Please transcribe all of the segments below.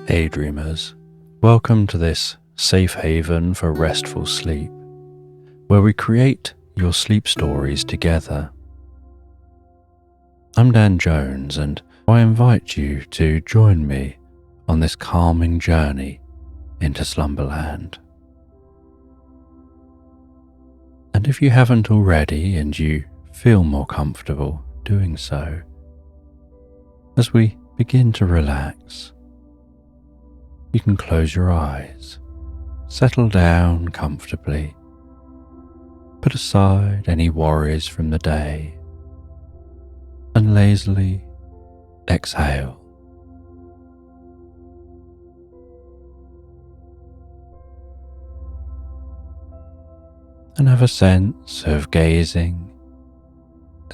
Hey dreamers, welcome to this safe haven for restful sleep, where we create your sleep stories together. I'm Dan Jones, and I invite you to join me on this calming journey into Slumberland. And if you haven't already and you feel more comfortable doing so, as we begin to relax, you can close your eyes, settle down comfortably, put aside any worries from the day, and lazily exhale. And have a sense of gazing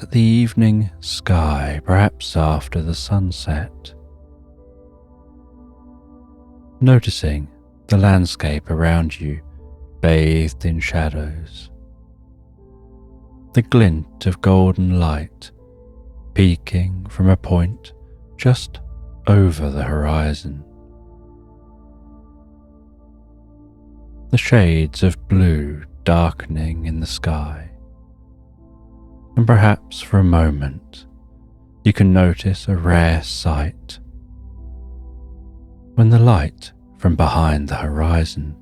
at the evening sky, perhaps after the sunset, noticing the landscape around you bathed in shadows, the glint of golden light peeking from a point just over the horizon, the shades of blue darkening in the sky, and perhaps for a moment you can notice a rare sight when the light from behind the horizon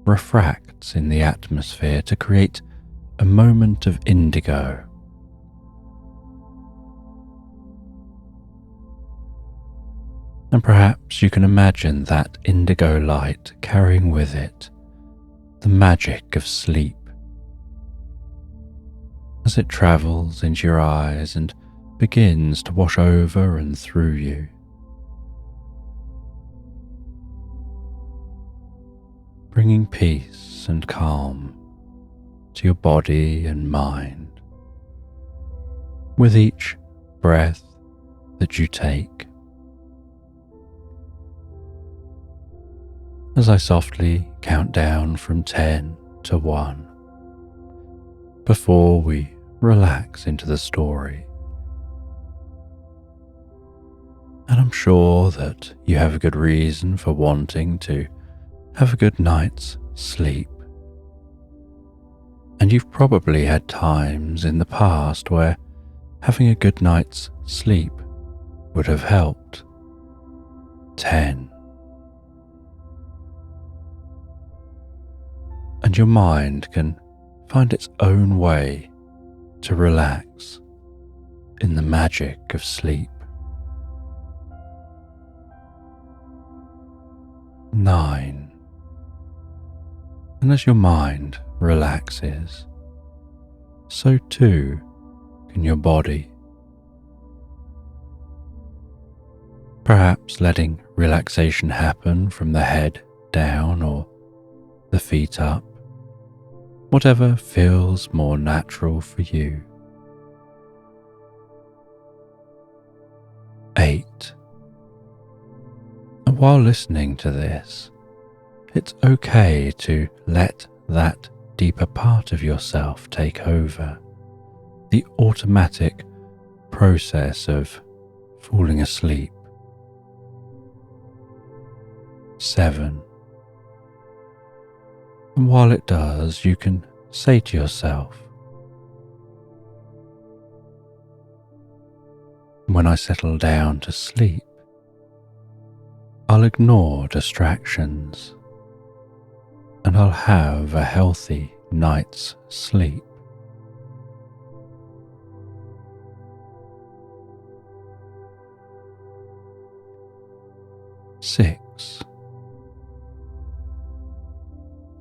refracts in the atmosphere to create a moment of indigo. And perhaps you can imagine that indigo light carrying with it the magic of sleep as it travels into your eyes and begins to wash over and through you, bringing peace and calm to your body and mind with each breath that you take. As I softly count down from 10 to 1, before we relax into the story. And I'm sure that you have a good reason for wanting to have a good night's sleep. And you've probably had times in the past where having a good night's sleep would have helped. 10. And your mind can find its own way to relax in the magic of sleep. 9. And as your mind relaxes, so too can your body. Perhaps letting relaxation happen from the head down or the feet up, whatever feels more natural for you. 8. And while listening to this, it's okay to let that deeper part of yourself take over, the automatic process of falling asleep. 7. And while it does, you can say to yourself, when I settle down to sleep, I'll ignore distractions and I'll have a healthy night's sleep. 6.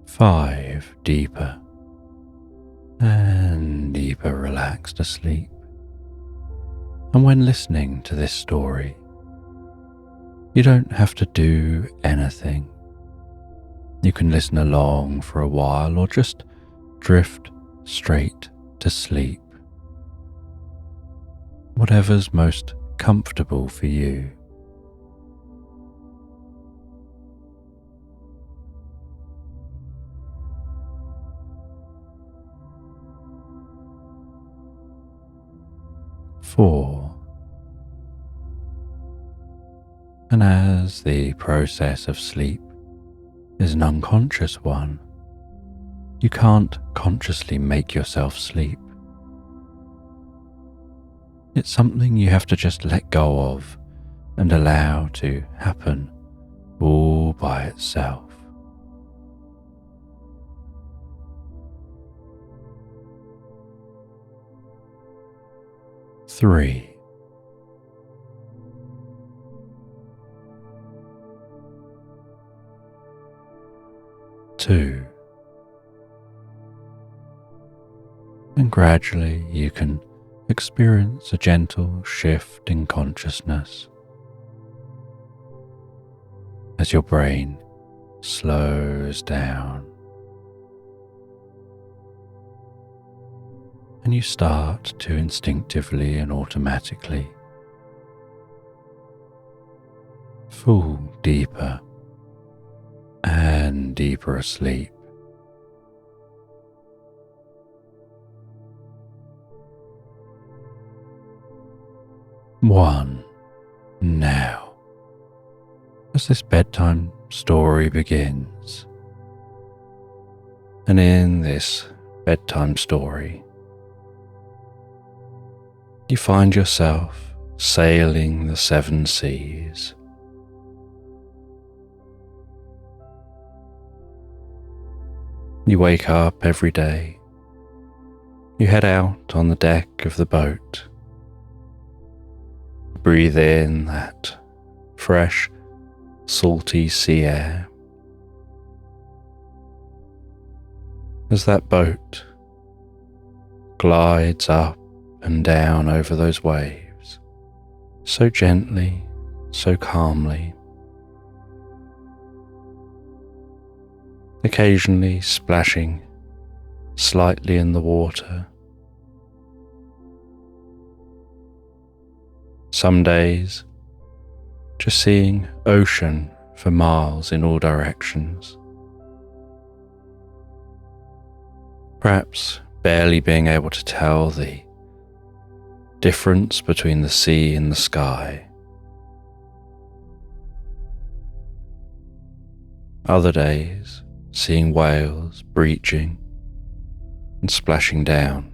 5 deeper and deeper relaxed asleep. And when listening to this story, you don't have to do anything. You can listen along for a while or just drift straight to sleep. Whatever's most comfortable for you. Four. And as the process of sleep is an unconscious one, you can't consciously make yourself sleep. It's something you have to just let go of and allow to happen all by itself. Three. 2. And gradually you can experience a gentle shift in consciousness as your brain slows down and you start to instinctively and automatically fall deeper and deeper asleep. One. Now, as this bedtime story begins, and in this bedtime story, you find yourself sailing the 7 seas. You wake up every day, you head out on the deck of the boat, breathe in that fresh, salty sea air. As that boat glides up and down over those waves, so gently, so calmly, occasionally splashing slightly in the water. Some days, just seeing ocean for miles in all directions. Perhaps barely being able to tell the difference between the sea and the sky. Other days, seeing whales breaching and splashing down.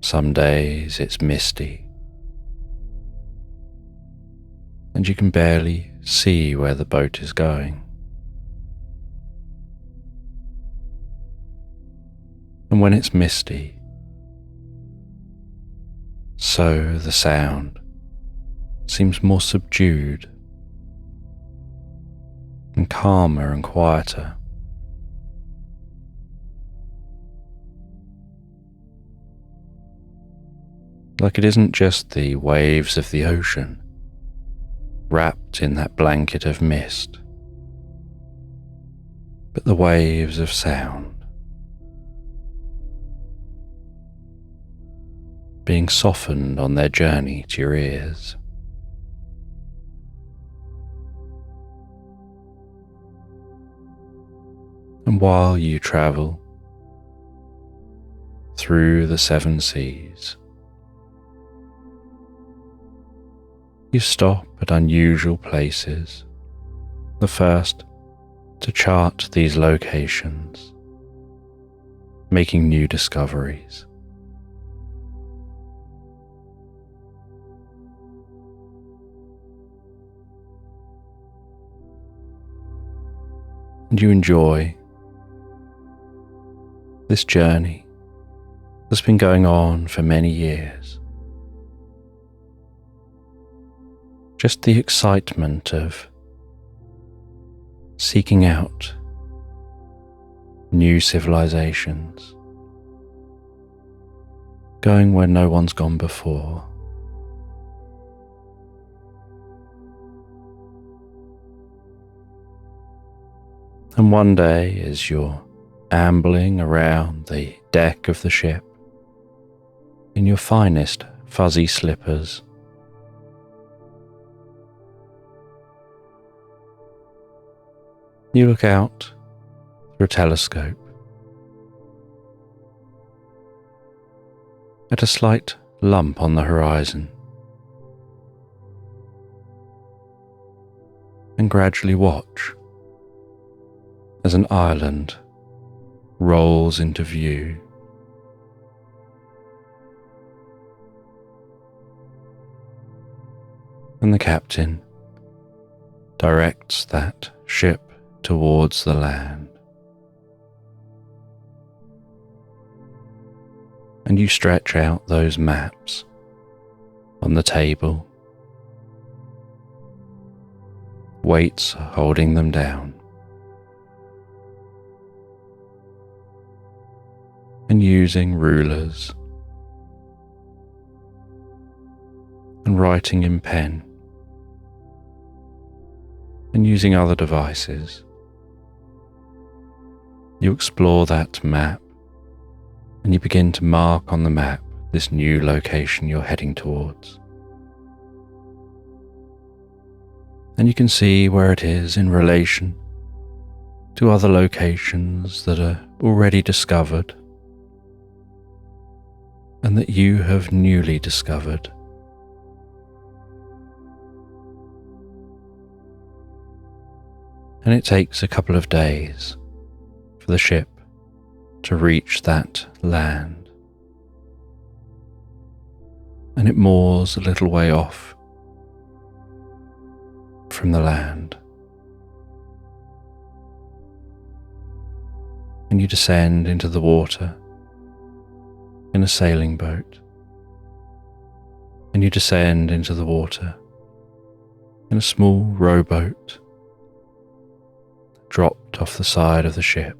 Some days it's misty, and you can barely see where the boat is going. And when it's misty, so the sound seems more subdued and calmer and quieter. Like it isn't just the waves of the ocean wrapped in that blanket of mist, but the waves of sound being softened on their journey to your ears. And while you travel through the 7 seas, you stop at unusual places, the first to chart these locations, making new discoveries. And you enjoy this journey that's been going on for many years. Just the excitement of seeking out new civilizations, going where no one's gone before. And one day, as you're ambling around the deck of the ship in your finest fuzzy slippers, you look out through a telescope at a slight lump on the horizon, and gradually watch as an island rolls into view. And the captain directs that ship towards the land. And you stretch out those maps on the table, weights holding them down, and using rulers and writing in pen and using other devices, you explore that map and you begin to mark on the map this new location you're heading towards. And you can see where it is in relation to other locations that are already discovered and that you have newly discovered. And it takes a couple of days for the ship to reach that land. And it moors a little way off from the land. And you descend into the water in a sailing boat. And you descend into the water in a small rowboat dropped off the side of the ship,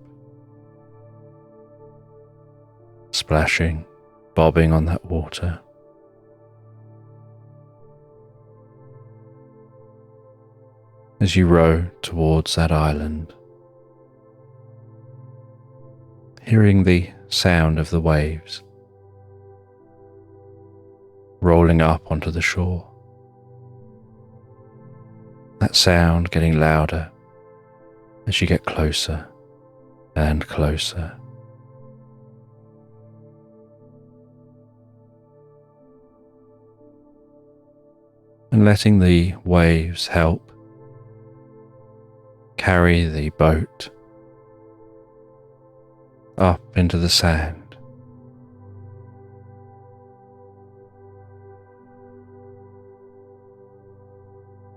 splashing, bobbing on that water. As you row towards that island, hearing the sound of the waves rolling up onto the shore, that sound getting louder as you get closer and closer. And letting the waves help carry the boat up into the sand.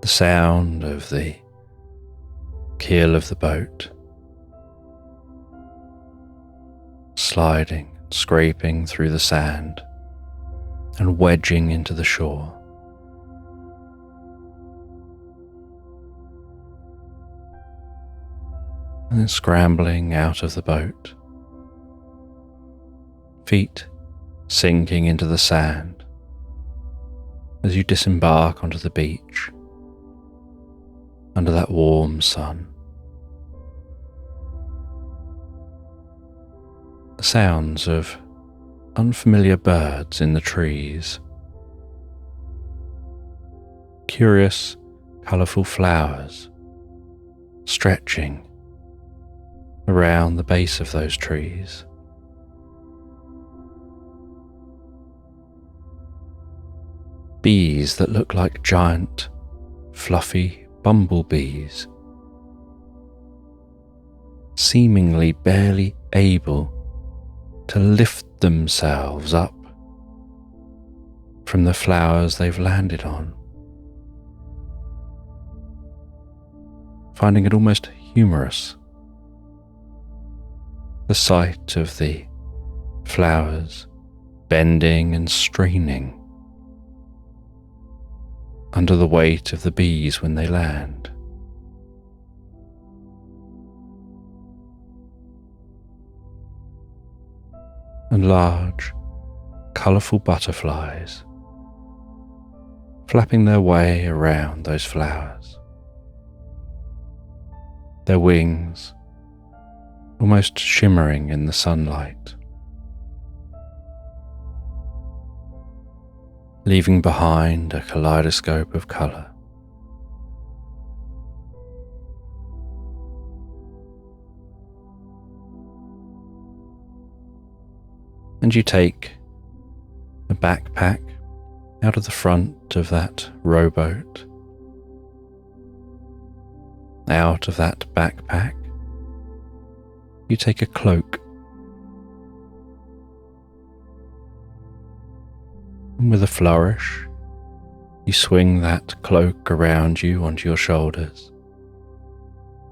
The sound of the keel of the boat sliding, scraping through the sand and wedging into the shore. And then scrambling out of the boat, feet sinking into the sand as you disembark onto the beach under that warm sun. The sounds of unfamiliar birds in the trees, curious, colourful flowers stretching around the base of those trees. Bees that look like giant, fluffy bumblebees, seemingly barely able to lift themselves up from the flowers they've landed on, finding it almost humorous, the sight of the flowers bending and straining under the weight of the bees when they land. And large, colourful butterflies flapping their way around those flowers, their wings almost shimmering in the sunlight, leaving behind a kaleidoscope of colour. And you take a backpack out of the front of that rowboat. Out of that backpack, you take a cloak. And with a flourish, you swing that cloak around you onto your shoulders,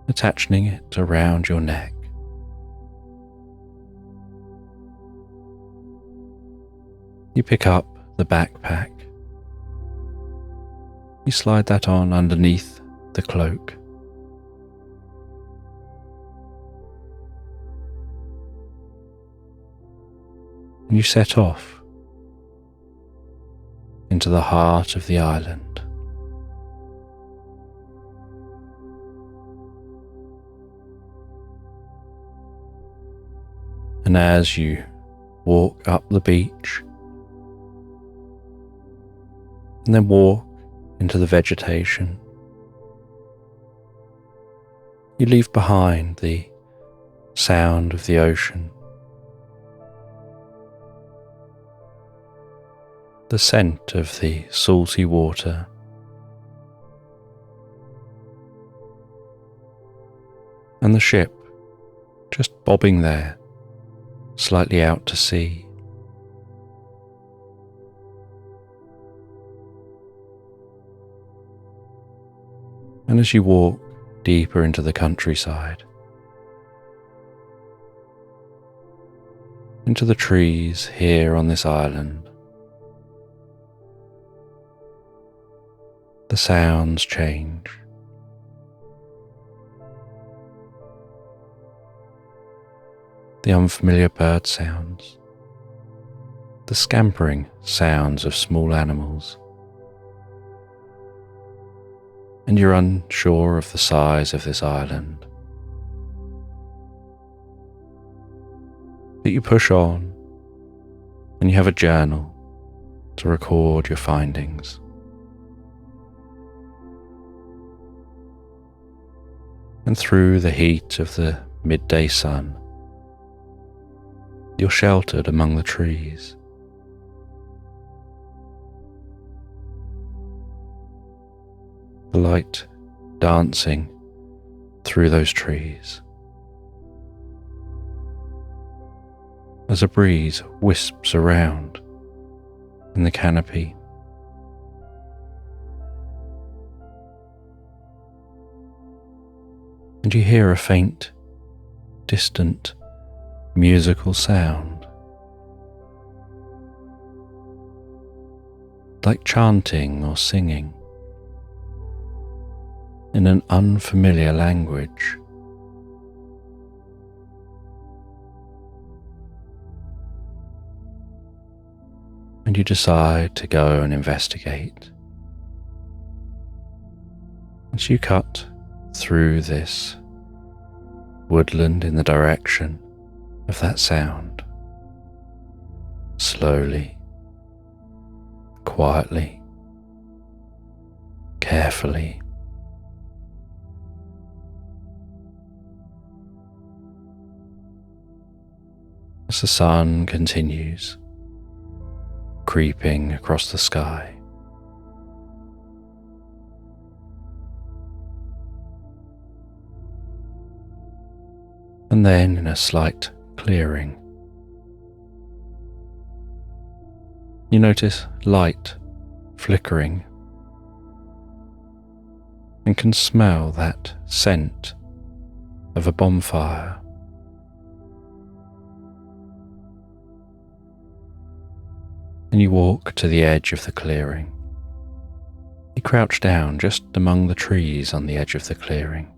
attaching it around your neck. You pick up the backpack. You slide that on underneath the cloak. And you set off into the heart of the island. And as you walk up the beach, and then walk into the vegetation, you leave behind the sound of the ocean, the scent of the salty water, and the ship just bobbing there, slightly out to sea. And as you walk deeper into the countryside, into the trees here on this island, the sounds change. The unfamiliar bird sounds, the scampering sounds of small animals, and you're unsure of the size of this island. But you push on, and you have a journal to record your findings. And through the heat of the midday sun, you're sheltered among the trees. The light dancing through those trees as a breeze wisps around in the canopy. And you hear a faint, distant, musical sound, like chanting or singing in an unfamiliar language. And you decide to go and investigate. As you cut through this woodland in the direction of that sound, slowly, quietly, carefully. As the sun continues creeping across the sky, and then in a slight clearing, you notice light flickering and can smell that scent of a bonfire. And you walk to the edge of the clearing. You crouch down just among the trees on the edge of the clearing.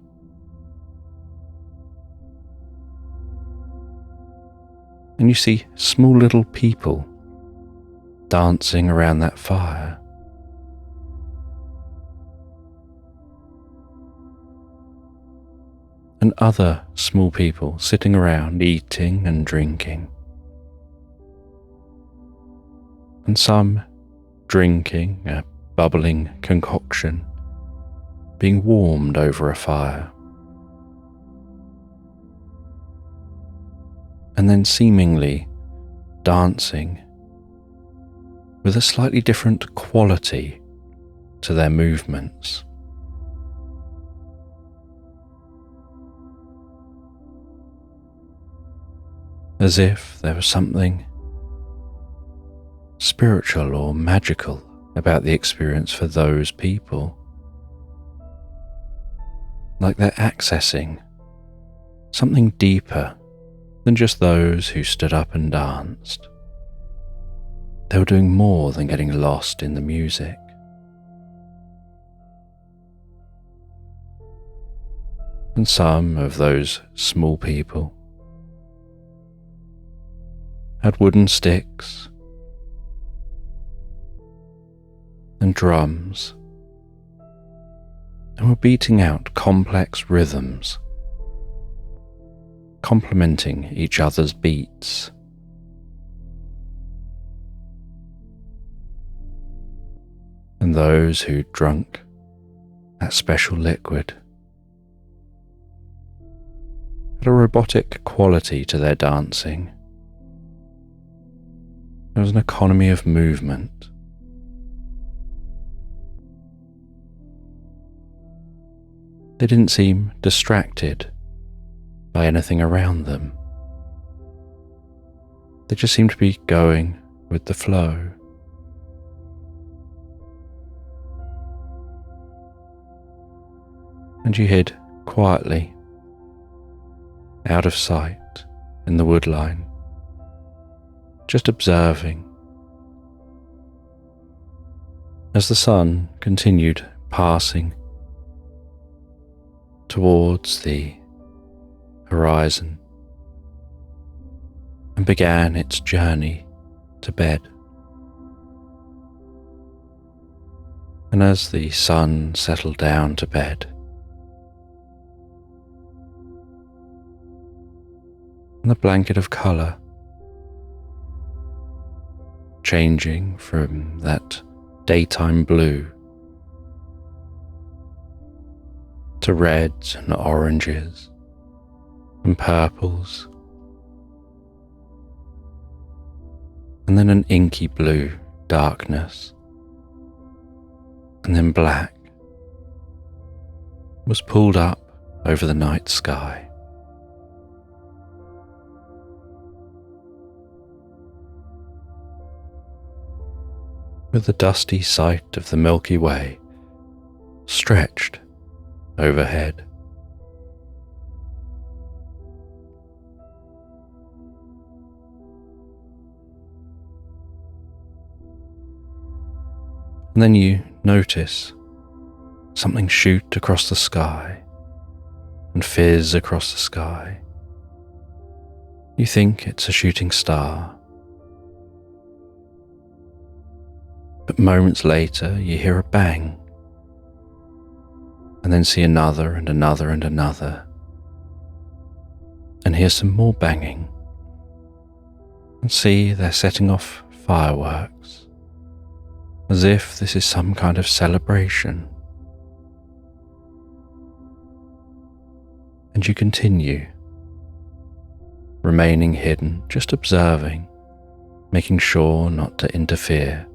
And you see small little people dancing around that fire. And other small people sitting around eating and drinking. And some drinking a bubbling concoction being warmed over a fire. And then seemingly dancing with a slightly different quality to their movements. As if there was something spiritual or magical about the experience for those people. Like they're accessing something deeper than just those who stood up and danced. They were doing more than getting lost in the music. And some of those small people had wooden sticks and drums and were beating out complex rhythms, complementing each other's beats. And those who drunk that special liquid had a robotic quality to their dancing. There was an economy of movement. They didn't seem distracted by anything around them. They just seemed to be going with the flow. And you hid quietly, out of sight in the woodline, just observing as the sun continued passing towards the horizon and began its journey to bed. And as the sun settled down to bed, and the blanket of colour changing from that daytime blue to reds and oranges and purples, and then an inky blue darkness, and then black was pulled up over the night sky. With the dusty sight of the Milky Way stretched overhead. And then you notice something shoot across the sky and fizz across the sky. You think it's a shooting star. But moments later you hear a bang, and then see another and another and another, and hear some more banging, and see they're setting off fireworks, as if this is some kind of celebration. And you continue, remaining hidden, just observing, making sure not to interfere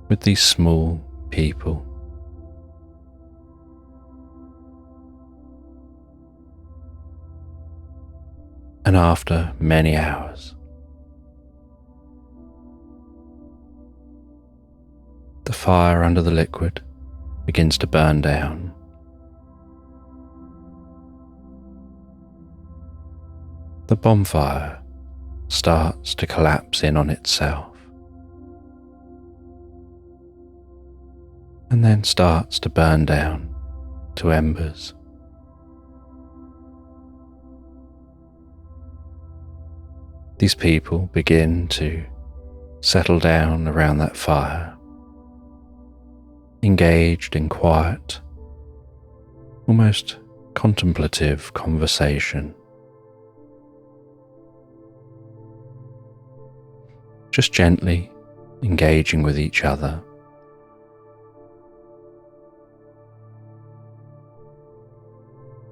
with these small people. And after many hours, the fire under the liquid begins to burn down. The bonfire starts to collapse in on itself, and then starts to burn down to embers. These people begin to settle down around that fire, engaged in quiet, almost contemplative conversation. Just gently engaging with each other.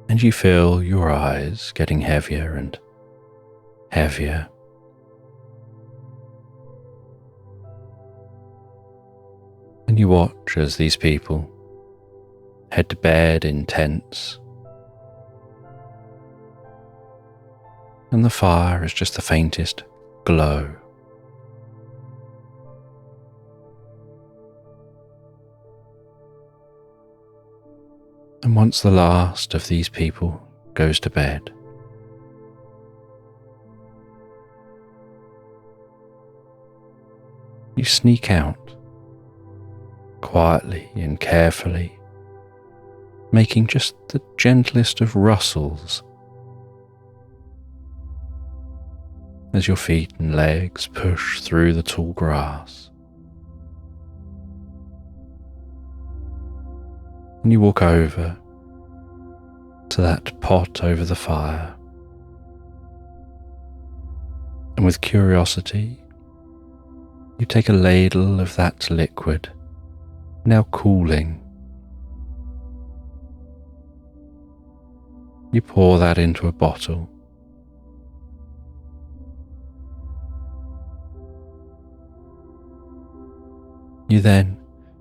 And you feel your eyes getting heavier and heavier. And you watch as these people head to bed in tents, and the fire is just the faintest glow. And once the last of these people goes to bed, you sneak out, quietly and carefully, making just the gentlest of rustles as your feet and legs push through the tall grass. And you walk over to that pot over the fire, and with curiosity, you take a ladle of that liquid, now cooling. You pour that into a bottle. You then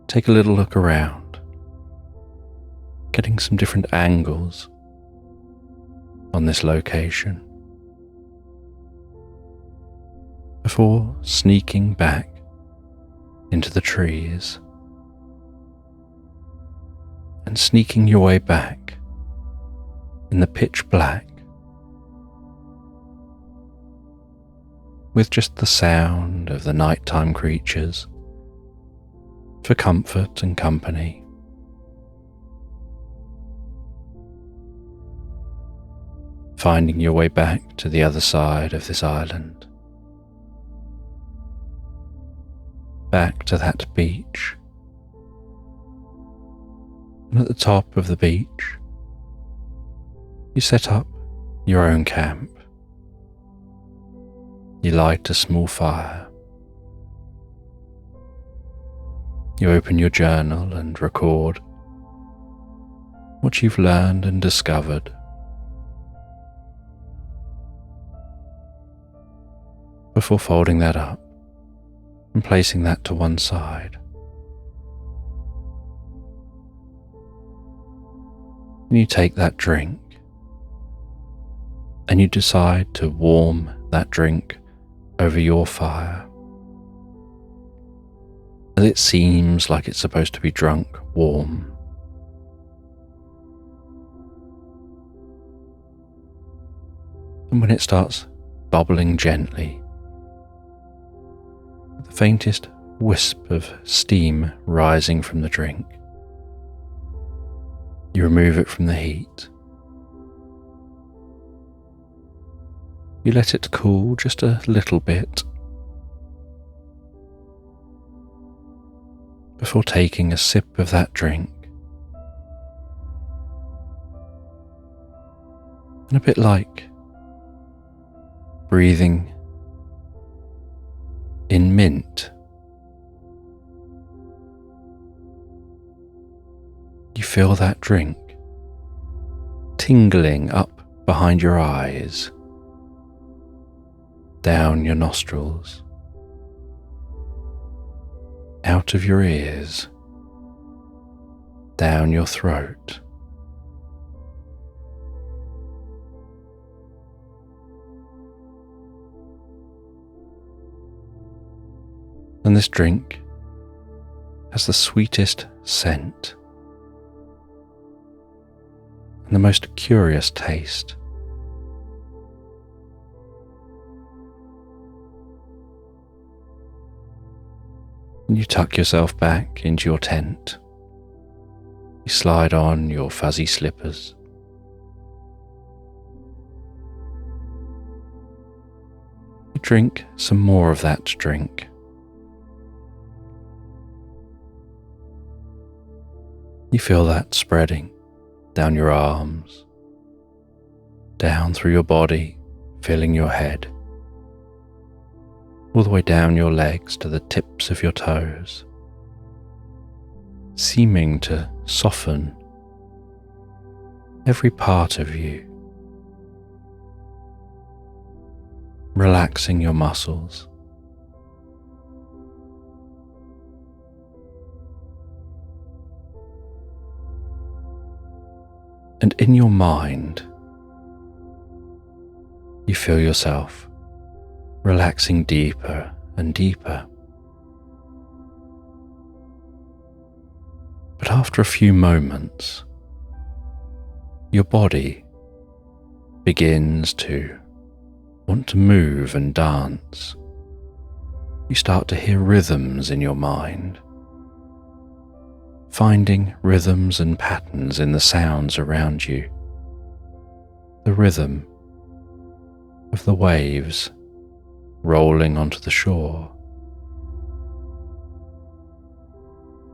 take a little look around, getting some different angles on this location, before sneaking back into the trees and sneaking your way back in the pitch black, with just the sound of the nighttime creatures for comfort and company. Finding your way back to the other side of this island, back to that beach. And at the top of the beach, you set up your own camp. You light a small fire. You open your journal and record what you've learned and discovered. Before folding that up and placing that to one side. And you take that drink and you decide to warm that drink over your fire, as it seems like it's supposed to be drunk warm. And when it starts bubbling gently, the faintest wisp of steam rising from the drink, you remove it from the heat. You let it cool just a little bit before taking a sip of that drink. And a bit like breathing in mint, you feel that drink tingling up behind your eyes, down your nostrils, out of your ears, down your throat. And this drink has the sweetest scent and the most curious taste. And you tuck yourself back into your tent. You slide on your fuzzy slippers. You drink some more of that drink. You feel that spreading down your arms, down through your body, filling your head, all the way down your legs to the tips of your toes, seeming to soften every part of you, relaxing your muscles. And in your mind, you feel yourself relaxing deeper and deeper. But after a few moments, your body begins to want to move and dance. You start to hear rhythms in your mind, finding rhythms and patterns in the sounds around you. The rhythm of the waves rolling onto the shore,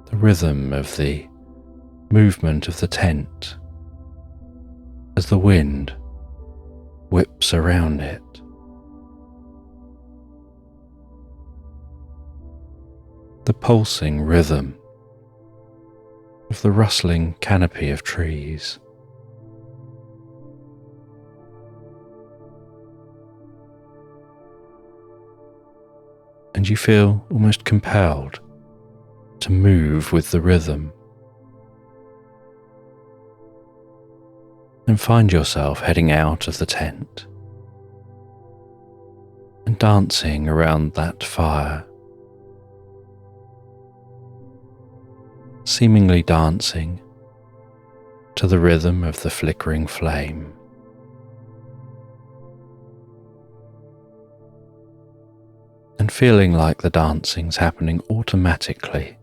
the rhythm of the movement of the tent as the wind whips around it. The pulsing rhythm of the rustling canopy of trees. And you feel almost compelled to move with the rhythm, and find yourself heading out of the tent and dancing around that fire, seemingly dancing to the rhythm of the flickering flame. And feeling like the dancing's happening automatically,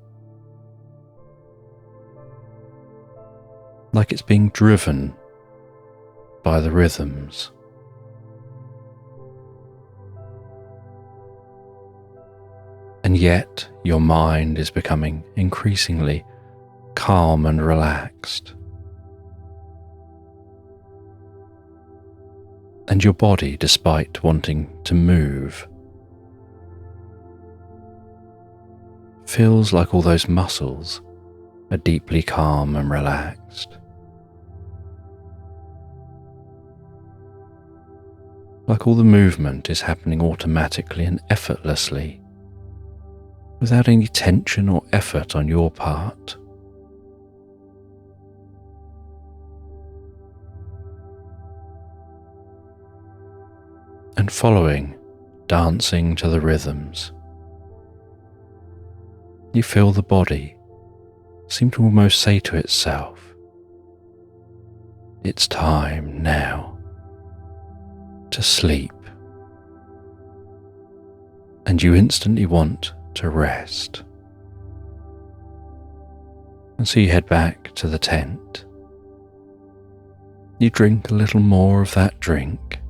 like it's being driven by the rhythms. And yet your mind is becoming increasingly calm and relaxed. And your body, despite wanting to move, feels like all those muscles are deeply calm and relaxed. Like all the movement is happening automatically and effortlessly, without any tension or effort on your part. And following, dancing to the rhythms, you feel the body seem to almost say to itself, "It's time now to sleep." And you instantly want to rest. And so you head back to the tent. You drink a little more of that drink,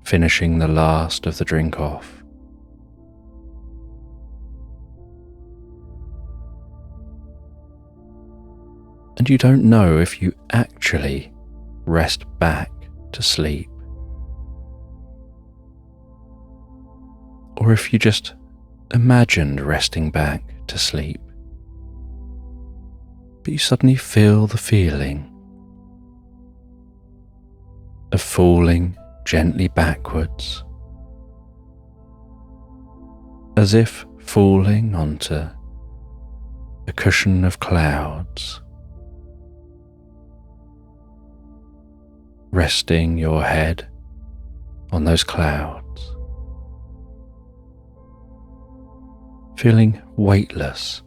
finishing the last of the drink off. And you don't know if you actually rest back to sleep, or if you just imagined resting back to sleep, but you suddenly feel the feeling of falling gently backwards, as if falling onto a cushion of clouds, resting your head on those clouds, feeling weightless,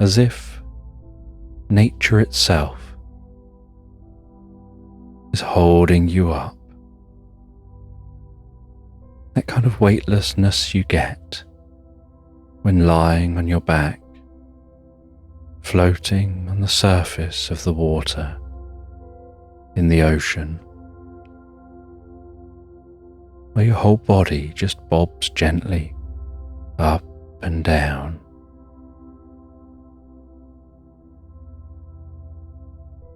as if nature itself is holding you up. That kind of weightlessness you get when lying on your back, floating on the surface of the water in the ocean, where your whole body just bobs gently up and down,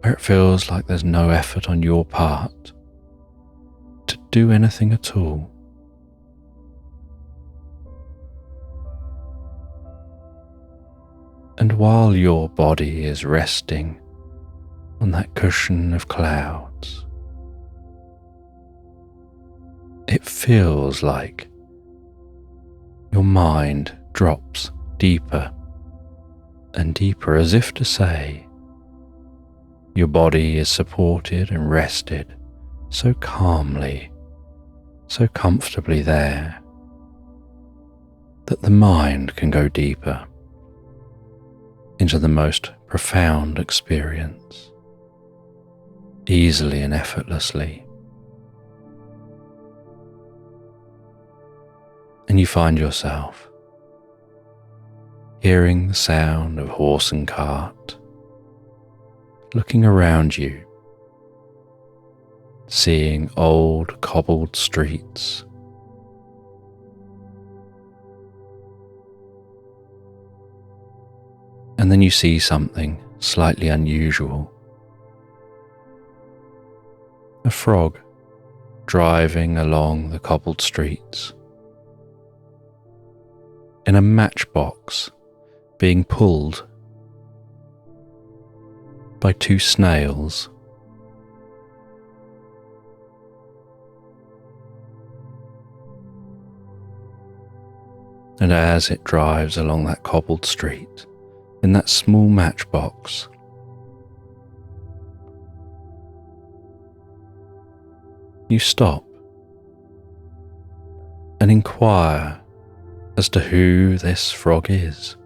where it feels like there's no effort on your part to do anything at all. And while your body is resting on that cushion of clouds, it feels like your mind drops deeper and deeper, as if to say, Your body is supported and rested so calmly, so comfortably there, that the mind can go deeper into the most profound experience, easily and effortlessly. And you find yourself hearing the sound of horse and cart, looking around you, seeing old cobbled streets, and then you see something slightly unusual. A frog driving along the cobbled streets in a matchbox being pulled by two snails. And as it drives along that cobbled street in that small matchbox, you stop and inquire as to who this frog is.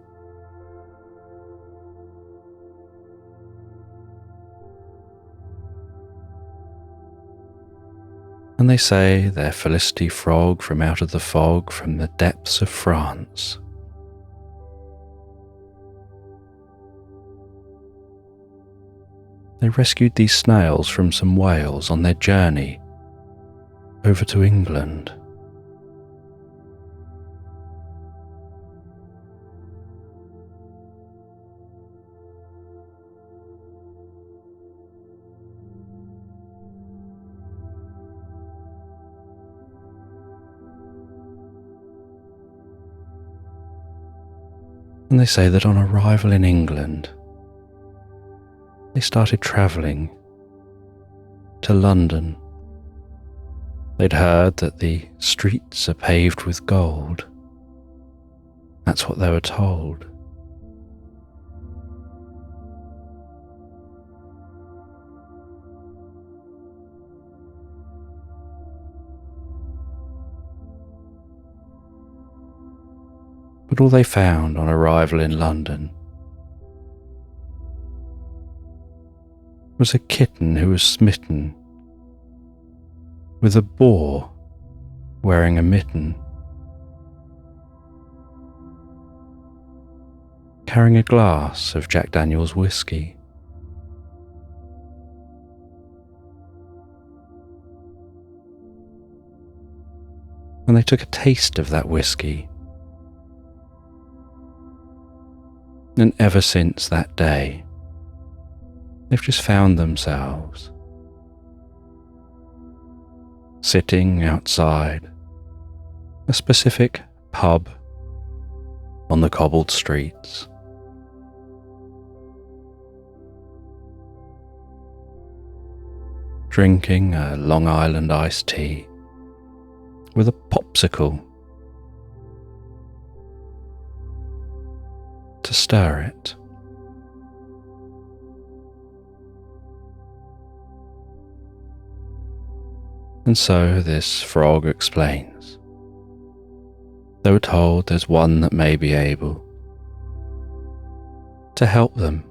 And they say they're Felicity Frog from out of the fog from the depths of France. They rescued these snails from some whales on their journey over to England. And they say that on arrival in England, they started travelling to London. They'd heard that the streets are paved with gold. That's what they were told. But all they found on arrival in London was a kitten who was smitten with a boar wearing a mitten, carrying a glass of Jack Daniel's whiskey. And they took a taste of that whiskey. And ever since that day, they've just found themselves sitting outside a specific pub on the cobbled streets, drinking a Long Island iced tea with a popsicle to stir it. And so this frog explains. They were told there's one that may be able to help them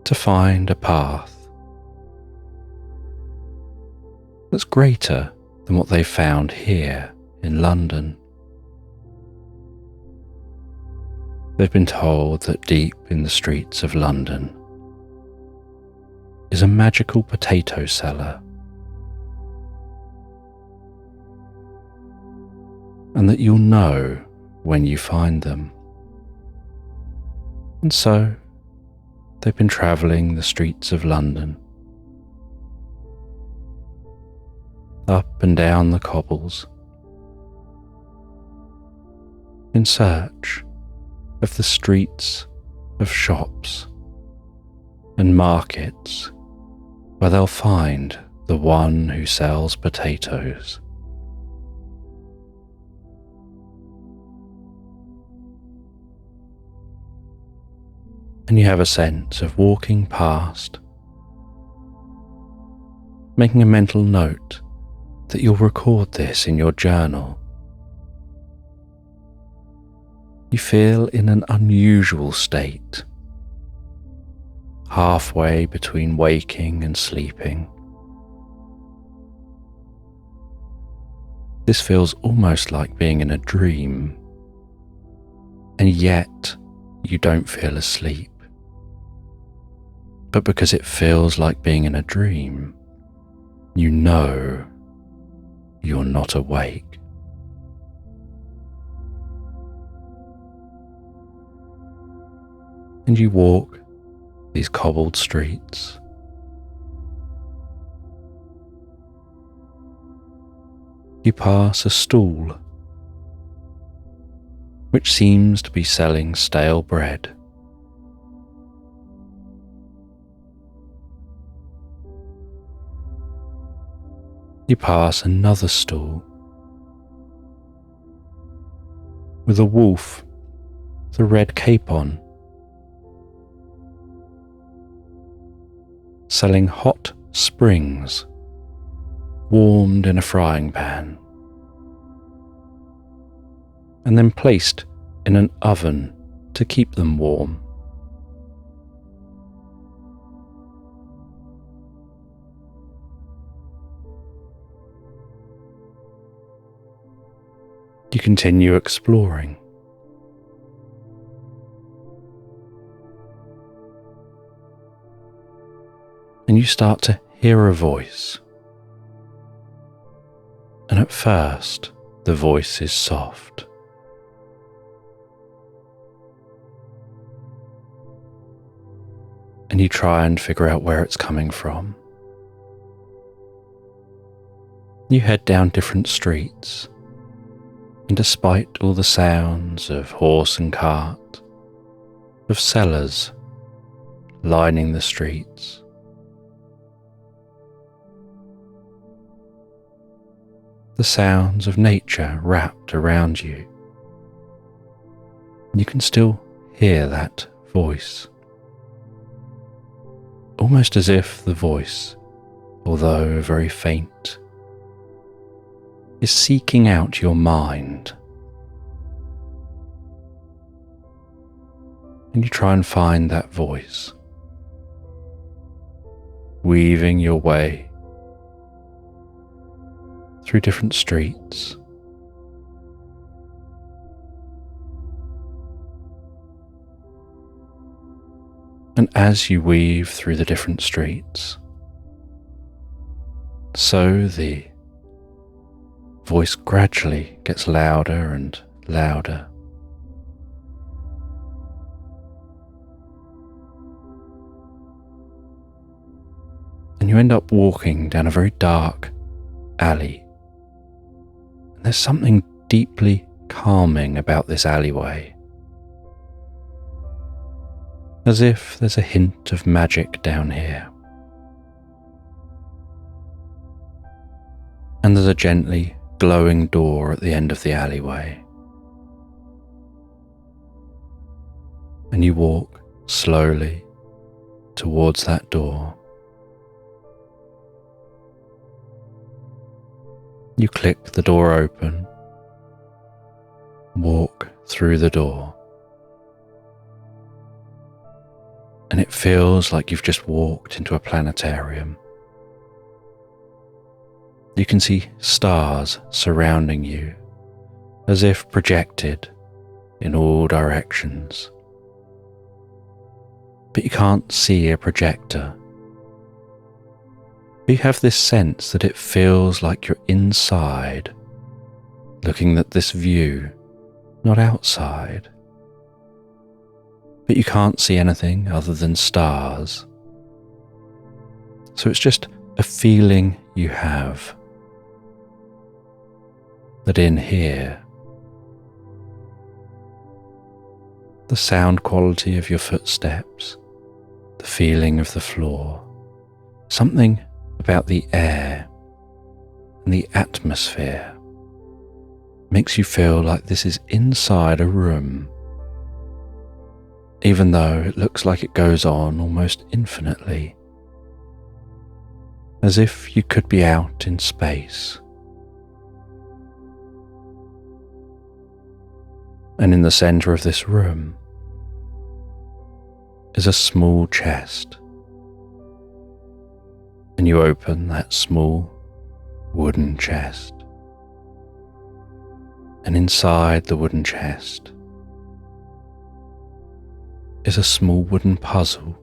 to find a path that's greater than what they found here in London. They've been told that deep in the streets of London is a magical potato cellar, and that you'll know when you find them. And so they've been travelling the streets of London, up and down the cobbles, in search of the streets of shops and markets where they'll find the one who sells potatoes. And you have a sense of walking past, making a mental note that you'll record this in your journal. You feel in an unusual state, halfway between waking and sleeping. This feels almost like being in a dream, and yet you don't feel asleep. But because it feels like being in a dream, you know you're not awake. And you walk these cobbled streets. You pass a stall which seems to be selling stale bread. You pass another stall with a wolf with a red cape on, selling hot springs warmed in a frying pan and then placed in an oven to keep them warm. You continue exploring. And you start to hear a voice. And at first, the voice is soft. And you try and figure out where it's coming from. You head down different streets. And despite all the sounds of horse and cart, of sellers lining the streets, the sounds of nature wrapped around you, you can still hear that voice. Almost as if the voice, although very faint, is seeking out your mind. And you try and find that voice, weaving your way through different streets. And as you weave through the different streets, so the voice gradually gets louder and louder. And you end up walking down a very dark alley. And there's something deeply calming about this alleyway. As if there's a hint of magic down here. And there's a gently glowing door at the end of the alleyway. And you walk slowly towards that door. You click the door open, walk through the door, and it feels like you've just walked into a planetarium. You can see stars surrounding you, as if projected in all directions. But you can't see a projector. You have this sense that it feels like you're inside, looking at this view, not outside. But you can't see anything other than stars. So it's just a feeling you have that in here, the sound quality of your footsteps, the feeling of the floor, something about the air and the atmosphere makes you feel like this is inside a room even though it looks like it goes on almost infinitely, as if you could be out in space. And in the center of this room is a small chest, and you open that small wooden chest, and inside the wooden chest is a small wooden puzzle,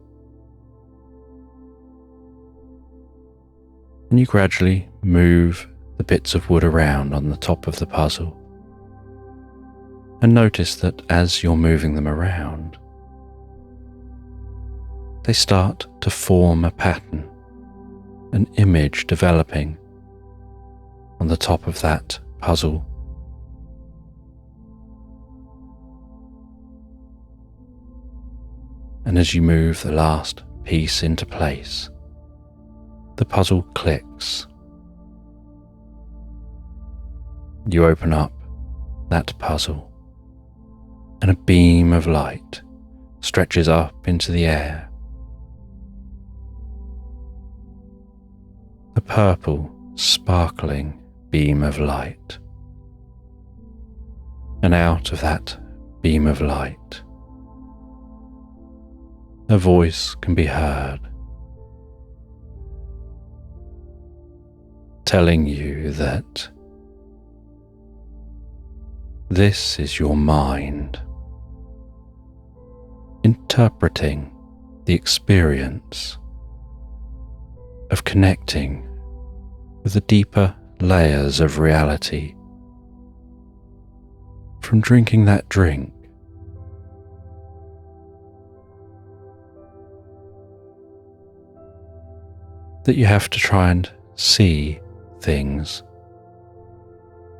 and you gradually move the bits of wood around on the top of the puzzle, and notice that as you're moving them around, they start to form a pattern, an image developing on the top of that puzzle. And as you move the last piece into place, the puzzle clicks. You open up that puzzle, and a beam of light stretches up into the air. A purple, sparkling beam of light. And out of that beam of light, a voice can be heard, telling you that this is your mind, interpreting the experience of connecting with the deeper layers of reality from drinking that drink. That you have to try and see things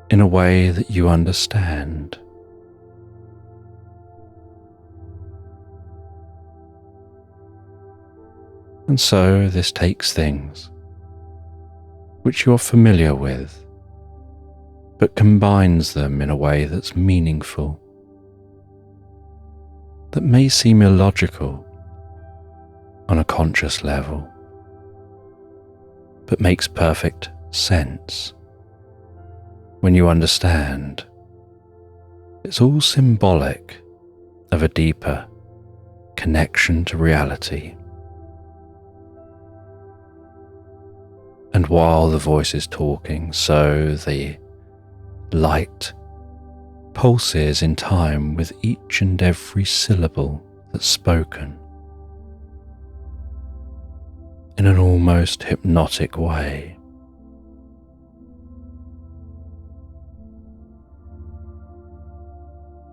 in a way that you understand. And so this takes things which you're familiar with, but combines them in a way that's meaningful, that may seem illogical on a conscious level, but makes perfect sense when you understand it's all symbolic of a deeper connection to reality. And while the voice is talking, so the light pulses in time with each and every syllable that's spoken, in an almost hypnotic way.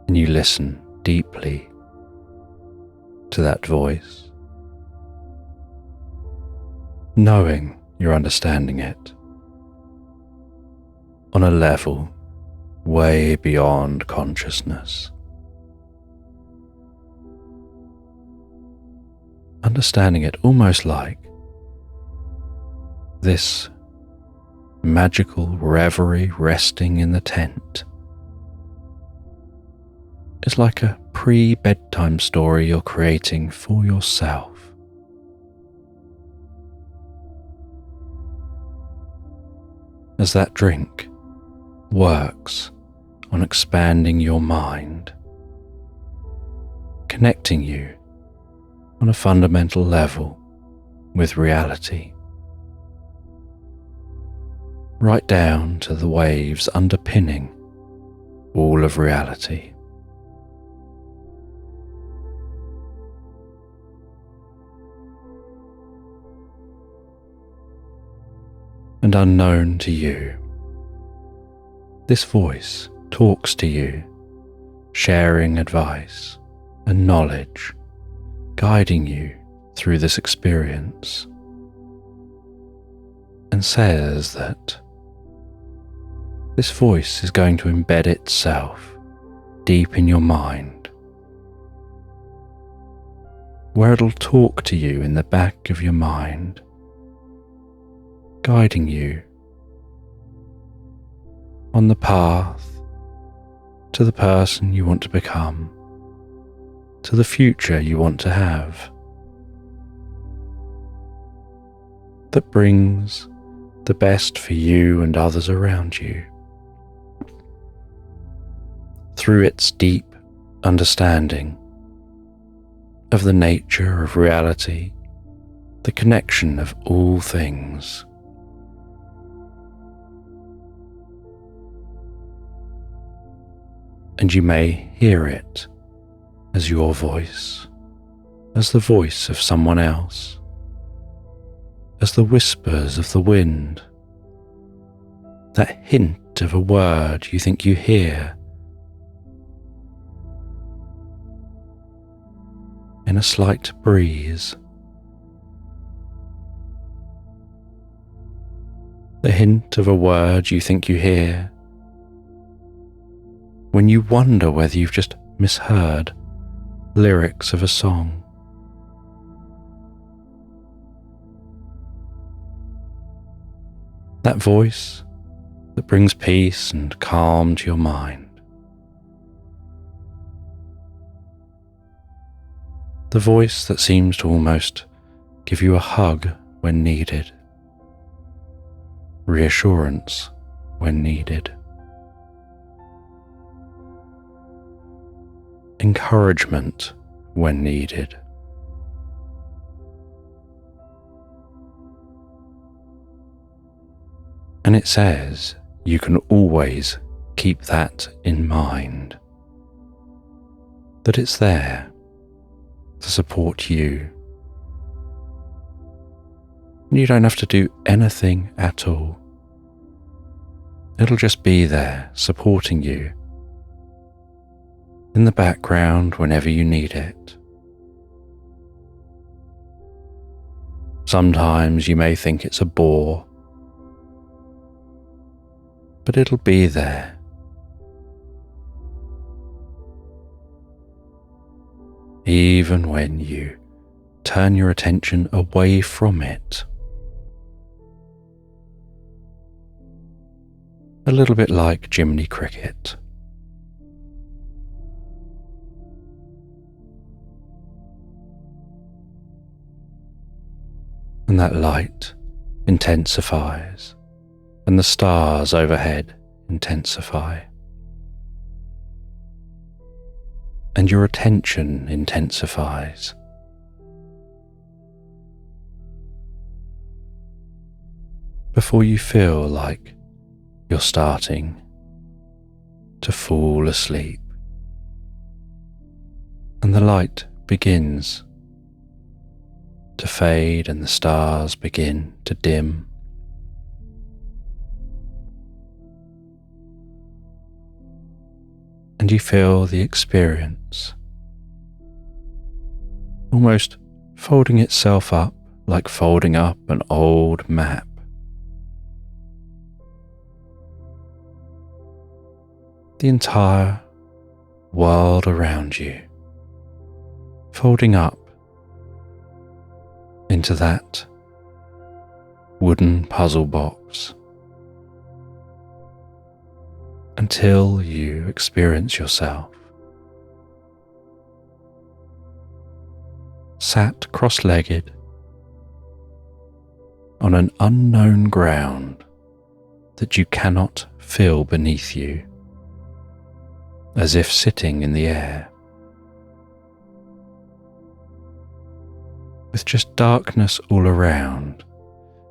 And you listen deeply to that voice, knowing you're understanding it on a level way beyond consciousness. Understanding it almost like this magical reverie resting in the tent is like a pre-bedtime story you're creating for yourself. As that drink works on expanding your mind, connecting you on a fundamental level with reality, right down to the waves underpinning all of reality. And unknown to you, this voice talks to you, sharing advice and knowledge, guiding you through this experience, and says that this voice is going to embed itself deep in your mind, where it'll talk to you in the back of your mind, guiding you on the path to the person you want to become, to the future you want to have, that brings the best for you and others around you. Through its deep understanding of the nature of reality, the connection of all things. And you may hear it as your voice, as the voice of someone else, as the whispers of the wind, that hint of a word you think you hear in a slight breeze. The hint of a word you think you hear when you wonder whether you've just misheard lyrics of a song. That voice that brings peace and calm to your mind. The voice that seems to almost give you a hug when needed, reassurance when needed, encouragement when needed. And it says you can always keep that in mind, that it's there to support you. You don't have to do anything at all. It'll just be there supporting you in the background whenever you need it. Sometimes you may think it's a bore, but it'll be there. Even when you turn your attention away from it. A little bit like Jiminy Cricket. And that light intensifies, and the stars overhead intensify. And your attention intensifies. Before you feel like you're starting to fall asleep, and the light begins to fade and the stars begin to dim. And you feel the experience almost folding itself up like folding up an old map. The entire world around you folding up into that wooden puzzle box until you experience yourself sat cross-legged on an unknown ground that you cannot feel beneath you, as if sitting in the air, with just darkness all around,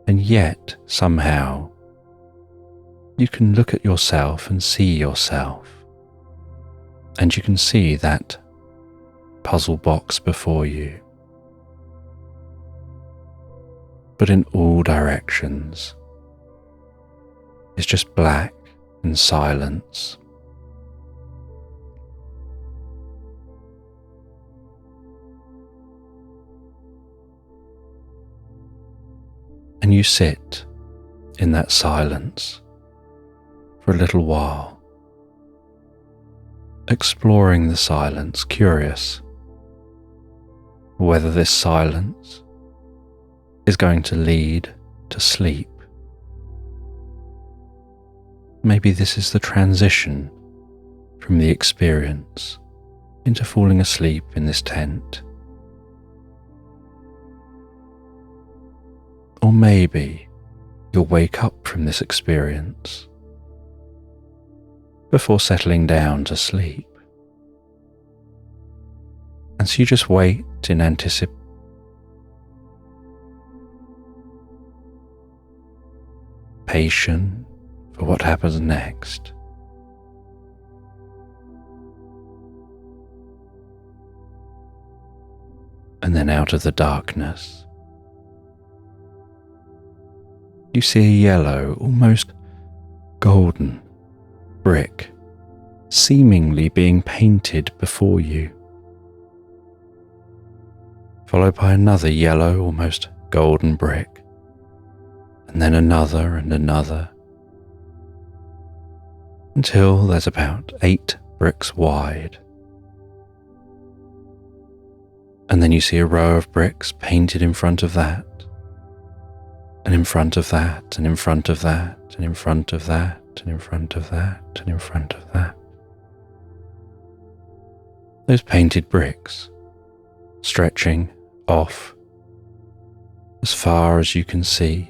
and yet somehow you can look at yourself and see yourself, and you can see that puzzle box before you, but in all directions it's just black and silence. And you sit in that silence for a little while, exploring the silence, curious whether this silence is going to lead to sleep. Maybe this is the transition from the experience into falling asleep in this tent. Or maybe you'll wake up from this experience before settling down to sleep. And so you just wait in anticipation for what happens next. And then out of the darkness, you see a yellow, almost golden brick seemingly being painted before you, followed by another yellow, almost golden brick, and then another and another, until there's about 8 bricks wide. And then you see a row of bricks painted in front of that, and in front of that, and in front of that, and in front of that, and in front of that, and in front of that. Those painted bricks stretching off as far as you can see,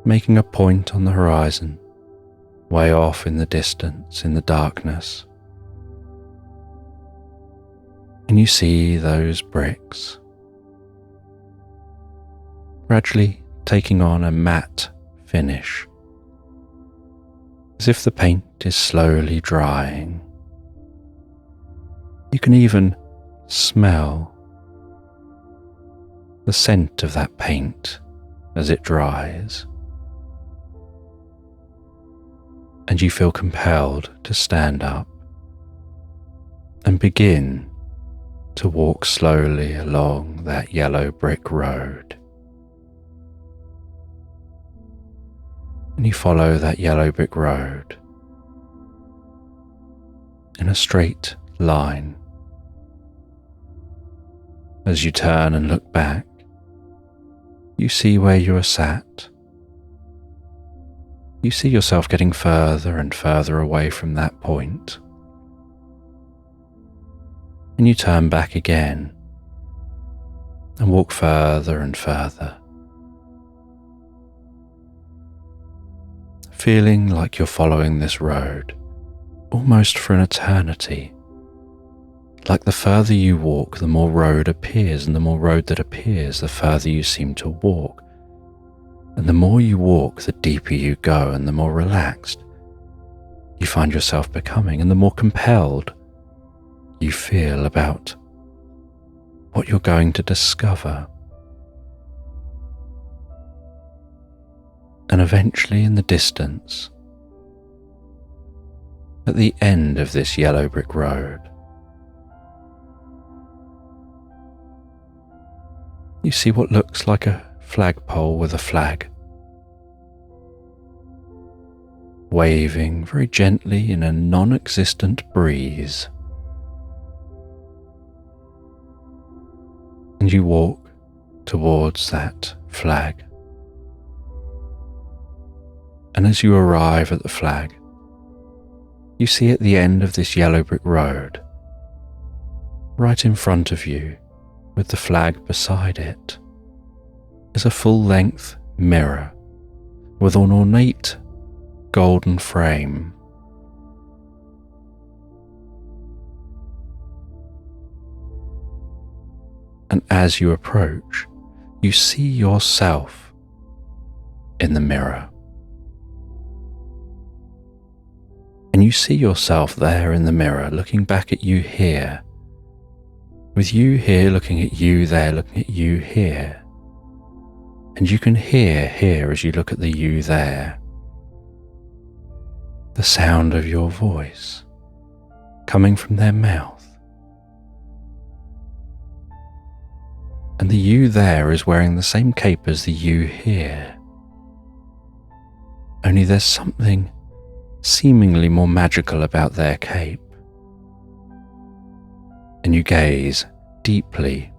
making a point on the horizon, way off in the distance, in the darkness. And you see those bricks gradually taking on a matte finish, as if the paint is slowly drying. You can even smell the scent of that paint as it dries, and you feel compelled to stand up and begin to walk slowly along that yellow brick road. And you follow that yellow brick road in a straight line. As you turn and look back, you see where you are sat. You see yourself getting further and further away from that point. And you turn back again and walk further and further, feeling like you're following this road almost for an eternity. Like the further you walk, the more road appears, and the more road that appears, the further you seem to walk. And the more you walk, the deeper you go, and the more relaxed you find yourself becoming, and the more compelled you feel about what you're going to discover. And eventually, in the distance, at the end of this yellow brick road, you see what looks like a flagpole with a flag, waving very gently in a non-existent breeze. And you walk towards that flag. And as you arrive at the flag, you see at the end of this yellow brick road, right in front of you, with the flag beside it, is a full-length mirror with an ornate golden frame. And as you approach, you see yourself in the mirror. And you see yourself there in the mirror, looking back at you here, with you here looking at you there, looking at you here. And you can hear here, as you look at the you there, the sound of your voice coming from their mouth. And the you there is wearing the same cape as the you here, only there's something seemingly more magical about their cape. And you gaze deeply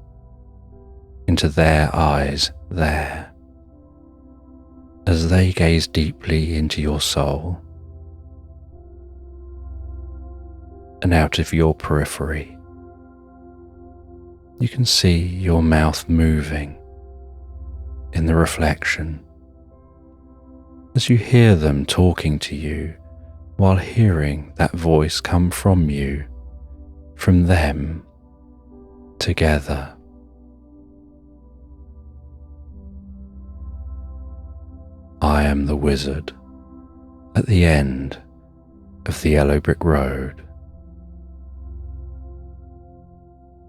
into their eyes there, as they gaze deeply into your soul. and out of your periphery. You can see your mouth moving in the reflection as you hear them talking to you while hearing that voice come from you, from them, together. I am the wizard at the end of the yellow brick road.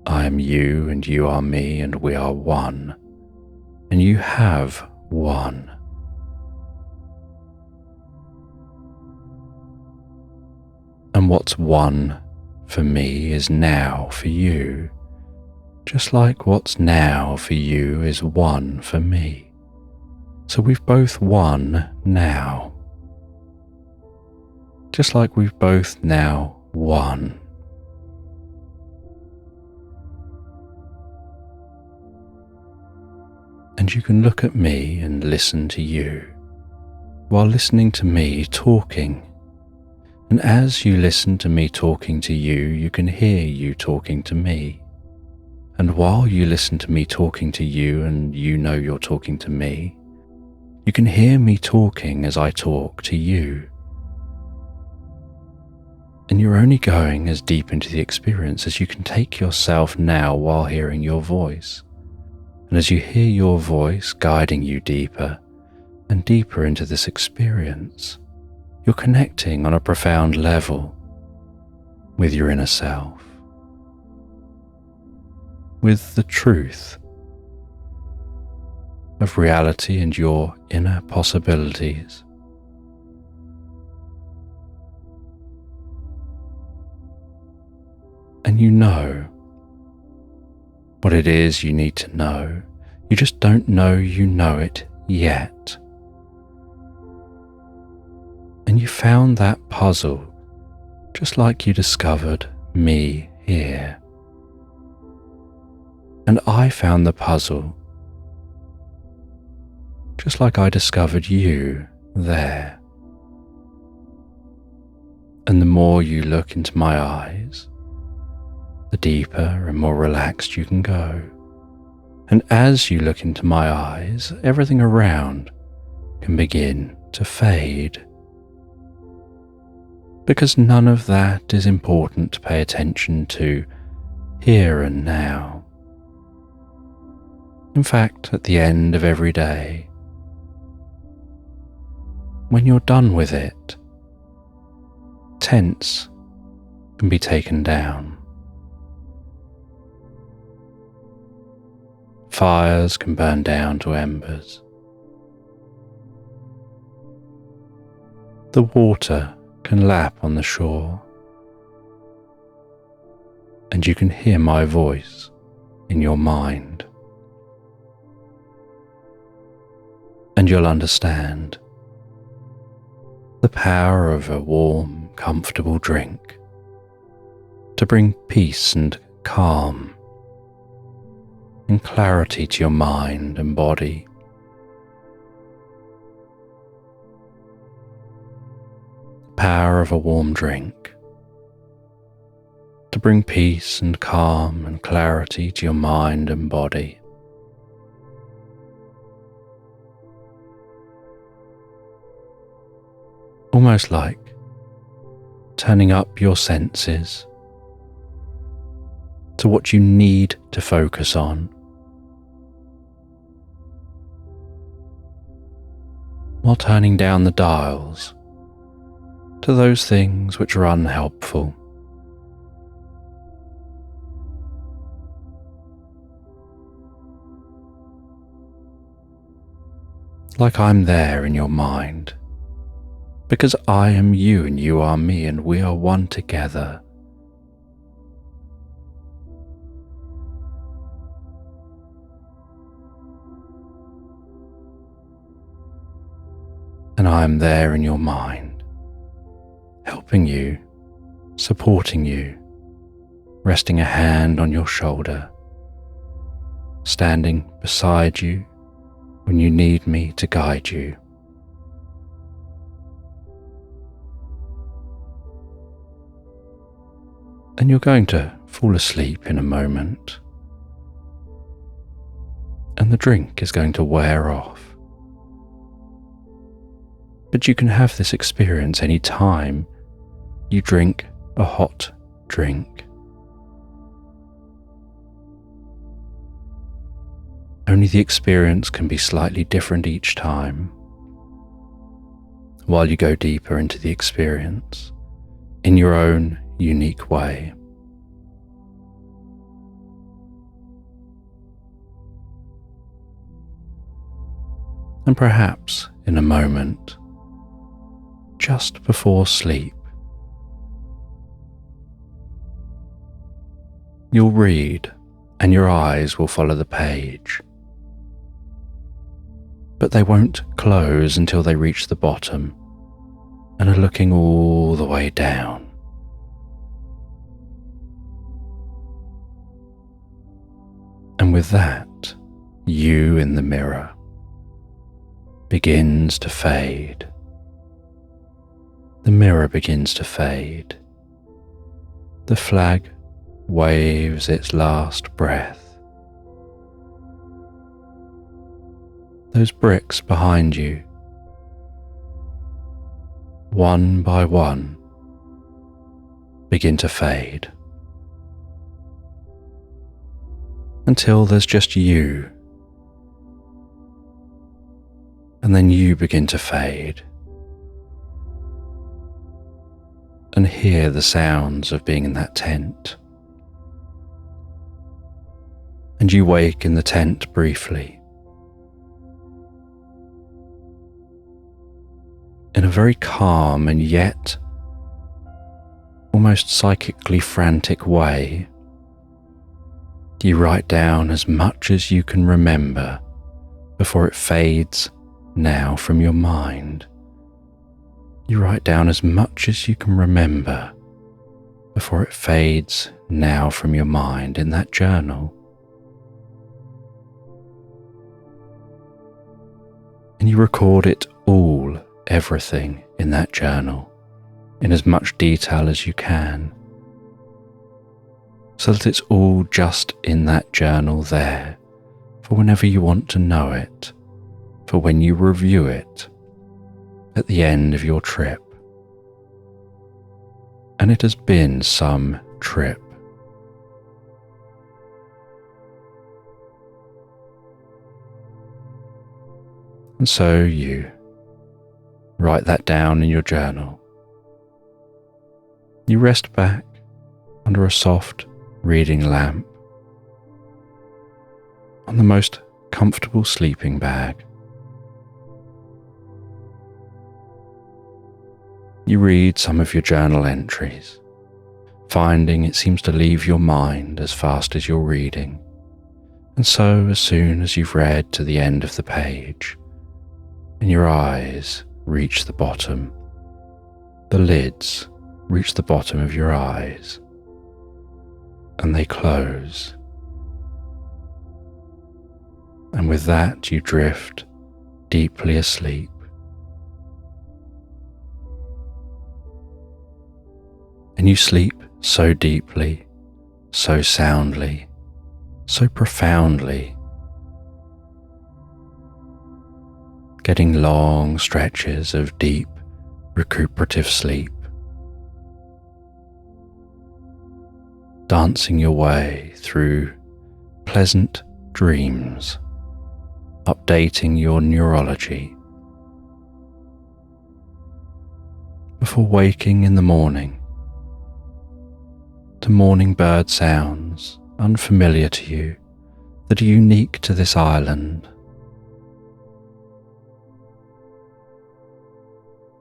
I am you and you are me and we are one, and you have one. And what's one for me is now for you, just like what's now for you is one for me. So we've both won now, just like we've both now won. And you can look at me and listen to you, while listening to me talking. And as you listen to me talking to you, you can hear you talking to me. And while you listen to me talking to you and you know you're talking to me, you can hear me talking as I talk to you. And you're only going as deep into the experience as you can take yourself now while hearing your voice. And as you hear your voice guiding you deeper and deeper into this experience, you're connecting on a profound level with your inner self, with the truth of reality and your inner possibilities. And you know what it is you need to know. You just don't know you know it yet. And you found that puzzle just like you discovered me here. And I found the puzzle just like I discovered you there. And the more you look into my eyes, the deeper and more relaxed you can go. And as you look into my eyes, everything around can begin to fade. Because none of that is important to pay attention to here and now. In fact, at the end of every day, when you're done with it, tents can be taken down. Fires can burn down to embers. The water can lap on the shore, and you can hear my voice in your mind. And you'll understand the power of a warm, comfortable drink to bring peace and calm and clarity to your mind and body. The power of a warm drink to bring peace and calm and clarity to your mind and body. Almost like turning up your senses to what you need to focus on, while turning down the dials to those things which are unhelpful. Like I'm there in your mind, because I am you and you are me and we are one together. And I am there in your mind, helping you, supporting you, resting a hand on your shoulder, standing beside you when you need me to guide you. and you're going to fall asleep in a moment, and the drink is going to wear off. But you can have this experience any time you drink a hot drink. Only the experience can be slightly different each time, while you go deeper into the experience in your own unique way. And perhaps in a moment, just before sleep, you'll read and your eyes will follow the page, but they won't close until they reach the bottom and are looking all the way down. And with that, you in the mirror begins to fade. The mirror begins to fade. The flag waves its last breath. Those bricks behind you, one by one, begin to fade, until there's just you, and then you begin to fade, and hear the sounds of being in that tent. And you wake in the tent briefly, in a very calm and yet almost psychically frantic way. You write down as much as you can remember before it fades now from your mind. You write down as much as you can remember before it fades now from your mind in that journal. And you record it all, everything in that journal, in as much detail as you can, so that it's all just in that journal there, for whenever you want to know it, for when you review it at the end of your trip. And it has been some trip. And so you write that down in your journal. You rest back under a soft reading lamp on the most comfortable sleeping bag. You read some of your journal entries, finding it seems to leave your mind as fast as you're reading. And so as soon as you've read to the end of the page, and your eyes reach the bottom, the lids reach the bottom of your eyes, and they close. And with that you drift deeply asleep. And you sleep so deeply, so soundly, so profoundly, getting long stretches of deep, recuperative sleep, dancing your way through pleasant dreams, updating your neurology, before waking in the morning to morning bird sounds unfamiliar to you that are unique to this island.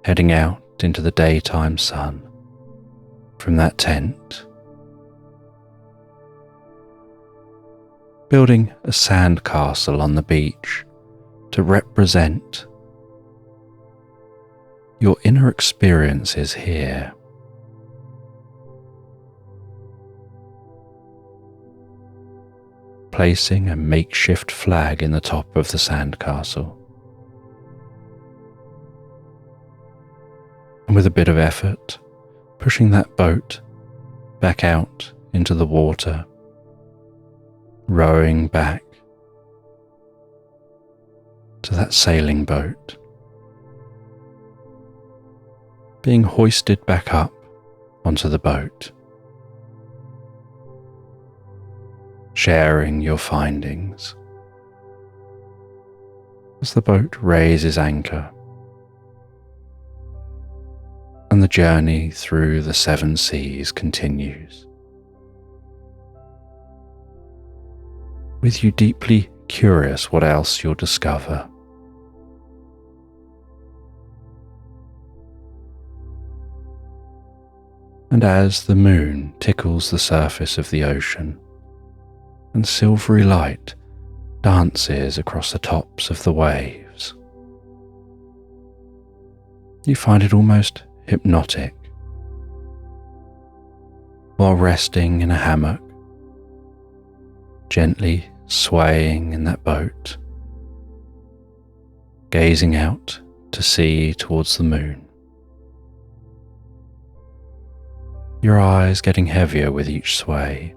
Heading out into the daytime sun from that tent, building a sandcastle on the beach to represent your inner experiences here. Placing a makeshift flag in the top of the sandcastle. And with a bit of effort, pushing that boat back out into the water, rowing back to that sailing boat, being hoisted back up onto the boat, sharing your findings as the boat raises anchor and the journey through the 7 seas continues, with you deeply curious what else you'll discover. And as the moon tickles the surface of the ocean and silvery light dances across the tops of the waves, you find it almost hypnotic while resting in a hammock, gently swaying in that boat, gazing out to sea towards the moon. Your eyes getting heavier with each sway,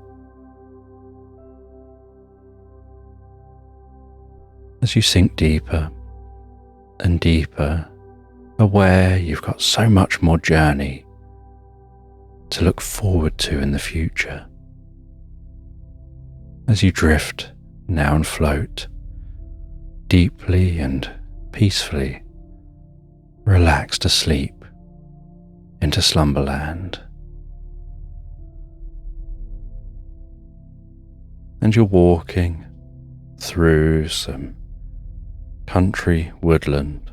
as you sink deeper and deeper, aware you've got so much more journey to look forward to in the future, as you drift now and float deeply and peacefully, relaxed asleep into Slumberland. And you're walking through some country woodland,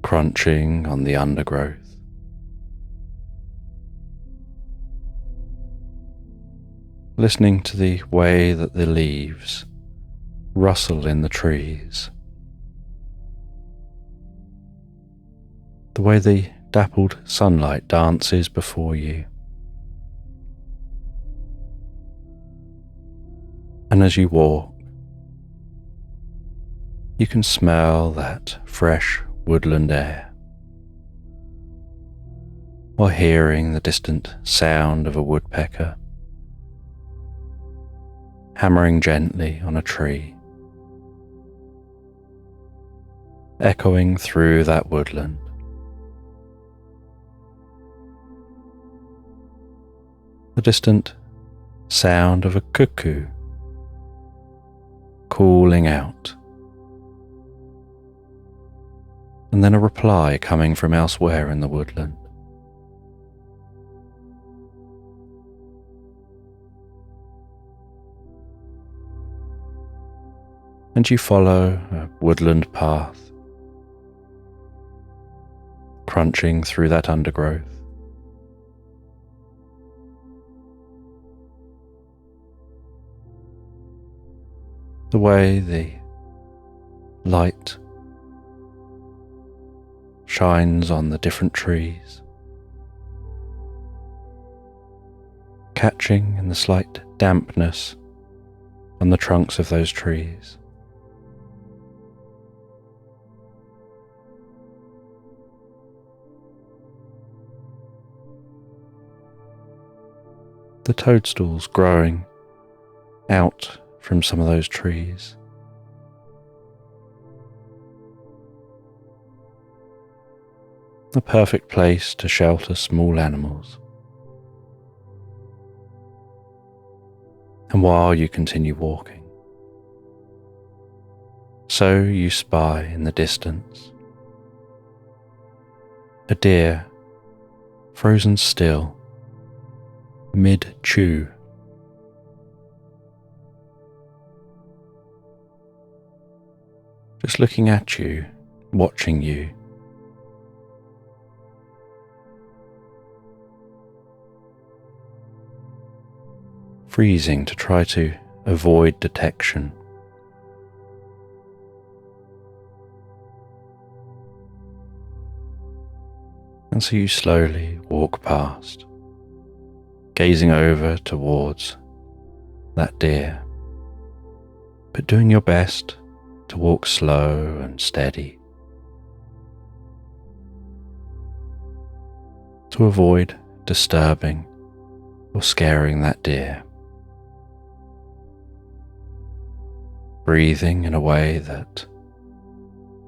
crunching on the undergrowth, listening to the way that the leaves rustle in the trees, the way the dappled sunlight dances before you. And as you walk, you can smell that fresh woodland air, while hearing the distant sound of a woodpecker hammering gently on a tree, echoing through that woodland. The distant sound of a cuckoo calling out, and then a reply coming from elsewhere in the woodland. And you follow a woodland path, crunching through that undergrowth. The way the light shines on the different trees, catching in the slight dampness on the trunks of those trees. The toadstools growing out from some of those trees. A perfect place to shelter small animals. And while you continue walking, so you spy in the distance a deer frozen still mid-chew, just looking at you, watching you. Freezing to try to avoid detection. And so you slowly walk past, gazing over towards that deer, but doing your best to walk slow and steady to avoid disturbing or scaring that deer. Breathing in a way that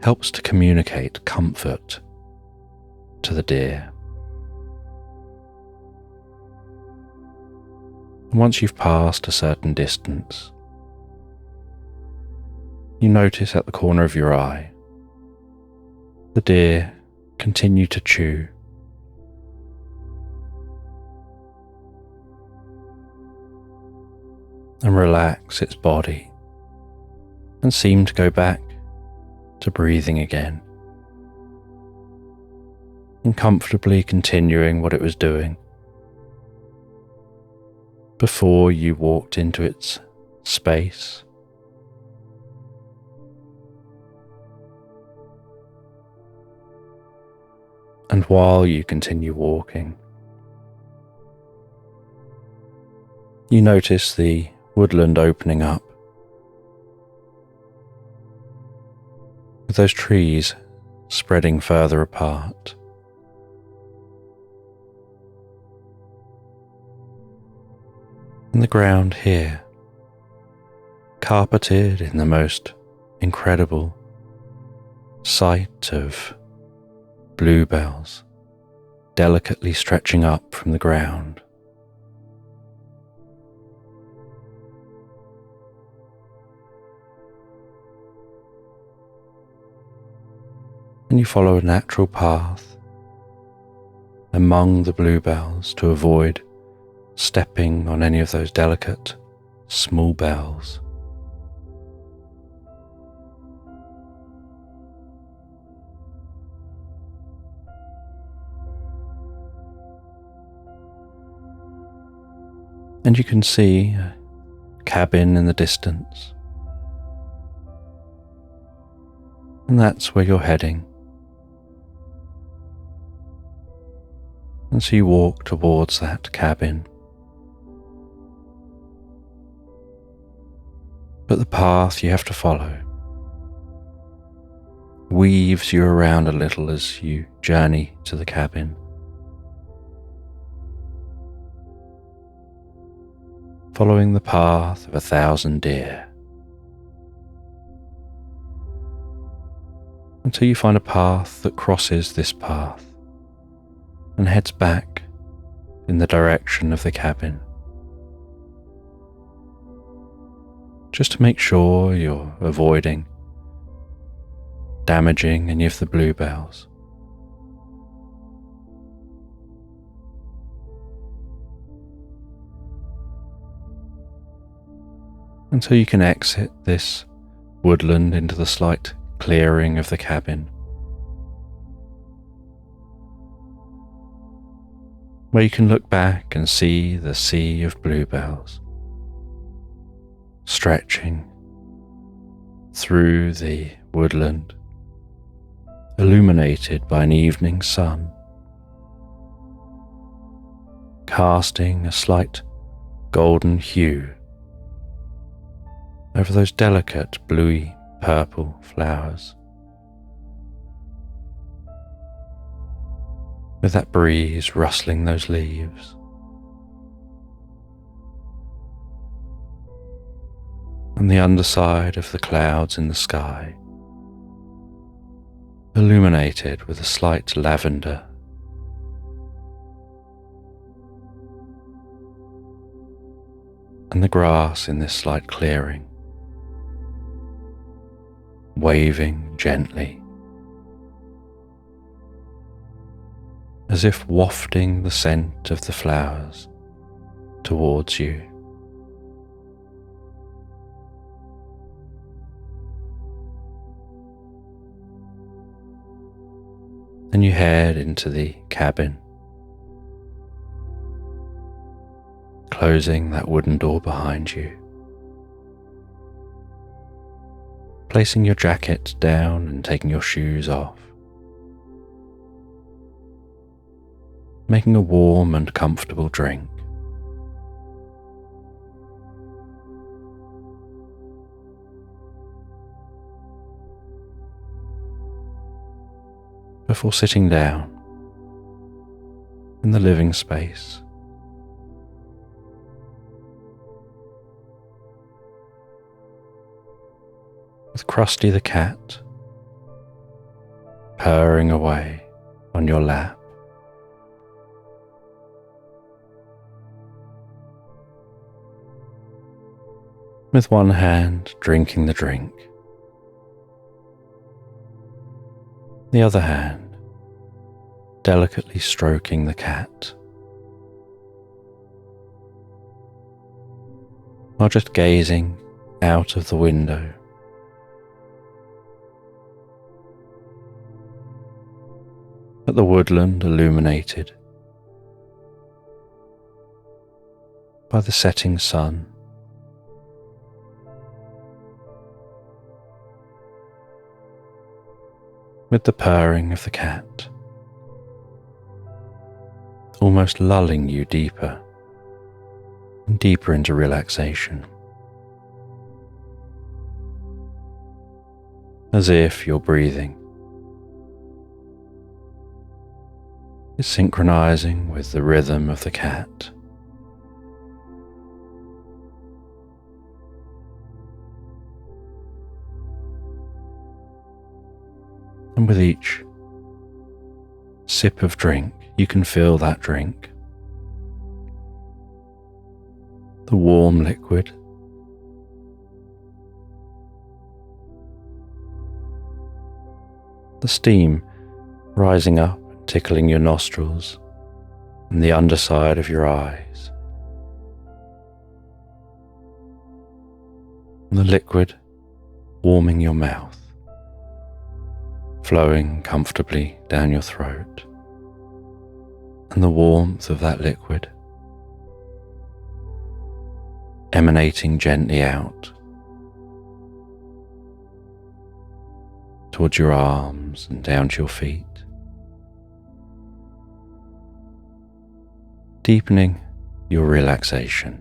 helps to communicate comfort to the deer. And once you've passed a certain distance, you notice at the corner of your eye the deer continue to chew. And relax its body and seem to go back to breathing again and comfortably continuing what it was doing before you walked into its space. And while you continue walking, you notice the woodland opening up, with those trees spreading further apart. And the ground here, carpeted in the most incredible sight of bluebells delicately stretching up from the ground. And you follow a natural path among the bluebells to avoid stepping on any of those delicate small bells. And you can see a cabin in the distance, and that's where you're heading. And so you walk towards that cabin. But the path you have to follow weaves you around a little as you journey to the cabin. Following the path of 1,000 deer, until you find a path that crosses this path and heads back in the direction of the cabin. Just to make sure you're avoiding damaging any of the bluebells. Until you can exit this woodland into the slight clearing of the cabin, where you can look back and see the sea of bluebells stretching through the woodland, illuminated by an evening sun, casting a slight golden hue over those delicate bluey purple flowers, with that breeze rustling those leaves. And the underside of the clouds in the sky, illuminated with a slight lavender. And the grass in this slight clearing, waving gently, as if wafting the scent of the flowers towards you. Then you head into the cabin, closing that wooden door behind you, placing your jacket down and taking your shoes off, making a warm and comfortable drink. Before sitting down in the living space. With Krusty the cat purring away on your lap. With one hand drinking the drink, the other hand delicately stroking the cat, while just gazing out of the window at the woodland illuminated by the setting sun. With the purring of the cat almost lulling you deeper and deeper into relaxation, as if your breathing is synchronizing with the rhythm of the cat. And with each sip of drink, you can feel that drink, the warm liquid, the steam rising up and tickling your nostrils and the underside of your eyes, and the liquid warming your mouth, flowing comfortably down your throat, and the warmth of that liquid emanating gently out towards your arms and down to your feet, deepening your relaxation.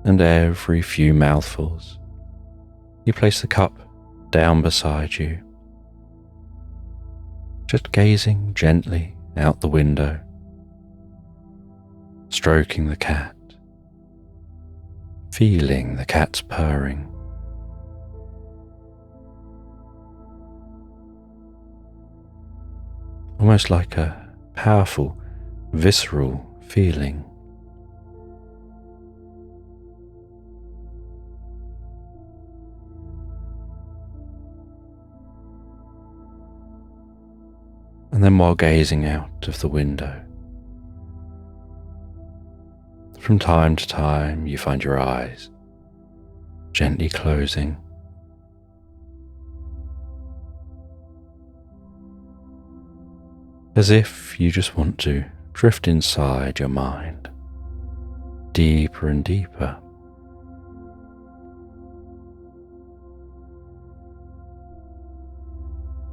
And every few mouthfuls, you place the cup down beside you, just gazing gently out the window, stroking the cat, feeling the cat's purring, almost like a powerful, visceral feeling. And then while gazing out of the window, from time to time you find your eyes gently closing, as if you just want to drift inside your mind, deeper and deeper.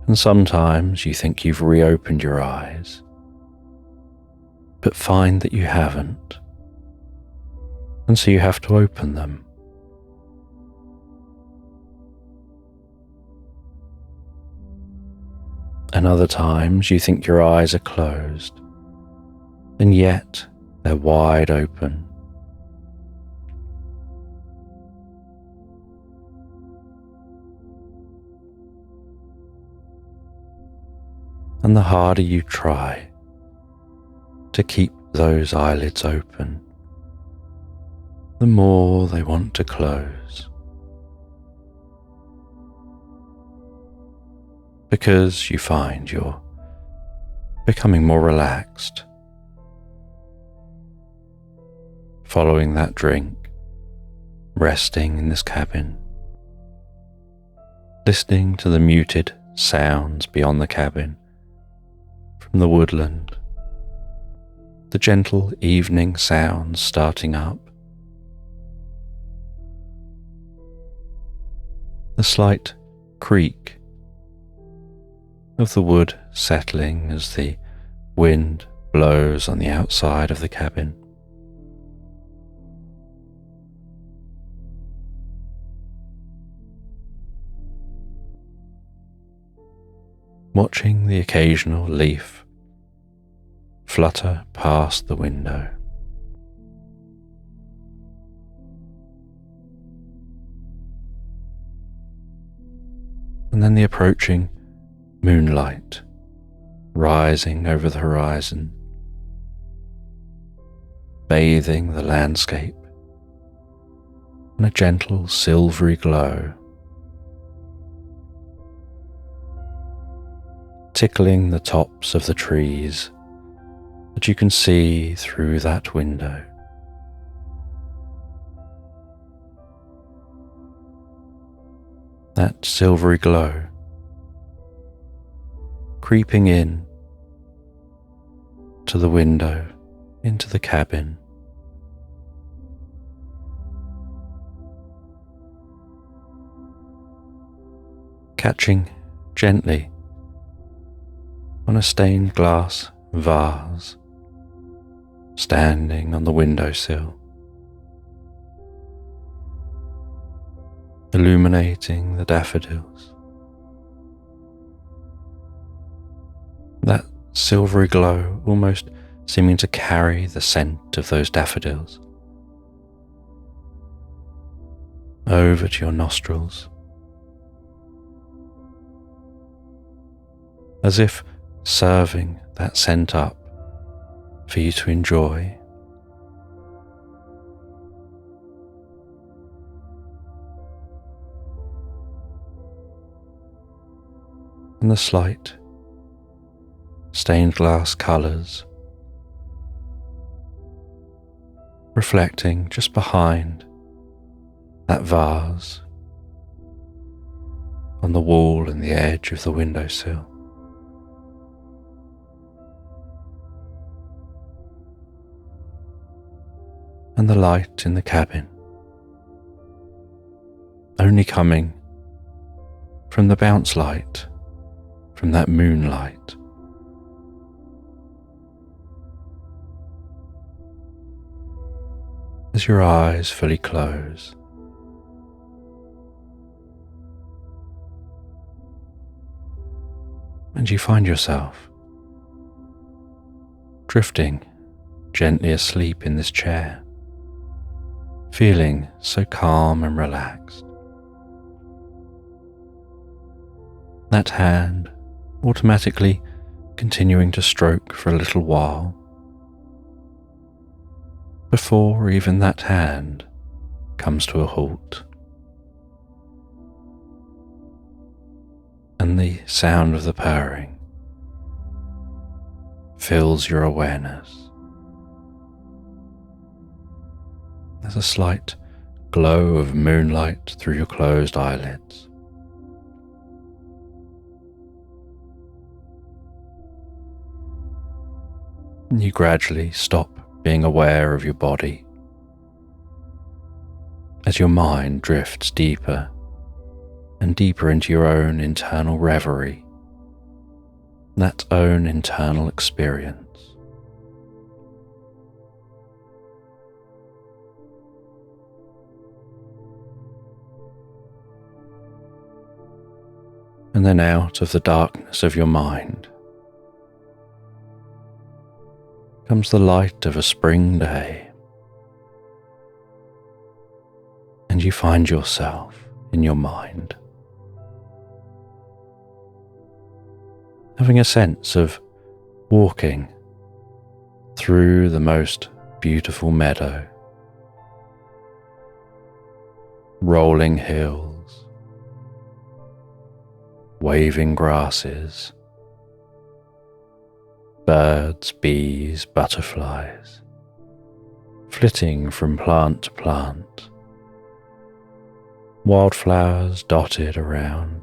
And sometimes you think you've reopened your eyes, but find that you haven't, and so you have to open them. And other times you think your eyes are closed, and yet they're wide open. And the harder you try to keep those eyelids open, the more they want to close. Because you find you're becoming more relaxed, following that drink, resting in this cabin, listening to the muted sounds beyond the cabin, from the woodland, the gentle evening sounds starting up, the slight creak of the wood settling as the wind blows on the outside of the cabin. watching the occasional leaf flutter past the window. And then the approaching moonlight rising over the horizon, bathing the landscape in a gentle silvery glow, tickling the tops of the trees that you can see through that window. That silvery glow creeping in to the window, into the cabin. Catching gently on a stained glass vase standing on the windowsill, illuminating the daffodils. That silvery glow almost seeming to carry the scent of those daffodils over to your nostrils, as if serving that scent up for you to enjoy. And the slight stained glass colours reflecting just behind that vase on the wall and the edge of the windowsill. And the light in the cabin only coming from the bounce light, from that moonlight. As your eyes fully close, and you find yourself drifting gently asleep in this chair, feeling so calm and relaxed. That hand automatically continuing to stroke for a little while, before even that hand comes to a halt, and the sound of the purring fills your awareness. There's a slight glow of moonlight through your closed eyelids. You gradually stop being aware of your body as your mind drifts deeper and deeper into your own internal reverie, that own internal experience. And then out of the darkness of your mind comes the light of a spring day, and you find yourself in your mind having a sense of walking through the most beautiful meadow, rolling hills, waving grasses, birds, bees, butterflies, flitting from plant to plant, wildflowers dotted around.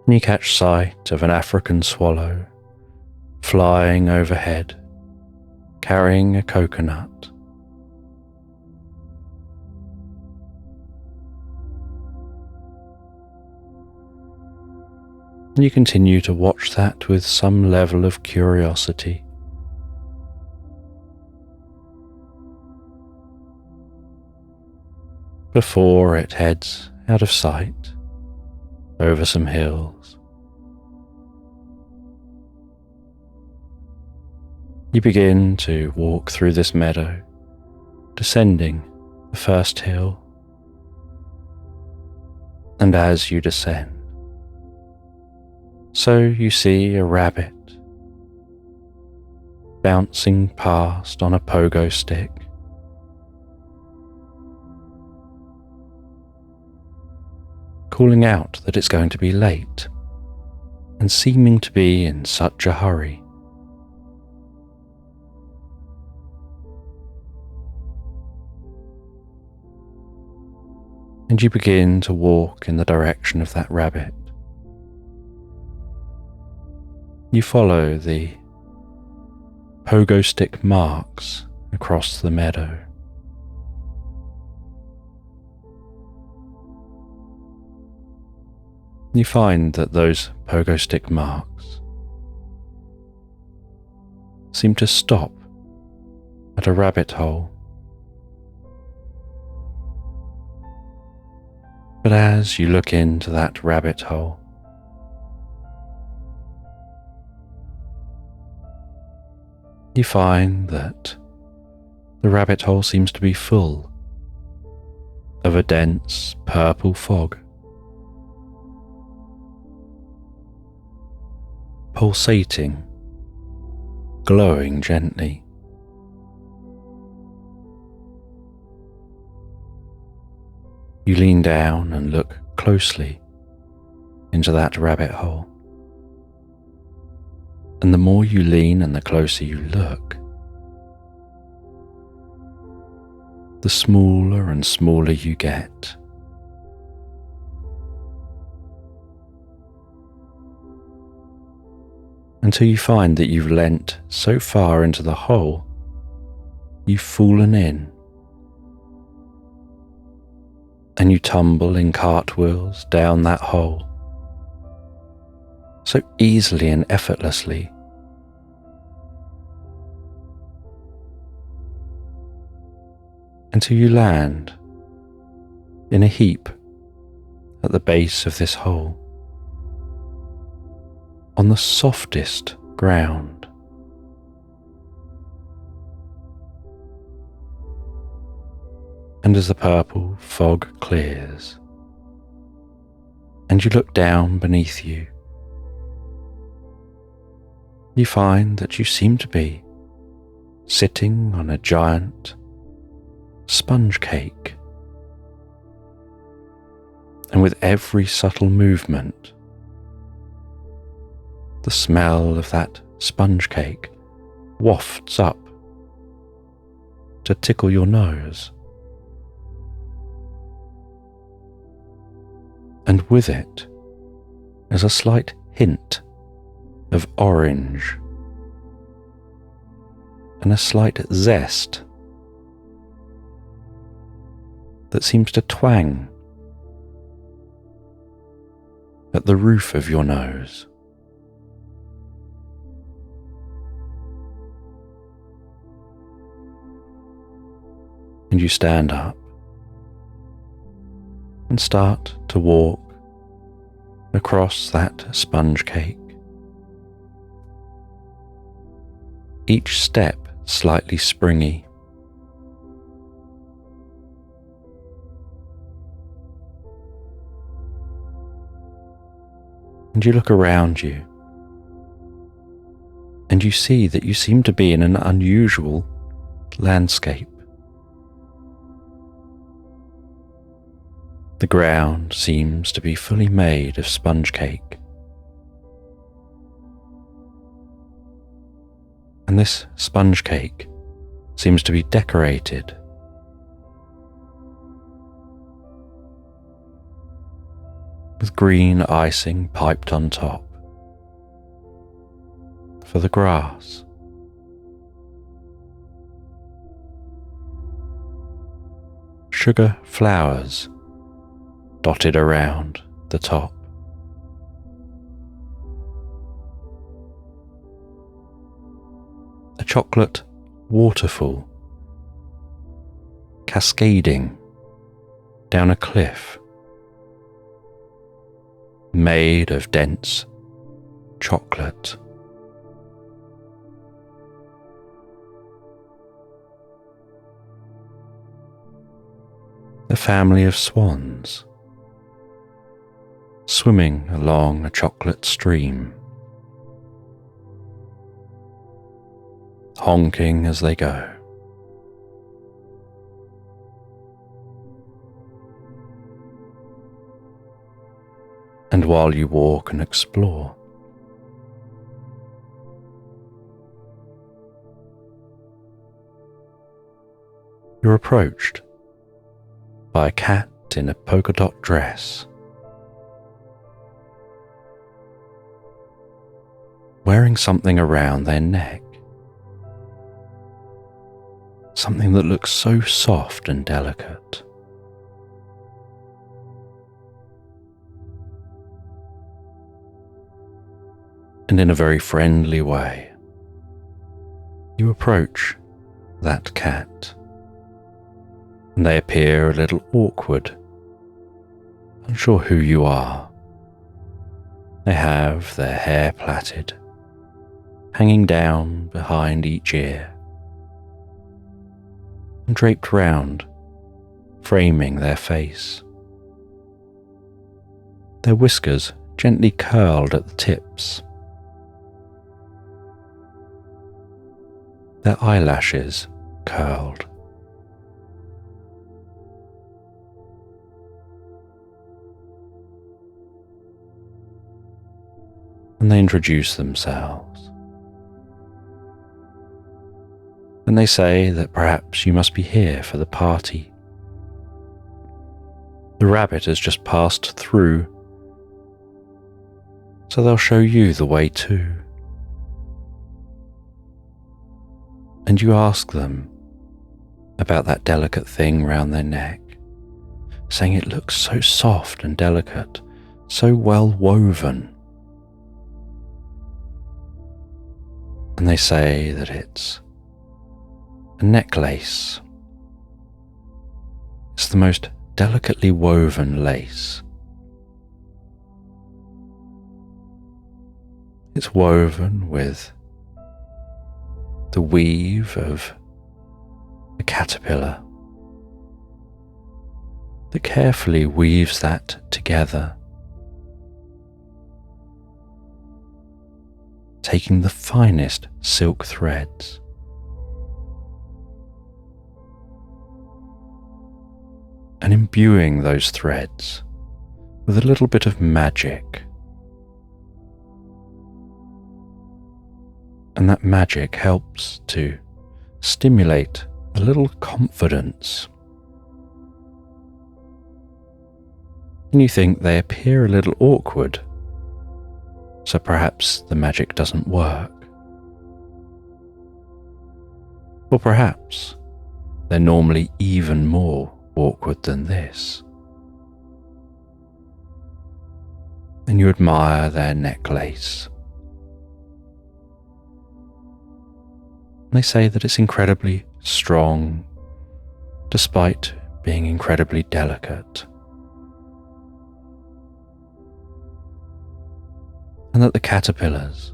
And you catch sight of an African swallow flying overhead, carrying a coconut. And you continue to watch that with some level of curiosity. before it heads out of sight over some hills. You begin to walk through this meadow, descending the first hill, and as you descend, so you see a rabbit bouncing past on a pogo stick. Calling out that it's going to be late and seeming to be in such a hurry. And you begin to walk in the direction of that rabbit. You follow the pogo stick marks across the meadow. You find that those pogo stick marks seem to stop at a rabbit hole. But as you look into that rabbit hole, you find that the rabbit hole seems to be full of a dense purple fog, pulsating, glowing gently. You lean down and look closely into that rabbit hole. And the more you lean and the closer you look, the smaller and smaller you get. Until you find that you've leant so far into the hole, you've fallen in. And you tumble in cartwheels down that hole, so easily and effortlessly. Until you land in a heap at the base of this hole, on the softest ground. And as the purple fog clears, and you look down beneath you, you find that you seem to be sitting on a giant sponge cake. And with every subtle movement, the smell of that sponge cake wafts up to tickle your nose. And with it is a slight hint of orange and a slight zest that seems to twang at the roof of your nose. And you stand up and start to walk across that sponge cake, each step slightly springy. And you look around you, and you see that you seem to be in an unusual landscape. The ground seems to be fully made of sponge cake. And this sponge cake seems to be decorated with green icing piped on top for the grass. Sugar flowers dotted around the top. A chocolate waterfall cascading down a cliff made of dense chocolate. A family of swans swimming along a chocolate stream, honking as they go. And while you walk and explore, you're approached by a cat in a polka dot dress, wearing something around their neck, something that looks so soft and delicate. And in a very friendly way, you approach that cat, and they appear a little awkward, unsure who you are. They have their hair plaited, hanging down behind each ear, and draped round, framing their face. Their whiskers gently curled at the tips. Their eyelashes curled. And they introduce themselves. And they say that perhaps you must be here for the party. The rabbit has just passed through, so they'll show you the way too. And you ask them about that delicate thing round their neck, saying it looks so soft and delicate, so well woven. And they say that it's a necklace. It's the most delicately woven lace. It's woven with the weave of a caterpillar that carefully weaves that together, taking the finest silk threads and imbuing those threads with a little bit of magic. And that magic helps to stimulate a little confidence. And you think they appear a little awkward, so perhaps the magic doesn't work. Or perhaps they're normally even more awkward than this. And you admire their necklace. They say that it's incredibly strong, despite being incredibly delicate. And that the caterpillars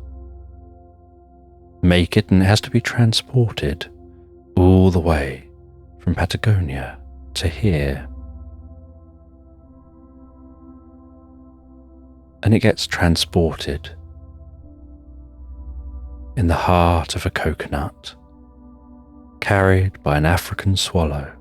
make it, and it has to be transported all the way from Patagonia to here. And it gets transported in the heart of a coconut, carried by an African swallow.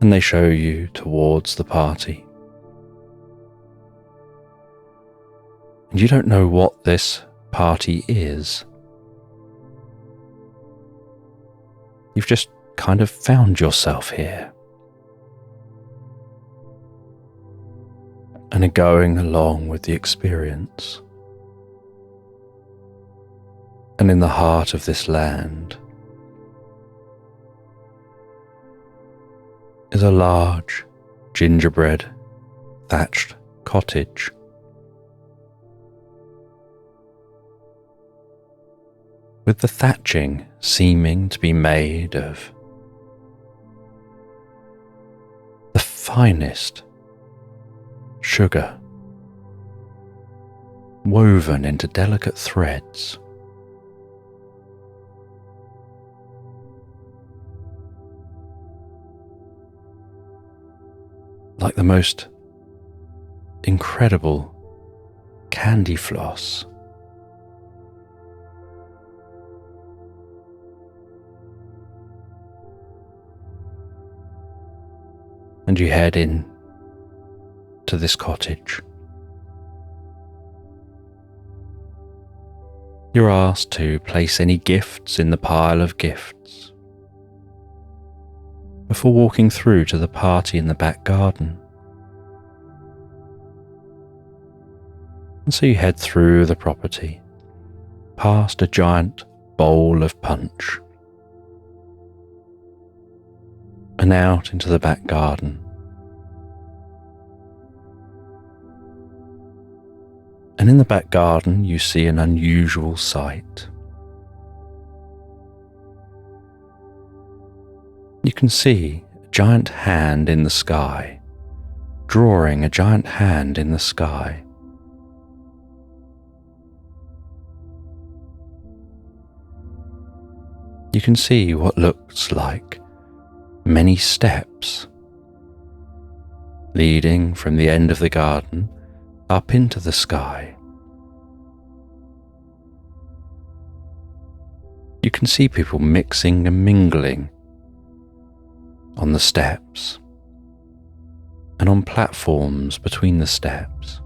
And they show you towards the party. And you don't know what this party is. You've just kind of found yourself here. And are going along with the experience. And in the heart of this land is a large gingerbread thatched cottage. with the thatching seeming to be made of the finest sugar, woven into delicate threads. Like the most incredible candy floss. And you head in to this cottage. You're asked to place any gifts in the pile of gifts before walking through to the party in the back garden. And so you head through the property, past a giant bowl of punch, and out into the back garden. And in the back garden you see an unusual sight. You can see a giant hand in the sky, drawing a giant hand in the sky. You can see what looks like many steps leading from the end of the garden up into the sky. You can see people mixing and mingling on the steps and on platforms between the steps,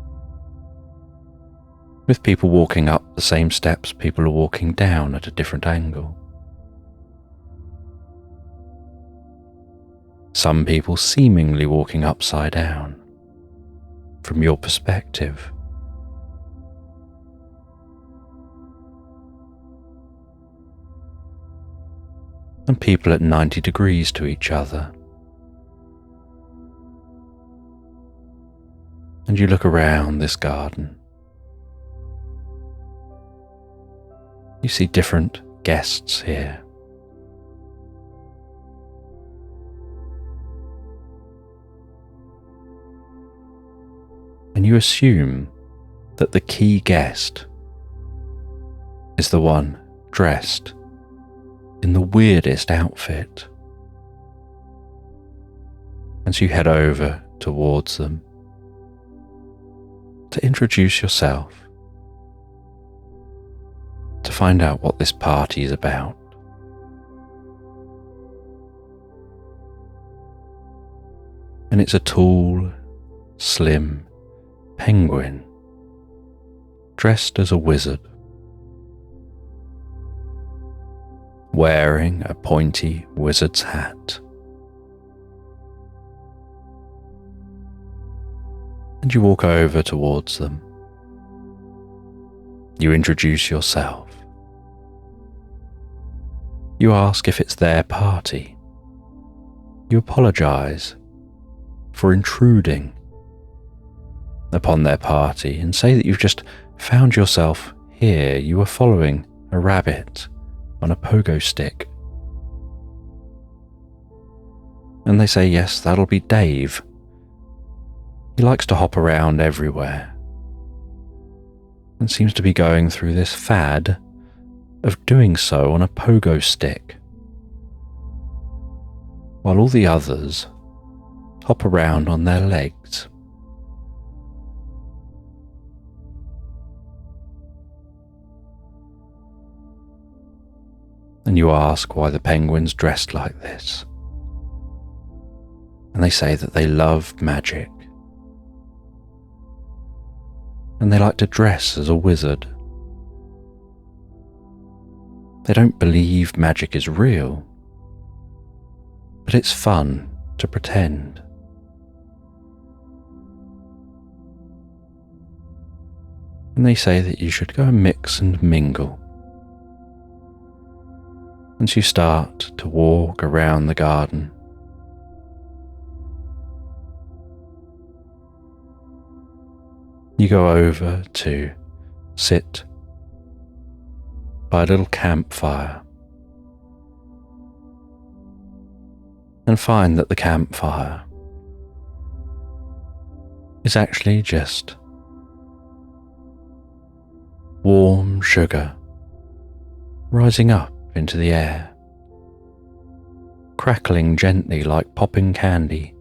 with people walking up the same steps people are walking down at a different angle. Some people seemingly walking upside down from your perspective. And people at 90 degrees to each other. And you look around this garden. You see different guests here. And you assume that the key guest is the one dressed in the weirdest outfit. And so you head over towards them to introduce yourself, to find out what this party is about. And it's a tall, slim penguin dressed as a wizard, wearing a pointy wizard's hat. And you walk over towards them. You introduce yourself. You ask if it's their party. You apologize for intruding upon their party and say that you've just found yourself here. You were following a rabbit on a pogo stick. And they say, yes, that'll be Dave. He likes to hop around everywhere and seems to be going through this fad of doing so on a pogo stick, while all the others hop around on their legs. And you ask why the penguin's dressed like this. And they say that they love magic. And they like to dress as a wizard. They don't believe magic is real, but it's fun to pretend. And they say that you should go and mix and mingle. And you start to walk around the garden. You go over to sit by a little campfire and find that the campfire is actually just warm sugar rising up into the air, crackling gently like popping candy,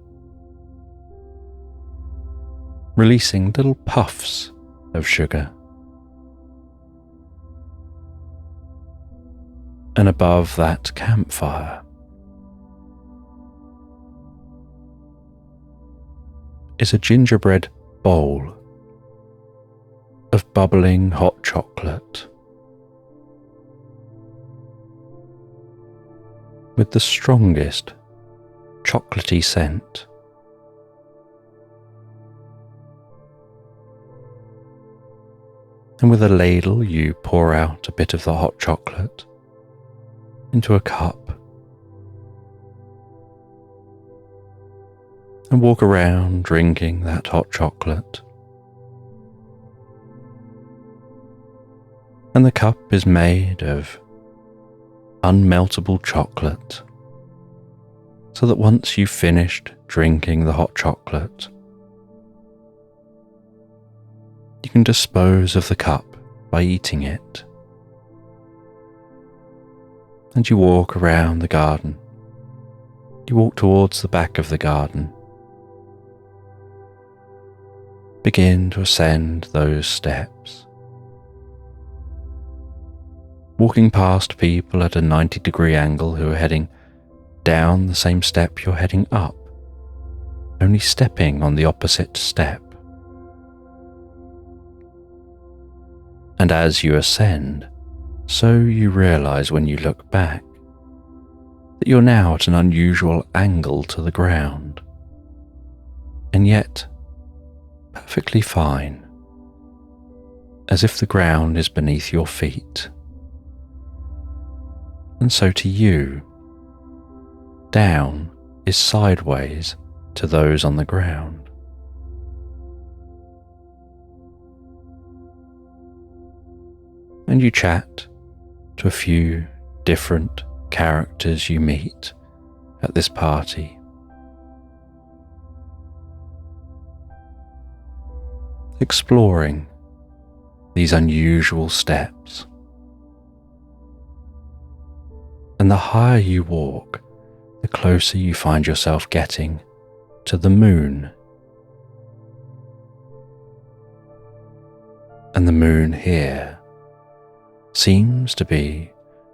releasing little puffs of sugar. And above that campfire is a gingerbread bowl of bubbling hot chocolate with the strongest chocolatey scent. And with a ladle you pour out a bit of the hot chocolate into a cup and walk around drinking that hot chocolate. And the cup is made of unmeltable chocolate, so that once you've finished drinking the hot chocolate, you can dispose of the cup by eating it. And you walk around the garden. You walk towards the back of the garden. Begin to ascend those steps, walking past people at a 90-degree angle who are heading down the same step you're heading up, only stepping on the opposite step. And as you ascend, so you realize when you look back that you're now at an unusual angle to the ground, and yet perfectly fine, as if the ground is beneath your feet. And so to you, down is sideways to those on the ground. And you chat to a few different characters you meet at this party. Exploring these unusual steps. And the higher you walk, the closer you find yourself getting to the moon. And the moon here seems to be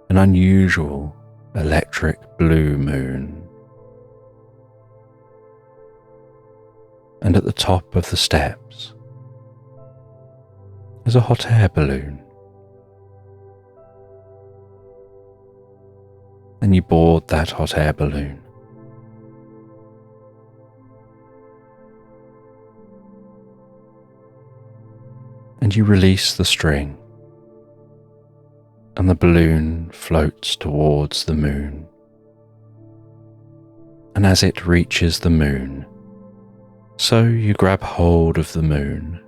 an unusual electric blue moon. And at the top of the steps is a hot air balloon. And you board that hot air balloon. And you release the string, and the balloon floats towards the moon. And as it reaches the moon, so you grab hold of the moon,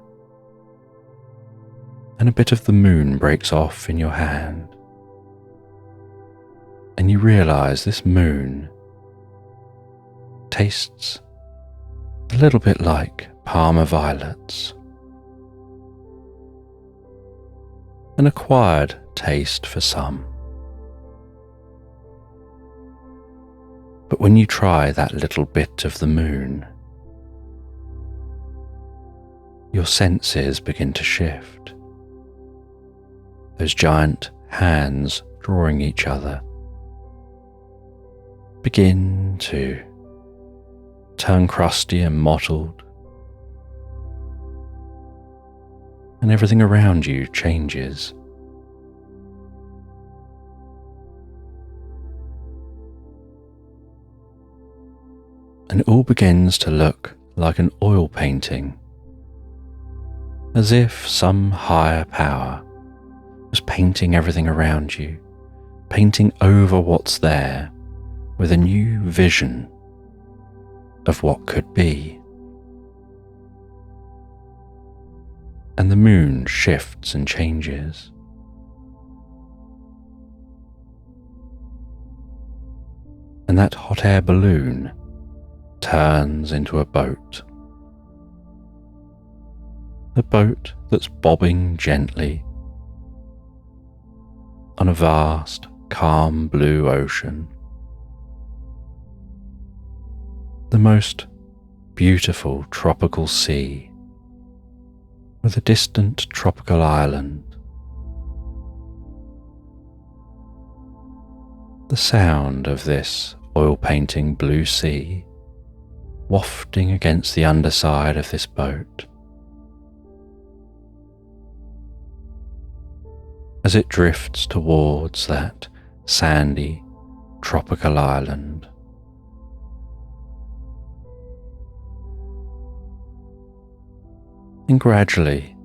and a bit of the moon breaks off in your hand. And you realize this moon tastes a little bit like Parma violets, an acquired taste for some. But when you try that little bit of the moon, your senses begin to shift. Those giant hands drawing each other begin to turn crusty and mottled, and everything around you changes. And it all begins to look like an oil painting, as if some higher power was painting everything around you, painting over what's there with a new vision of what could be. And the moon shifts and changes. and that hot air balloon turns into a boat. A boat that's bobbing gently on a vast, calm blue ocean. The most beautiful tropical sea with a distant tropical island. The sound of this oil-painting blue sea wafting against the underside of this boat as it drifts towards that sandy tropical island. And gradually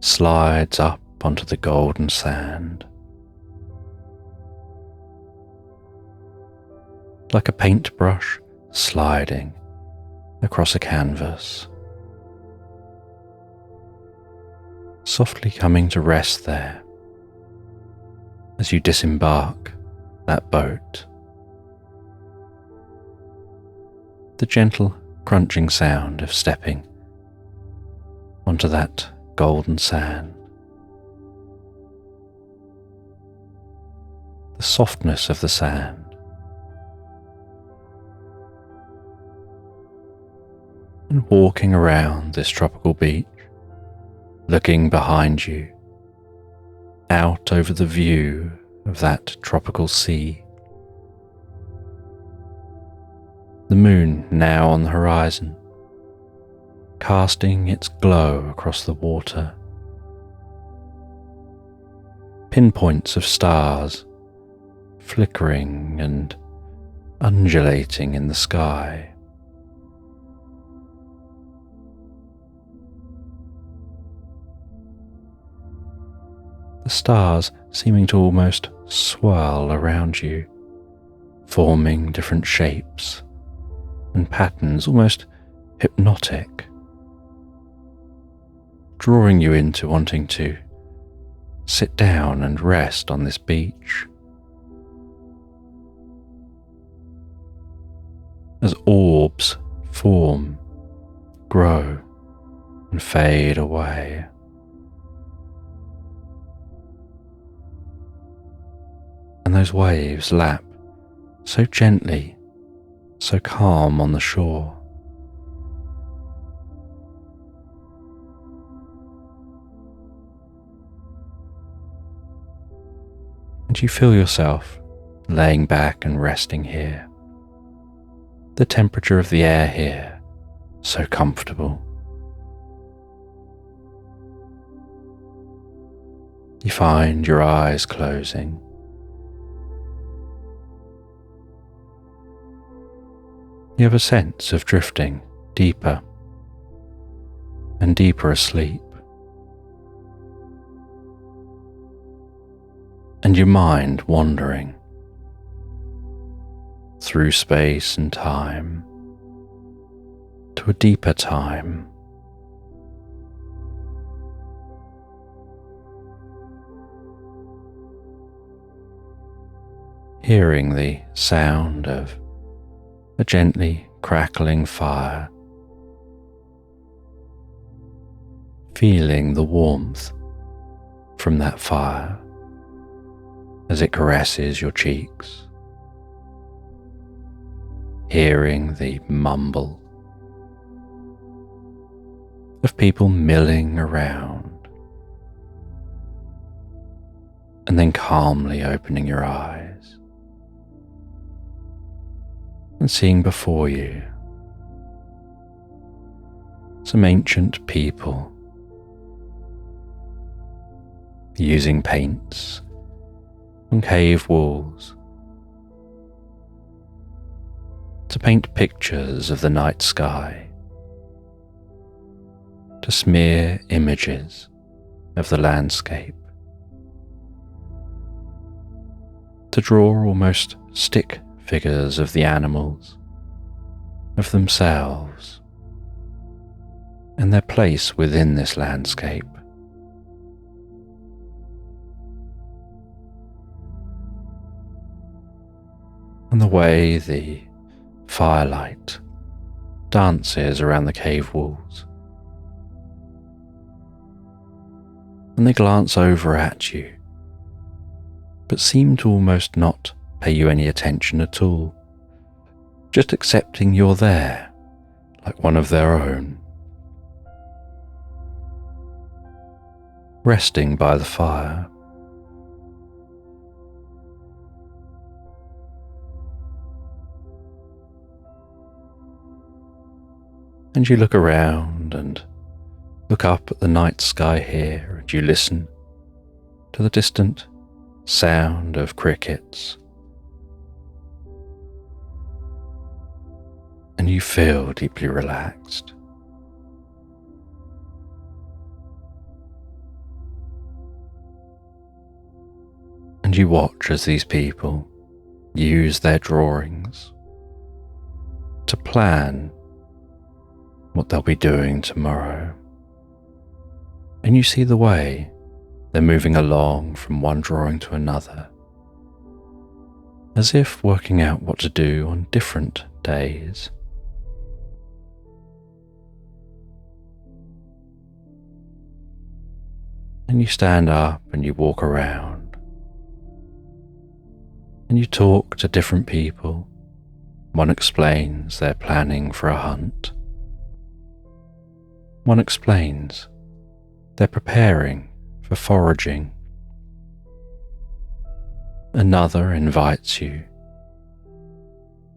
slides up onto the golden sand. Like a paintbrush sliding across a canvas, softly coming to rest there as you disembark that boat. The gentle crunching sound of stepping onto that golden sand. The softness of the sand. And walking around this tropical beach, looking behind you, out over the view of that tropical sea. The moon now on the horizon, casting its glow across the water. Pinpoints of stars flickering and undulating in the sky. The stars seeming to almost swirl around you, forming different shapes and patterns, almost hypnotic, drawing you into wanting to sit down and rest on this beach. As orbs form, grow, and fade away. And those waves lap so gently, so calm on the shore. And you feel yourself laying back and resting here. The temperature of the air here, so comfortable. You find your eyes closing. You have a sense of drifting deeper and deeper asleep. And your mind wandering through space and time to a deeper time. Hearing the sound of a gently crackling fire, feeling the warmth from that fire as it caresses your cheeks, hearing the mumble of people milling around, and then calmly opening your eyes and seeing before you some ancient people using paints on cave walls to paint pictures of the night sky, to smear images of the landscape, to draw almost stick figures of the animals, of themselves, and their place within this landscape. and the way the firelight dances around the cave walls. And they glance over at you, but seem to almost not pay you any attention at all, just accepting you're there, like one of their own. Resting by the fire. And you look around and look up at the night sky here, and you listen to the distant sound of crickets. And you feel deeply relaxed. And you watch as these people use their drawings to plan what they'll be doing tomorrow. And you see the way they're moving along from one drawing to another, as if working out what to do on different days. And you stand up and you walk around, and you talk to different people. One explains they're planning for a hunt. One explains they're preparing for foraging. Another invites you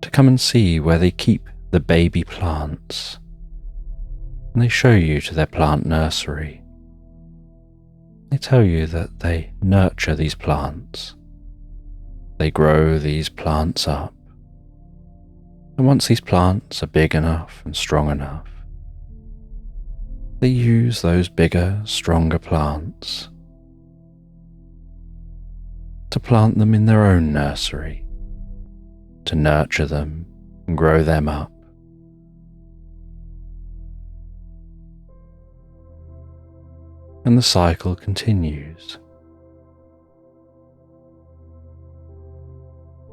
to come and see where they keep the baby plants, and they show you to their plant nursery. They tell you that they nurture these plants. They grow these plants up. And once these plants are big enough and strong enough, they use those bigger, stronger plants to plant them in their own nursery, to nurture them and grow them up. And the cycle continues.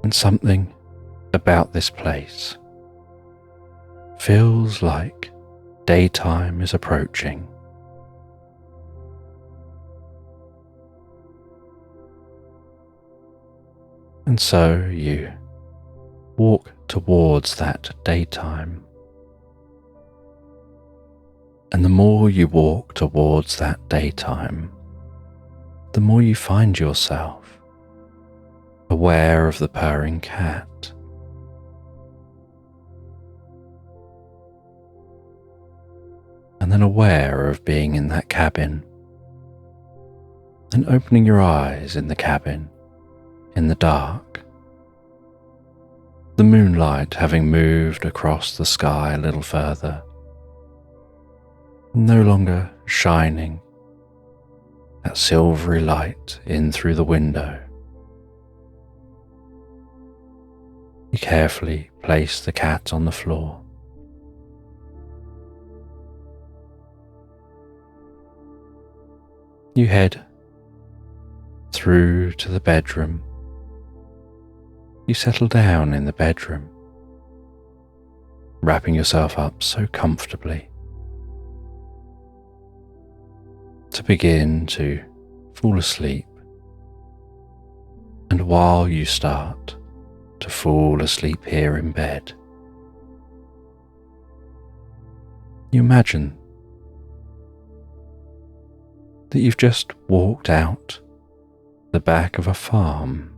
And something about this place feels like daytime is approaching. And so you walk towards that daytime. And the more you walk towards that daytime, the more you find yourself aware of the purring cat. And then aware of being in that cabin, and opening your eyes in the cabin, in the dark, the moonlight having moved across the sky a little further, no longer shining that silvery light in through the window. You carefully place the cat on the floor. You head through to the bedroom. You settle down in the bedroom, wrapping yourself up so comfortably to begin to fall asleep. And while you start to fall asleep here in bed, you imagine that you've just walked out the back of a farm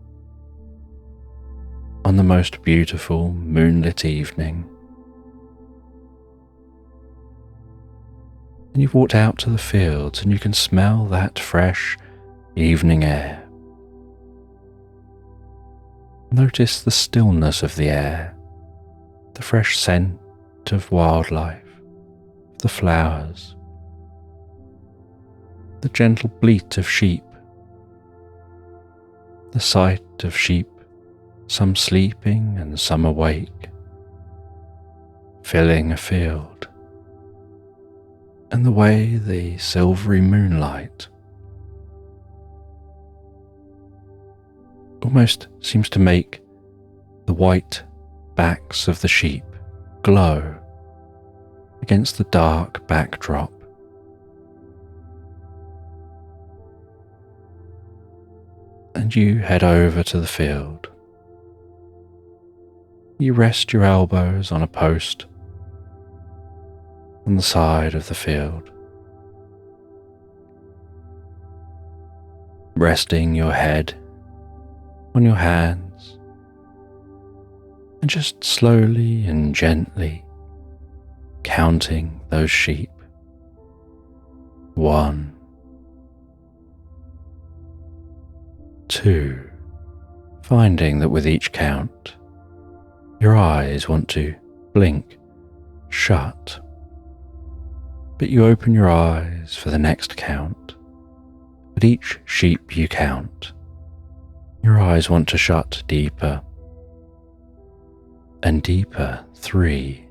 on the most beautiful moonlit evening. And you've walked out to the fields, and you can smell that fresh evening air. Notice the stillness of the air, the fresh scent of wildlife, the flowers, the gentle bleat of sheep, the sight of sheep, some sleeping and some awake, filling a field, and the way the silvery moonlight almost seems to make The white backs of the sheep glow against the dark backdrop. And you head over to the field. You rest your elbows on a post on the side of the field, resting your head on your hands, and just slowly and gently counting those sheep. 1, 2, finding that with each count, your eyes want to blink shut, but you open your eyes for the next count. At each sheep you count, your eyes want to shut deeper and deeper. 3,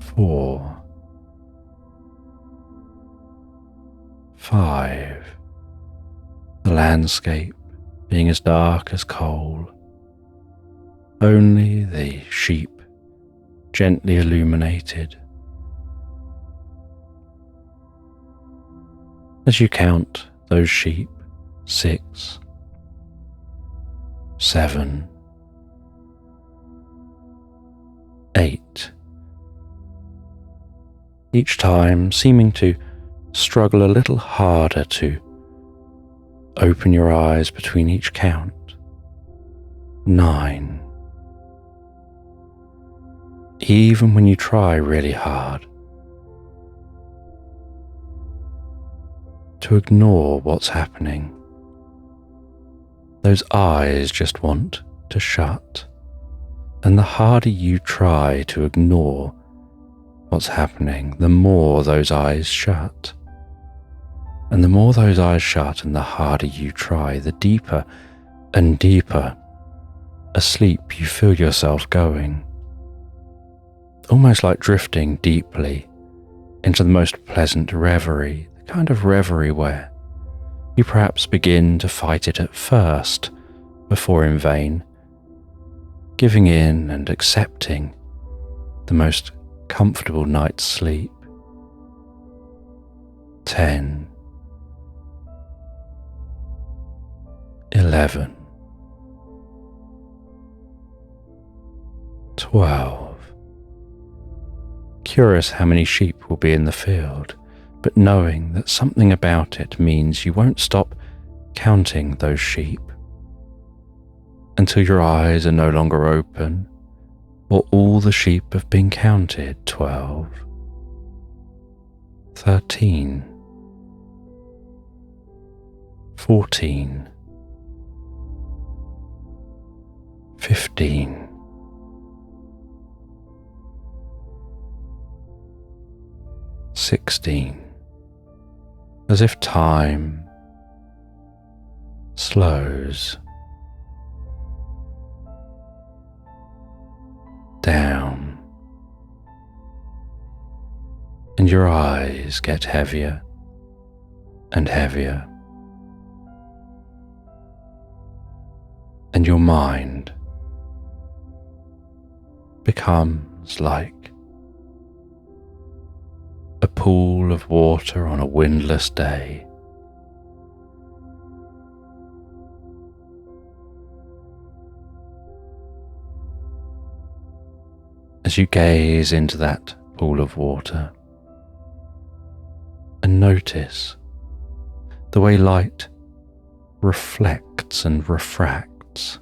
4, 5, the landscape being as dark as coal, only the sheep gently illuminated. As you count those sheep, 6, 7, 8, each time seeming to struggle a little harder to open your eyes between each count. 9, even when you try really hard to ignore what's happening, those eyes just want to shut. And the harder you try to ignore what's happening, the more those eyes shut. And the more those eyes shut and the harder you try, the deeper and deeper asleep you feel yourself going. Almost like drifting deeply into the most pleasant reverie, the kind of reverie where you perhaps begin to fight it at first, before in vain, giving in and accepting the most comfortable night's sleep. 10, 11, 12. Curious how many sheep will be in the field, but knowing that something about it means you won't stop counting those sheep until your eyes are no longer open or all the sheep have been counted. 12, 13, 14, 15, 16, as if time slows down and your eyes get heavier and heavier, and your mind becomes like a pool of water on a windless day. As you gaze into that pool of water and notice the way light reflects and refracts,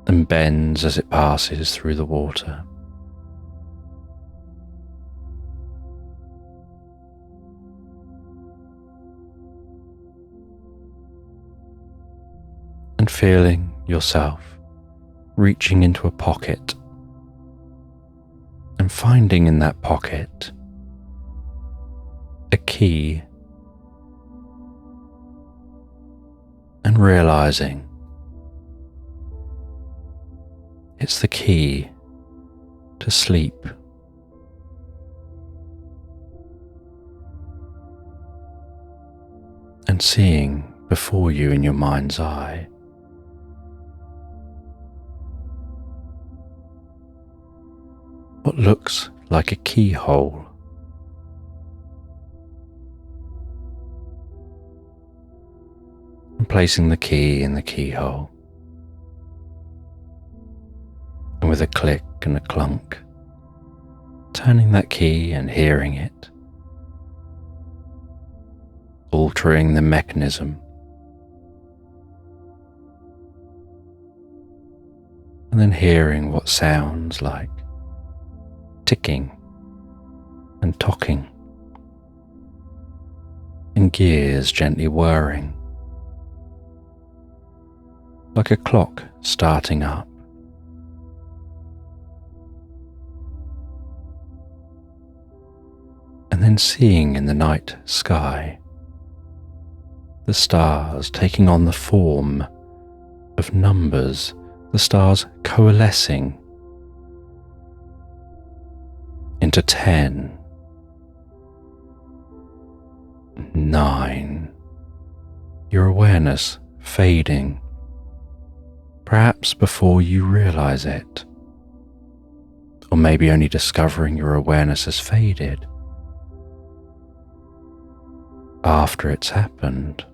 and bends as it passes through the water. And feeling yourself reaching into a pocket and finding in that pocket a key, and realizing it's the key to sleep. seeing before you in your mind's eye what looks like a keyhole. And placing the key in the keyhole, and with a click and a clunk, turning that key and hearing it, altering the mechanism, and then hearing what sounds like ticking and tocking, and gears gently whirring, like a clock starting up. And then seeing in the night sky the stars taking on the form of numbers, the stars coalescing into 10, 9, your awareness fading, perhaps before you realize it, or maybe only discovering your awareness has faded after it's happened,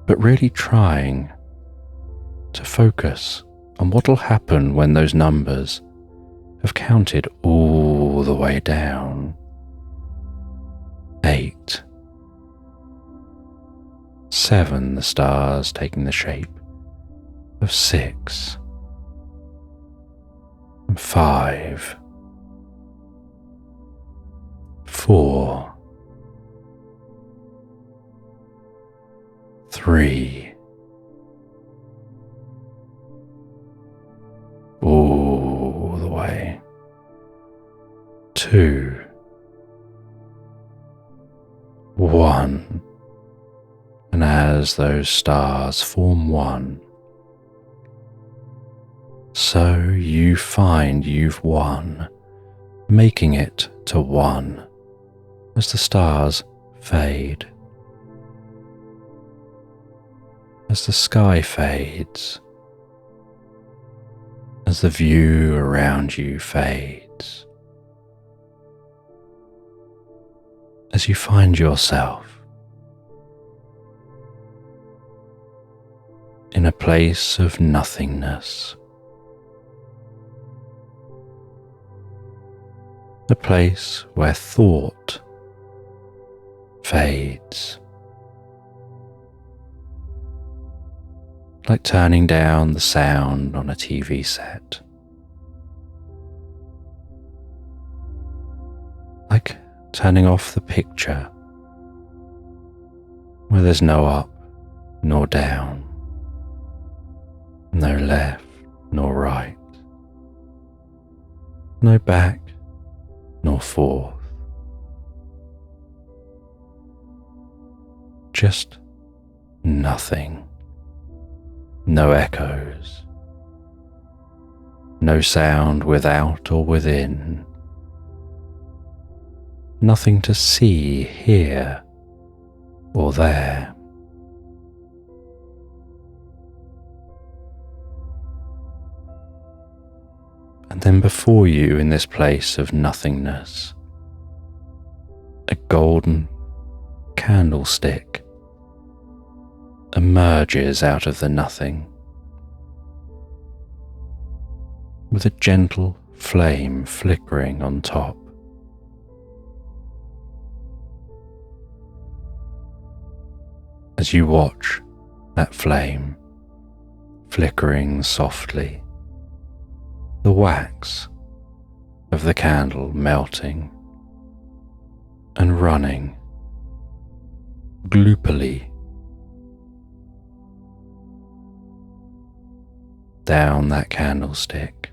but really trying to focus on what will happen when those numbers have counted all the way down. 8, 7, the stars taking the shape of 6, 5, 4, 3, all the way, 2, 1, and as those stars form one, so you find you've won, making it to one as the stars fade. As the sky fades, as the view around you fades, as you find yourself in a place of nothingness, a place where thought fades, like turning down the sound on a TV set, like turning off the picture where there's no up nor down, no left nor right, no back nor forth, just nothing. No echoes, no sound without or within, nothing to see here or there. And then before you in this place of nothingness, a golden candlestick emerges out of the nothing, with a gentle flame flickering on top. As you watch that flame flickering softly, the wax of the candle melting and running gloopily down that candlestick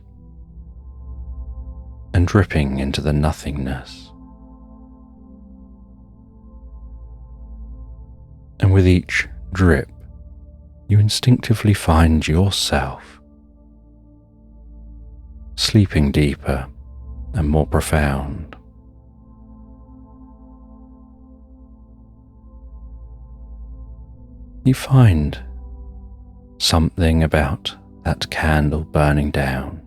and dripping into the nothingness. And with each drip, you instinctively find yourself sleeping deeper and more profound. You find something about that candle burning down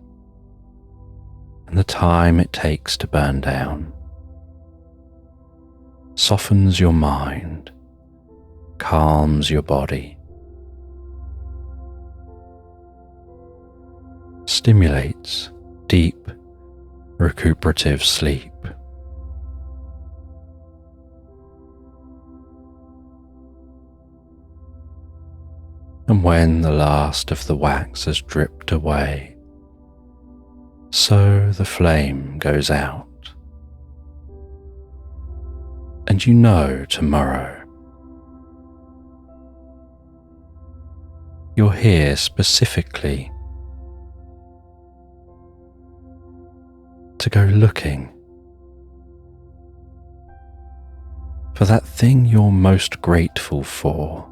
and the time it takes to burn down softens your mind, calms your body, stimulates deep recuperative sleep. And when the last of the wax has dripped away, so the flame goes out. And you know tomorrow you're here specifically to go looking for that thing you're most grateful for.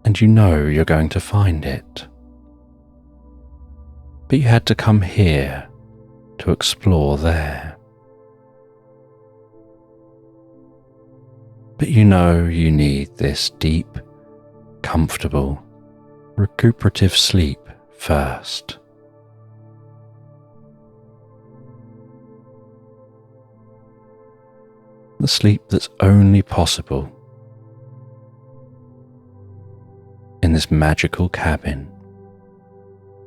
And you know you're going to find it. But you had to come here to explore there. But you know you need this deep, comfortable, recuperative sleep first. The sleep that's only possible in this magical cabin,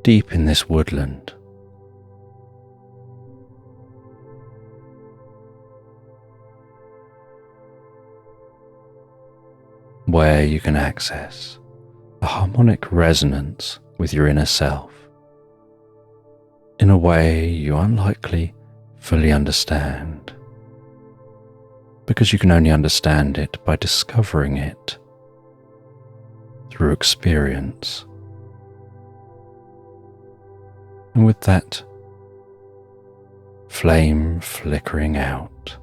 deep in this woodland. Where you can access a harmonic resonance with your inner self in a way you unlikely fully understand, because you can only understand it by discovering it through experience. And with that flame flickering out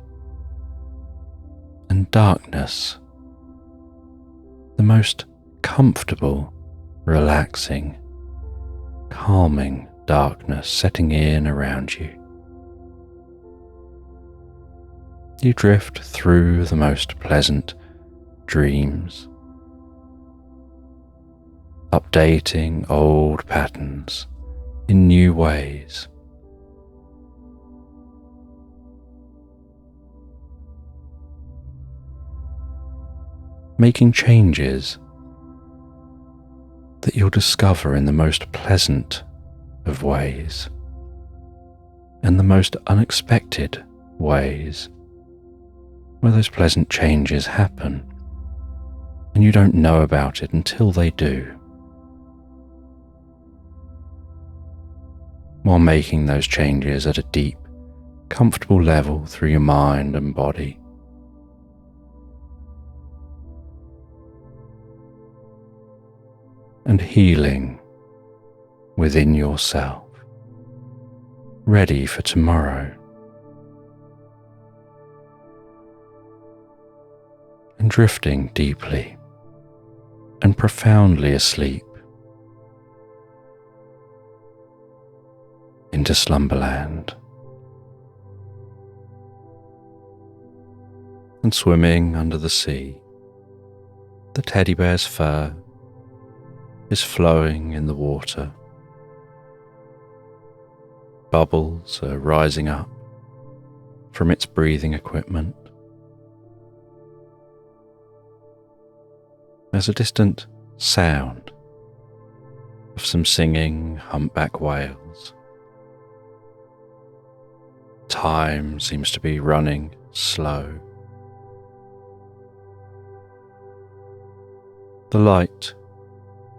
and darkness, the most comfortable, relaxing, calming darkness setting in around you, you drift through the most pleasant dreams, updating old patterns in new ways. Making changes that you'll discover in the most pleasant of ways and the most unexpected ways, where those pleasant changes happen and you don't know about it until they do. While making those changes at a deep, comfortable level through your mind and body. And healing within yourself, ready for tomorrow. And drifting deeply and profoundly asleep into Slumberland, and swimming under the sea. The teddy bear's fur is flowing in the water. Bubbles are rising up from its breathing equipment. There's a distant sound of some singing humpback whales. Time seems to be running slow. The light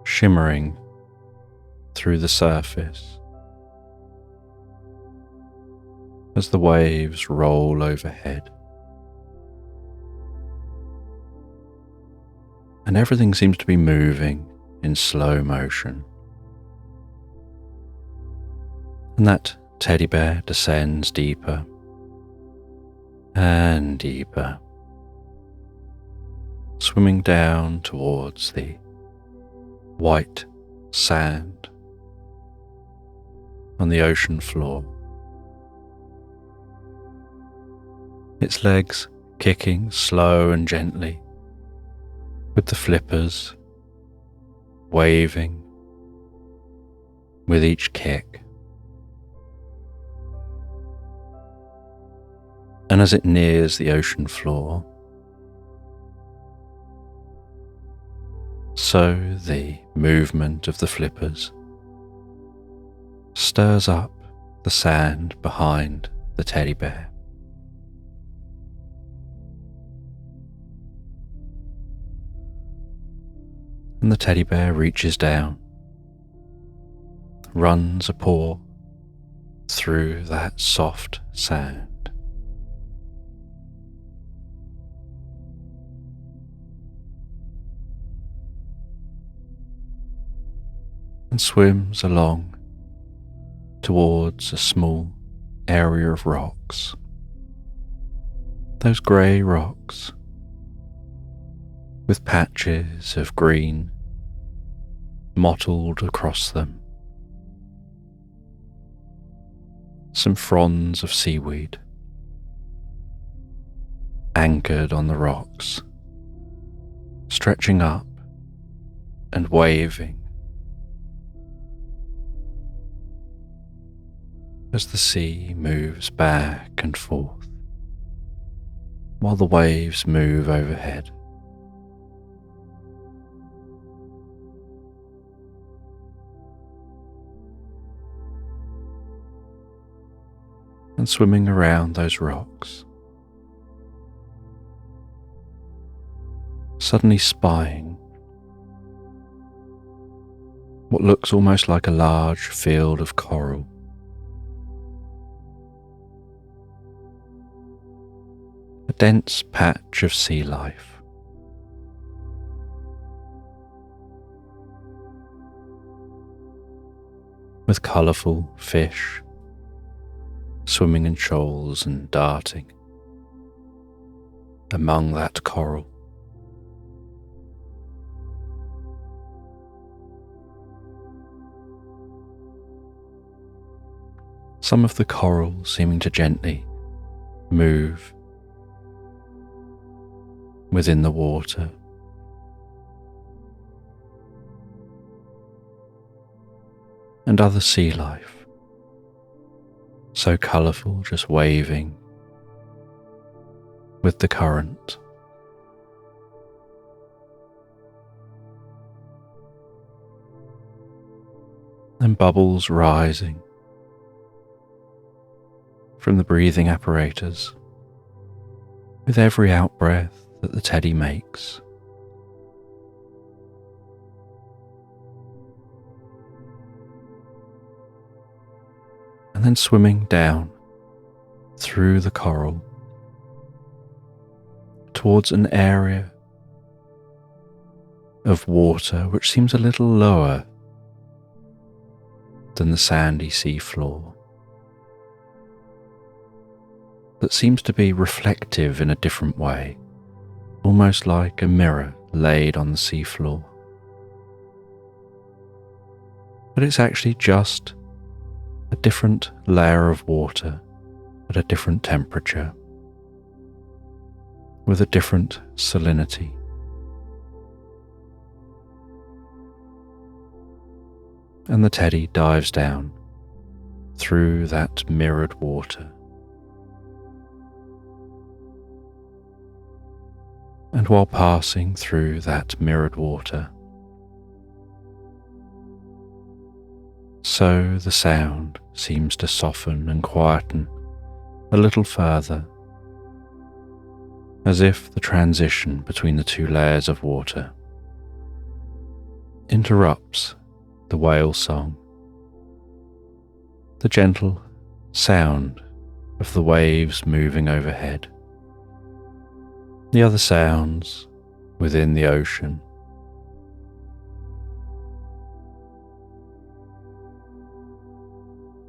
shimmering through the surface as the waves roll overhead. And everything seems to be moving in slow motion. And that teddy bear descends deeper and deeper, swimming down towards the white sand on the ocean floor. its legs kicking slow and gently, with the flippers waving with each kick. And as it nears the ocean floor, so the movement of the flippers stirs up the sand behind the teddy bear. And the teddy bear reaches down, runs a paw through that soft sand. And swims along towards a small area of rocks. Those grey rocks with patches of green mottled across them. Some fronds of seaweed anchored on the rocks, stretching up and waving as the sea moves back and forth while the waves move overhead. And swimming around those rocks, suddenly spying what looks almost like a large field of coral. A dense patch of sea life. With colourful fish swimming in shoals and darting among that coral. Some of the coral seeming to gently move within the water, and other sea life so colourful, just waving with the current. And bubbles rising from the breathing apparatus with every out-breath that the teddy makes. And then swimming down through the coral towards an area of water which seems a little lower than the sandy sea floor, that seems to be reflective in a different way, almost like a mirror laid on the sea floor. But it's actually just a different layer of water at a different temperature, with a different salinity. And the teddy dives down through that mirrored water. And while passing through that mirrored water, so the sound seems to soften and quieten a little further, as if the transition between the two layers of water interrupts the whale song, the gentle sound of the waves moving overhead, the other sounds within the ocean,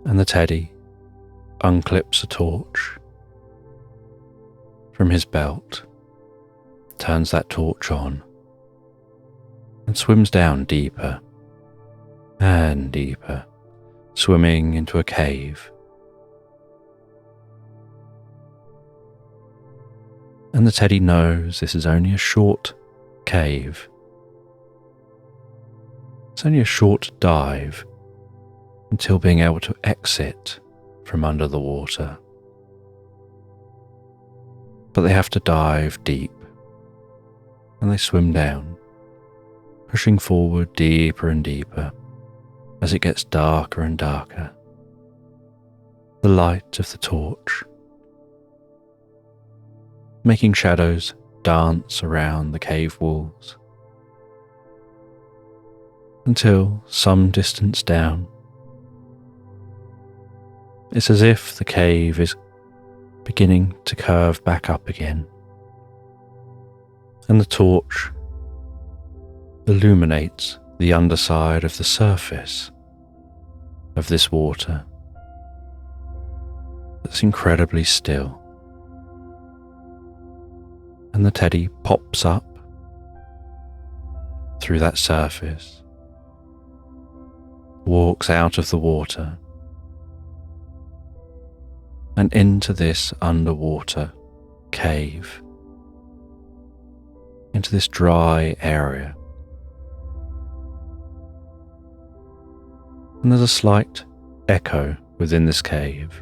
and the teddy unclips a torch from his belt, turns that torch on, and swims down deeper and deeper, swimming into a cave. And the teddy knows this is only a short cave. It's only a short dive until being able to exit from under the water. But they have to dive deep, and they swim down, pushing forward deeper and deeper as it gets darker and darker. The light of the torch making shadows dance around the cave walls until some distance down, it's as if the cave is beginning to curve back up again, and the torch illuminates the underside of the surface of this water that's incredibly still. And the teddy pops up through that surface, walks out of the water and into this underwater cave, into this dry area. And there's a slight echo within this cave,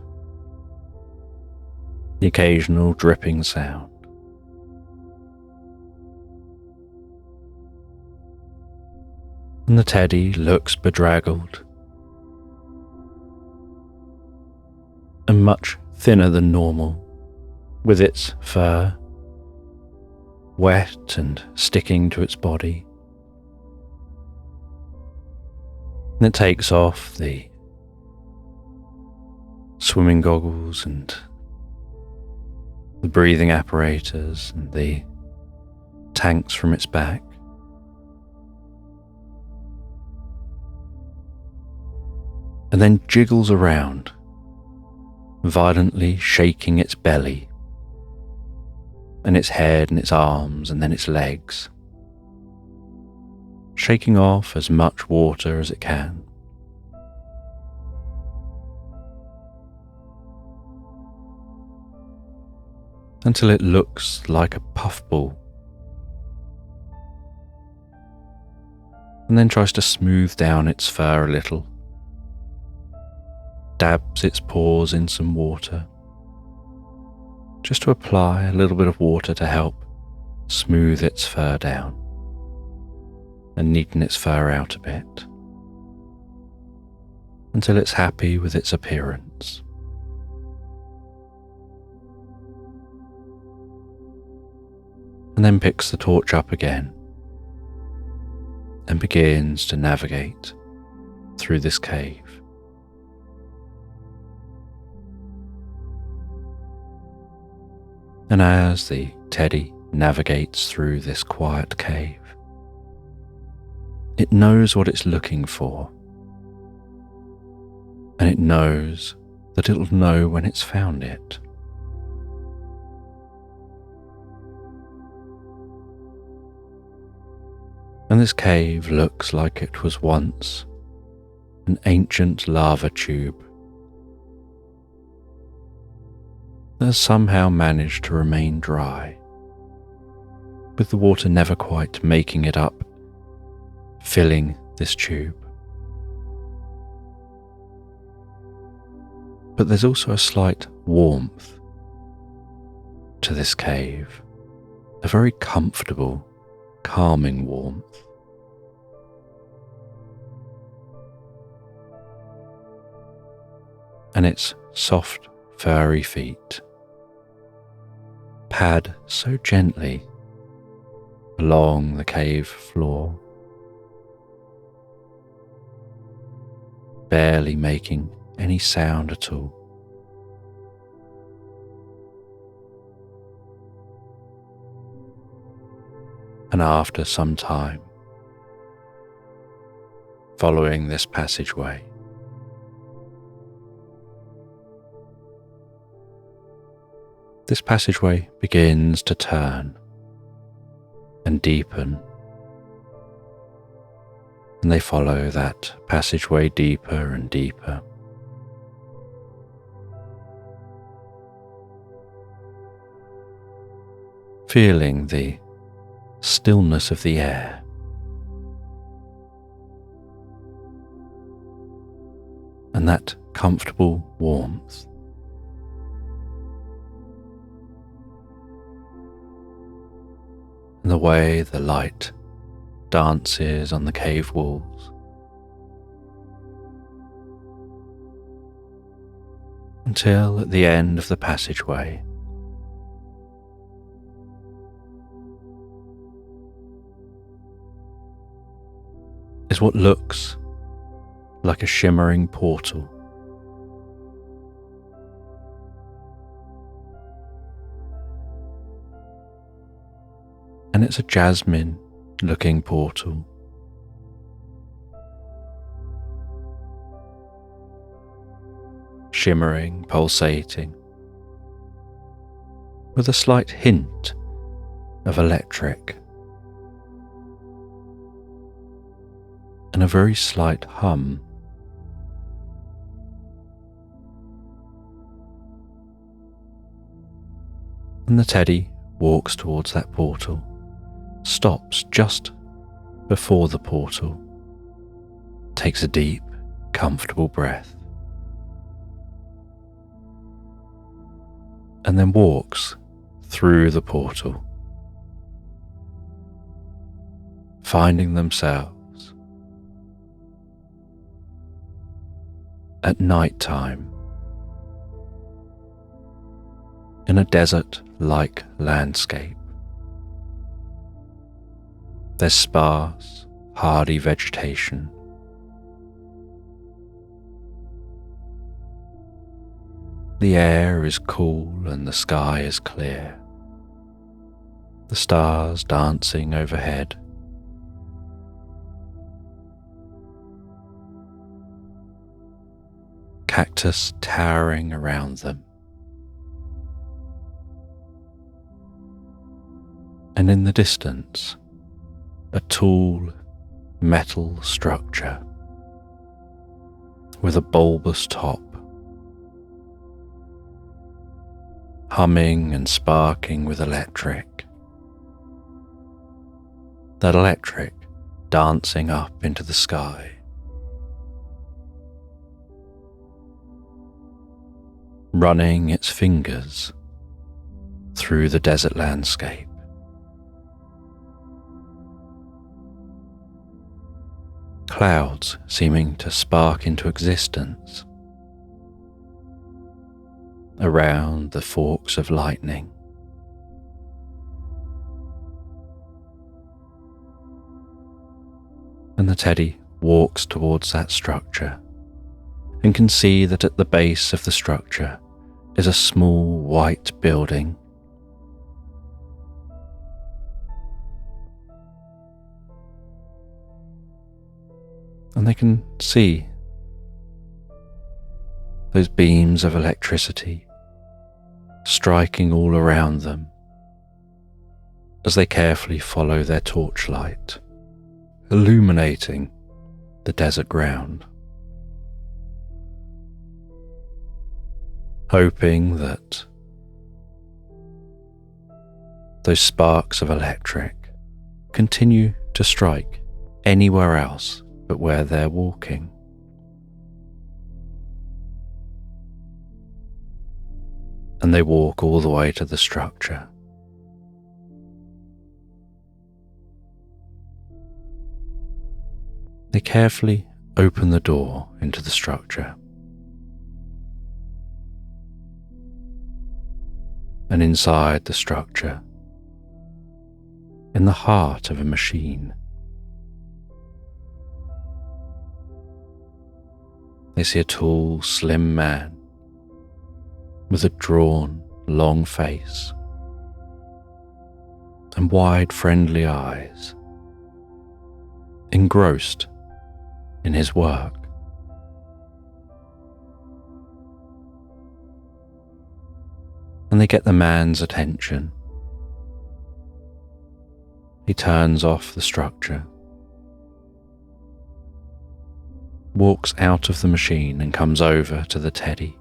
the occasional dripping sound. And the teddy looks bedraggled and much thinner than normal, with its fur wet and sticking to its body. And it takes off the swimming goggles and the breathing apparatus and the tanks from its back. And then jiggles around, violently shaking its belly and its head and its arms and then its legs, shaking off as much water as it can. Until it looks like a puffball, and then tries to smooth down its fur a little, dabs its paws in some water, just to apply a little bit of water to help smooth its fur down and neaten its fur out a bit, until it's happy with its appearance. And then picks the torch up again and begins to navigate through this cave. And as the teddy navigates through this quiet cave, it knows what it's looking for, and it knows that it'll know when it's found it. And this cave looks like it was once an ancient lava tube that has somehow managed to remain dry, with the water never quite making it up, filling this tube. But there's also a slight warmth to this cave, a very comfortable, calming warmth. And its soft, furry feet pad so gently along the cave floor, barely making any sound at all. And after some time, following this passageway, this passageway begins to turn and deepen, and they follow that passageway deeper and deeper. feeling the stillness of the air. And that comfortable warmth. And the way the light dances on the cave walls. Until at the end of the passageway, is what looks like a shimmering portal. And it's a jasmine-looking portal. Shimmering, pulsating, with a slight hint of electric. And a very slight hum. And the teddy walks towards that portal, stops just before the portal, takes a deep, comfortable breath, and then walks through the portal, finding themselves at night time in a desert-like landscape. There's sparse, hardy vegetation. The air is cool and the sky is clear. The stars dancing overhead. Cactus towering around them. And in the distance, a tall metal structure with a bulbous top, humming and sparking with electric. That electric dancing up into the sky. Running its fingers through the desert landscape. Clouds seeming to spark into existence around the forks of lightning. And the teddy walks towards that structure and can see that at the base of the structure is a small white building. And they can see those beams of electricity striking all around them as they carefully follow their torchlight, illuminating the desert ground. Hoping that those sparks of electric continue to strike anywhere else but where they're walking. And they walk all the way to the structure. They carefully open the door into the structure. And inside the structure, in the heart of a machine, they see a tall, slim man with a drawn, long face and wide, friendly eyes, engrossed in his work. And they get the man's attention. He turns off the structure, walks out of the machine and comes over to the teddy,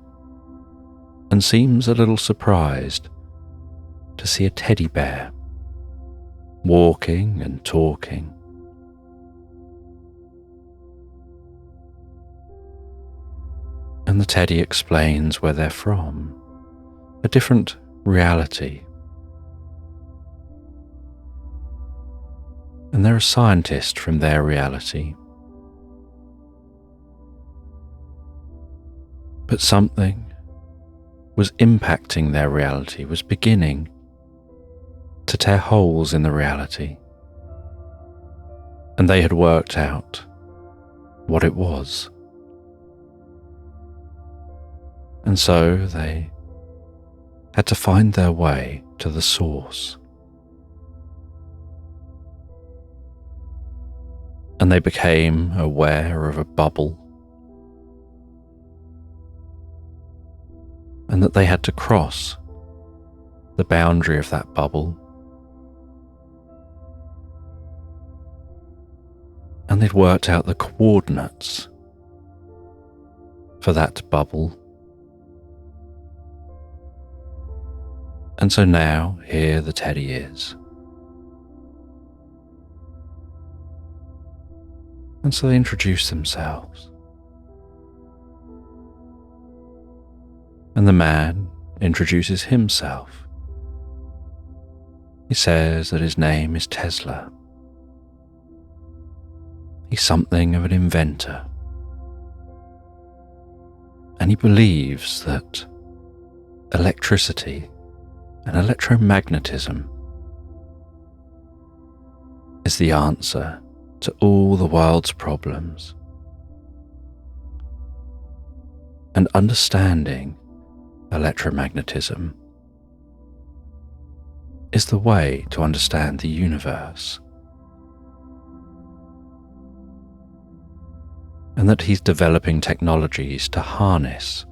and seems a little surprised to see a teddy bear walking and talking. And the teddy explains where they're from, a different reality. And they're a scientist from their reality. But something was impacting their reality, was beginning to tear holes in the reality. And they had worked out what it was. And so they had to find their way to the source. And they became aware of a bubble, and that they had to cross the boundary of that bubble. And they'd worked out the coordinates for that bubble. And so now, here the teddy is. And so they introduce themselves. And the man introduces himself. He says that his name is Tesla. He's something of an inventor. And he believes that electricity and electromagnetism is the answer to all the world's problems. And understanding electromagnetism is the way to understand the universe. And that he's developing technologies to harness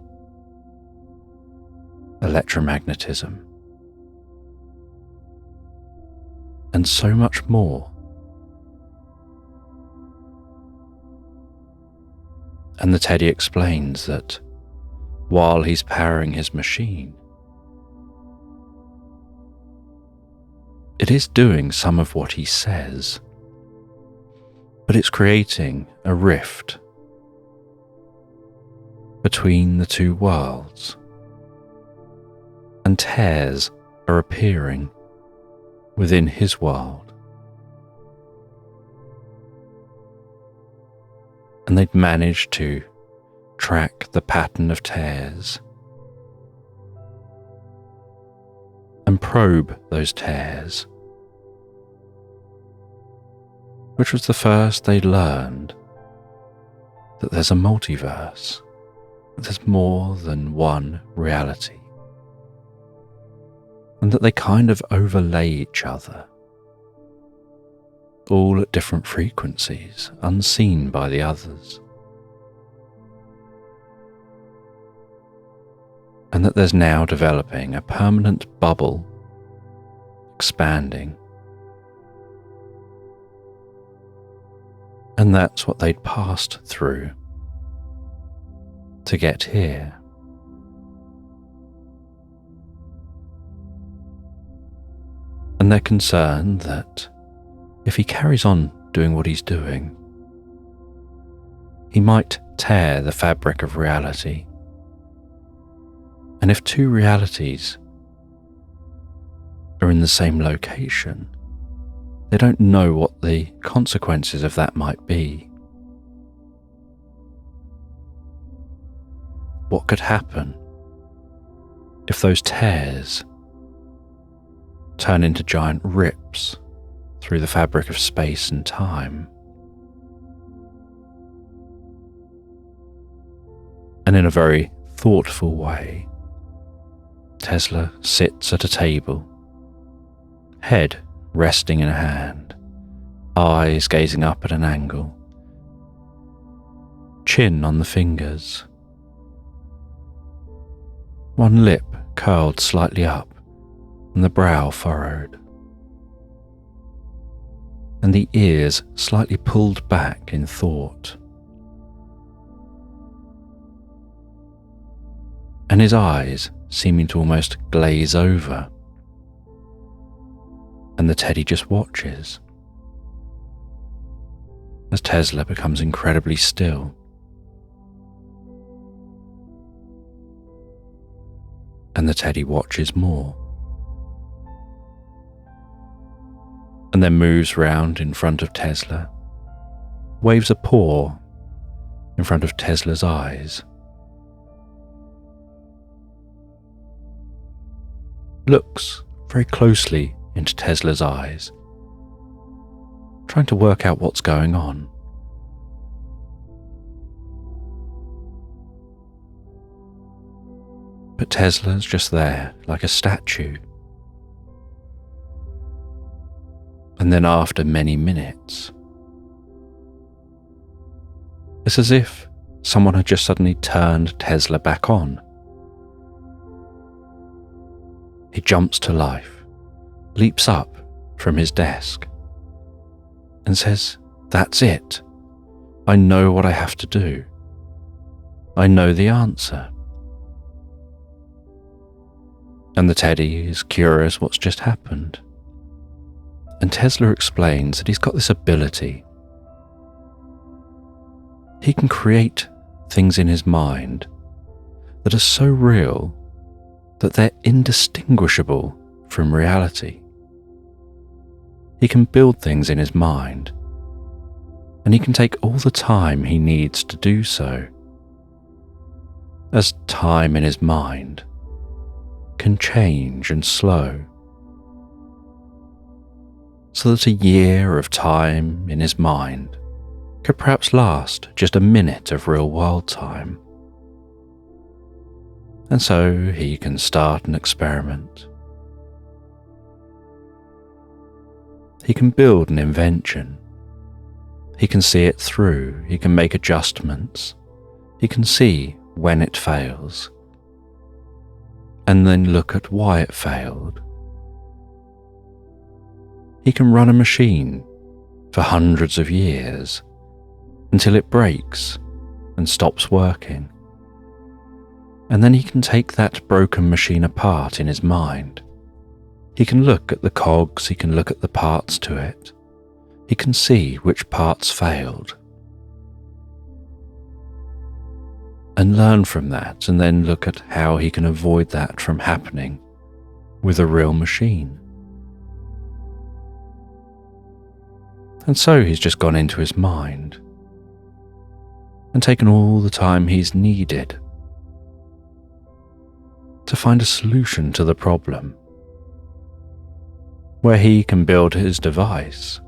electromagnetism. And so much more. And the teddy explains that while he's powering his machine, it is doing some of what he says, but it's creating a rift between the two worlds, and tears are appearing within his world. And they'd managed to track the pattern of tears and probe those tears, which was the first they learned that there's a multiverse, that there's more than one reality, and that they kind of overlay each other, all at different frequencies, unseen by the others. And that there's now developing a permanent bubble, expanding. And that's what they'd passed through to get here. And they're concerned that if he carries on doing what he's doing, he might tear the fabric of reality. And if two realities are in the same location, they don't know what the consequences of that might be. What could happen if those tears turn into giant rips through the fabric of space and time? And in a very thoughtful way, Tesla sits at a table, head resting in a hand, eyes gazing up at an angle, chin on the fingers, one lip curled slightly up and the brow furrowed, and the ears slightly pulled back in thought. And his eyes seeming to almost glaze over, and the teddy just watches as Tesla becomes incredibly still. And the teddy watches more, and then moves round in front of Tesla, waves a paw in front of Tesla's eyes, looks very closely into Tesla's eyes, trying to work out what's going on. But Tesla's just there like a statue. And then after many minutes, it's as if someone had just suddenly turned Tesla back on. He jumps to life, leaps up from his desk, and says, "That's it. I know what I have to do. I know the answer." And the teddy is curious what's just happened. And Tesla explains that he's got this ability. He can create things in his mind that are so real that they're indistinguishable from reality. He can build things in his mind, and he can take all the time he needs to do so, as time in his mind can change and slow, so that a year of time in his mind could perhaps last just a minute of real-world time. And so he can start an experiment. He can build an invention. He can see it through. He can make adjustments. He can see when it fails, and then look at why it failed. He can run a machine for hundreds of years until it breaks and stops working. And then he can take that broken machine apart in his mind. He can look at the cogs, he can look at the parts to it. He can see which parts failed, and learn from that, and then look at how he can avoid that from happening with a real machine. And so he's just gone into his mind and taken all the time he's needed to find a solution to the problem, where he can build his device,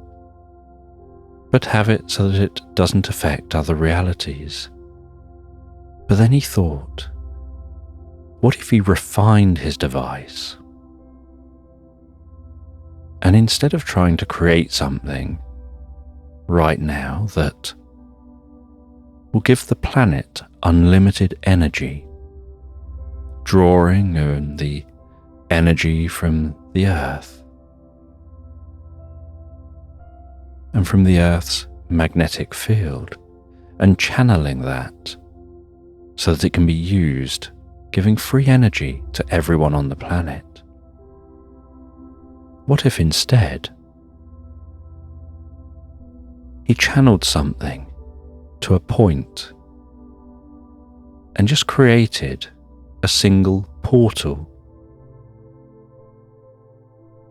but have it so that it doesn't affect other realities. But then he thought, what if he refined his device? And instead of trying to create something right now that will give the planet unlimited energy, drawing in the energy from the Earth and from the Earth's magnetic field, and channeling that so that it can be used, giving free energy to everyone on the planet. What if instead he channeled something to a point and just created a single portal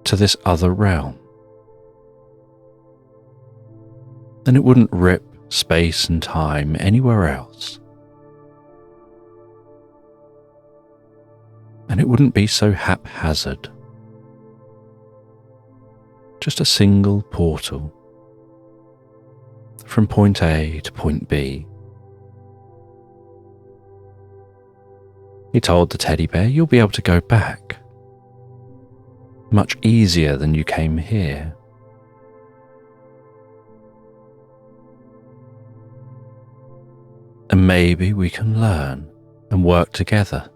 to this other realm? Then it wouldn't rip space and time anywhere else. And it wouldn't be so haphazard. Just a single portal from point A to point B. He told the teddy bear, "You'll be able to go back much easier than you came here." And maybe we can learn and work together,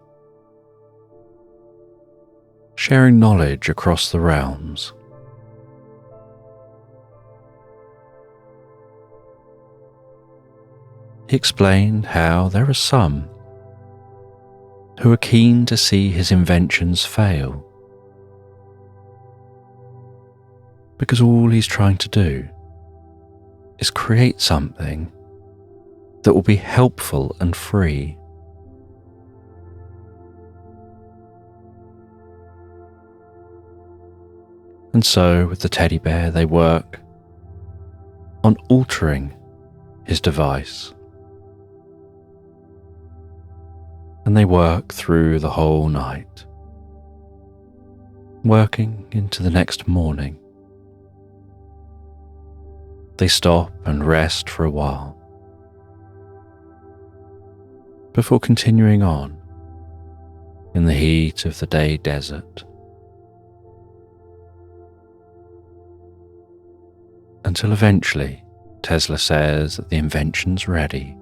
sharing knowledge across the realms. He explained how there are some who are keen to see his inventions fail, because all he's trying to do is create something that will be helpful and free. And so with the teddy bear, they work on altering his device. And they work through the whole night, working into the next morning. They stop and rest for a while before continuing on in the heat of the day desert, until eventually Tesla says that the invention's ready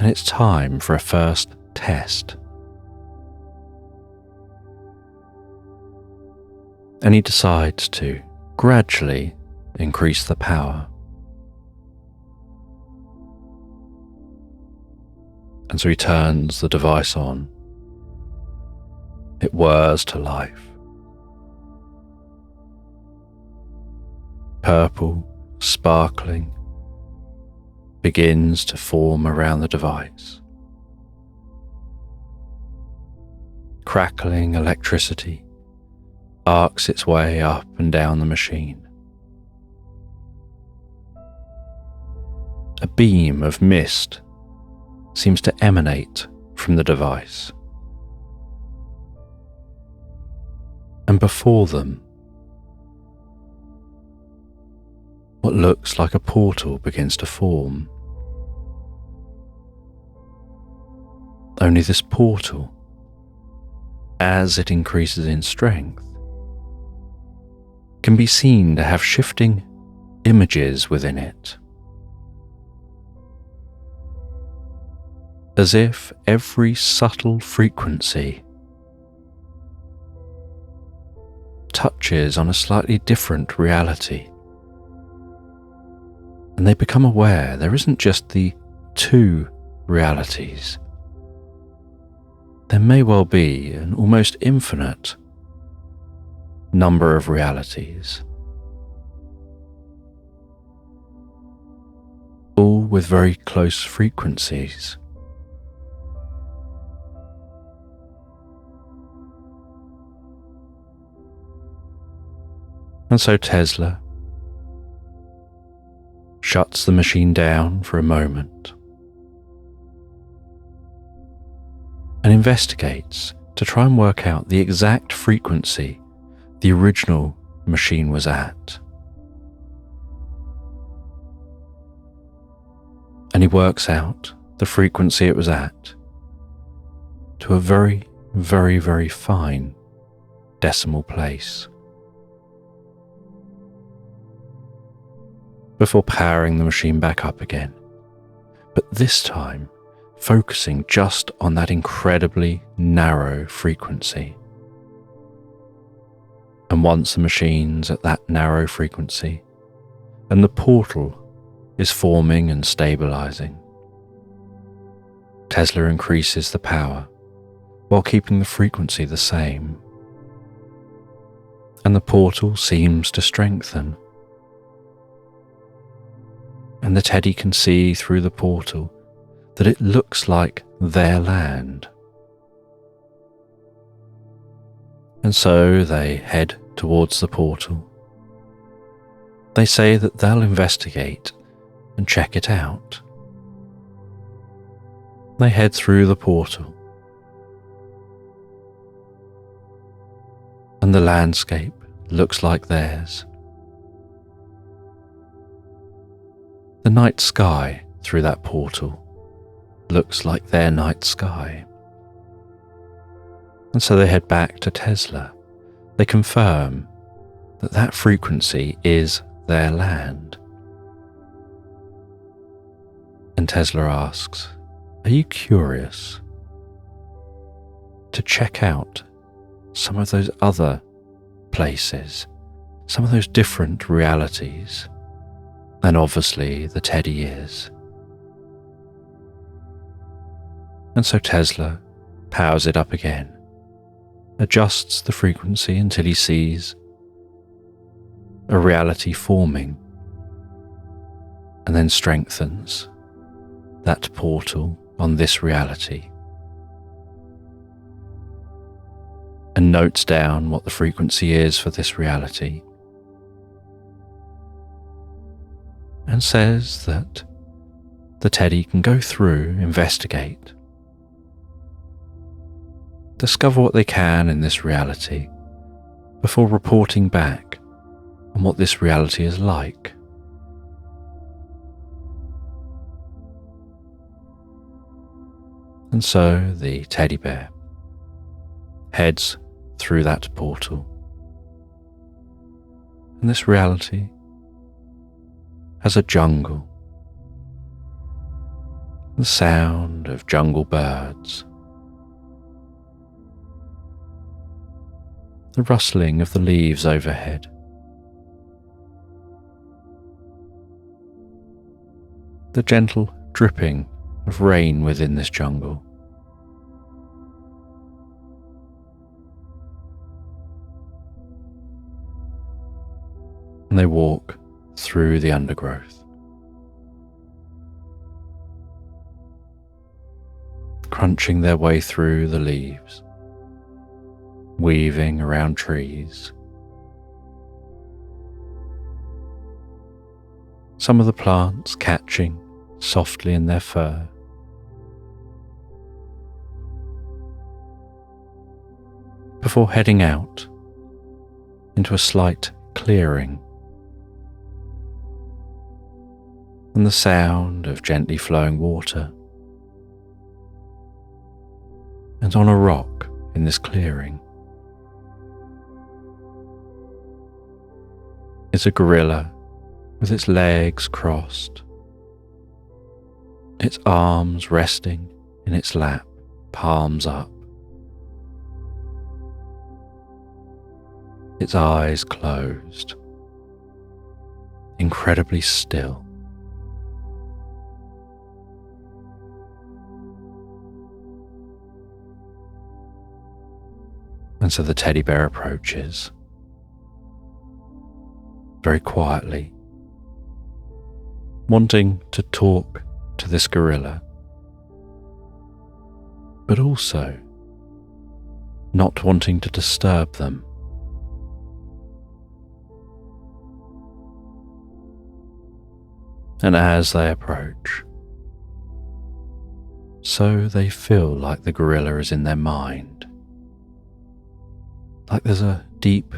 and it's time for a first test. And he decides to gradually increase the power. And so he turns the device on. It whirs to life. Purple, sparkling, begins to form around the device. Crackling electricity arcs its way up and down the machine. A beam of mist seems to emanate from the device. And before them, what looks like a portal begins to form. Only this portal, as it increases in strength, can be seen to have shifting images within it, as if every subtle frequency touches on a slightly different reality, and they become aware there isn't just the two realities. There may well be an almost infinite number of realities, all with very close frequencies. And so Tesla shuts the machine down for a moment and investigates to try and work out the exact frequency the original machine was at. And he works out the frequency it was at to a very, very, very fine decimal place, before powering the machine back up again, but this time focusing just on that incredibly narrow frequency. And once the machine's at that narrow frequency, and the portal is forming and stabilizing, Tesla increases the power while keeping the frequency the same. And the portal seems to strengthen. And the teddy can see through the portal that it looks like their land. And so they head towards the portal. They say that they'll investigate and check it out. They head through the portal, and the landscape looks like theirs. The night sky through that portal looks like their night sky. And so they head back to Tesla. They confirm that that frequency is their land. And Tesla asks, "Are you curious to check out some of those other places, some of those different realities?" And obviously the teddy is. And so Tesla powers it up again adjusts the frequency until he sees a reality forming, and then strengthens that portal on this reality, and notes down what the frequency is for this reality, and says that the teddy can go through, investigate, discover what they can in this reality before reporting back on what this reality is like. And so the teddy bear heads through that portal, and this reality has a jungle, the sound of jungle birds, the rustling of the leaves overhead, the gentle dripping of rain within this jungle, and they walk through the undergrowth, crunching their way through the leaves, weaving around trees. Some of the plants catching softly in their fur, before heading out into a slight clearing, and the sound of gently flowing water. And on a rock in this clearing is a gorilla with its legs crossed, its arms resting in its lap, palms up, its eyes closed, incredibly still. And so the teddy bear approaches very quietly, wanting to talk to this gorilla, but also not wanting to disturb them. And as they approach, so they feel like the gorilla is in their mind, like there's a deep,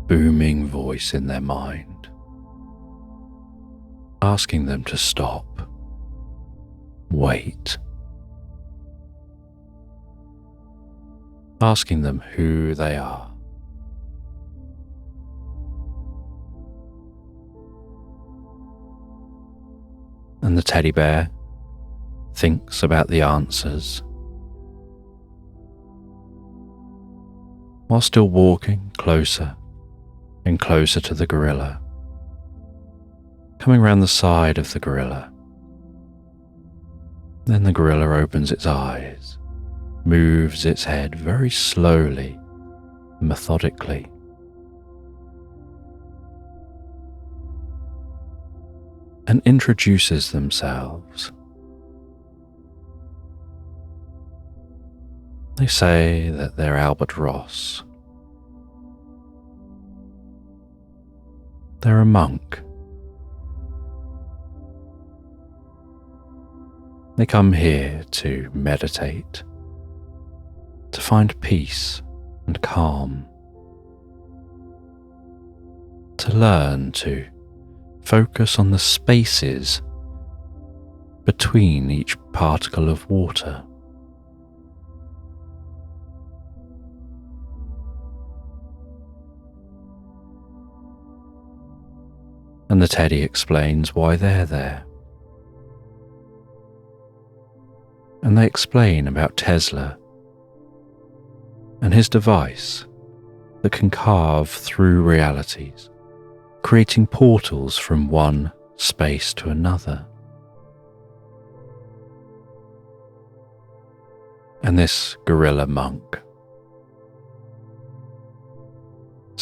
booming voice in their mind, asking them to stop, wait, asking them who they are. And the teddy bear thinks about the answers, while still walking closer and closer to the gorilla, coming round the side of the gorilla. Then the gorilla opens its eyes, moves its head very slowly, methodically, and introduces themselves. They say that they're Albert Ross. They're a monk. They come here to meditate, to find peace and calm, to learn to focus on the spaces between each particle of water. And the teddy explains why they're there. And they explain about Tesla and his device that can carve through realities, creating portals from one space to another. And this gorilla monk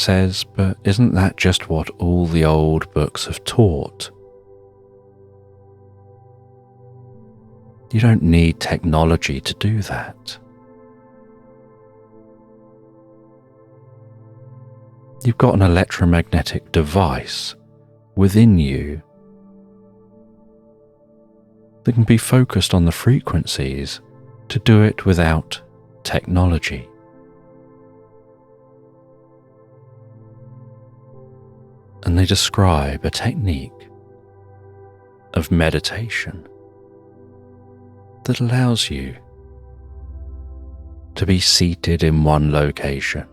says, but isn't that just what all the old books have taught? You don't need technology to do that. You've got an electromagnetic device within you that can be focused on the frequencies to do it without technology. And they describe a technique of meditation that allows you to be seated in one location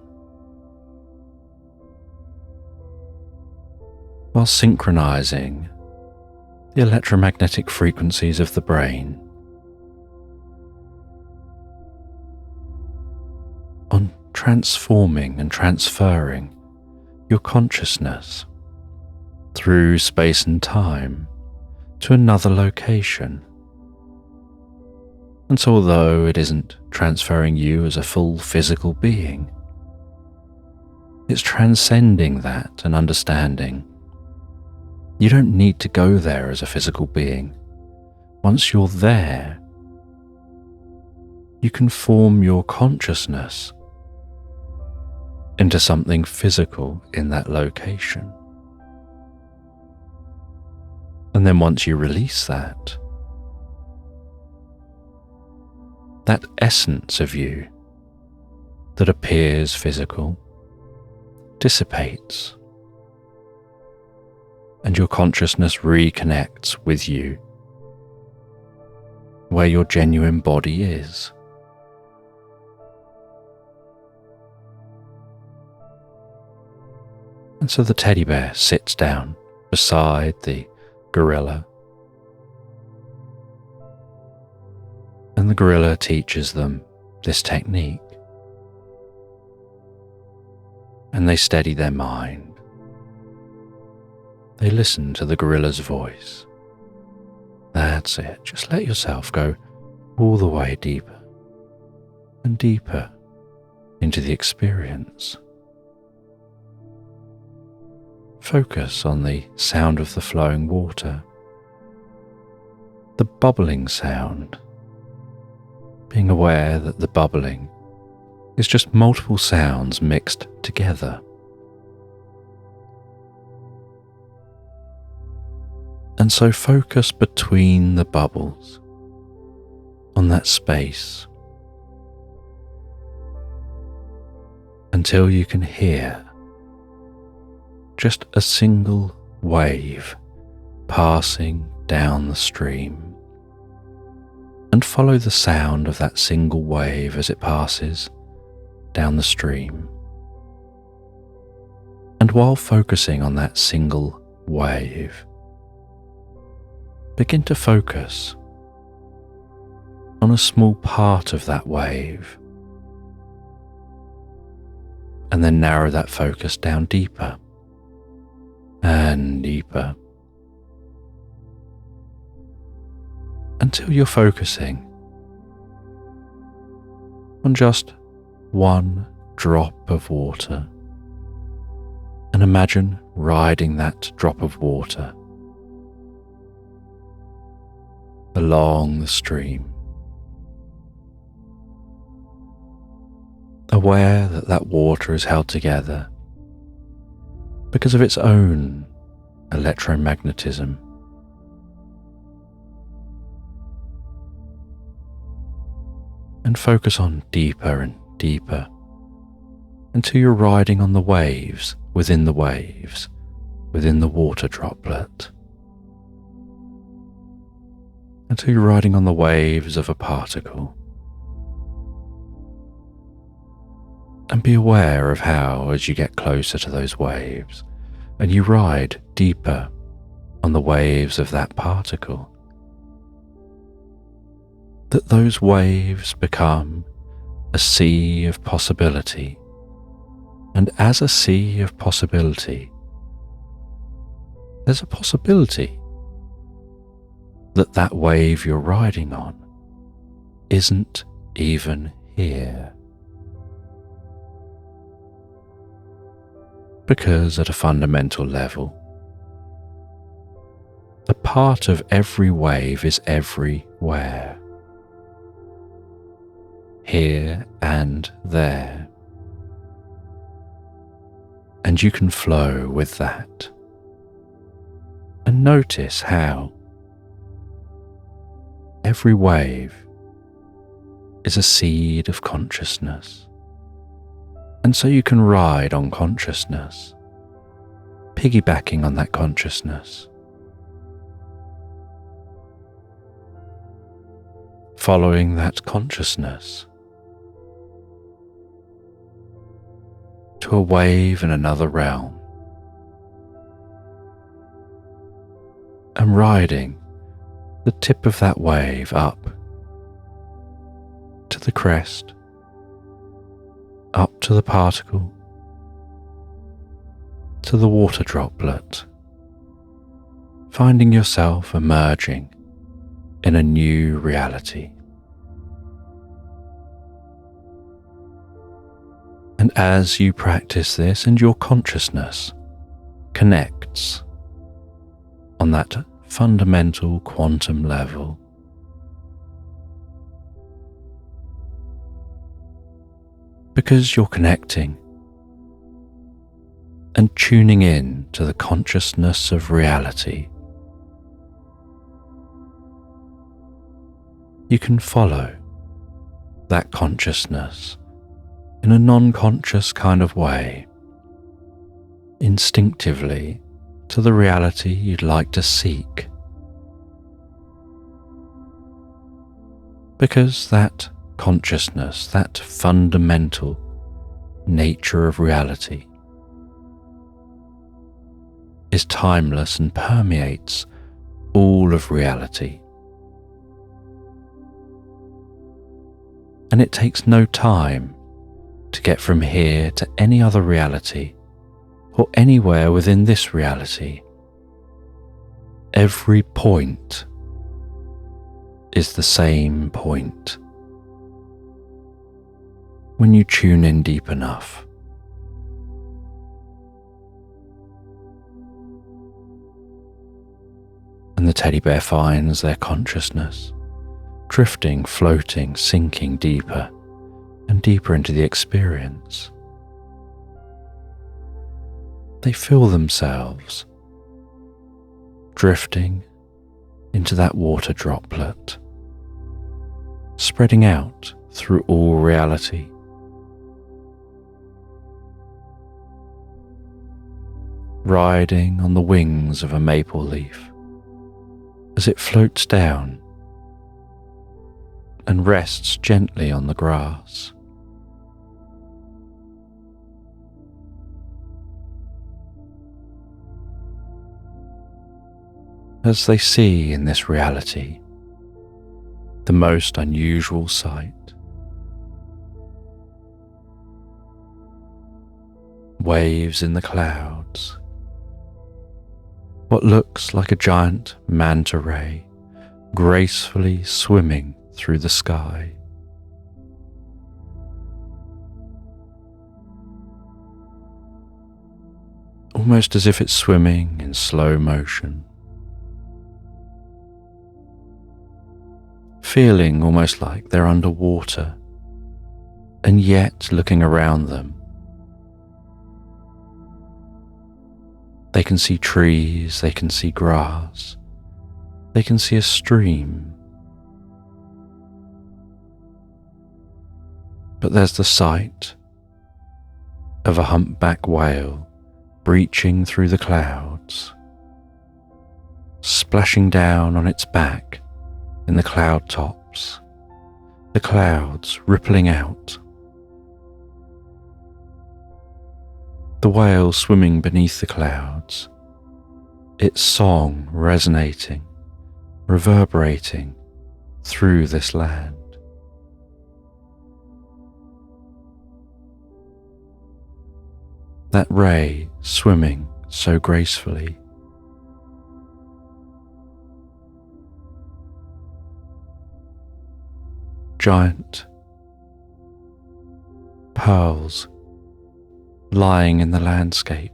while synchronizing the electromagnetic frequencies of the brain on transforming and transferring your consciousness through space and time to another location. And so although it isn't transferring you as a full physical being, it's transcending that and understanding you don't need to go there as a physical being. Once you're there, you can form your consciousness into something physical in that location. And then once you release that essence of you that appears physical dissipates, and your consciousness reconnects with you, where your genuine body is. And so the teddy bear sits down beside the gorilla, and the gorilla teaches them this technique, and they steady their mind. They listen to the gorilla's voice. That's it. Just let yourself go all the way deeper and deeper into the experience. Focus on the sound of the flowing water, the bubbling sound, being aware that the bubbling is just multiple sounds mixed together. And so focus between the bubbles on that space until you can hear just a single wave passing down the stream, and follow the sound of that single wave as it passes down the stream. And while focusing on that single wave, begin to focus on a small part of that wave, and then narrow that focus down deeper and deeper until you're focusing on just one drop of water, and imagine riding that drop of water along the stream, aware that that water is held together because of its own electromagnetism. And focus on deeper and deeper until you're riding on the waves, within the water droplet, until you're riding on the waves of a particle. And be aware of how, as you get closer to those waves and you ride deeper on the waves of that particle, that those waves become a sea of possibility. And as a sea of possibility, there's a possibility that that wave you're riding on isn't even here. Because at a fundamental level, a part of every wave is everywhere, here and there, and you can flow with that and notice how every wave is a seed of consciousness. And so you can ride on consciousness, piggybacking on that consciousness, following that consciousness to a wave in another realm, and riding the tip of that wave up to the crest, up to the particle, to the water droplet, finding yourself emerging in a new reality. And as you practice this and your consciousness connects on that fundamental quantum level, because you're connecting and tuning in to the consciousness of reality, you can follow that consciousness in a non-conscious kind of way, instinctively to the reality you'd like to seek. Because that consciousness, that fundamental nature of reality, is timeless and permeates all of reality. And it takes no time to get from here to any other reality or anywhere within this reality. Every point is the same point when you tune in deep enough. And the teddy bear finds their consciousness drifting, floating, sinking deeper and deeper into the experience. They feel themselves drifting into that water droplet, spreading out through all reality. Riding on the wings of a maple leaf as it floats down and rests gently on the grass. As they see in this reality the most unusual sight. Waves in the clouds, what looks like a giant manta ray gracefully swimming through the sky. Almost as if it's swimming in slow motion. Feeling almost like they're underwater, and yet looking around them, they can see trees, they can see grass, they can see a stream. But there's the sight of a humpback whale breaching through the clouds, splashing down on its back in the cloud tops, the clouds rippling out. The whale swimming beneath the clouds, its song resonating, reverberating through this land. That ray swimming so gracefully. Giant pearls lying in the landscape,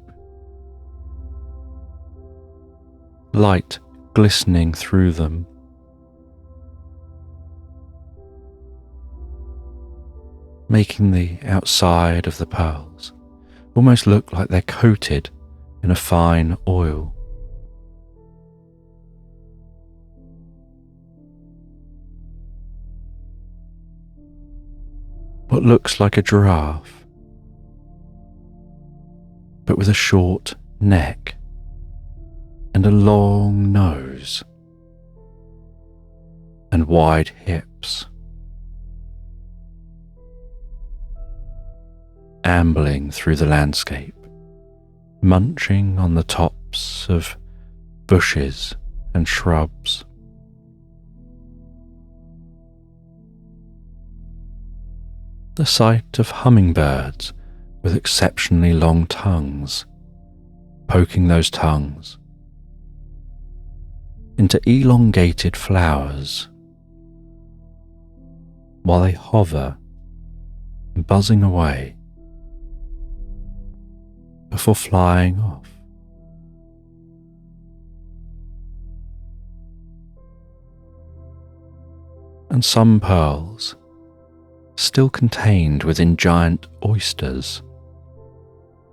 light glistening through them. Making the outside of the pearls almost look like they're coated in a fine oil. What looks like a giraffe, but with a short neck and a long nose and wide hips, ambling through the landscape, munching on the tops of bushes and shrubs. The sight of hummingbirds with exceptionally long tongues, poking those tongues into elongated flowers while they hover, buzzing away before flying off. And some pearls still contained within giant oysters,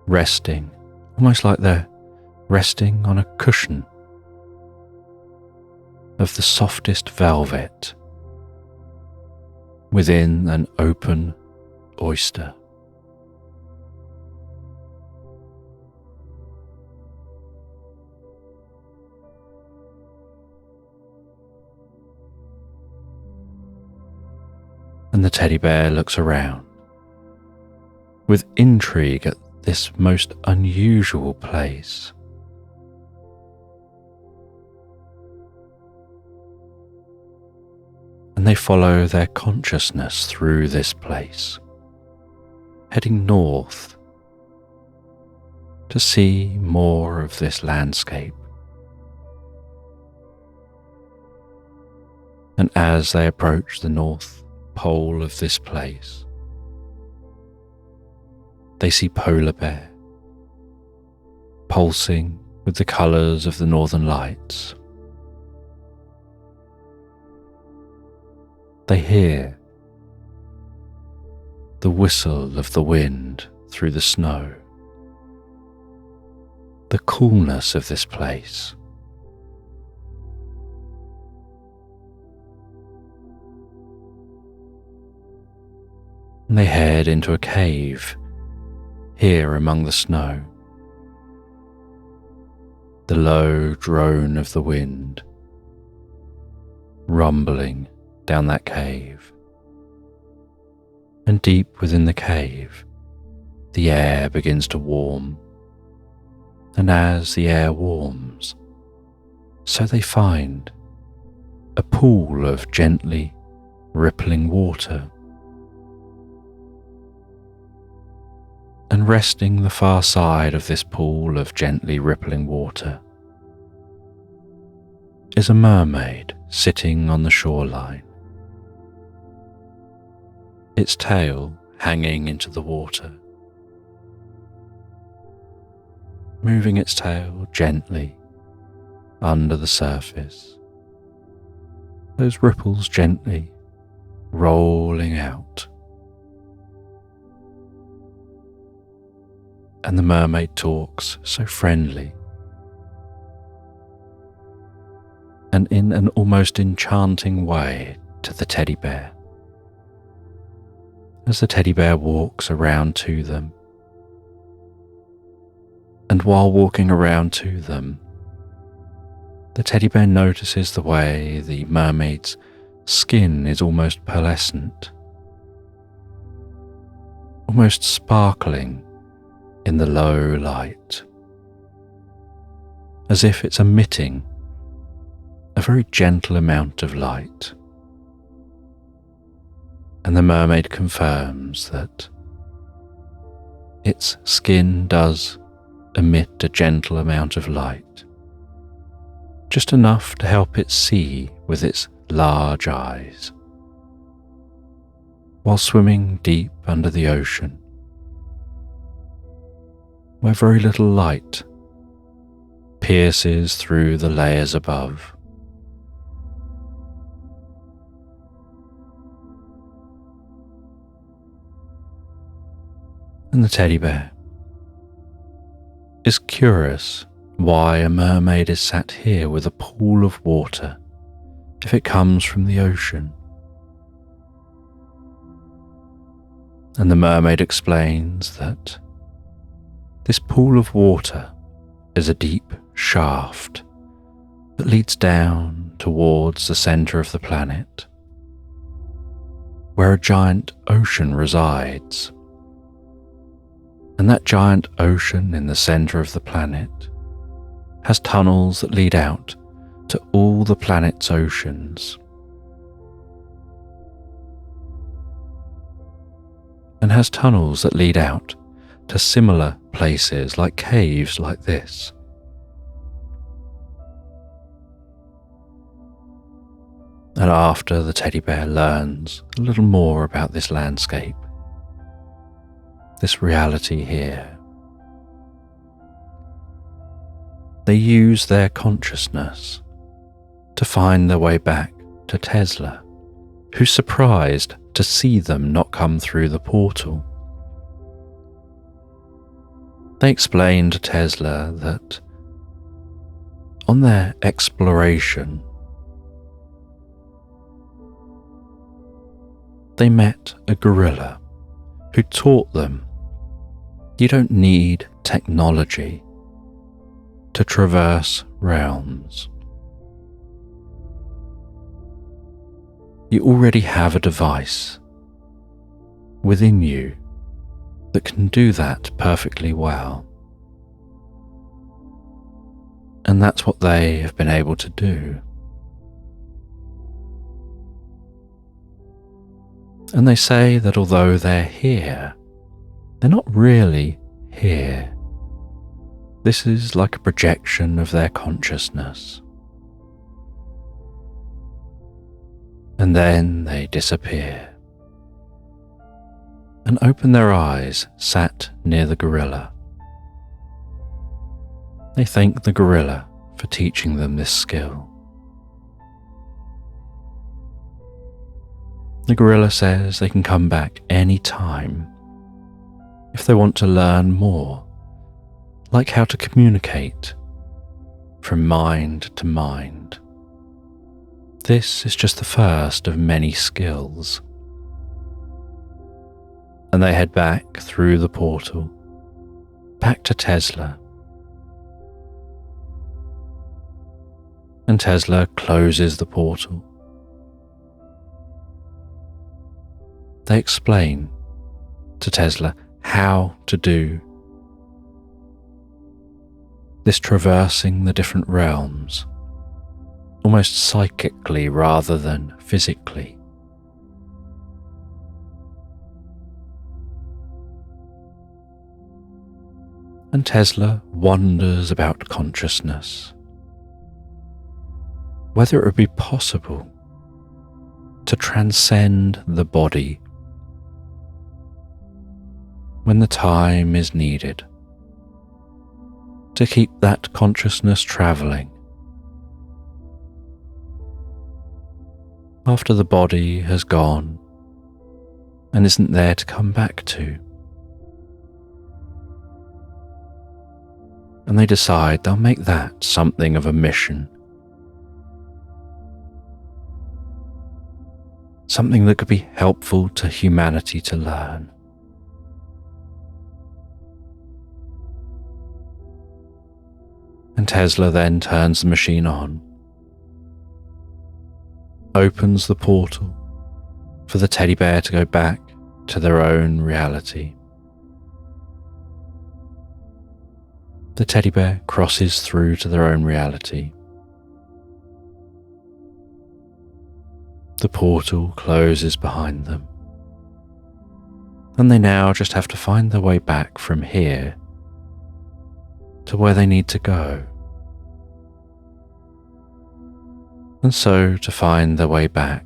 resting almost like they're resting on a cushion of the softest velvet within an open oyster. And the teddy bear looks around with intrigue at this most unusual place. And they follow their consciousness through this place, heading north to see more of this landscape. And as they approach the north pole of this place, they see polar bear pulsing with the colours of the northern lights. They hear the whistle of the wind through the snow, the coolness of this place. And they head into a cave here among the snow. The low drone of the wind rumbling down that cave. And deep within the cave, the air begins to warm. And as the air warms, so they find a pool of gently rippling water. And resting the far side of this pool of gently rippling water is a mermaid sitting on the shoreline, its tail hanging into the water, moving its tail gently under the surface, those ripples gently rolling out. And the mermaid talks so friendly and in an almost enchanting way to the teddy bear. As the teddy bear walks around to them, and while walking around to them, the teddy bear notices the way the mermaid's skin is almost pearlescent, almost sparkling in the low light, as if it's emitting a very gentle amount of light. And the mermaid confirms that its skin does emit a gentle amount of light, just enough to help it see with its large eyes, while swimming deep under the ocean, where very little light pierces through the layers above. And the teddy bear is curious why a mermaid is sat here with a pool of water if it comes from the ocean. And the mermaid explains that this pool of water is a deep shaft that leads down towards the center of the planet, where a giant ocean resides. And that giant ocean in the center of the planet has tunnels that lead out to all the planet's oceans. And has tunnels that lead out to similar places like caves like this. And after the teddy bear learns a little more about this landscape, this reality here, they use their consciousness to find their way back to Tesla, who's surprised to see them not come through the portal. They explain to Tesla that on their exploration, they met a gorilla who taught them you don't need technology to traverse realms. You already have a device within you that can do that perfectly well. And that's what they have been able to do. And they say that although they're here, they're not really here. This is like a projection of their consciousness. And then they disappear and open their eyes sat near the gorilla. They thank the gorilla for teaching them this skill. The gorilla says they can come back any time if they want to learn more, like how to communicate from mind to mind. This is just the first of many skills. And they head back through the portal, back to Tesla. And Tesla closes the portal. They explain to Tesla how to do this traversing the different realms, almost psychically rather than physically. And Tesla wonders about consciousness, whether it would be possible to transcend the body when the time is needed, to keep that consciousness travelling after the body has gone and isn't there to come back to. And they decide they'll make that something of a mission, something that could be helpful to humanity to learn. And Tesla then turns the machine on, opens the portal for the teddy bear to go back to their own reality. The teddy bear crosses through to their own reality. The portal closes behind them, and they now just have to find their way back from here to where they need to go. And so to find their way back,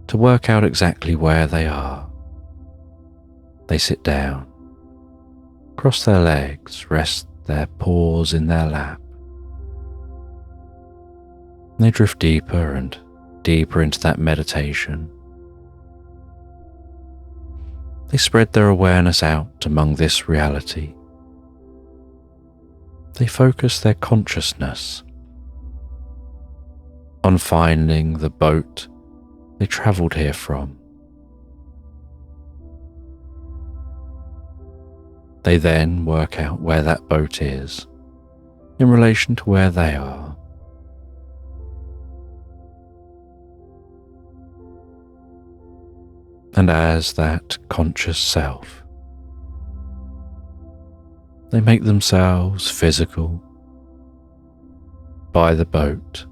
to work out exactly where they are, they sit down, cross their legs, rest their paws in their lap, They drift deeper and deeper into that meditation. They spread their awareness out among this reality. They focus their consciousness on finding the boat they travelled here from. They then work out where that boat is in relation to where they are. And as that conscious self, they make themselves physical by the boat.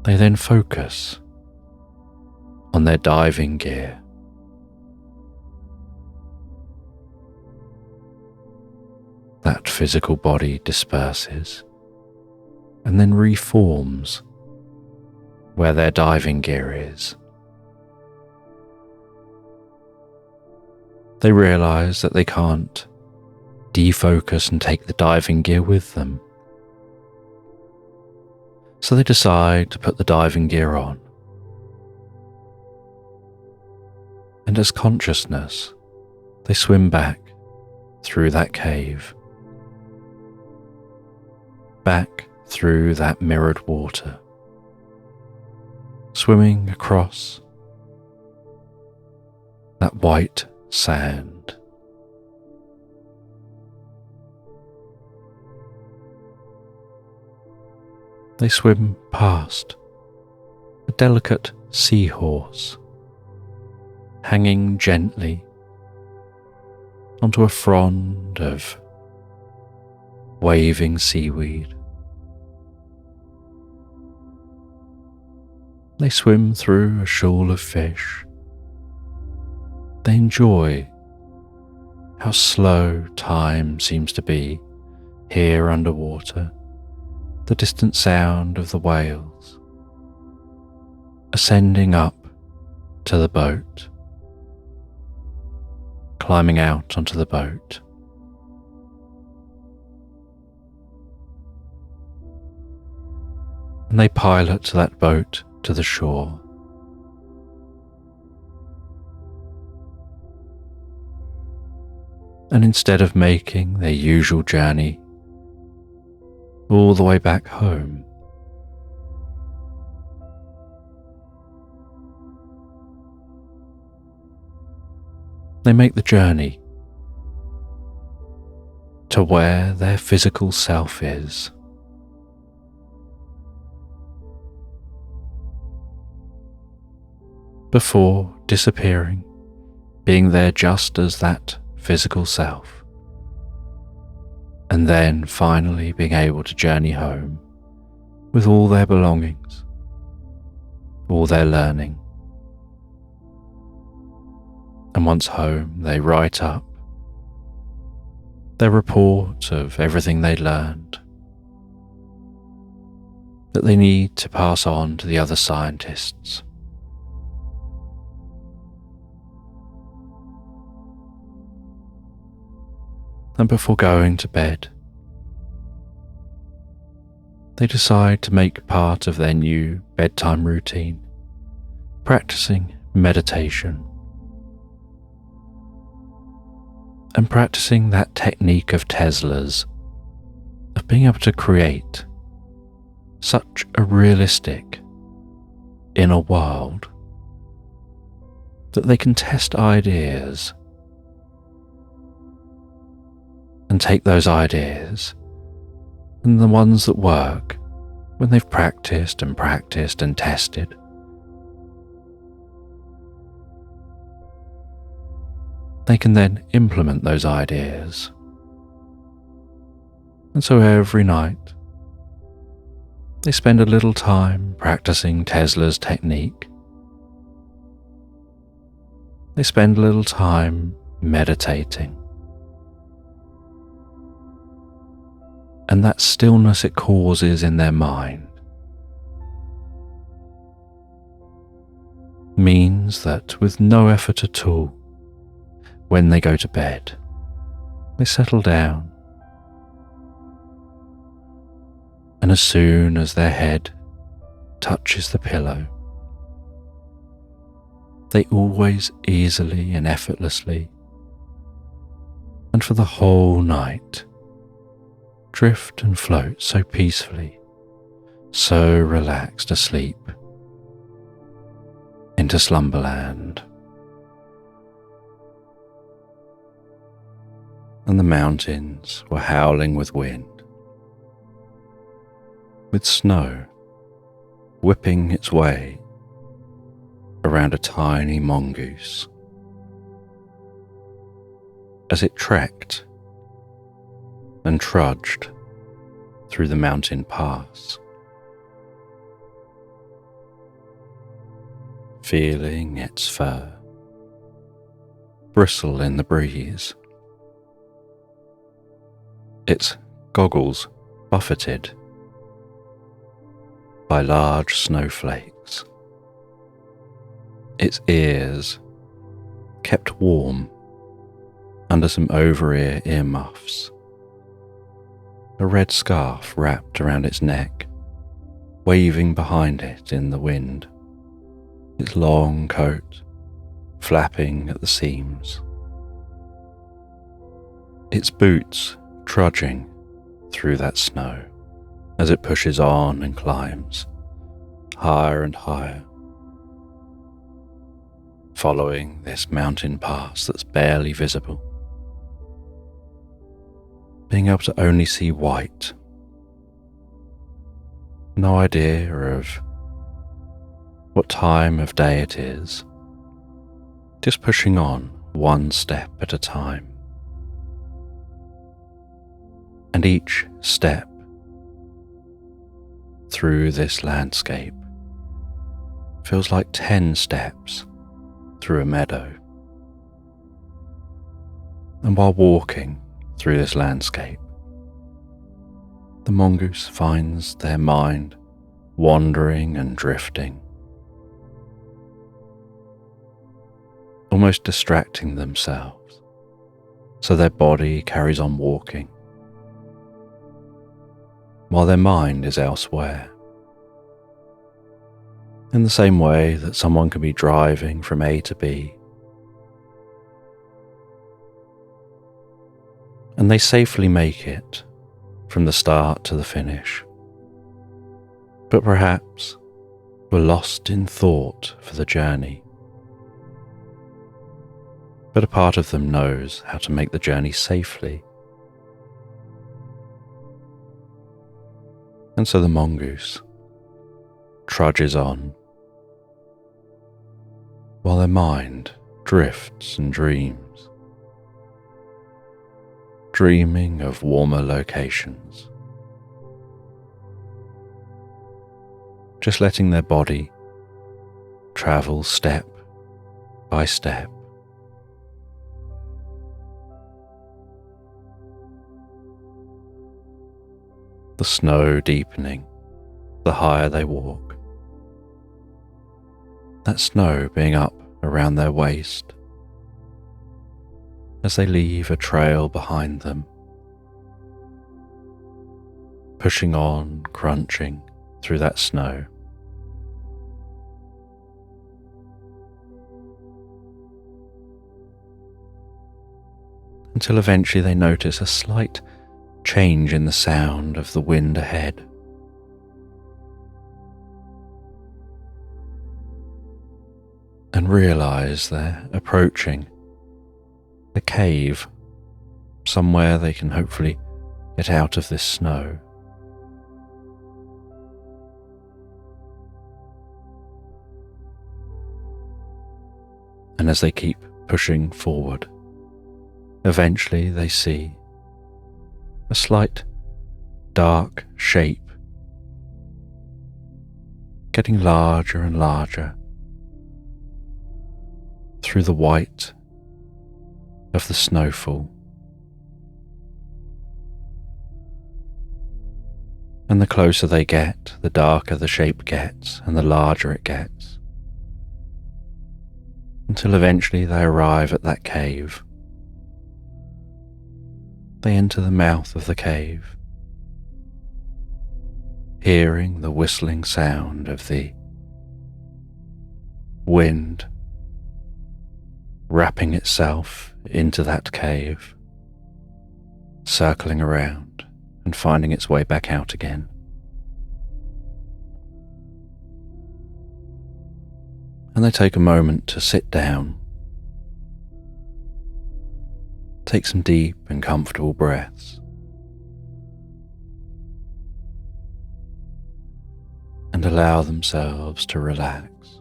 They then focus on their diving gear. That physical body disperses and then reforms where their diving gear is. They realize that they can't defocus and take the diving gear with them. So they decide to put the diving gear on. And as consciousness, they swim back through that cave, back through that mirrored water, swimming across that white sand. They swim past a delicate seahorse hanging gently onto a frond of waving seaweed. They swim through a shoal of fish. They enjoy how slow time seems to be here underwater, the distant sound of the whales ascending up to the boat, climbing out onto the boat. And they pilot that boat to the shore. And instead of making their usual journey all the way back home, they make the journey to where their physical self is. Before disappearing, being there just as that physical self, and then finally being able to journey home with all their belongings, all their learning. And once home, they write up their report of everything they learned that they need to pass on to the other scientists. And before going to bed, they decide to make part of their new bedtime routine, practicing meditation and practicing that technique of Tesla's, of being able to create such a realistic inner world that they can test ideas and take those ideas and the ones that work when they've practiced and practiced and tested. They can then implement those ideas. And so every night, they spend a little time practicing Tesla's technique. They spend a little time meditating. And that stillness it causes in their mind means that with no effort at all, when they go to bed, they settle down And as soon as their head touches the pillow, they always easily and effortlessly, and for the whole night, drift and float so peacefully, so relaxed asleep into Slumberland. And the mountains were howling with wind, with snow whipping its way around a tiny mongoose as it trekked and trudged through the mountain pass, feeling its fur bristle in the breeze, its goggles buffeted by large snowflakes, its ears kept warm under some over-ear earmuffs, a red scarf wrapped around its neck, waving behind it in the wind, its long coat flapping at the seams, its boots trudging through that snow as it pushes on and climbs higher and higher, following this mountain pass that's barely visible, being able to only see white, no idea of what time of day it is, just pushing on one step at a time. And each step through this landscape feels like 10 steps through a meadow. And while walking through this landscape, the mongoose finds their mind wandering and drifting, almost distracting themselves, so their body carries on walking, while their mind is elsewhere. In the same way that someone can be driving from A to B, and they safely make it from the start to the finish, but perhaps were lost in thought for the journey. But a part of them knows how to make the journey safely. And so the mongoose trudges on, while their mind drifts and dreams, dreaming of warmer locations, just letting their body travel step by step. The snow deepening the higher they walk, that snow being up around their waist as they leave a trail behind them, pushing on, crunching through that snow. Until eventually they notice a slight change in the sound of the wind ahead. And realize they're approaching a cave, somewhere they can hopefully get out of this snow. And as they keep pushing forward, eventually they see a slight dark shape getting larger and larger through the white of the snowfall. And the closer they get, the darker the shape gets and the larger it gets, until eventually they arrive at that cave. They enter the mouth of the cave, hearing the whistling sound of the wind wrapping itself into that cave, circling around and finding its way back out again. And they take a moment to sit down, take some deep and comfortable breaths, and allow themselves to relax,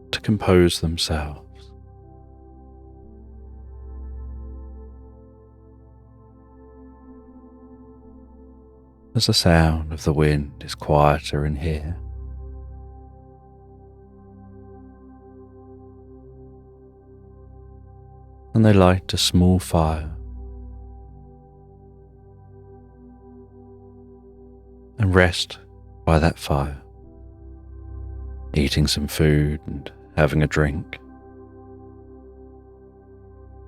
to compose themselves. As the sound of the wind is quieter in here, and they light a small fire and rest by that fire, eating some food and having a drink,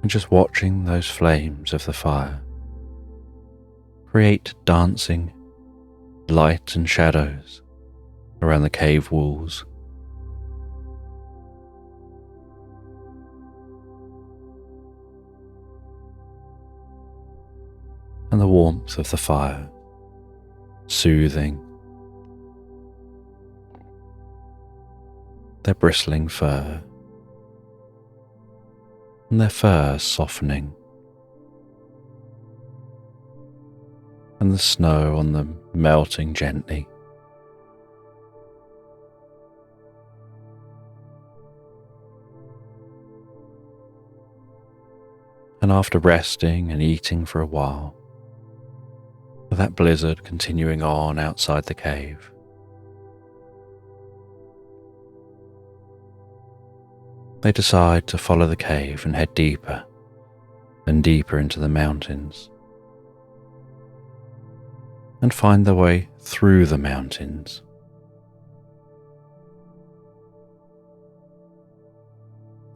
and just watching those flames of the fire create dancing light and shadows around the cave walls. And the warmth of the fire, soothing their bristling fur, and their fur softening, and the snow on them melting gently. And after resting and eating for a while, with that blizzard continuing on outside the cave, they decide to follow the cave and head deeper and deeper into the mountains, and find their way through the mountains.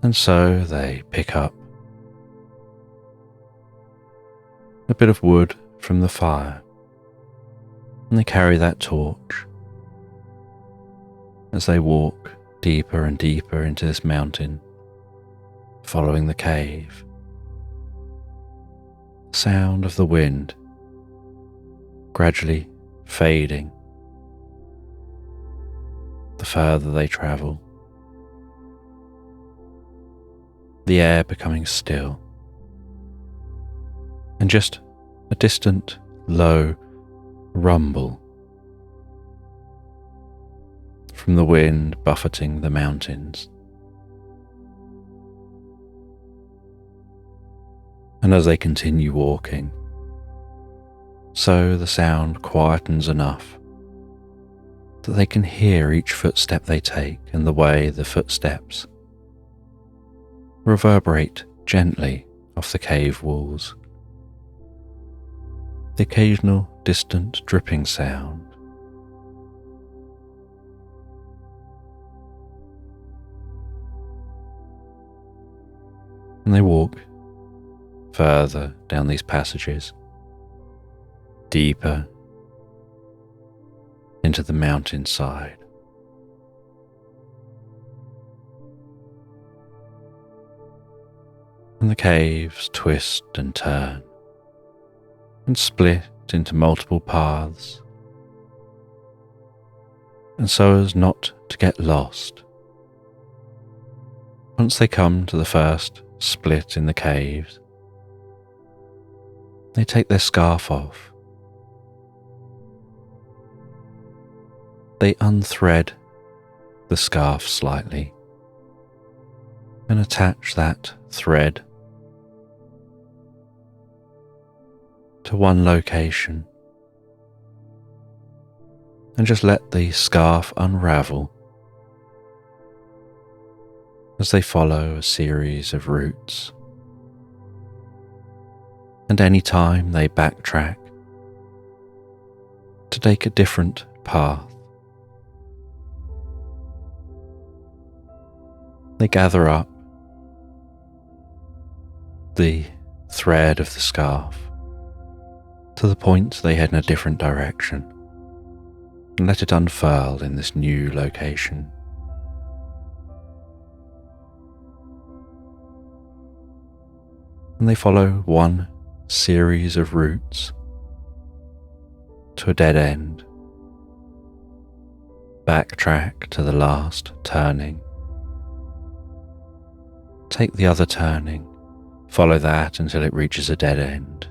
And so they pick up a bit of wood from the fire, and they carry that torch as they walk deeper and deeper into this mountain, following the cave. The sound of the wind gradually fading the further they travel, the air becoming still, and just a distant, low rumble from the wind buffeting the mountains. And as they continue walking, so the sound quietens enough that they can hear each footstep they take and the way the footsteps reverberate gently off the cave walls. The occasional distant dripping sound, and they walk further down these passages, deeper into the mountainside. And the caves twist and turn and split into multiple paths, and so as not to get lost, once they come to the first split in the caves, they take their scarf off. They unthread the scarf slightly and attach that thread to one location, and just let the scarf unravel as they follow a series of routes. And any time they backtrack to take a different path, they gather up the thread of the scarf to the point they head in a different direction, and let it unfurl in this new location. And they follow one series of routes to a dead end, backtrack to the last turning, take the other turning, follow that until it reaches a dead end,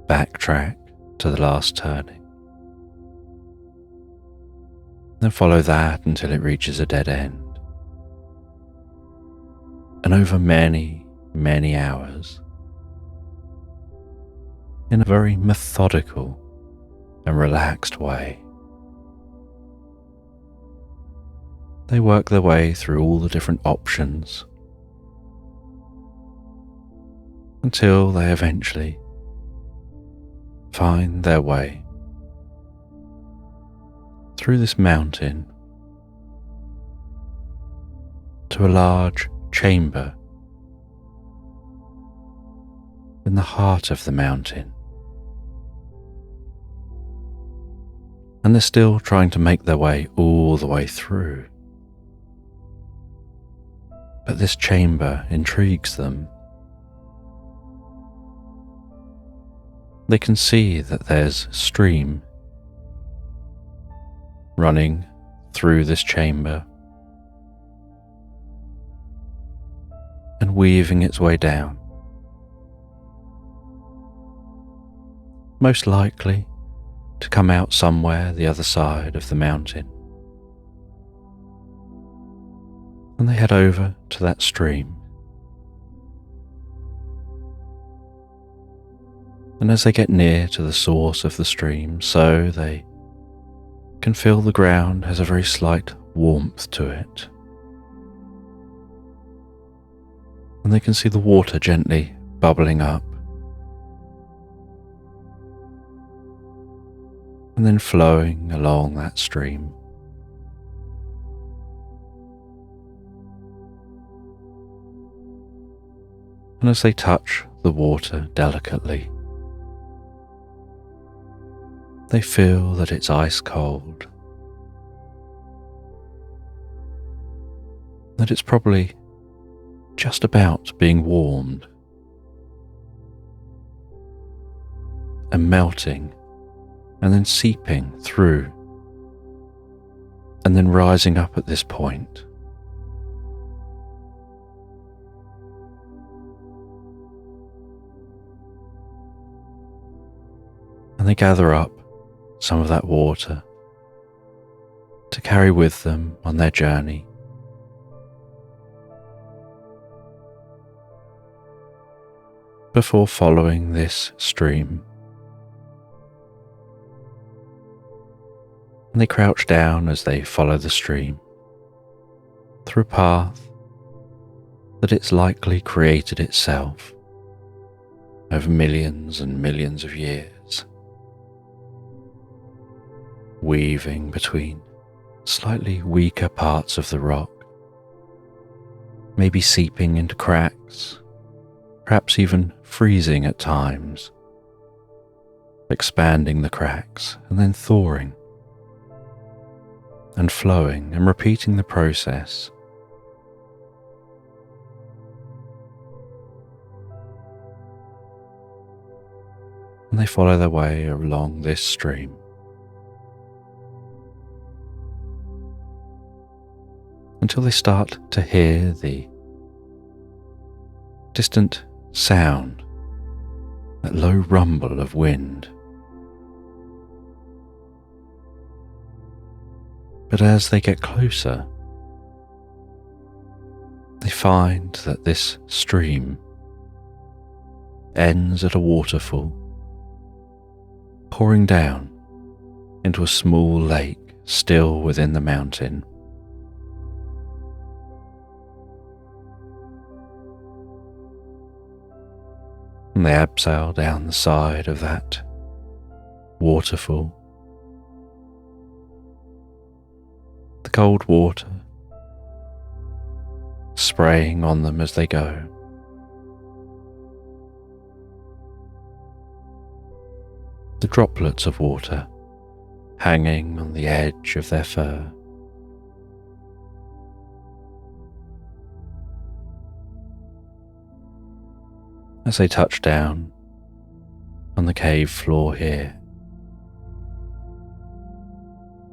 backtrack to the last turning, then follow that until it reaches a dead end. And over many, many hours, in a very methodical and relaxed way, they work their way through all the different options until they eventually find their way through this mountain to a large chamber in the heart of the mountain. And they're still trying to make their way all the way through. But this chamber intrigues them. They can see that there's stream running through this chamber and weaving its way down, most likely to come out somewhere the other side of the mountain. And they head over to that stream. And as they get near to the source of the stream, so they can feel the ground has a very slight warmth to it. And they can see the water gently bubbling up and then flowing along that stream. And as they touch the water delicately, they feel that it's ice cold, that it's probably just about being warmed and melting and then seeping through and then rising up at this point. And they gather up some of that water to carry with them on their journey. Before following this stream. And they crouch down as they follow the stream through a path that it's likely created itself over millions and millions of years, weaving between slightly weaker parts of the rock, maybe seeping into cracks, perhaps even freezing at times, expanding the cracks and then thawing and flowing and repeating the process. And they follow their way along this stream. Until they start to hear the distant sound, that low rumble of wind. But as they get closer, they find that this stream ends at a waterfall, pouring down into a small lake still within the mountain. And they abseil down the side of that waterfall. The cold water spraying on them as they go. The the droplets of water hanging on the edge of their fur. As they touch down on the cave floor here,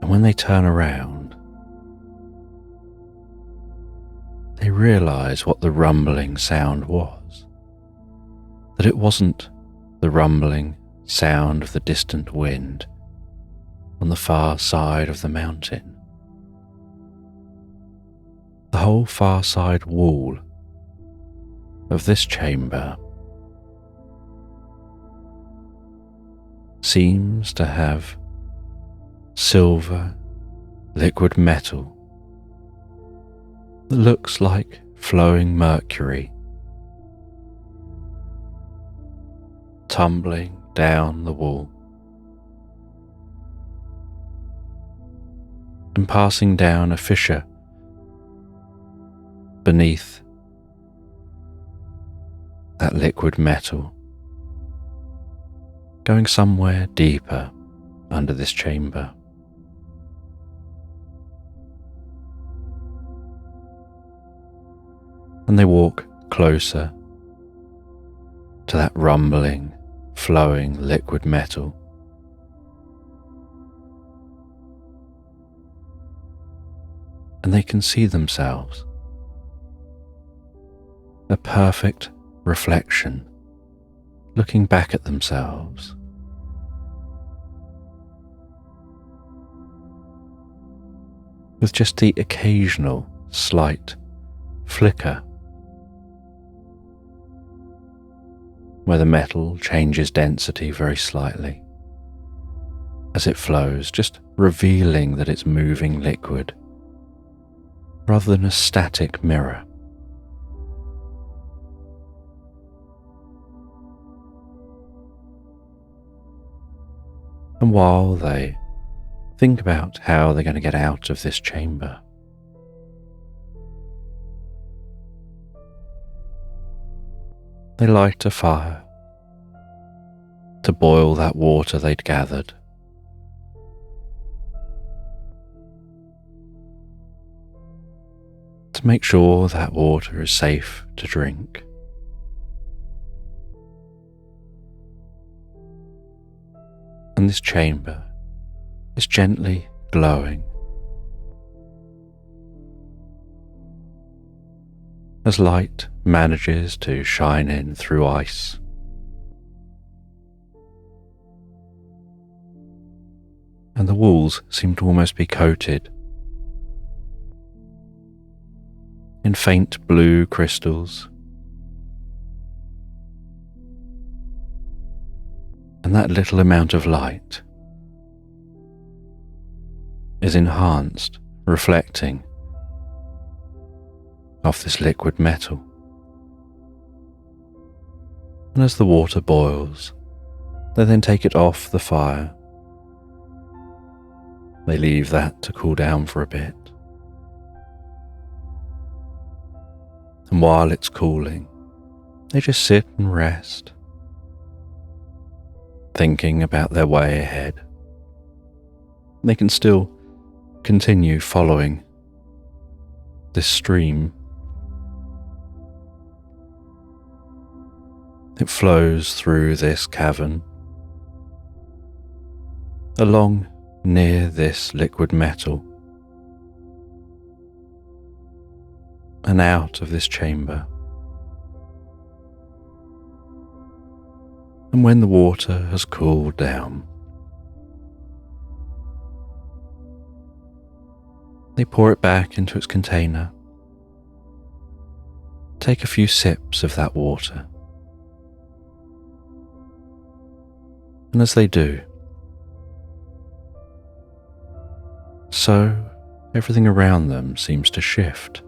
and when they turn around, they realize what the rumbling sound was. That it wasn't the rumbling sound of the distant wind on the far side of the mountain. The whole far side wall of this chamber seems to have silver liquid metal that looks like flowing mercury tumbling down the wall and passing down a fissure beneath that liquid metal, going somewhere deeper under this chamber. And they walk closer to that rumbling, flowing liquid metal. And they can see themselves, a perfect reflection, looking back at themselves. With just the occasional slight flicker where the metal changes density very slightly as it flows, just revealing that it's moving liquid rather than a static mirror. And while they think about how they're going to get out of this chamber, they light a fire to boil that water they'd gathered. To make sure that water is safe to drink. And this chamber is gently glowing as light manages to shine in through ice. And the walls seem to almost be coated in faint blue crystals. And that little amount of light is enhanced, reflecting off this liquid metal. And as the water boils, they then take it off the fire. They leave that to cool down for a bit. And while it's cooling, they just sit and rest, thinking about their way ahead. They can still continue following this stream. It flows through this cavern, along near this liquid metal, and out of this chamber. And when the water has cooled down, they pour it back into its container, take a few sips of that water, and as they do, so everything around them seems to shift.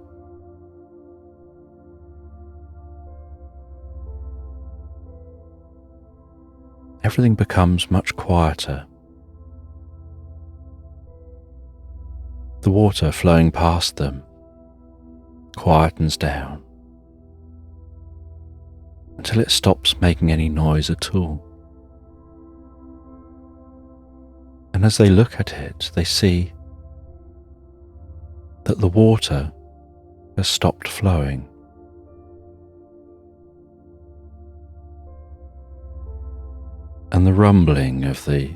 Everything becomes much quieter. The water flowing past them quietens down until it stops making any noise at all. And as they look at it, they see that the water has stopped flowing. And the rumbling of the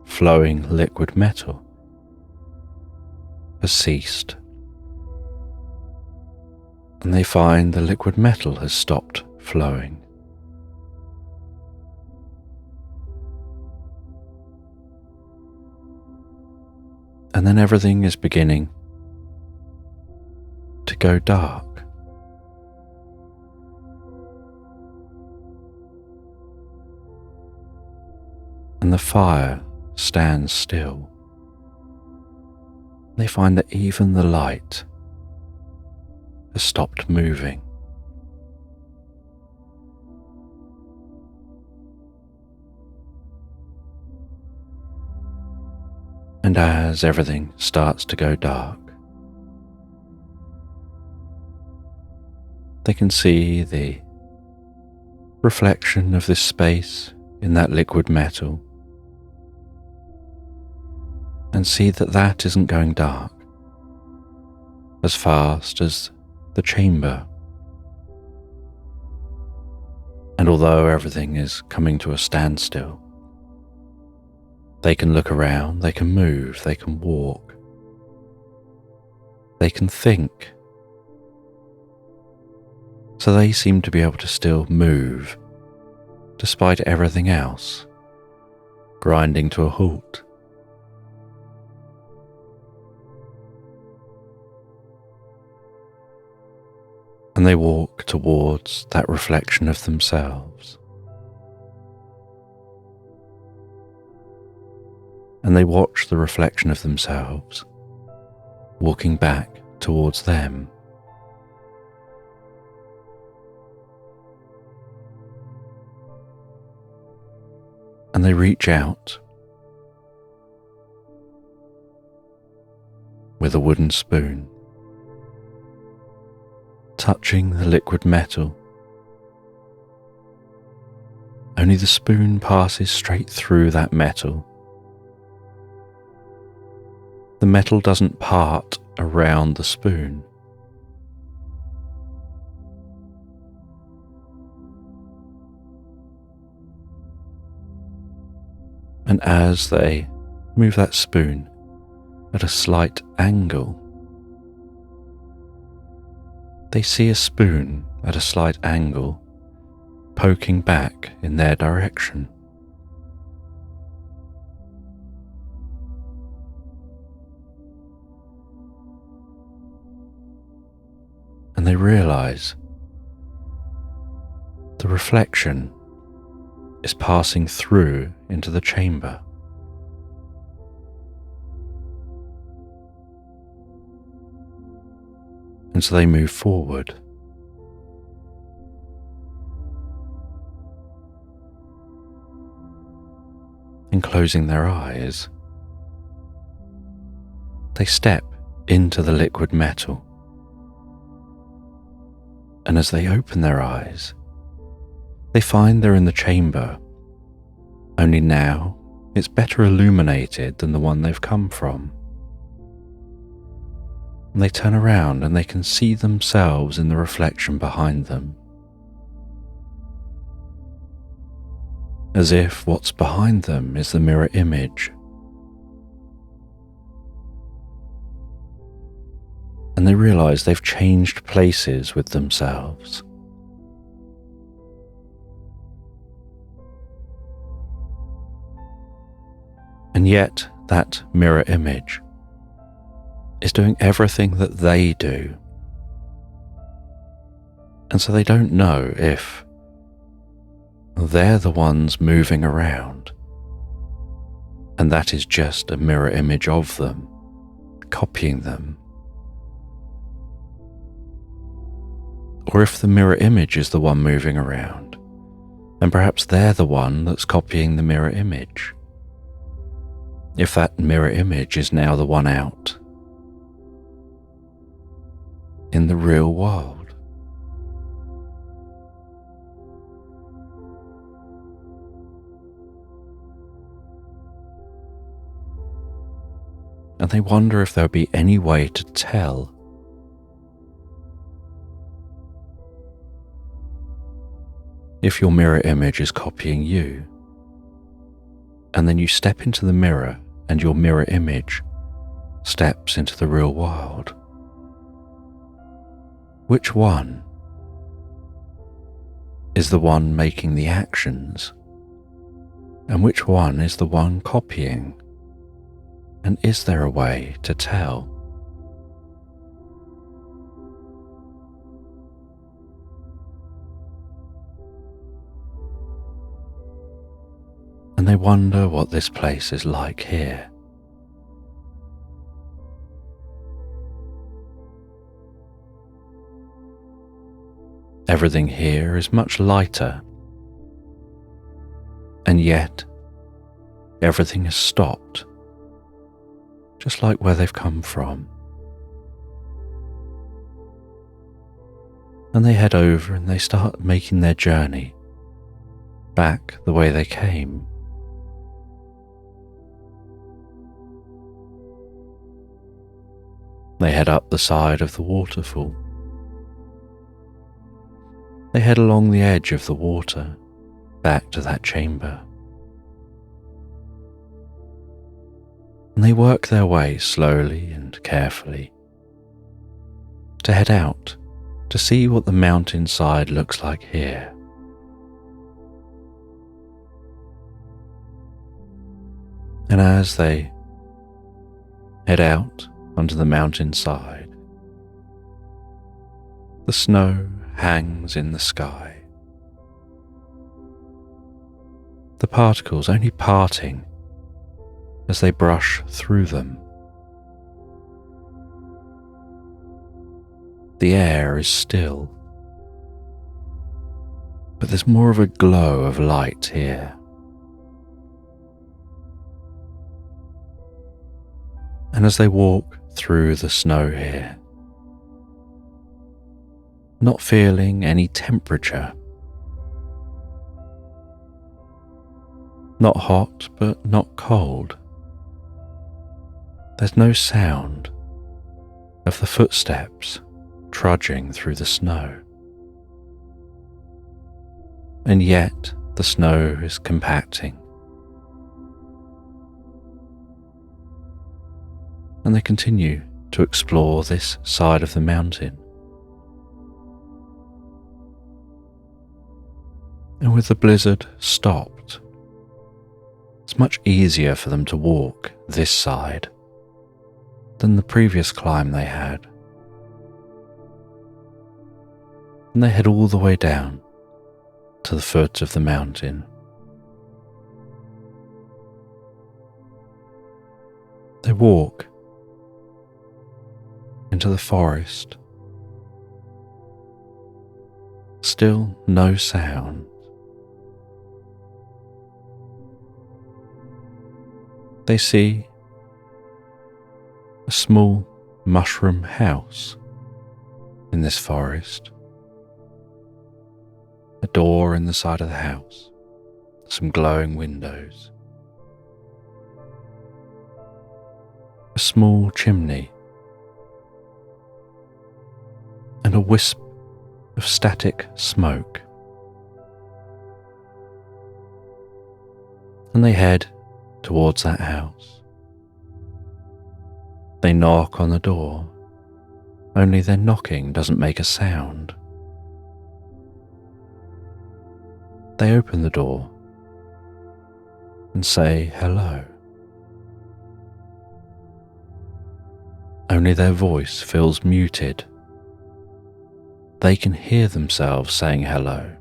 flowing liquid metal has ceased. And they find the liquid metal has stopped flowing. And then everything is beginning to go dark. And the fire stands still. They find that even the light has stopped moving. And as everything starts to go dark, they can see the reflection of this space in that liquid metal and see that that isn't going dark as fast as the chamber. And although everything is coming to a standstill, they can look around, they can move, they can walk, they can think. So they seem to be able to still move despite everything else grinding to a halt. And they walk towards that reflection of themselves. And they watch the reflection of themselves walking back towards them. And they reach out with a wooden spoon, touching the liquid metal. Only the spoon passes straight through that metal. The metal doesn't part around the spoon. And as they move that spoon at a slight angle, they see a spoon at a slight angle poking back in their direction. And they realize the reflection is passing through into the chamber. And so they move forward. And closing their eyes, they step into the liquid metal. And as they open their eyes, they find they're in the chamber, only now it's better illuminated than the one they've come from. And they turn around and they can see themselves in the reflection behind them, as if what's behind them is the mirror image. And they realize they've changed places with themselves. And yet that mirror image is doing everything that they do. And so they don't know if they're the ones moving around, and that is just a mirror image of them, copying them. Or if the mirror image is the one moving around, and perhaps they're the one that's copying the mirror image. If that mirror image is now the one out in the real world. and they wonder if there'll be any way to tell. If your mirror image is copying you, and then you step into the mirror and your mirror image steps into the real world, which one is the one making the actions, and which one is the one copying? And is there a way to tell? And they wonder what this place is like here. Everything here is much lighter, and yet everything has stopped, just like where they've come from. And they head over and they start making their journey back the way they came. They head up the side of the waterfall. They head along the edge of the water, back to that chamber. And they work their way slowly and carefully to head out to see what the mountainside looks like here. And as they head out onto the mountainside, the snow hangs in the sky, the particles only parting as they brush through them. The air is still, but there's more of a glow of light here. And as they walk through the snow here, not feeling any temperature, not hot but not cold, there's no sound of the footsteps trudging through the snow. And yet the snow is compacting. And they continue to explore this side of the mountain. And with the blizzard stopped, it's much easier for them to walk this side than the previous climb they had. And they head all the way down to the foot of the mountain. They walk into the forest. Still no sound. They see a small mushroom house in this forest. A door in the side of the house, some glowing windows. A small chimney and a wisp of static smoke. And they head towards that house. They knock on the door, only their knocking doesn't make a sound. They open the door and say hello. Only their voice feels muted. They can hear themselves saying hello,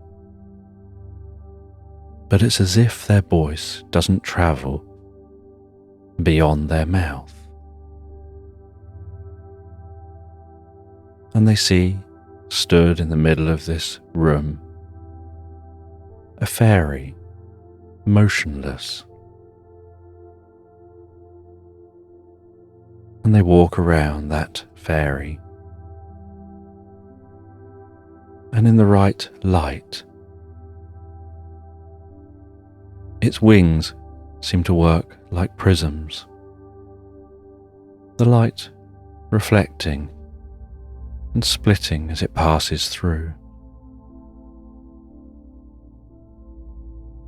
but it's as if their voice doesn't travel beyond their mouth. And they see, stood in the middle of this room, a fairy, motionless. And they walk around that fairy. And in the right light, its wings seem to work like prisms. the light reflecting and splitting as it passes through.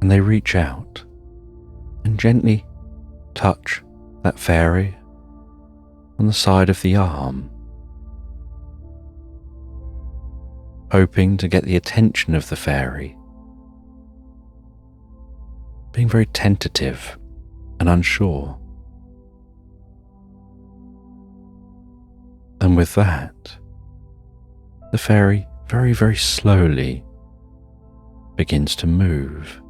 And they reach out and gently touch that fairy on the side of the arm, hoping to get the attention of the fairy, being very tentative and unsure. And with that, the fairy very, very slowly begins to move,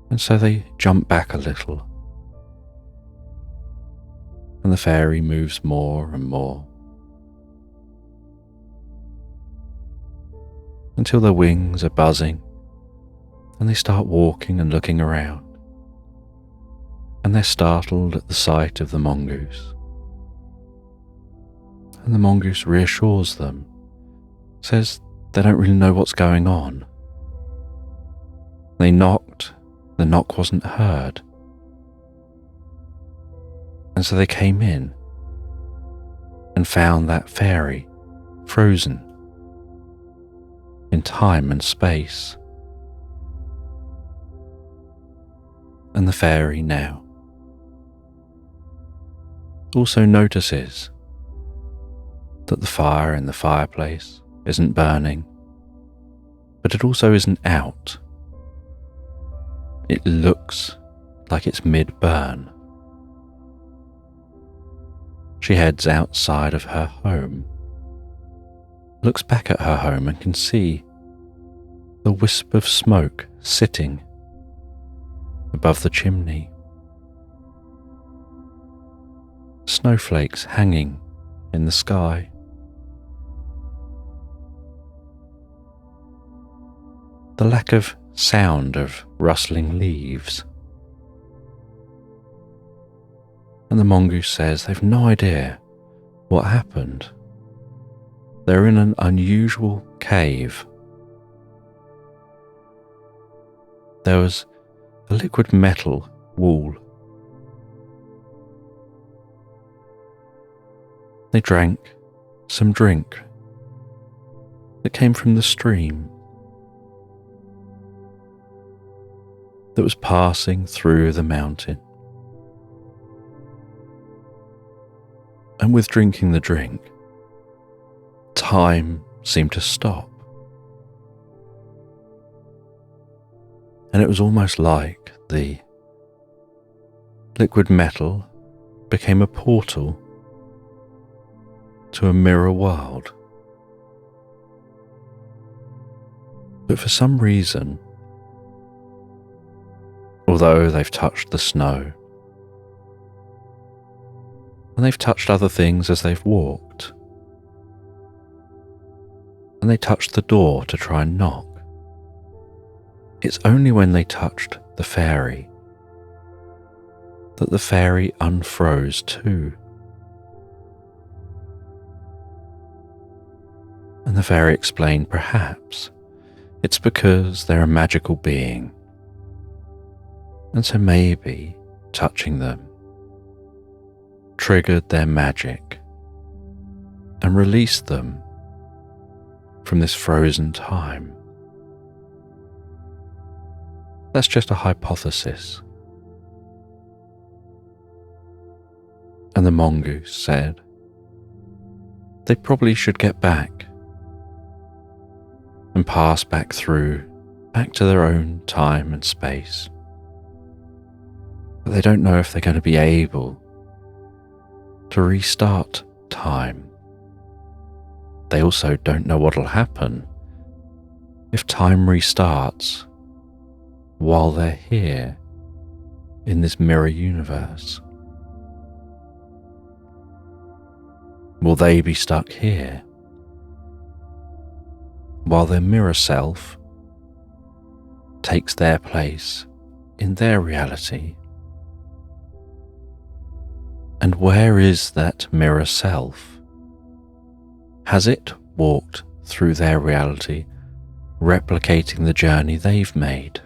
and so they jump back a little, and the fairy moves more and more, until their wings are buzzing and they start walking and looking around, and they're startled at the sight of the mongoose. And the mongoose reassures them, says they don't really know what's going on. They knocked, the knock wasn't heard. And so they came in and found that fairy frozen in time and space. And the fairy now also notices that the fire in the fireplace isn't burning, but it also isn't out. It looks like it's mid-burn. She heads outside of her home, looks back at her home and can see the wisp of smoke sitting above the chimney, snowflakes hanging in the sky. The lack of sound of rustling leaves. And the mongoose says they've no idea what happened. They're in an unusual cave. There was a liquid metal wall. They drank some drink that came from the stream that was passing through the mountain. And with drinking the drink, time seemed to stop. And it was almost like the liquid metal became a portal to a mirror world. But for some reason, although they've touched the snow, and they've touched other things as they've walked, and they touched the door to try and knock, it's only when they touched the fairy that the fairy unfroze too. And the fairy explained perhaps it's because they're a magical being, and so maybe touching them triggered their magic and released them from this frozen time. That's just a hypothesis. And the mongoose said they probably should get back and pass back to their own time and space. But they don't know if they're going to be able to restart time. They also don't know what'll happen if time restarts while they're here in this mirror universe. Will they be stuck here while their mirror self takes their place in their reality? And where is that mirror self? Has it walked through their reality, replicating the journey they've made?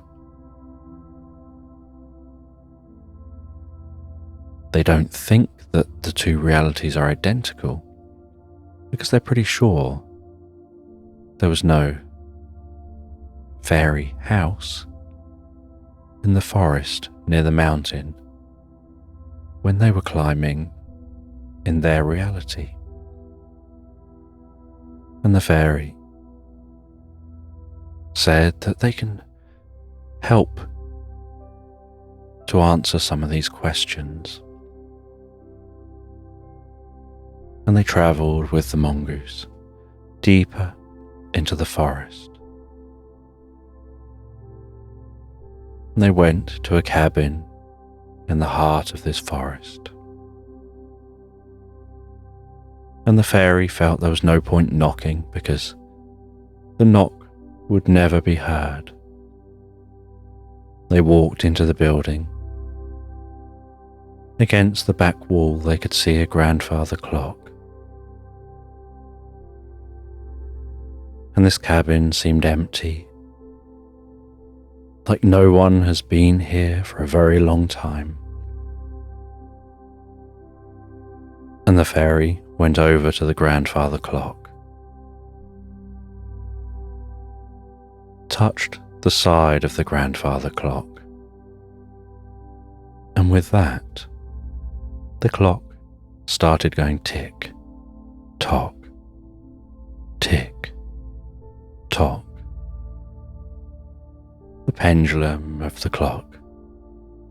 They don't think that the two realities are identical because they're pretty sure there was no fairy house in the forest near the mountain when they were climbing in their reality. And the fairy said that they can help to answer some of these questions. And they travelled with the mongoose deeper into the forest. And they went to a cabin in the heart of this forest. And the fairy felt there was no point knocking because the knock would never be heard. They walked into the building. Against the back wall they could see a grandfather clock. And this cabin seemed empty, like no one has been here for a very long time. And the fairy went over to the grandfather clock, touched the side of the grandfather clock, and with that, the clock started going tick, tock, tick, tock. The pendulum of the clock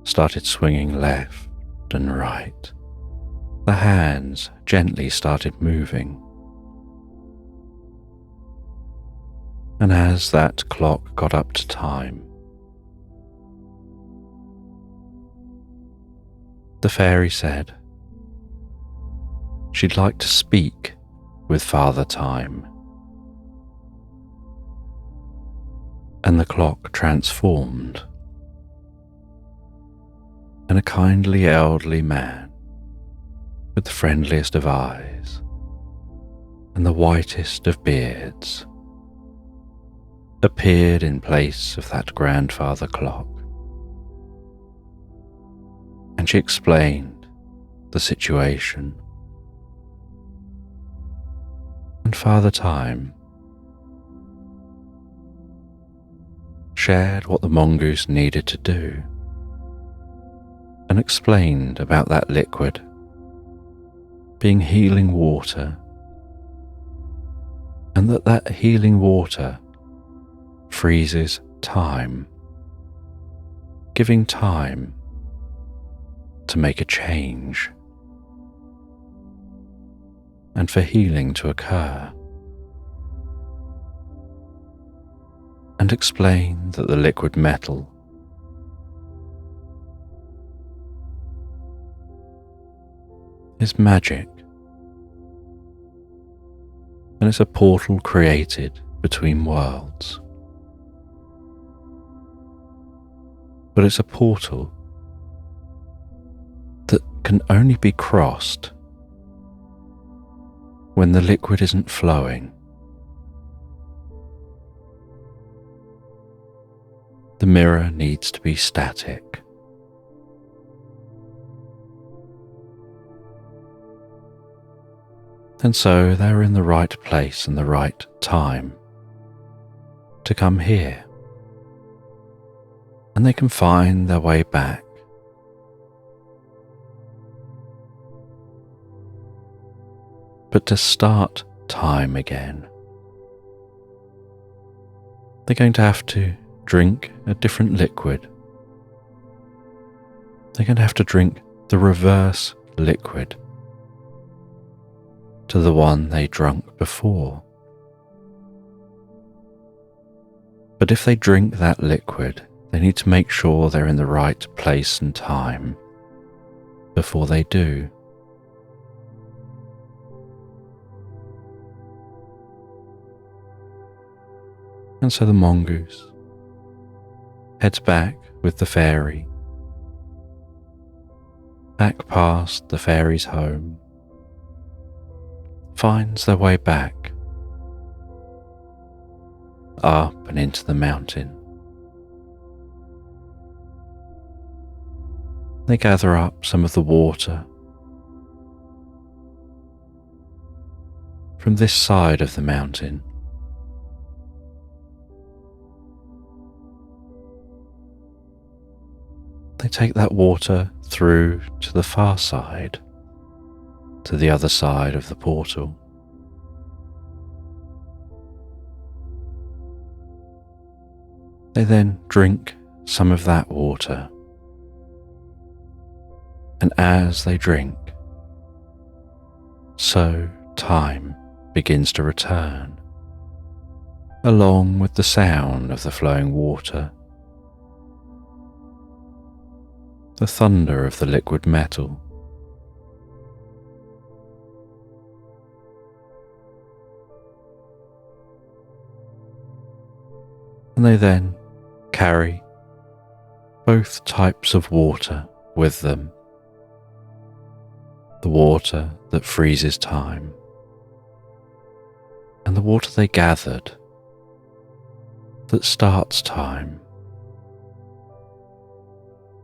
started swinging left and right. The hands gently started moving. And as that clock got up to time, the fairy said she'd like to speak with Father Time. And the clock transformed, and a kindly elderly man with the friendliest of eyes and the whitest of beards appeared in place of that grandfather clock. And she explained the situation. And Father Time shared what the mongoose needed to do and explained about that liquid being healing water, and that healing water freezes time, giving time to make a change and for healing to occur, and explained that the liquid metal is magic, and it's a portal created between worlds. But it's a portal that can only be crossed when the liquid isn't flowing. The mirror needs to be static. And so they're in the right place and the right time to come here, and they can find their way back. But to start time again, they're going to have to drink a different liquid. They're going to have to drink the reverse liquid to the one they drunk before. But if they drink that liquid, they need to make sure they're in the right place and time before they do. And so the mongoose heads back with the fairy, back past the fairy's home, finds their way back, up and into the mountain. They gather up some of the water from this side of the mountain. They take that water through to the far side, to the other side of the portal. They then drink some of that water, and as they drink, so time begins to return, along with the sound of the flowing water, the thunder of the liquid metal, and they then carry both types of water with them. The water that freezes time, and the water they gathered that starts time.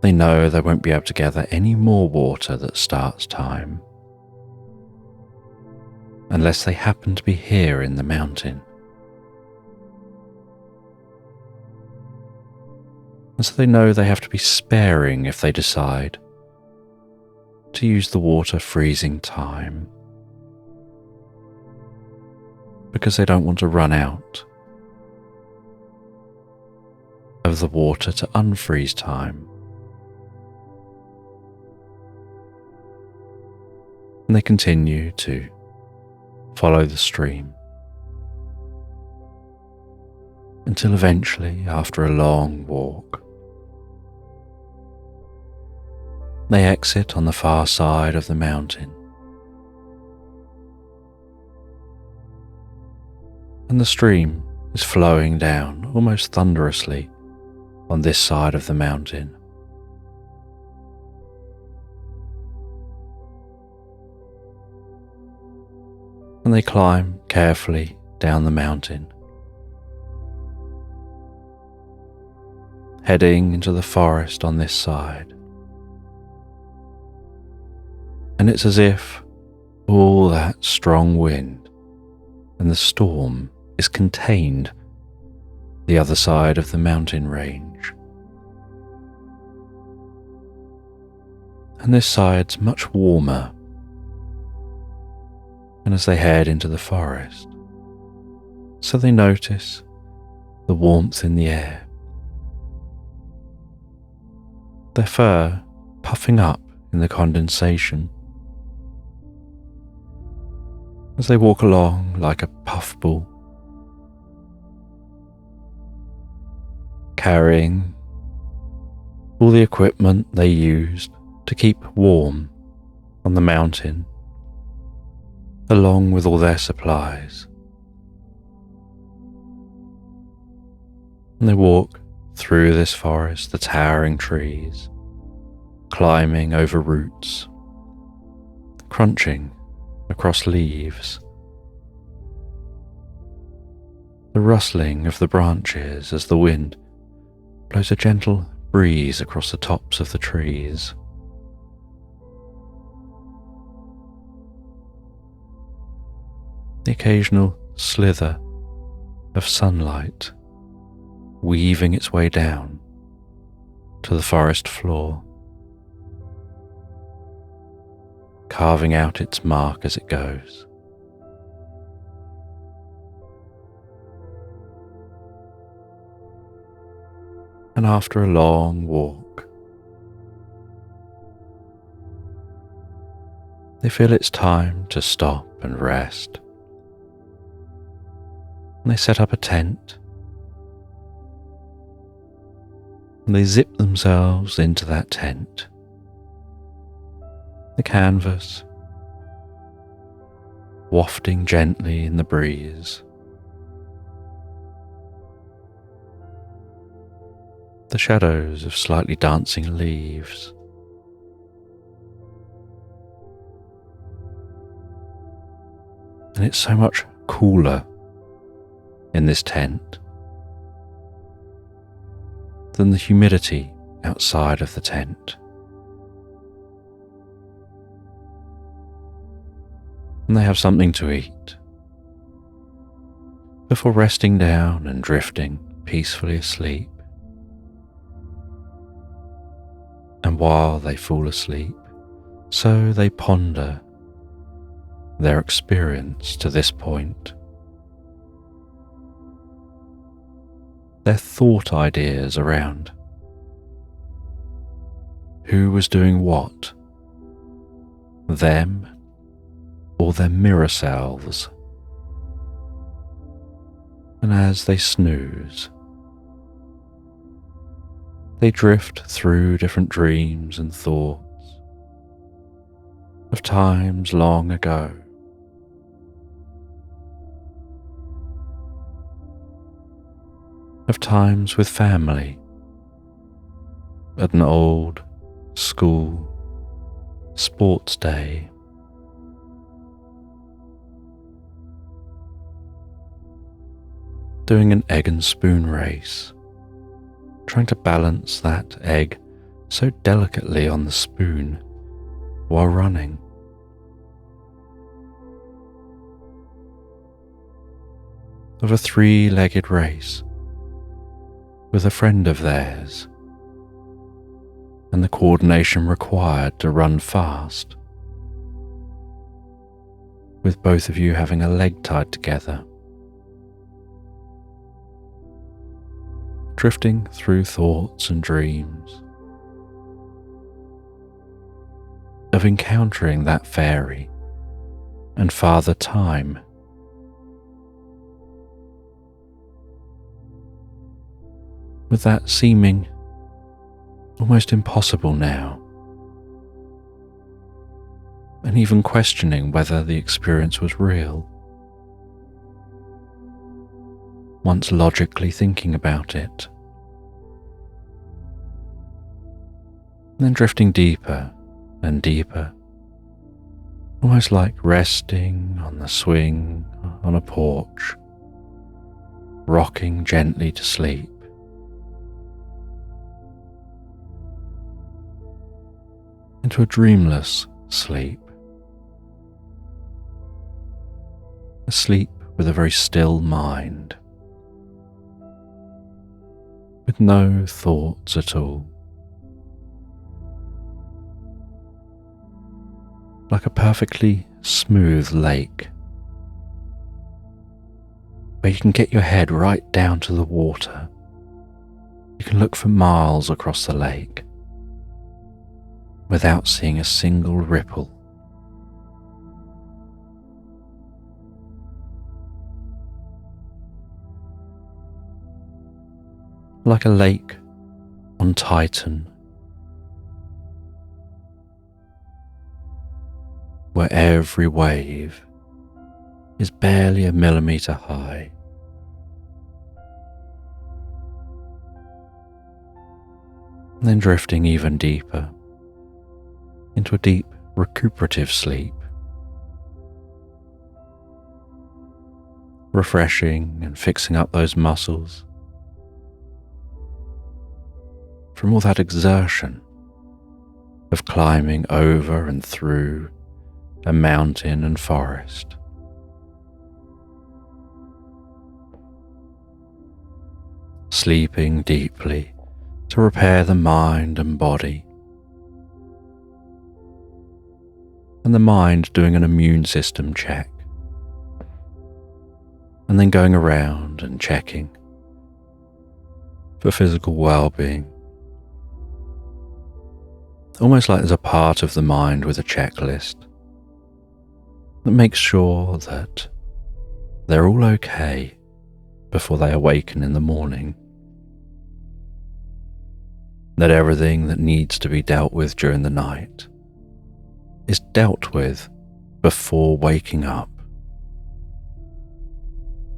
They know they won't be able to gather any more water that starts time unless they happen to be here in the mountain. And so they know they have to be sparing if they decide to use the water freezing time, because they don't want to run out of the water to unfreeze time. And they continue to follow the stream until eventually, after a long walk, they exit on the far side of the mountain, and the stream is flowing down almost thunderously on this side of the mountain. And they climb carefully down the mountain, heading into the forest on this side. And it's as if all that strong wind and the storm is contained the other side of the mountain range. And this side's much warmer. And as they head into the forest, so they notice the warmth in the air, their fur puffing up in the condensation as they walk along like a puffball, carrying all the equipment they used to keep warm on the mountain, along with all their supplies. And they walk through this forest, the towering trees, climbing over roots, crunching across leaves, the rustling of the branches as the wind blows a gentle breeze across the tops of the trees. The occasional slither of sunlight weaving its way down to the forest floor, carving out its mark as it goes. And after a long walk, they feel it's time to stop and rest. And they set up a tent, and they zip themselves into that tent. The canvas wafting gently in the breeze. The shadows of slightly dancing leaves. And it's so much cooler in this tent than the humidity outside of the tent. And they have something to eat before resting down and drifting peacefully asleep. And while they fall asleep, so they ponder their experience to this point, their thought ideas around who was doing what, them or their mirror selves. And as they snooze, they drift through different dreams and thoughts of times long ago. Of times with family, at an old school sports day, doing an egg and spoon race, trying to balance that egg so delicately on the spoon while running. Of a three-legged race with a friend of theirs, and the coordination required to run fast, with both of you having a leg tied together. Drifting through thoughts and dreams of encountering that fairy and Father Time, with that seeming almost impossible now, and even questioning whether the experience was real, once logically thinking about it. Then drifting deeper and deeper, almost like resting on the swing on a porch, rocking gently to sleep. Into a dreamless sleep. A sleep with a very still mind, with no thoughts at all. Like a perfectly smooth lake, where you can get your head right down to the water. You can look for miles across the lake without seeing a single ripple. Like a lake on Titan, where every wave is barely a millimetre high. And then drifting even deeper into a deep recuperative sleep, refreshing and fixing up those muscles from all that exertion of climbing over and through a mountain and forest. Sleeping deeply to repair the mind and body, and the mind doing an immune system check, and then going around and checking for physical well-being. Almost like there's a part of the mind with a checklist that makes sure that they're all okay before they awaken in the morning. That everything that needs to be dealt with during the night is dealt with before waking up,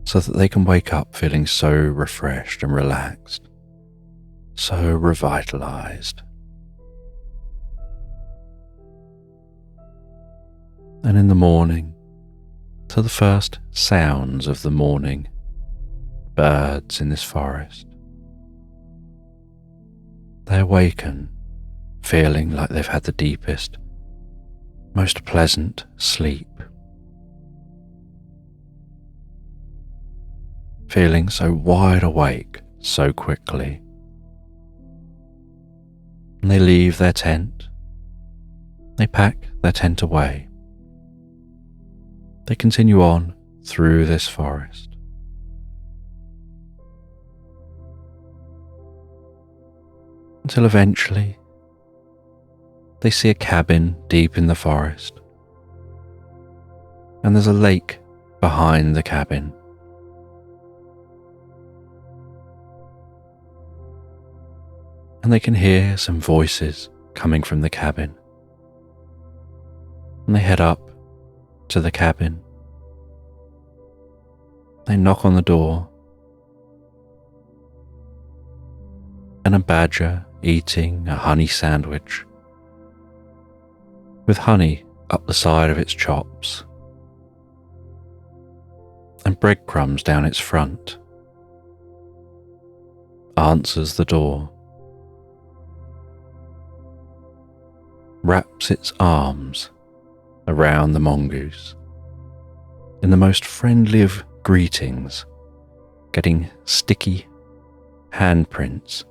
so that they can wake up feeling so refreshed and relaxed, so revitalized. And in the morning, to the first sounds of the morning, birds in this forest, they awaken feeling like they've had the deepest, most pleasant sleep. feeling so wide awake so quickly. And they leave their tent. They pack their tent away. They continue on through this forest. Until eventually they see a cabin deep in the forest, and there's a lake behind the cabin. And they can hear some voices coming from the cabin. And they head up to the cabin. They knock on the door, and a badger eating a honey sandwich with honey up the side of its chops and breadcrumbs down its front, answers the door, wraps its arms around the mongoose in the most friendly of greetings, getting sticky handprints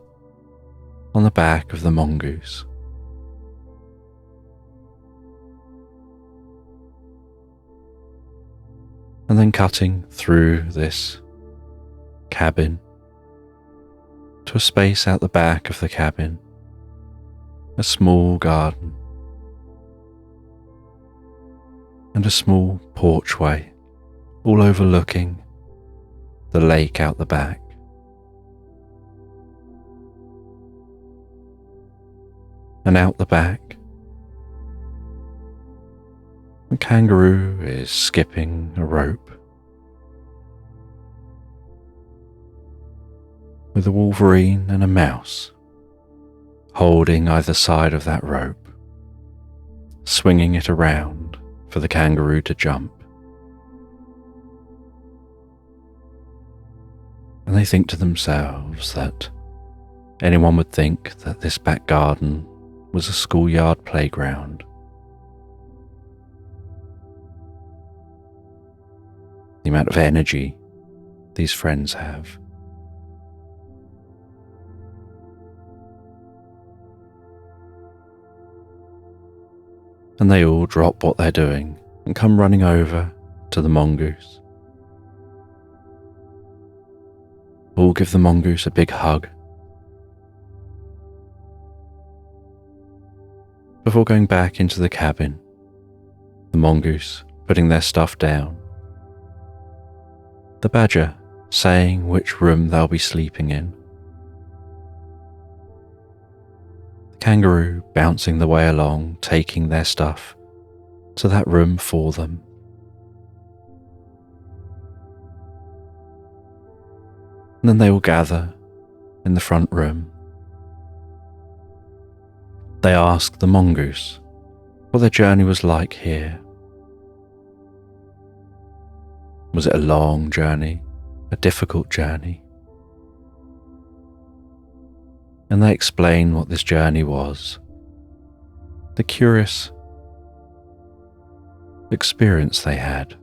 on the back of the mongoose. And then cutting through this cabin to a space out the back of the cabin, a small garden and a small porchway all overlooking the lake out the back. And out the back, a kangaroo is skipping a rope with a wolverine and a mouse holding either side of that rope, swinging it around for the kangaroo to jump. And they think to themselves that anyone would think that this back garden was a schoolyard playground. The amount of energy these friends have. And they all drop what they're doing and come running over to the mongoose. All give the mongoose a big hug before going back into the cabin, the mongoose putting their stuff down, the badger saying which room they'll be sleeping in, the kangaroo bouncing the way along, taking their stuff to that room for them. And then they all gather in the front room. They ask the mongoose what their journey was like here. Was it a long journey, a difficult journey? And they explain what this journey was, the curious experience they had.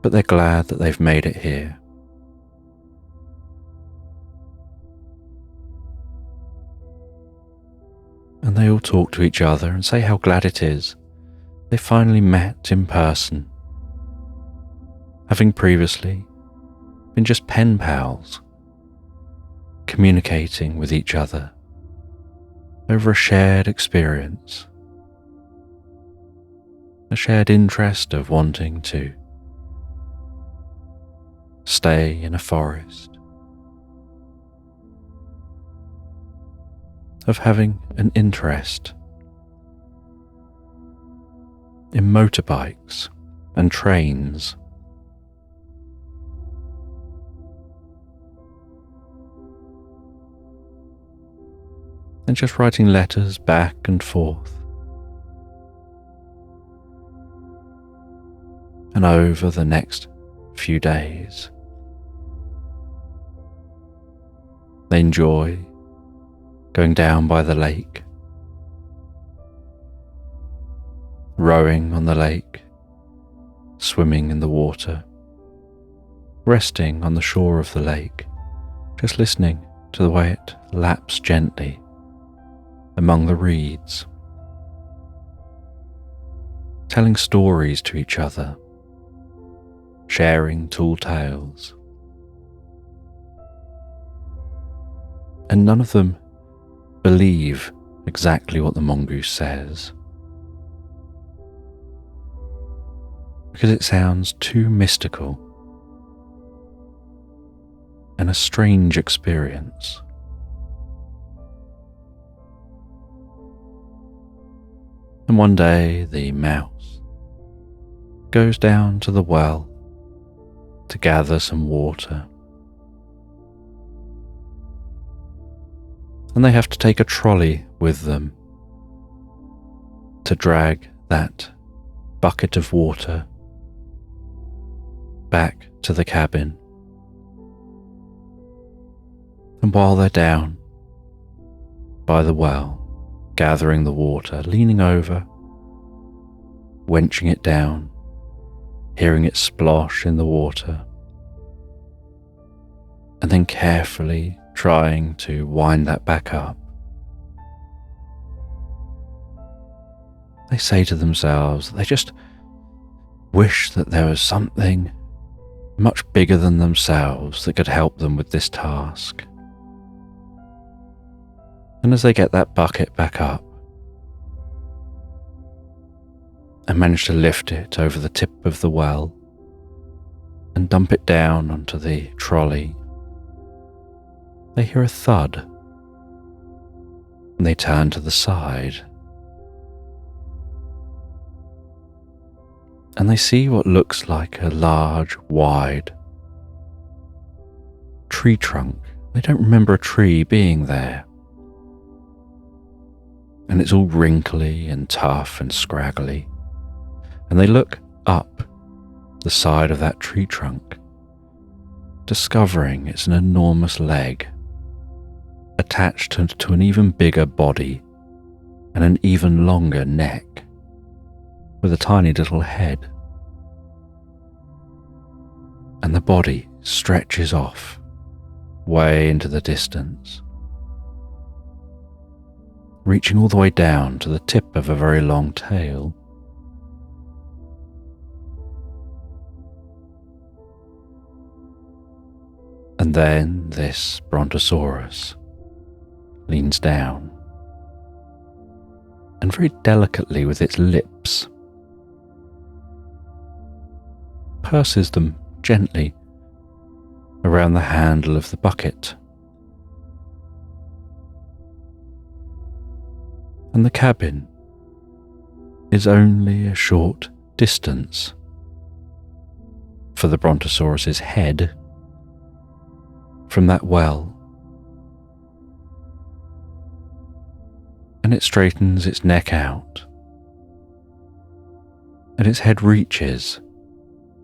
But they're glad that they've made it here. And they all talk to each other and say how glad it is they finally met in person, having previously been just pen pals, communicating with each other over a shared experience, a shared interest of wanting to stay in a forest, of having an interest in motorbikes and trains, and just writing letters back and forth. And over the next few days, they enjoy going down by the lake, rowing on the lake swimming in the water, resting on the shore of the lake, just listening to the way it laps gently among the reeds, telling stories to each other, sharing tall tales. And none of them believe exactly what the mongoose says, because it sounds too mystical and a strange experience. And one day the mouse goes down to the well to gather some water, and they have to take a trolley with them to drag that bucket of water back to the cabin. And while they're down by the well, gathering the water, leaning over, wenching it down, hearing it splosh in the water, and then carefully trying to wind that back up, they say to themselves they just wish that there was something much bigger than themselves that could help them with this task. And as they get that bucket back up and manage to lift it over the tip of the well and dump it down onto the trolley, they hear a thud, and they turn to the side, and they see what looks like a large, wide tree trunk. They don't remember a tree being there, and it's all wrinkly and tough and scraggly, and they look up the side of that tree trunk, discovering it's an enormous leg attached to an even bigger body and an even longer neck with a tiny little head. And the body stretches off way into the distance, reaching all the way down to the tip of a very long tail. And then this brontosaurus leans down and very delicately with its lips purses them gently around the handle of the bucket. And the cabin is only a short distance for the brontosaurus's head from that well, and it straightens its neck out, and its head reaches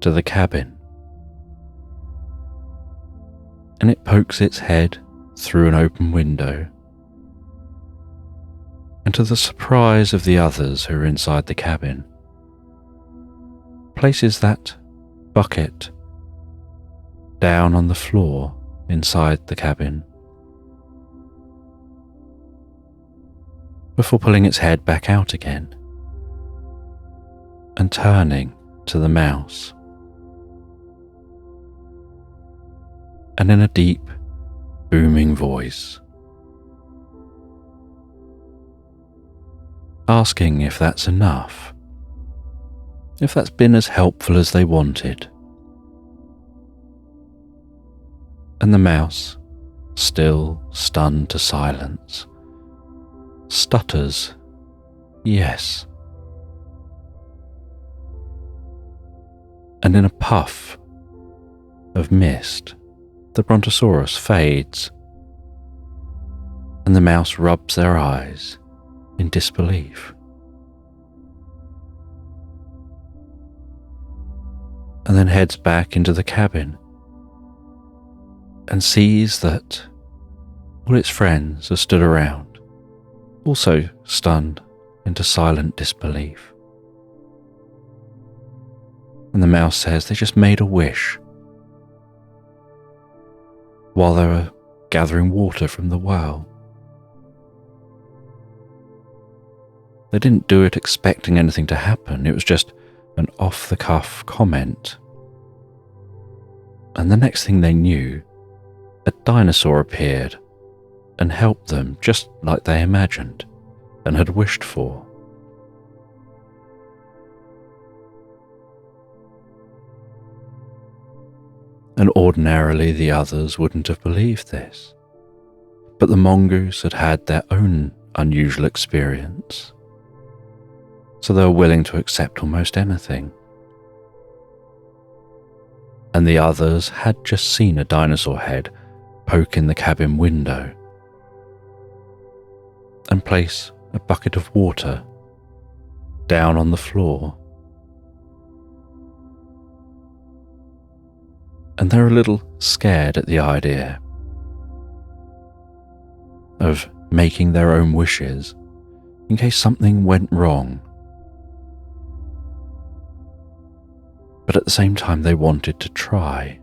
to the cabin, and it pokes its head through an open window, and to the surprise of the others who are inside the cabin, places that bucket down on the floor inside the cabin, before pulling its head back out again and turning to the mouse, and in a deep, booming voice, asking if that's enough, if that's been as helpful as they wanted. And the mouse, still stunned to silence, stutters, yes. And in a puff of mist, the brontosaurus fades, and the mouse rubs their eyes in disbelief. And then heads back into the cabin and sees that all its friends are stood around, also stunned into silent disbelief. And the mouse says they just made a wish while they were gathering water from the well. They didn't do it expecting anything to happen. It was just an off-the-cuff comment. And the next thing they knew, a dinosaur appeared and helped them just like they imagined and had wished for. And ordinarily the others wouldn't have believed this. But the mongoose had had their own unusual experience, so they were willing to accept almost anything. And the others had just seen a dinosaur head poke in the cabin window and place a bucket of water down on the floor. And they're a little scared at the idea of making their own wishes in case something went wrong. But at the same time, they wanted to try.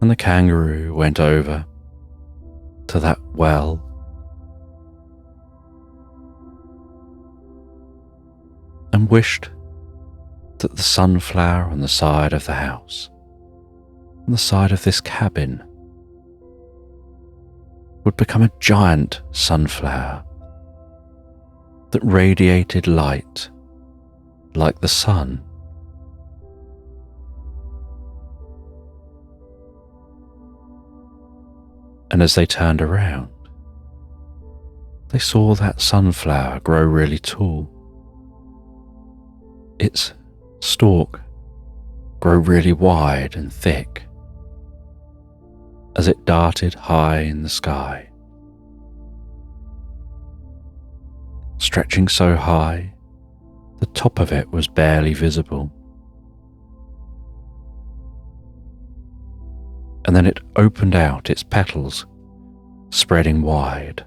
And the kangaroo went over to that well and wished that the sunflower on the side of the house, on the side of this cabin, would become a giant sunflower that radiated light like the sun. And as they turned around, they saw that sunflower grow really tall. Its stalk grow really wide and thick as it darted high in the sky, stretching so high the top of it was barely visible. And then it opened out its petals, spreading wide.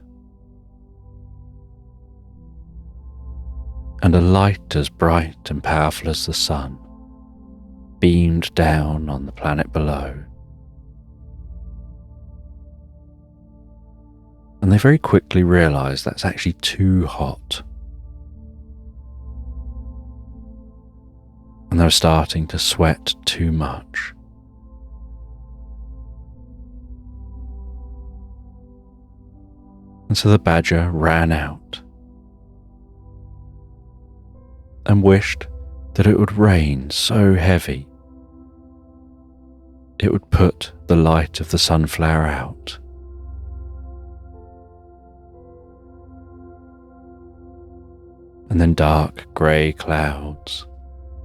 And a light as bright and powerful as the sun beamed down on the planet below. And they very quickly realized that's actually too hot. And they were starting to sweat too much. And so the badger ran out and wished that it would rain so heavy it would put the light of the sunflower out. And then dark grey clouds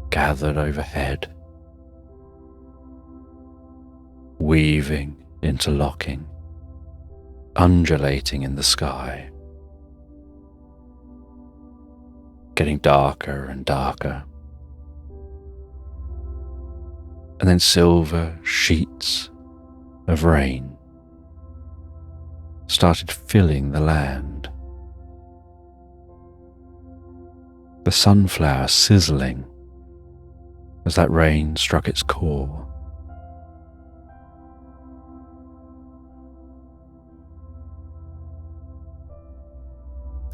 gathered overhead, weaving, interlocking, undulating in the sky, getting darker and darker. And then silver sheets of rain started filling the land. The sunflower sizzling as that rain struck its core.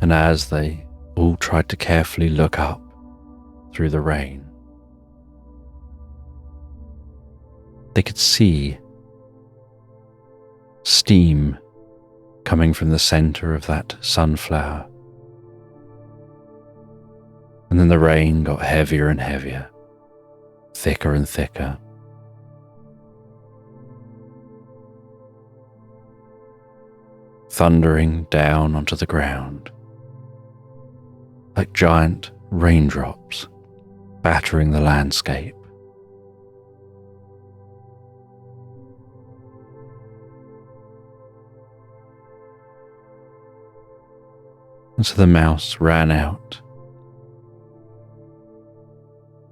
And as they all tried to carefully look up through the rain, they could see steam coming from the center of that sunflower. And then the rain got heavier and heavier, thicker and thicker. Thundering down onto the ground, like giant raindrops battering the landscape. And so the mouse ran out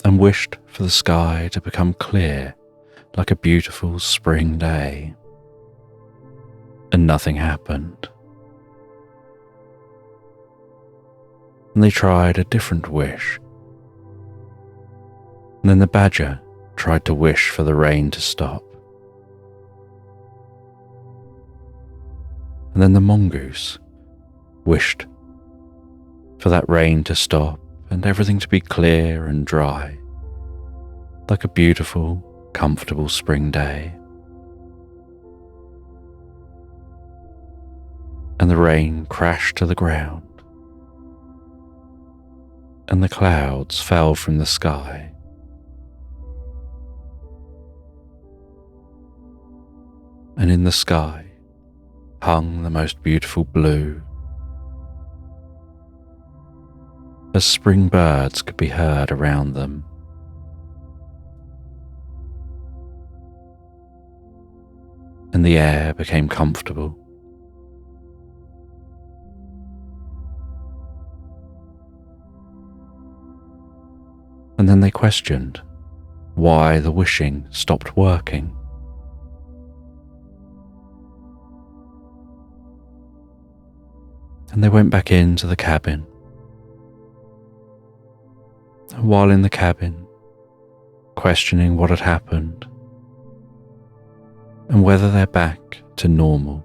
and wished for the sky to become clear like a beautiful spring day. And nothing happened. and they tried a different wish. And then the badger tried to wish for the rain to stop. And then the mongoose wished for that rain to stop and everything to be clear and dry, like a beautiful, comfortable spring day. And the rain crashed to the ground, and the clouds fell from the sky. And in the sky hung the most beautiful blue, as spring birds could be heard around them. And the air became comfortable. And then they questioned why the wishing stopped working. And they went back into the cabin. And while in the cabin, questioning what had happened and whether they're back to normal,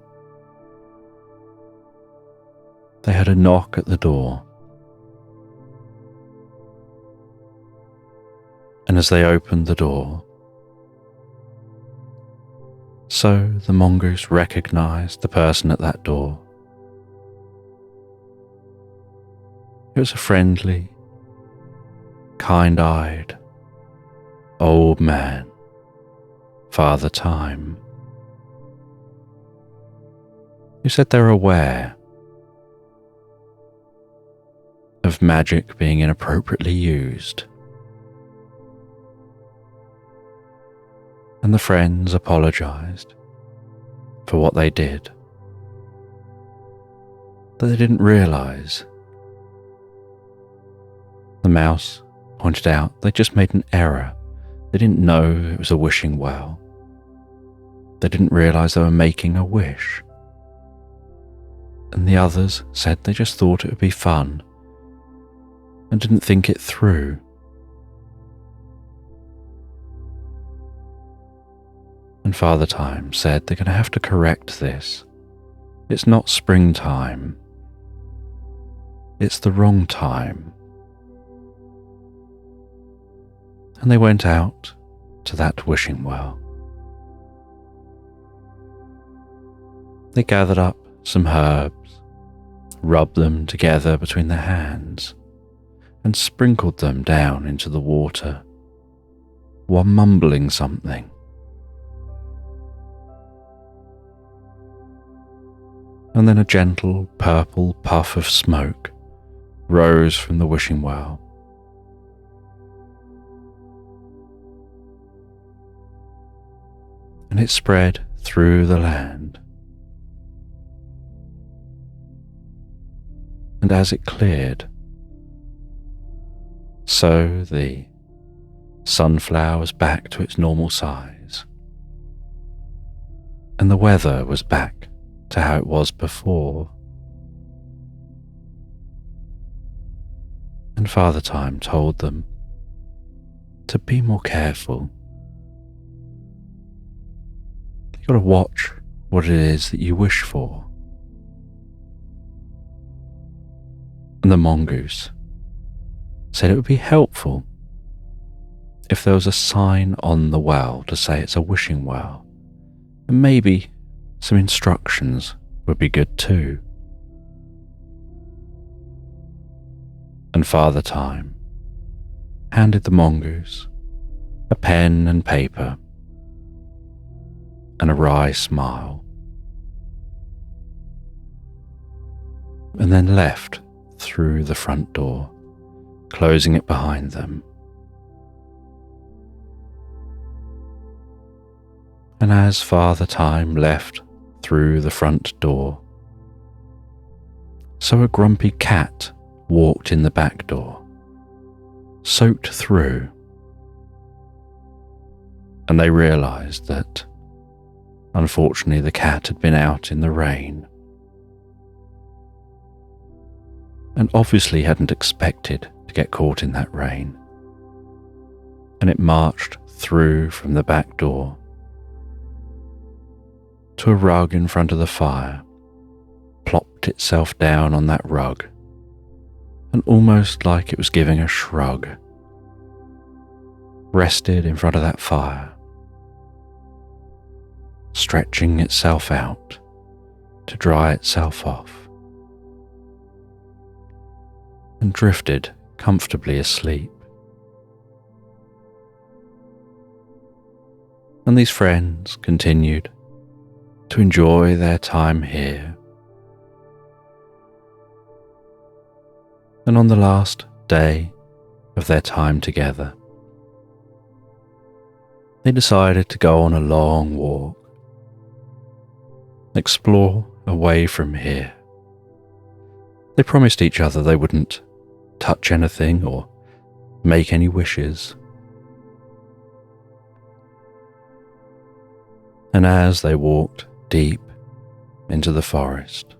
they had a knock at the door. And as they opened the door, so the mongoose recognized the person at that door. It was a friendly, kind-eyed, old man, Father Time, who said they're aware of magic being inappropriately used. And the friends apologized for what they did, but they didn't realize. The mouse pointed out they just made an error. They didn't know it was a wishing well. They didn't realize they were making a wish. And the others said they just thought it would be fun and didn't think it through. And Father Time said they're going to have to correct this. It's not springtime. It's the wrong time. And they went out to that wishing well. They gathered up some herbs, rubbed them together between their hands, and sprinkled them down into the water, while mumbling something. And then a gentle purple puff of smoke rose from the wishing well. And it spread through the land. And as it cleared, so the sunflower was back to its normal size, and the weather was back to how it was before. And Father Time told them to be more careful. You've got to watch what it is that you wish for. And the mongoose said it would be helpful if there was a sign on the well to say it's a wishing well, and maybe some instructions would be good too. And Father Time handed the mongoose a pen and paper and a wry smile, and then left through the front door, closing it behind them. And as Father Time left through the front door, so a grumpy cat walked in the back door, soaked through, and they realized that, unfortunately, the cat had been out in the rain. and obviously hadn't expected to get caught in that rain. And it marched through from the back door to a rug in front of the fire, plopped itself down on that rug, and almost like it was giving a shrug, rested in front of that fire, stretching itself out to dry itself off, and drifted comfortably asleep. And these friends continued to enjoy their time here. And on the last day of their time together, they decided to go on a long walk, explore away from here. They promised each other they wouldn't touch anything or make any wishes. And as they walked deep into the forest,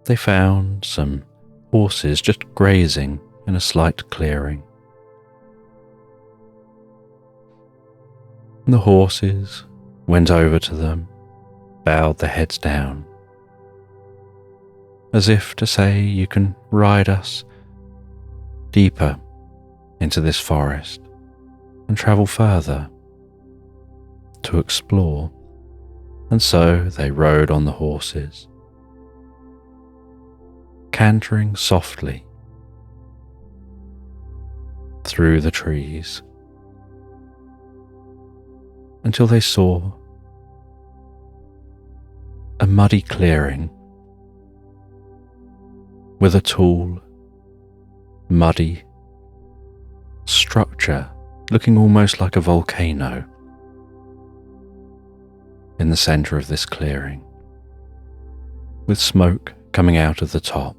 they found some horses just grazing in a slight clearing. And the horses went over to them, bowed their heads down, as if to say, "You can ride us deeper into this forest and travel further to explore." And so they rode on the horses, cantering softly through the trees until they saw a muddy clearing with a tall, muddy structure looking almost like a volcano in the center of this clearing, with smoke coming out of the top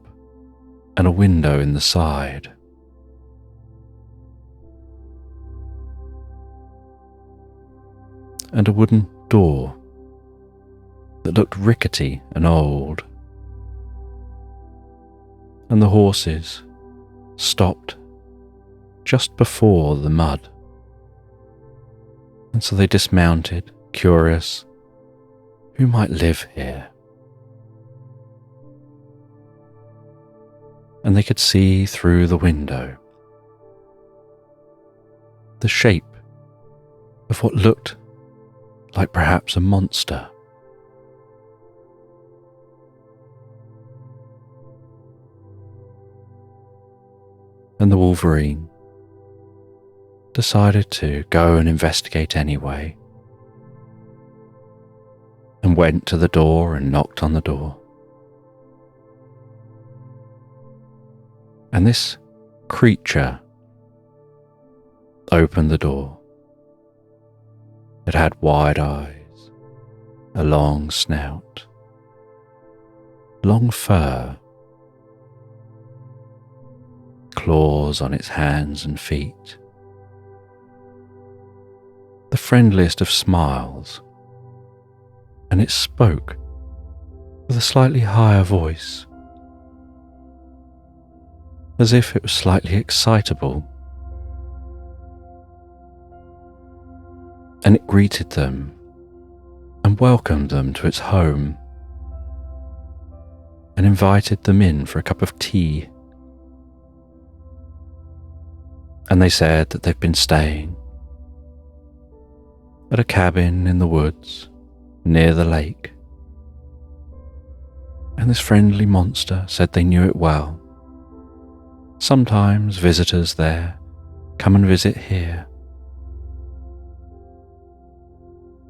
and a window in the side. And a wooden door that looked rickety and old. And the horses stopped just before the mud. And so they dismounted, curious, who might live here? And they could see through the window the shape of what looked like perhaps a monster. And the wolverine decided to go and investigate anyway, and went to the door and knocked on the door. And this creature opened the door. It had wide eyes, a long snout, long fur, claws on its hands and feet, the friendliest of smiles, and it spoke with a slightly higher voice, as if it was slightly excitable. And it greeted them and welcomed them to its home and invited them in for a cup of tea. And they said that they've been staying at a cabin in the woods near the lake. And this friendly monster said they knew it well. Sometimes visitors there come and visit here.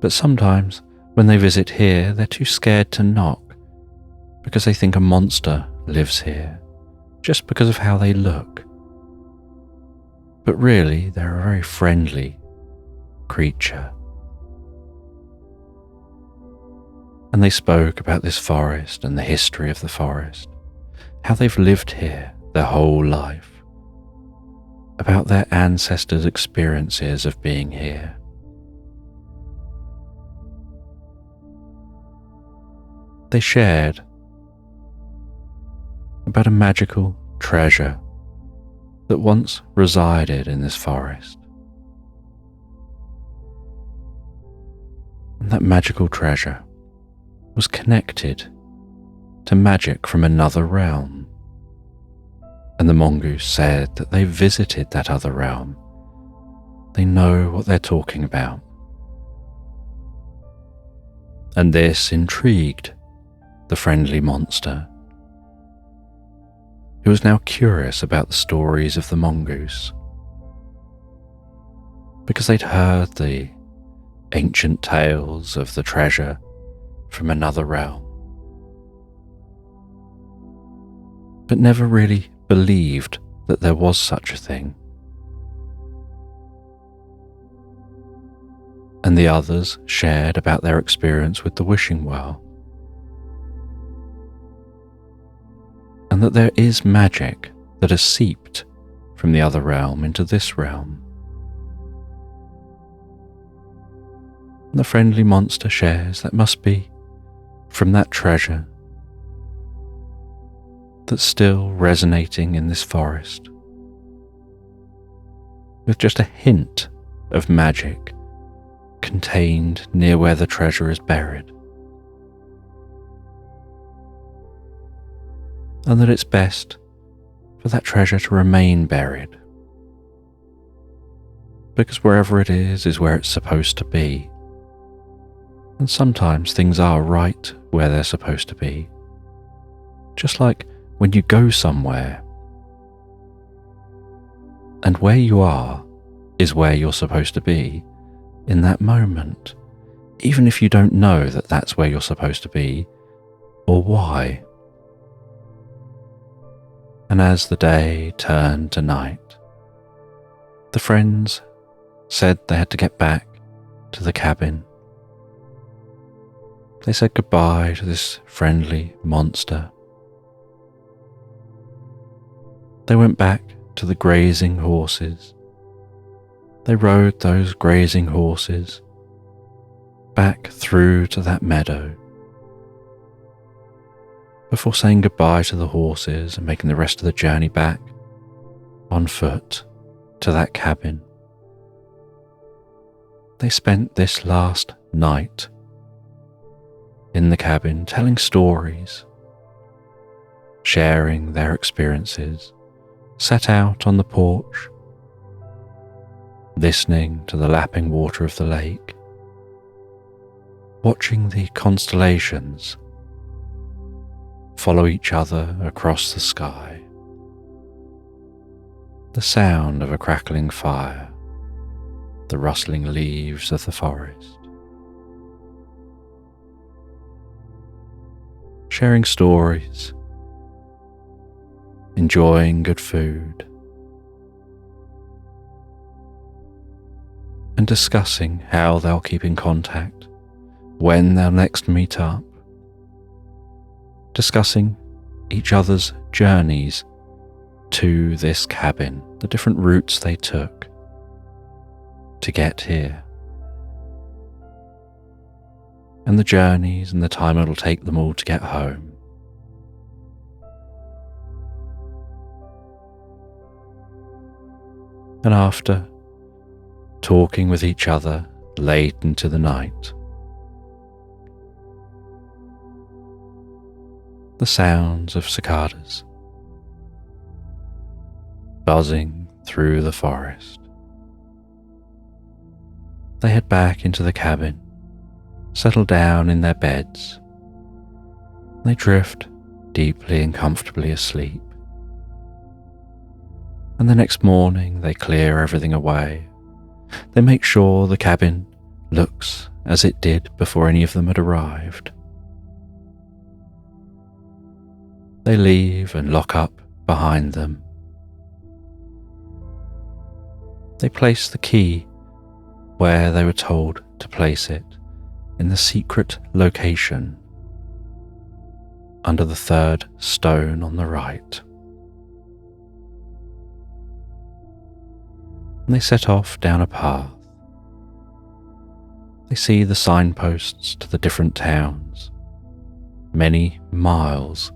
But sometimes when they visit here, they're too scared to knock because they think a monster lives here, just because of how they look. But really, they're a very friendly creature. And they spoke about this forest and the history of the forest, how they've lived here their whole life, about their ancestors' experiences of being here. They shared about a magical treasure that once resided in this forest. And that magical treasure was connected to magic from another realm. And the mongoose said that they visited that other realm. They know what they're talking about. And this intrigued the friendly monster, who was now curious about the stories of the mongoose, because they'd heard the ancient tales of the treasure from another realm, but never really believed that there was such a thing. And the others shared about their experience with the wishing well, and that there is magic that has seeped from the other realm into this realm. And the friendly monster shares that must be from that treasure that's still resonating in this forest, with just a hint of magic contained near where the treasure is buried. And that it's best for that treasure to remain buried, because wherever it is where it's supposed to be. And sometimes things are right where they're supposed to be, just like when you go somewhere, and where you are is where you're supposed to be in that moment, even if you don't know that that's where you're supposed to be or why. And as the day turned to night, the friends said they had to get back to the cabin. They said goodbye to this friendly monster. They went back to the grazing horses. They rode those grazing horses back through to that meadow, before saying goodbye to the horses and making the rest of the journey back on foot to that cabin. They spent this last night in the cabin telling stories, sharing their experiences, sat out on the porch, listening to the lapping water of the lake, watching the constellations follow each other across the sky, the sound of a crackling fire, the rustling leaves of the forest, sharing stories, enjoying good food, and discussing how they'll keep in contact, when they'll next meet up, discussing each other's journeys to this cabin, the different routes they took to get here, and the journeys and the time it'll take them all to get home. And after talking with each other late into the night, the sounds of cicadas buzzing through the forest, they head back into the cabin, settle down in their beds. They drift deeply and comfortably asleep. And the next morning they clear everything away. They make sure the cabin looks as it did before any of them had arrived. They leave and lock up behind them. They place the key where they were told to place it, in the secret location under the third stone on the right. And they set off down a path. They see the signposts to the different towns. many miles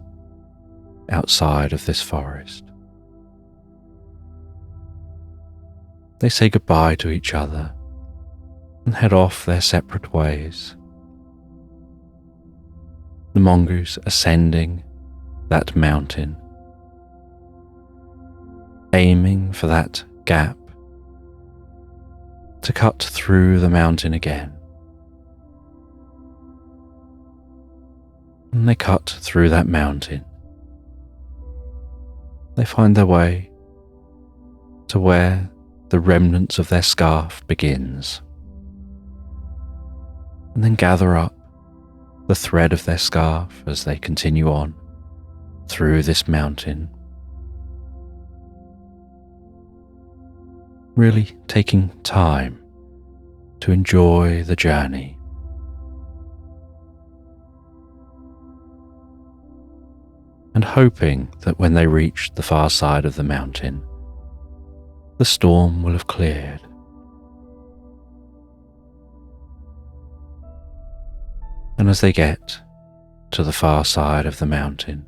outside of this forest. They say goodbye to each other and head off their separate ways. The mongoose ascending that mountain, aiming for that gap to cut through the mountain again. And they cut through that mountain. They find their way to where the remnants of their scarf begins, and then gather up the thread of their scarf as they continue on through this mountain, really taking time to enjoy the journey. And hoping that when they reach the far side of the mountain, the storm will have cleared. And as they get to the far side of the mountain,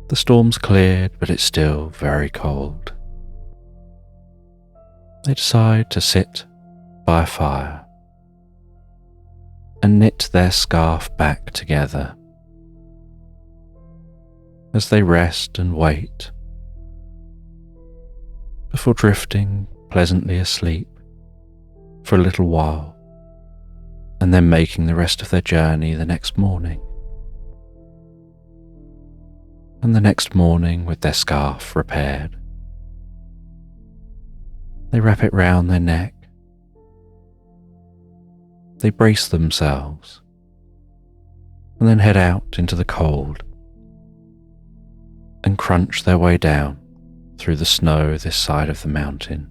the storm's cleared, but it's still very cold. They decide to sit by a fire and knit their scarf back together as they rest and wait before drifting pleasantly asleep for a little while, and then making the rest of their journey the next morning. And the next morning, with their scarf repaired, they wrap it round their neck. They brace themselves and then head out into the cold and crunch their way down through the snow this side of the mountain,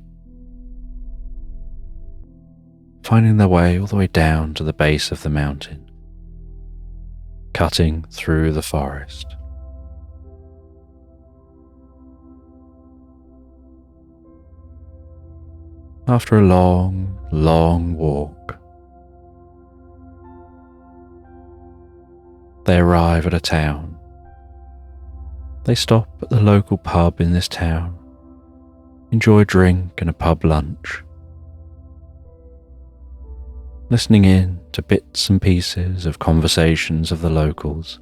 finding their way all the way down to the base of the mountain, cutting through the forest. After a long, long walk, they arrive at a town. They stop at the local pub in this town, enjoy a drink and a pub lunch, listening in to bits and pieces of conversations of the locals,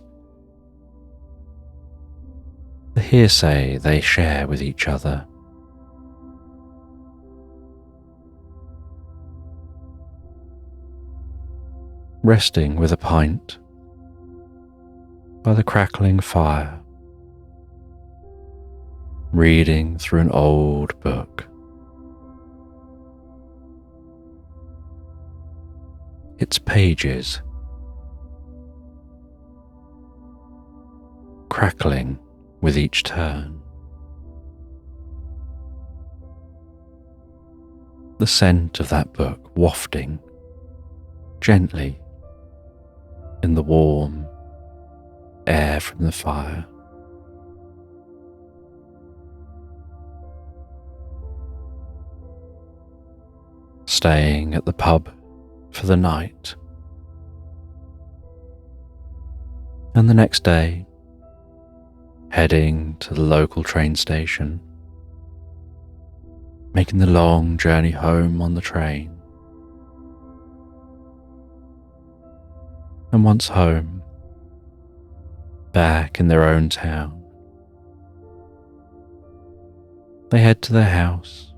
the hearsay they share with each other. Resting with a pint by the crackling fire, reading through an old book. Its pages crackling with each turn. The scent of that book wafting gently in the warm air from the fire. Staying at the pub for the night, and the next day heading to the local train station, making the long journey home on the train. And once home, back in their own town, they head to their house.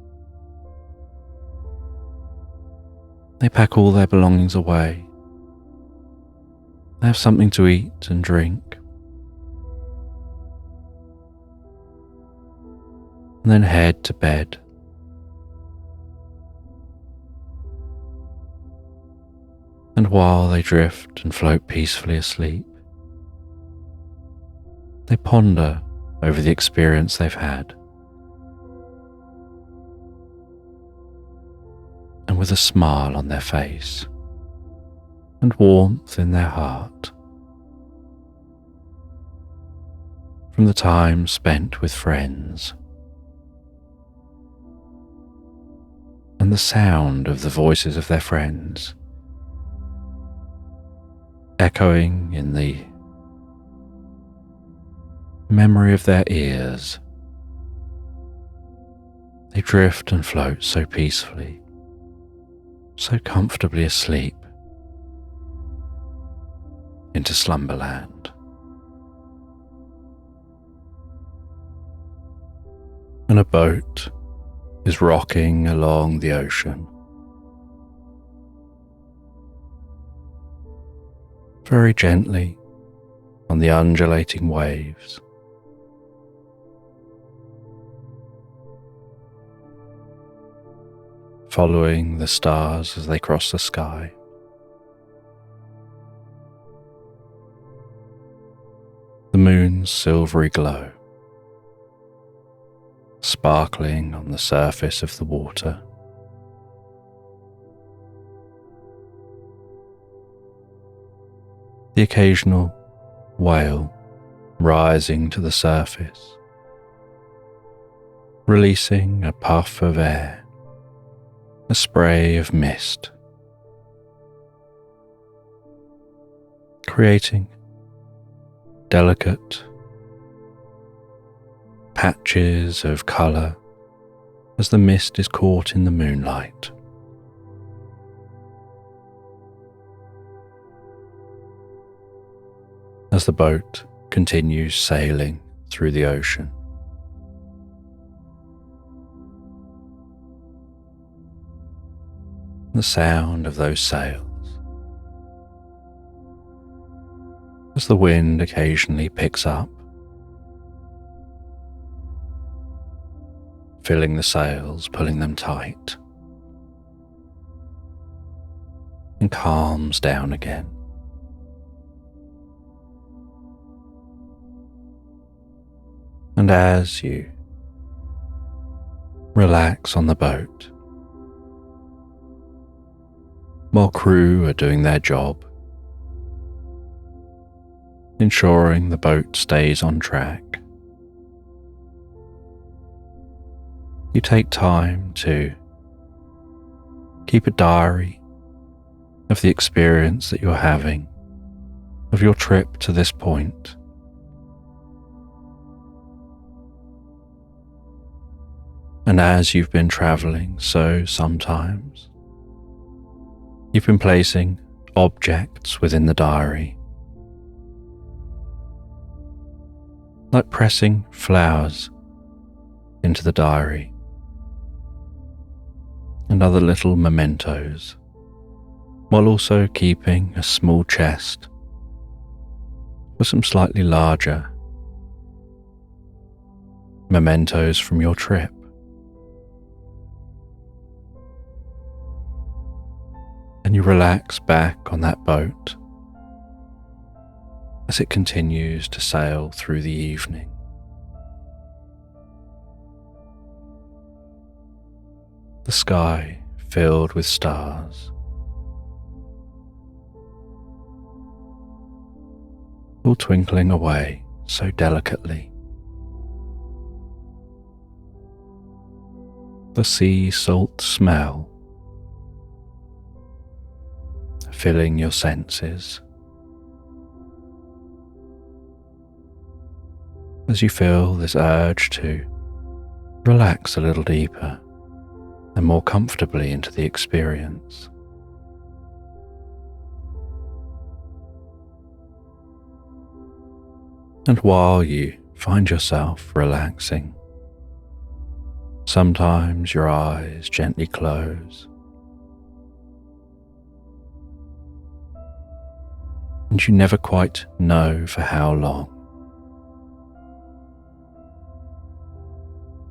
They pack all their belongings away. They have something to eat and drink, and then head to bed. And while they drift and float peacefully asleep, they ponder over the experience they've had. And with a smile on their face and warmth in their heart, from the time spent with friends and the sound of the voices of their friends, echoing in the memory of their ears. They drift and float so peacefully, so comfortably asleep into Slumberland. And a boat is rocking along the ocean, very gently on the undulating waves. Following the stars as they cross the sky. The moon's silvery glow, sparkling on the surface of the water. The occasional whale rising to the surface, releasing a puff of air, a spray of mist, creating delicate patches of colour as the mist is caught in the moonlight. As the boat continues sailing through the ocean. The sound of those sails, as the wind occasionally picks up, filling the sails, pulling them tight, and calms down again. And as you relax on the boat, while crew are doing their job, ensuring the boat stays on track, you take time to keep a diary of the experience that you're having, of your trip to this point. And as you've been travelling, so sometimes you've been placing objects within the diary, like pressing flowers into the diary and other little mementos, while also keeping a small chest for some slightly larger mementos from your trip. And you relax back on that boat as it continues to sail through the evening. The sky filled with stars, all twinkling away so delicately. The sea salt smell filling your senses as you feel this urge to relax a little deeper and more comfortably into the experience. And while you find yourself relaxing, sometimes your eyes gently close, and you never quite know for how long.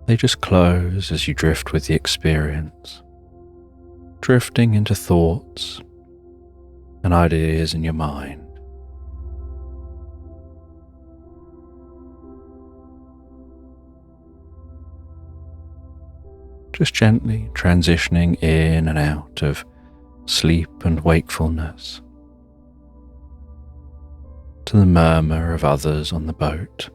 They just close as you drift with the experience, drifting into thoughts and ideas in your mind. Just gently transitioning in and out of sleep and wakefulness, to the murmur of others on the boat.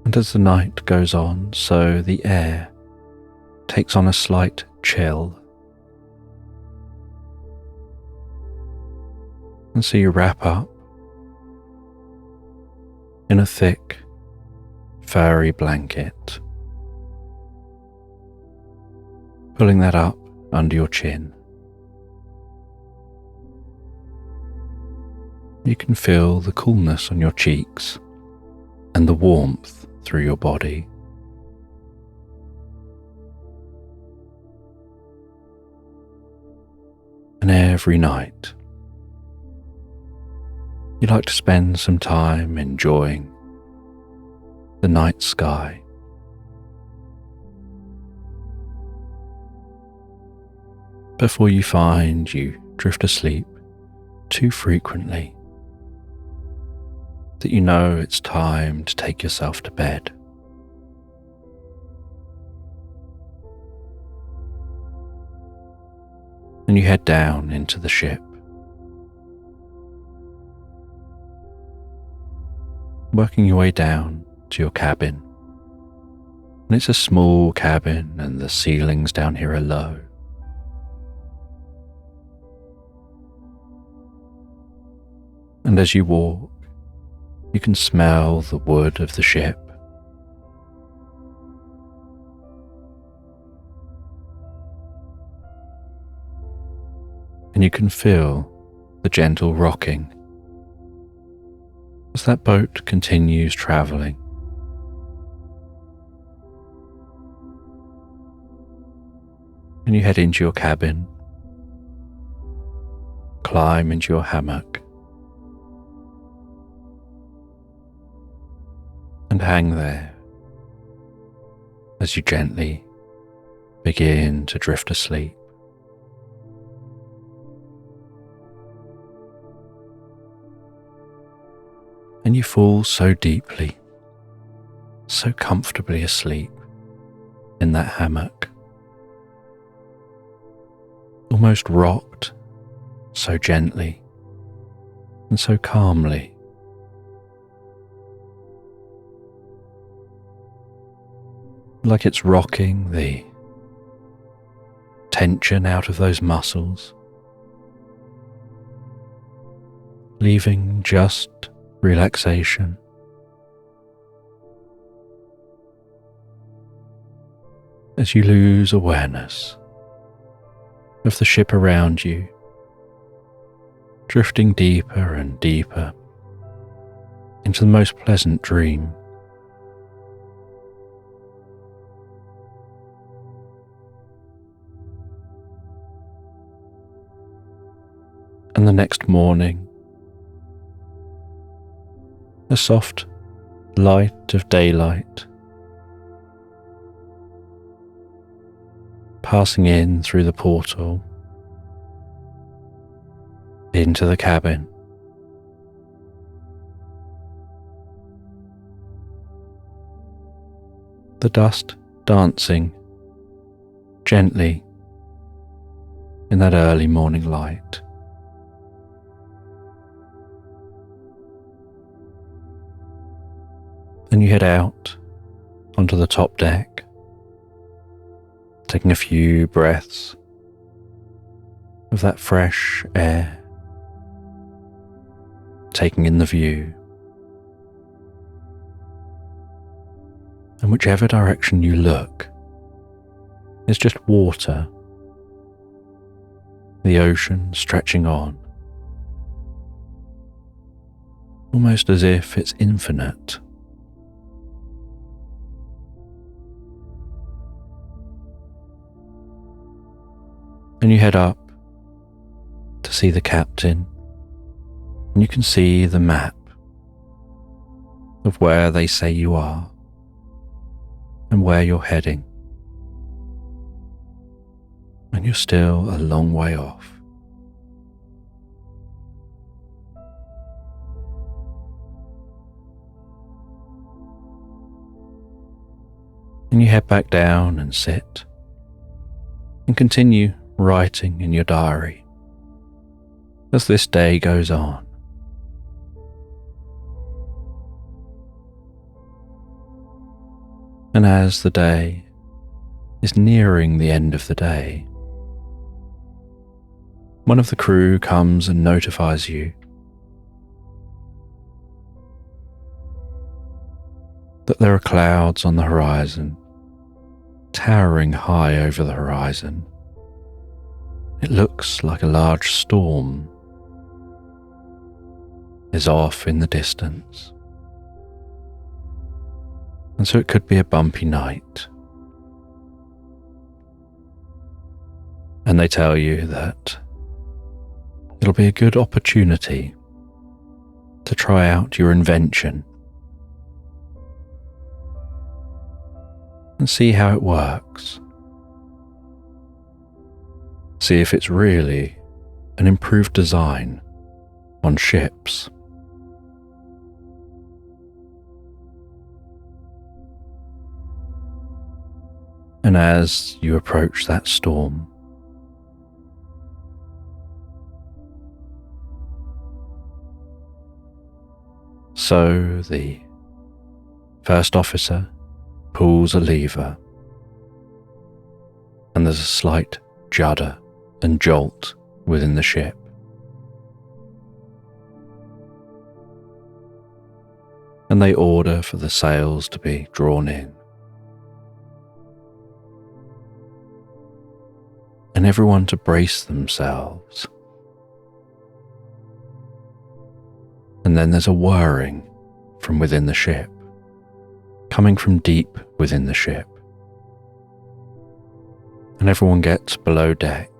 And as the night goes on, so the air takes on a slight chill And so you wrap up in a thick, furry blanket, pulling that up under your chin. You can feel the coolness on your cheeks and the warmth through your body. And every night, you like to spend some time enjoying the night sky. Before you find you drift asleep too frequently that you know it's time to take yourself to bed. And you head down into the ship, working your way down to your cabin. And it's a small cabin and the ceilings down here are low. And as you walk, you can smell the wood of the ship. And you can feel the gentle rocking as that boat continues travelling. And you head into your cabin, climb into your hammock, and hang there as you gently begin to drift asleep. And you fall so deeply, so comfortably asleep in that hammock, almost rocked so gently and so calmly. Like it's rocking the tension out of those muscles, leaving just relaxation. As you lose awareness of the ship around you, drifting deeper and deeper into the most pleasant dream. And the next morning, a soft light of daylight passing in through the portal into the cabin. The dust dancing gently in that early morning light. Then you head out onto the top deck, taking a few breaths of that fresh air, taking in the view. And whichever direction you look, it's just water, the ocean stretching on, almost as if it's infinite. And you head up to see the captain, and you can see the map of where they say you are and where you're heading. And you're still a long way off. And you head back down and sit and continue writing in your diary as this day goes on. And as the day is nearing the end of the day, one of the crew comes and notifies you that there are clouds on the horizon, towering high over the horizon. It looks like a large storm is off in the distance. And so it could be a bumpy night. And they tell you that it'll be a good opportunity to try out your invention and see how it works. See if it's really an improved design on ships. And as you approach that storm, so the first officer pulls a lever, and there's a slight judder and jolt within the ship. And they order for the sails to be drawn in. And everyone to brace themselves. And then there's a whirring from within the ship, coming from deep within the ship. And everyone gets below deck,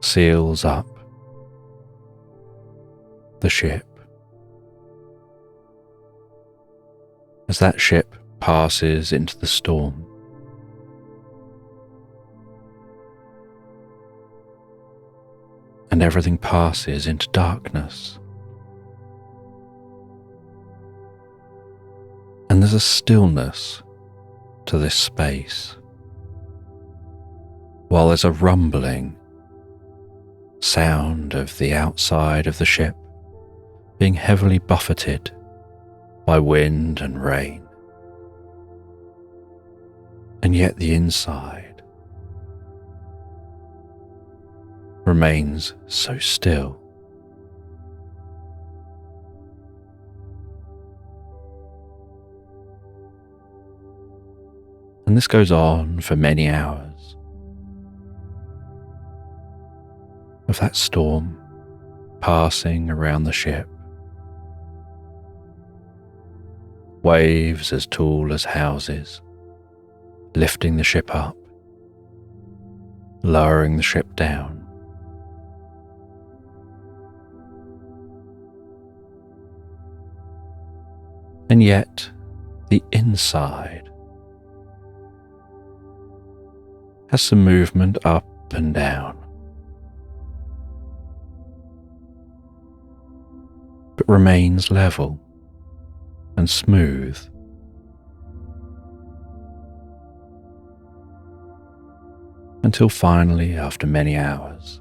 seals up the ship. As that ship passes into the storm, and everything passes into darkness. And there's a stillness to this space, while there's a rumbling sound of the outside of the ship being heavily buffeted by wind and rain. And yet the inside remains so still. And this goes on for many hours of that storm passing around the ship. Waves as tall as houses, lifting the ship up, lowering the ship down. And yet, the inside has some movement up and down, but remains level and smooth. Until finally, after many hours,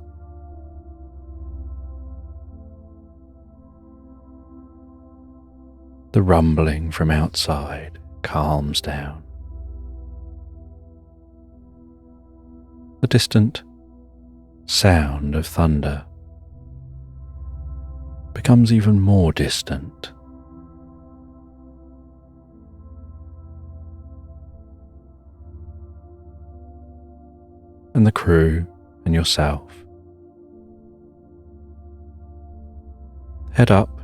the rumbling from outside calms down. The distant sound of thunder becomes even more distant. And the crew and yourself head up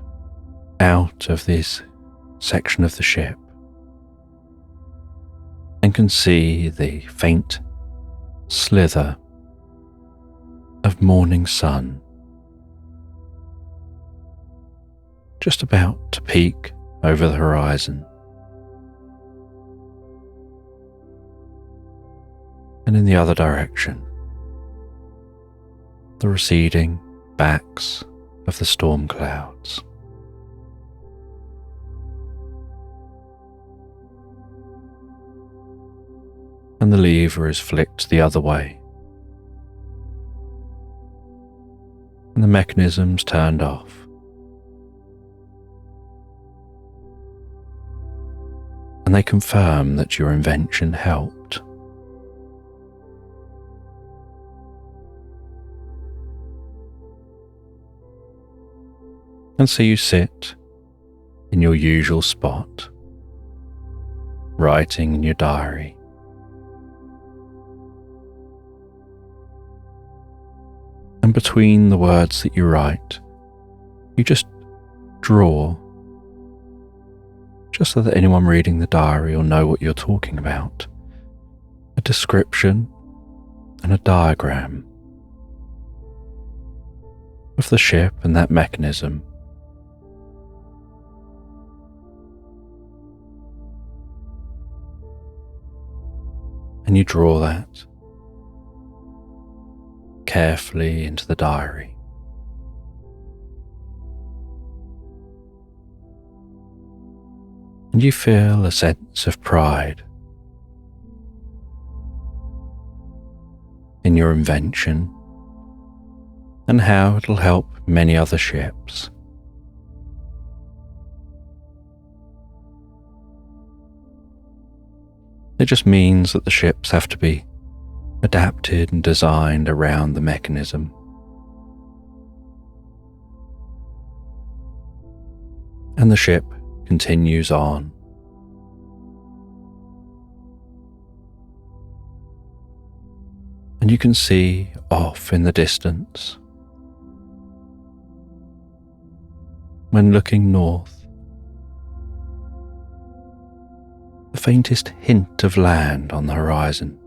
out of this section of the ship and can see the faint slither of morning sun just about to peek over the horizon. And in the other direction, the receding backs of the storm clouds. And the lever is flicked the other way, and the mechanism's turned off. And they confirm that your invention helped. And so you sit in your usual spot, writing in your diary. And between the words that you write, you just draw, just so that anyone reading the diary will know what you're talking about. A description and a diagram of the ship and that mechanism. And you draw that carefully into the diary. And you feel a sense of pride in your invention and how it'll help many other ships. It just means that the ships have to be adapted and designed around the mechanism. And the ship continues on. And you can see off in the distance, when looking north, the faintest hint of land on the horizon.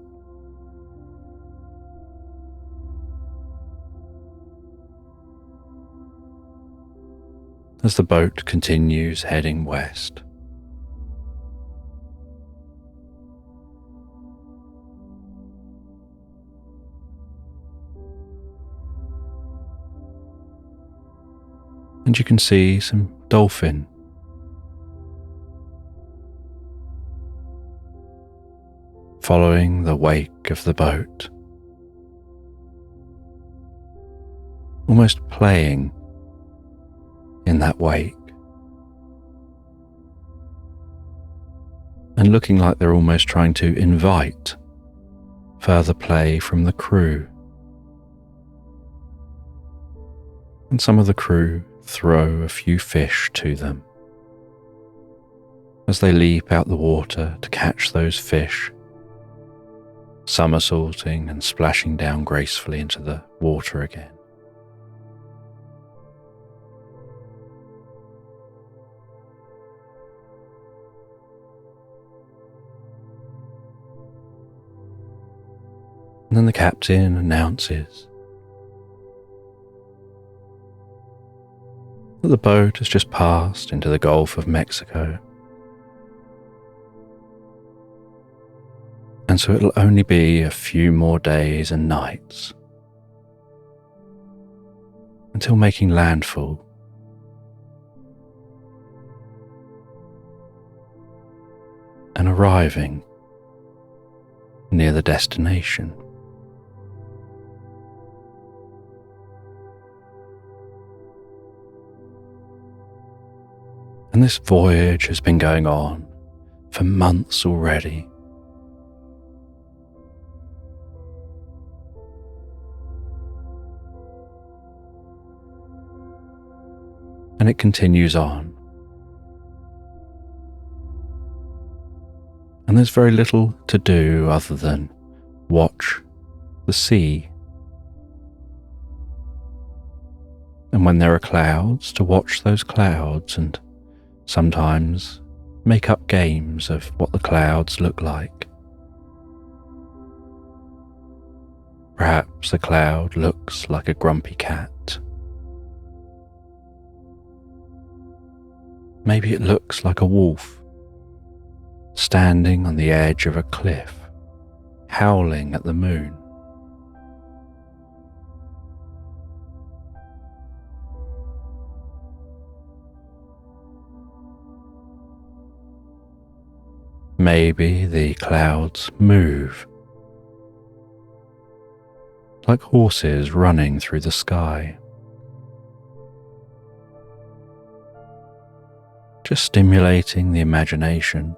As the boat continues heading west. And you can see some dolphin following the wake of the boat, almost playing in that wake, and looking like they're almost trying to invite further play from the crew. And some of the crew throw a few fish to them as they leap out the water to catch those fish, somersaulting and splashing down gracefully into the water again. And then the captain announces that the boat has just passed into the Gulf of Mexico, and so it'll only be a few more days and nights until making landfall. And arriving near the destination. And this voyage has been going on for months already. And it continues on. And there's very little to do other than watch the sea. And when there are clouds, to watch those clouds and sometimes make up games of what the clouds look like. Perhaps a cloud looks like a grumpy cat. Maybe it looks like a wolf, standing on the edge of a cliff, howling at the moon. Maybe the clouds move, like horses running through the sky, just stimulating the imagination.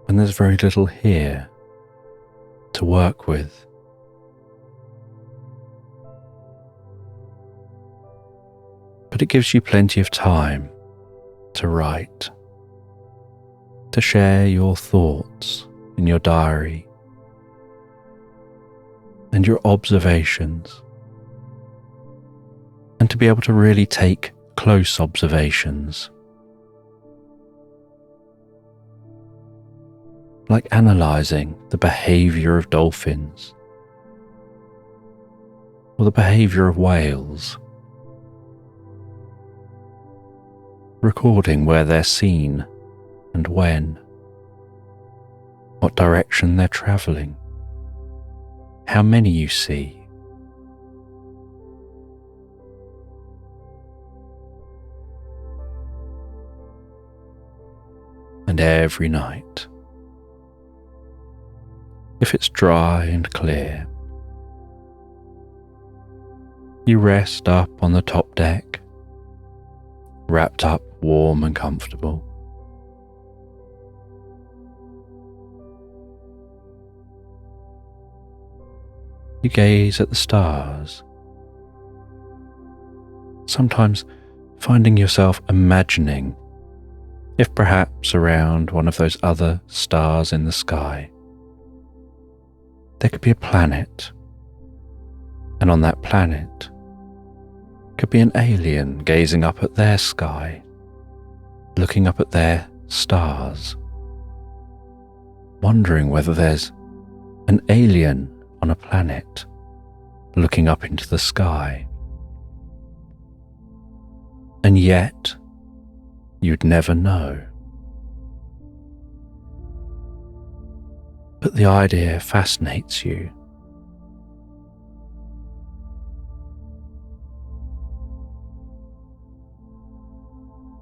And there's very little here to work with. but it gives you plenty of time to write, to share your thoughts in your diary and your observations, and to be able to really take close observations, like analysing the behaviour of dolphins or the behaviour of whales, recording where they're seen and when, what direction they're travelling, how many you see. And every night, if it's dry and clear, you rest up on the top deck, wrapped up warm and comfortable. You gaze at the stars, sometimes finding yourself imagining if perhaps around one of those other stars in the sky, there could be a planet, and on that planet could be an alien gazing up at their sky, looking up at their stars, wondering whether there's an alien on a planet looking up into the sky. And yet, you'd never know. But the idea fascinates you.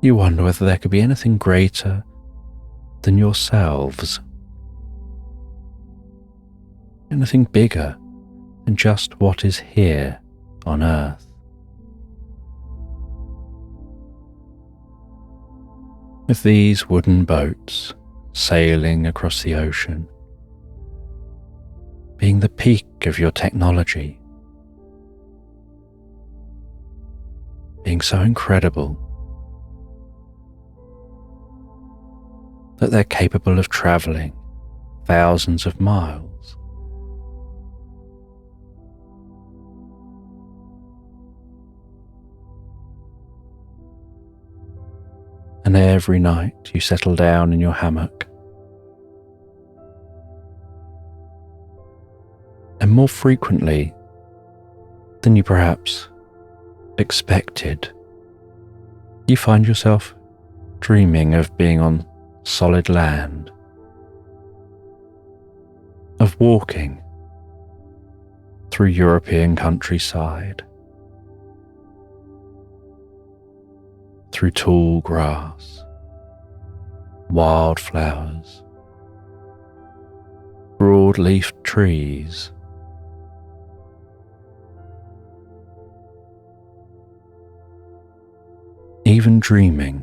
You wonder whether there could be anything greater than yourselves, anything bigger than just what is here on Earth. With these wooden boats sailing across the ocean, being the peak of your technology, being so incredible that they're capable of travelling thousands of miles. And every night you settle down in your hammock, and more frequently than you perhaps expected, you find yourself dreaming of being on solid land, of walking through European countryside, through tall grass, wildflowers, broad-leafed trees, even dreaming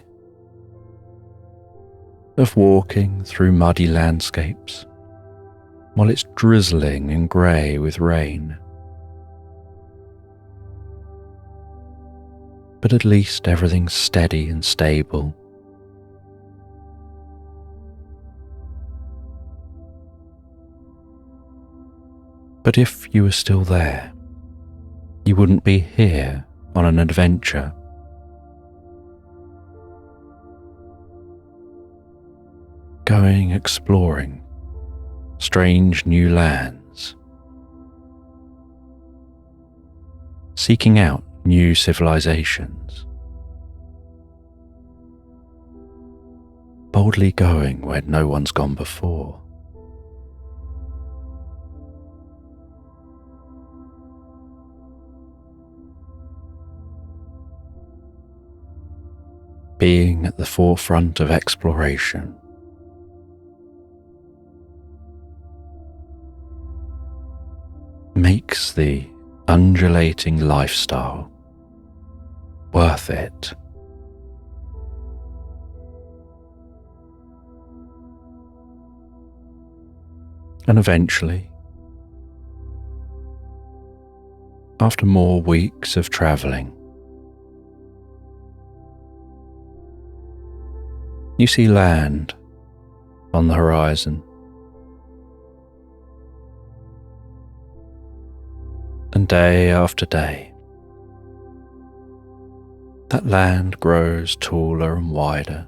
of walking through muddy landscapes while it's drizzling and grey with rain. But at least everything's steady and stable. But if you were still there, you wouldn't be here on an adventure. Going exploring strange new lands, seeking out new civilizations, boldly going where no one's gone before. Being at the forefront of exploration. Makes the undulating lifestyle worth it. And eventually, after more weeks of travelling, You see land on the horizon, and day after day, that land grows taller and wider,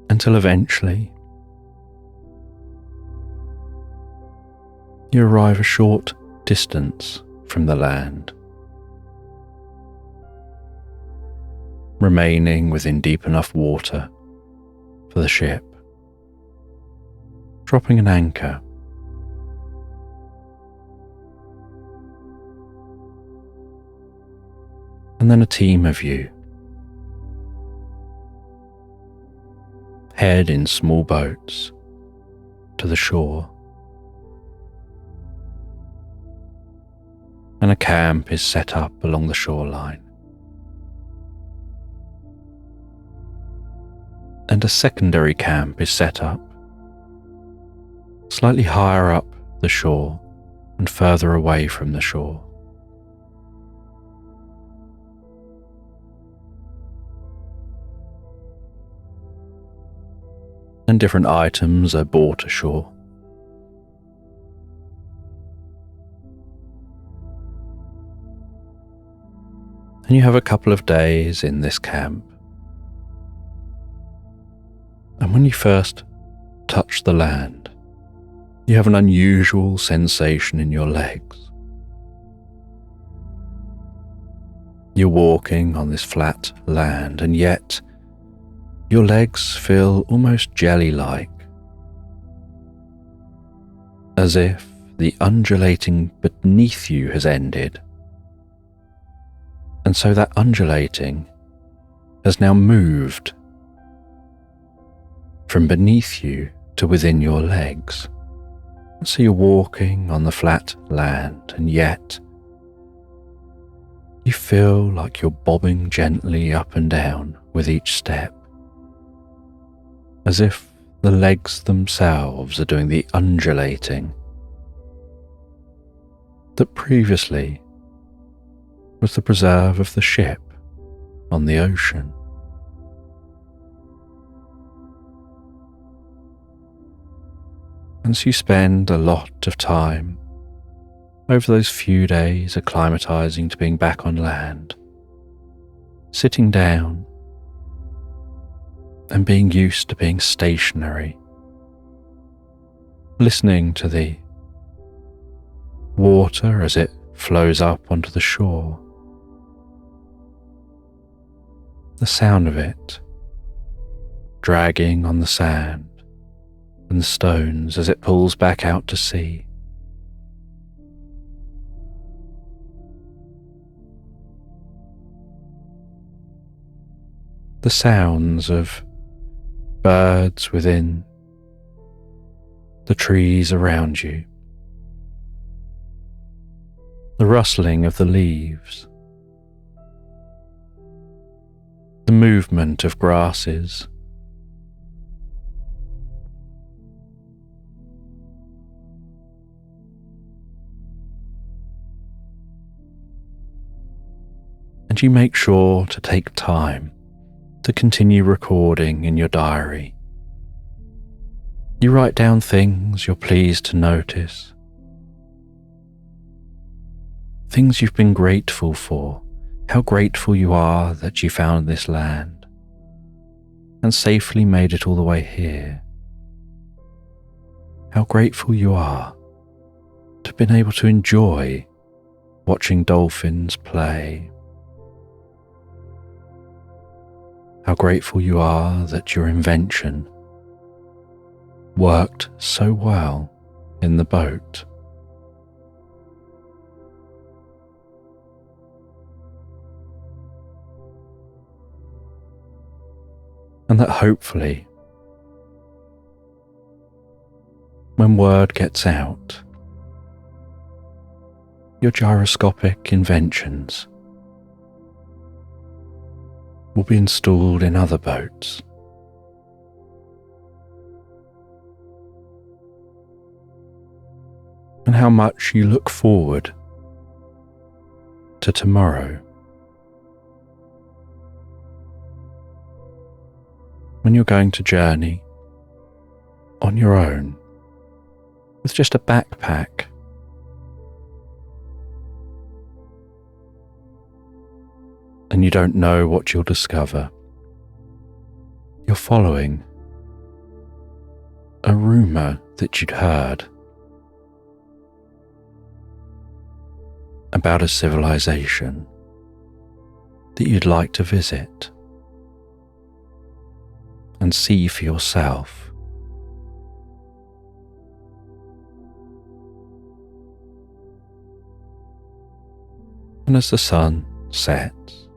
until eventually you arrive a short distance from the land, remaining within deep enough water for the ship, dropping an anchor. And then a team of you head in small boats to the shore, and a camp is set up along the shoreline. And a secondary camp is set up slightly higher up the shore and further away from the shore. And different items are brought ashore. And you have a couple of days in this camp. And when you first touch the land, you have an unusual sensation in your legs. You're walking on this flat land, and yet your legs feel almost jelly-like, as if the undulating beneath you has ended. And so that undulating has now moved from beneath you to within your legs. And so you're walking on the flat land, and yet you feel like you're bobbing gently up and down with each step, as if the legs themselves are doing the undulating that previously was the preserve of the ship on the ocean. And so you spend a lot of time over those few days acclimatizing to being back on land, sitting down and being used to being stationary, listening to the water as it flows up onto the shore, the sound of it dragging on the sand and the stones as it pulls back out to sea. The sounds of birds within the trees around you, the rustling of the leaves, the movement of grasses, and you make sure to take time to continue recording in your diary. You write down things you're pleased to notice, things you've been grateful for, how grateful you are that you found this land and safely made it all the way here, how grateful you are to have been able to enjoy watching dolphins play, how grateful you are that your invention worked so well in the boat. And that hopefully, when word gets out, your gyroscopic inventions will be installed in other boats. And how much you look forward to tomorrow when you're going to journey on your own with just a backpack, and you don't know what you'll discover, you're following a rumour that you'd heard about a civilization that you'd like to visit and see for yourself. And as the sun sets,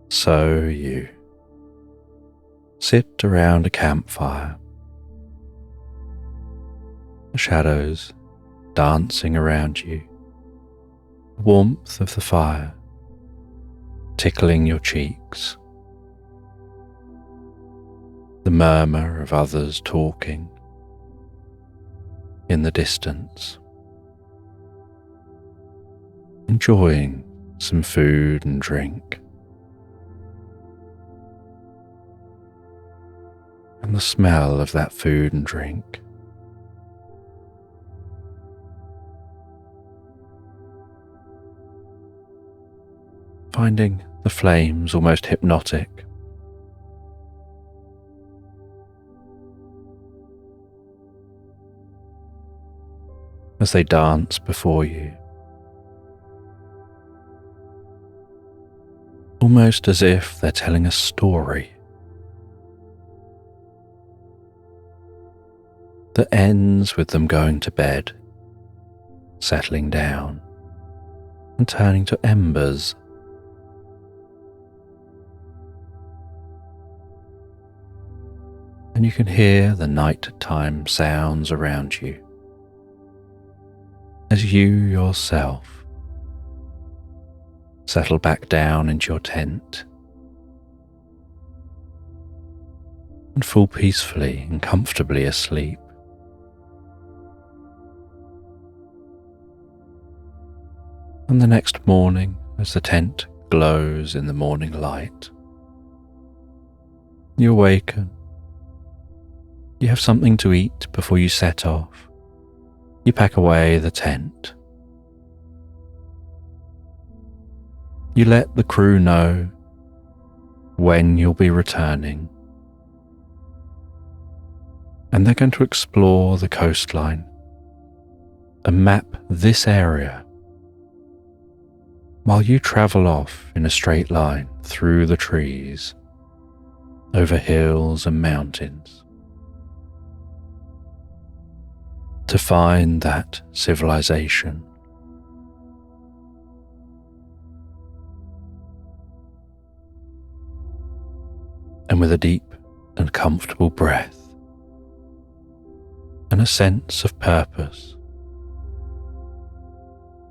so you sit around a campfire, the shadows dancing around you, the warmth of the fire tickling your cheeks, the murmur of others talking in the distance, enjoying some food and drink, and the smell of that food and drink finding the flames almost hypnotic. As they dance before you, almost as if they're telling a story that ends with them going to bed, settling down and turning to embers. And you can hear the nighttime sounds around you as you yourself settle back down into your tent and fall peacefully and comfortably asleep. And the next morning, as the tent glows in the morning light, you awaken. You have something to eat before you set off. You pack away the tent. You let the crew know when you'll be returning, and they're going to explore the coastline and map this area while you travel off in a straight line through the trees, over hills and mountains, to find that civilization. And with a deep and comfortable breath and a sense of purpose,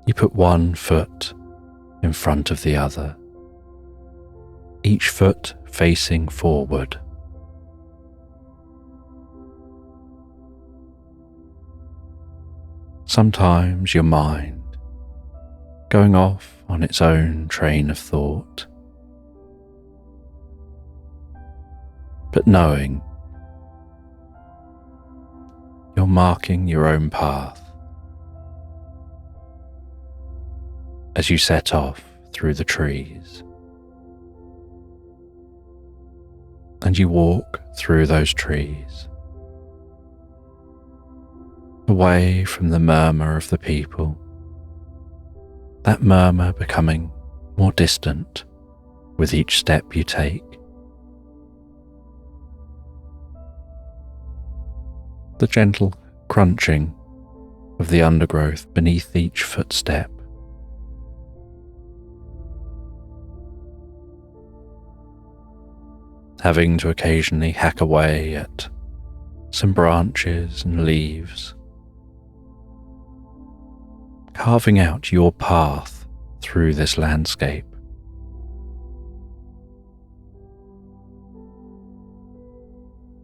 you put one foot in front of the other, each foot facing forward. Sometimes your mind going off on its own train of thought, but knowing you're marking your own path as you set off through the trees, and you walk through those trees, away from the murmur of the people, that murmur becoming more distant with each step you take. The gentle crunching of the undergrowth beneath each footstep. Having to occasionally hack away at some branches and leaves, carving out your path through this landscape.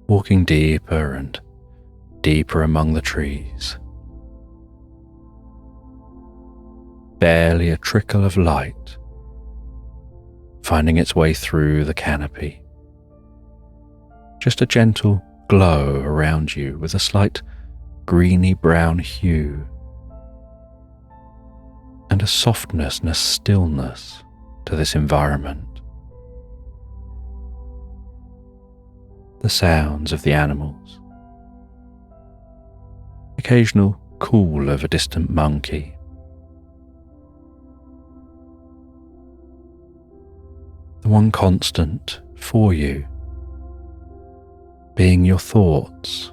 Walking deeper and deeper among the trees, barely a trickle of light finding its way through the canopy. Just a gentle glow around you with a slight greeny-brown hue, and a softness and a stillness to this environment. The sounds of the animals, occasional call of a distant monkey, the one constant for you being your thoughts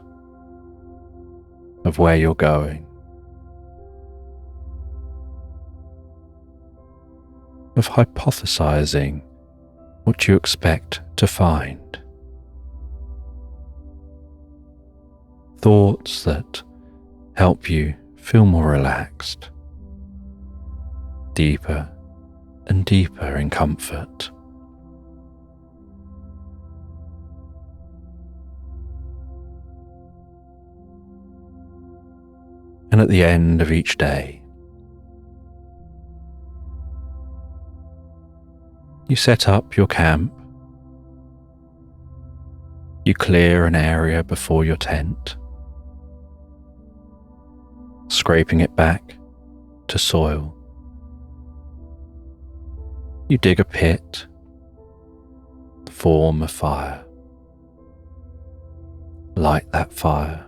of where you're going, of hypothesizing what you expect to find. Thoughts that help you feel more relaxed, deeper and deeper in comfort. And at the end of each day, you set up your camp, you clear an area before your tent, scraping it back to soil. You dig a pit, form a fire, light that fire,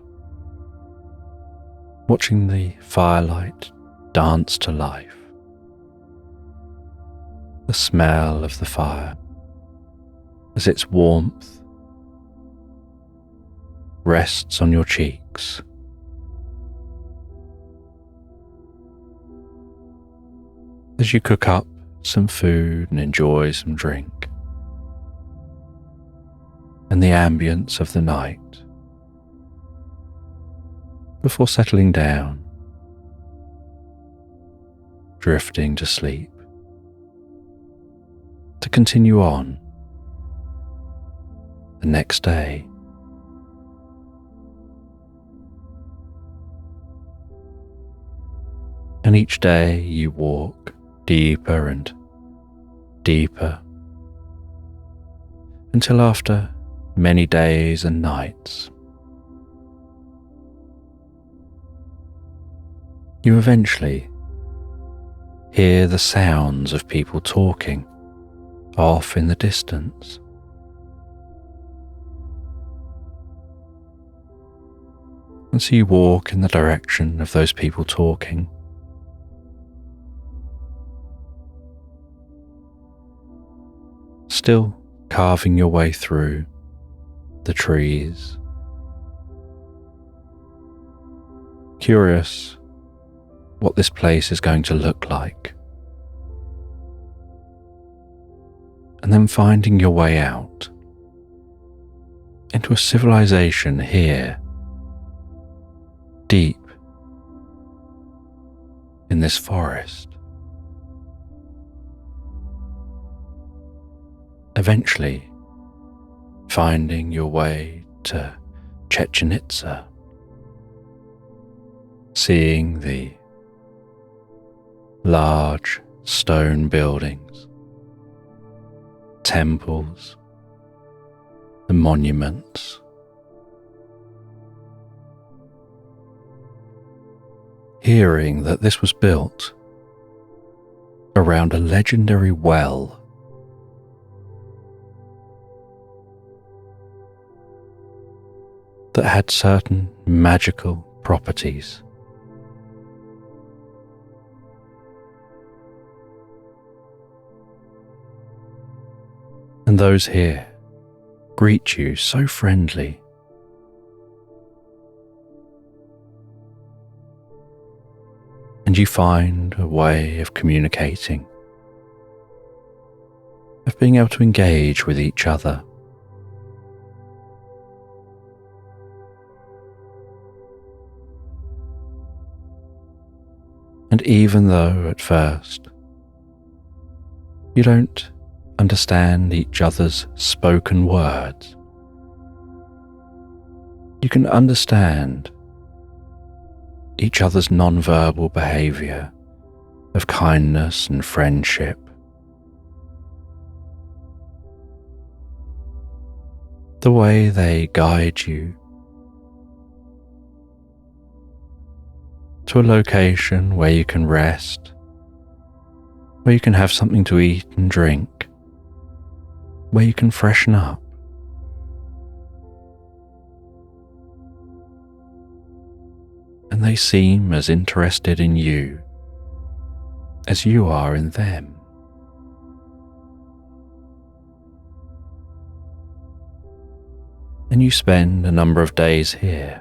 watching the firelight dance to life. The smell of the fire as its warmth rests on your cheeks. As you cook up some food and enjoy some drink, and the ambience of the night, before settling down, drifting to sleep, to continue on the next day. And each day you walk deeper and deeper until after many days and nights, you eventually hear the sounds of people talking off in the distance. And so you walk in the direction of those people talking. Still carving your way through the trees, curious what this place is going to look like, and then finding your way out into a civilization here, deep in this forest. Eventually finding your way to Chichen Itza, seeing the large stone buildings, temples, the monuments, hearing that this was built around a legendary well that had certain magical properties. And those here greet you so friendly. And you find a way of communicating, of being able to engage with each other. And even though at first you don't understand each other's spoken words, you can understand each other's non-verbal behavior of kindness and friendship. The way they guide you to a location where you can rest, where you can have something to eat and drink, where you can freshen up. And they seem as interested in you as you are in them. And you spend a number of days here.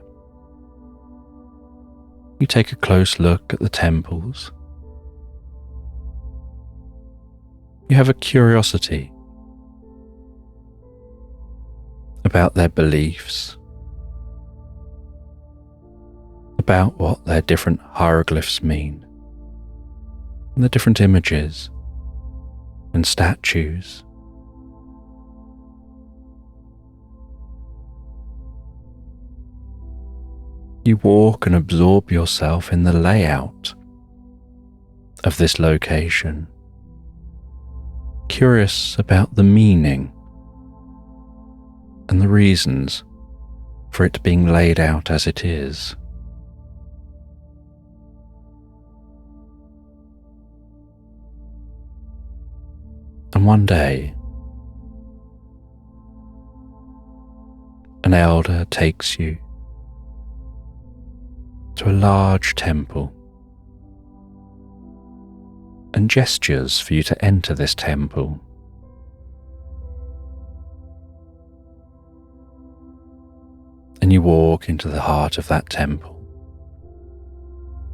You take a close look at the temples. You have a curiosity about their beliefs, about what their different hieroglyphs mean, and the different images and statues. You walk and absorb yourself in the layout of this location, curious about the meaning and the reasons for it being laid out as it is. And one day, an elder takes you to a large temple and gestures for you to enter this temple. And you walk into the heart of that temple.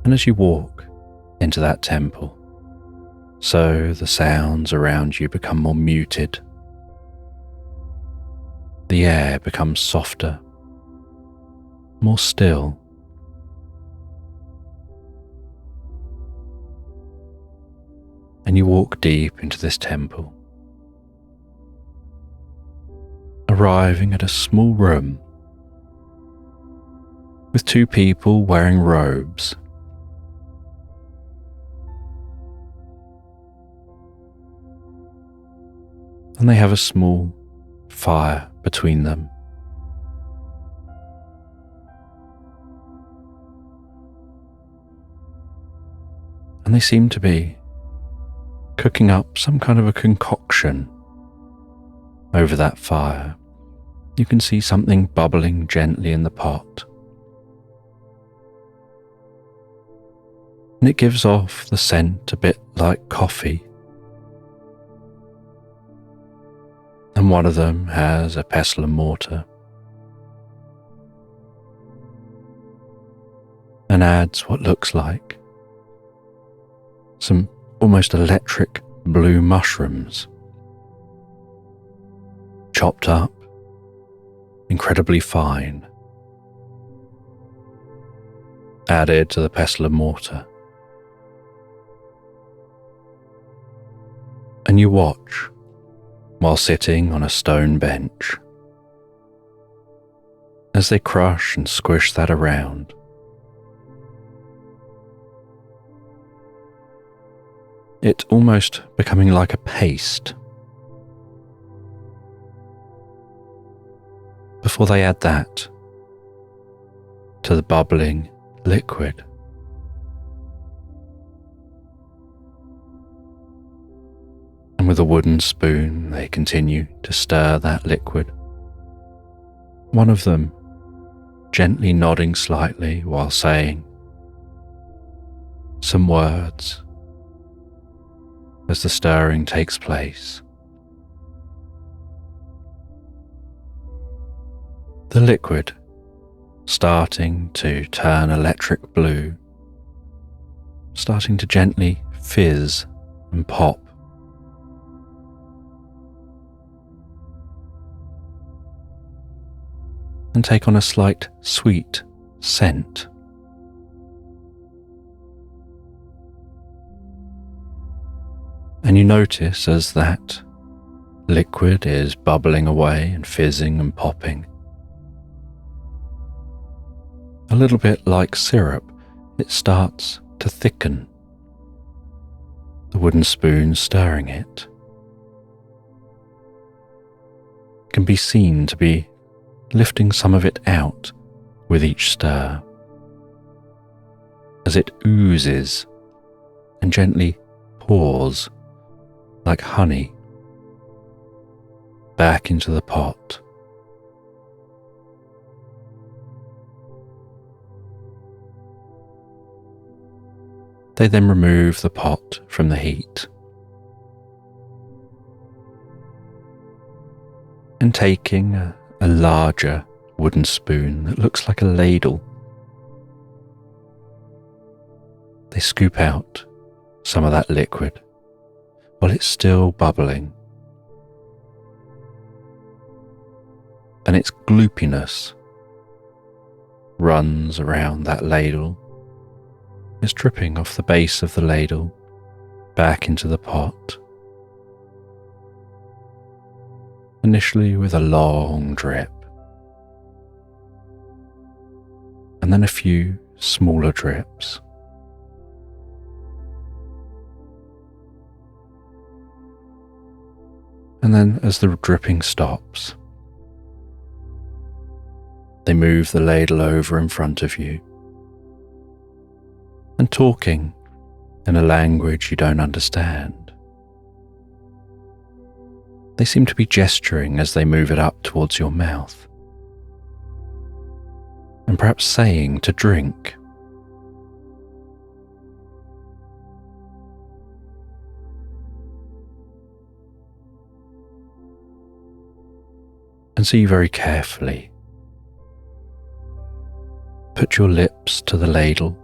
And as you walk into that temple, so the sounds around you become more muted. The air becomes softer, more still. And you walk deep into this temple, arriving at a small room with two people wearing robes. And they have a small fire between them. And they seem to be cooking up some kind of a concoction over that fire. You can see something bubbling gently in the pot. And it gives off the scent a bit like coffee. And one of them has a pestle and mortar and adds what looks like some almost electric blue mushrooms, chopped up, incredibly fine, added to the pestle and mortar. And you watch while sitting on a stone bench as they crush and squish that around. It almost becoming like a paste before they add that to the bubbling liquid. And with a wooden spoon, they continue to stir that liquid. One of them gently nodding slightly while saying some words as the stirring takes place. The liquid starting to turn electric blue, starting to gently fizz and pop. And take on a slight sweet scent. And you notice as that liquid is bubbling away and fizzing and popping, a little bit like syrup, it starts to thicken the wooden spoon stirring it can be seen to be lifting some of it out with each stir, as it oozes and gently pours like honey back into the pot. They then remove the pot from the heat and, taking a larger wooden spoon that looks like a ladle, they scoop out some of that liquid while it's still bubbling, and its gloopiness runs around that ladle. It's dripping off the base of the ladle back into the pot, initially with a long drip, and then a few smaller drips. And then as the dripping stops, they move the ladle over in front of you, and talking in a language you don't understand, they seem to be gesturing as they move it up towards your mouth, and perhaps saying to drink. And so you very carefully put your lips to the ladle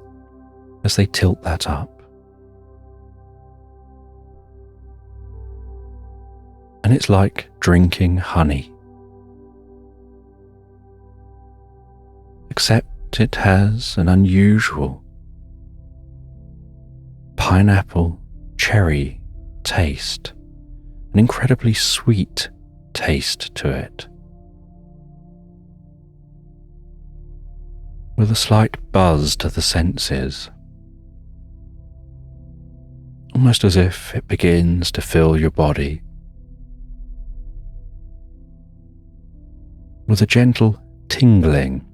as they tilt that up. And it's like drinking honey, except it has an unusual pineapple cherry taste, an incredibly sweet taste to it, with a slight buzz to the senses, almost as if it begins to fill your body with a gentle tingling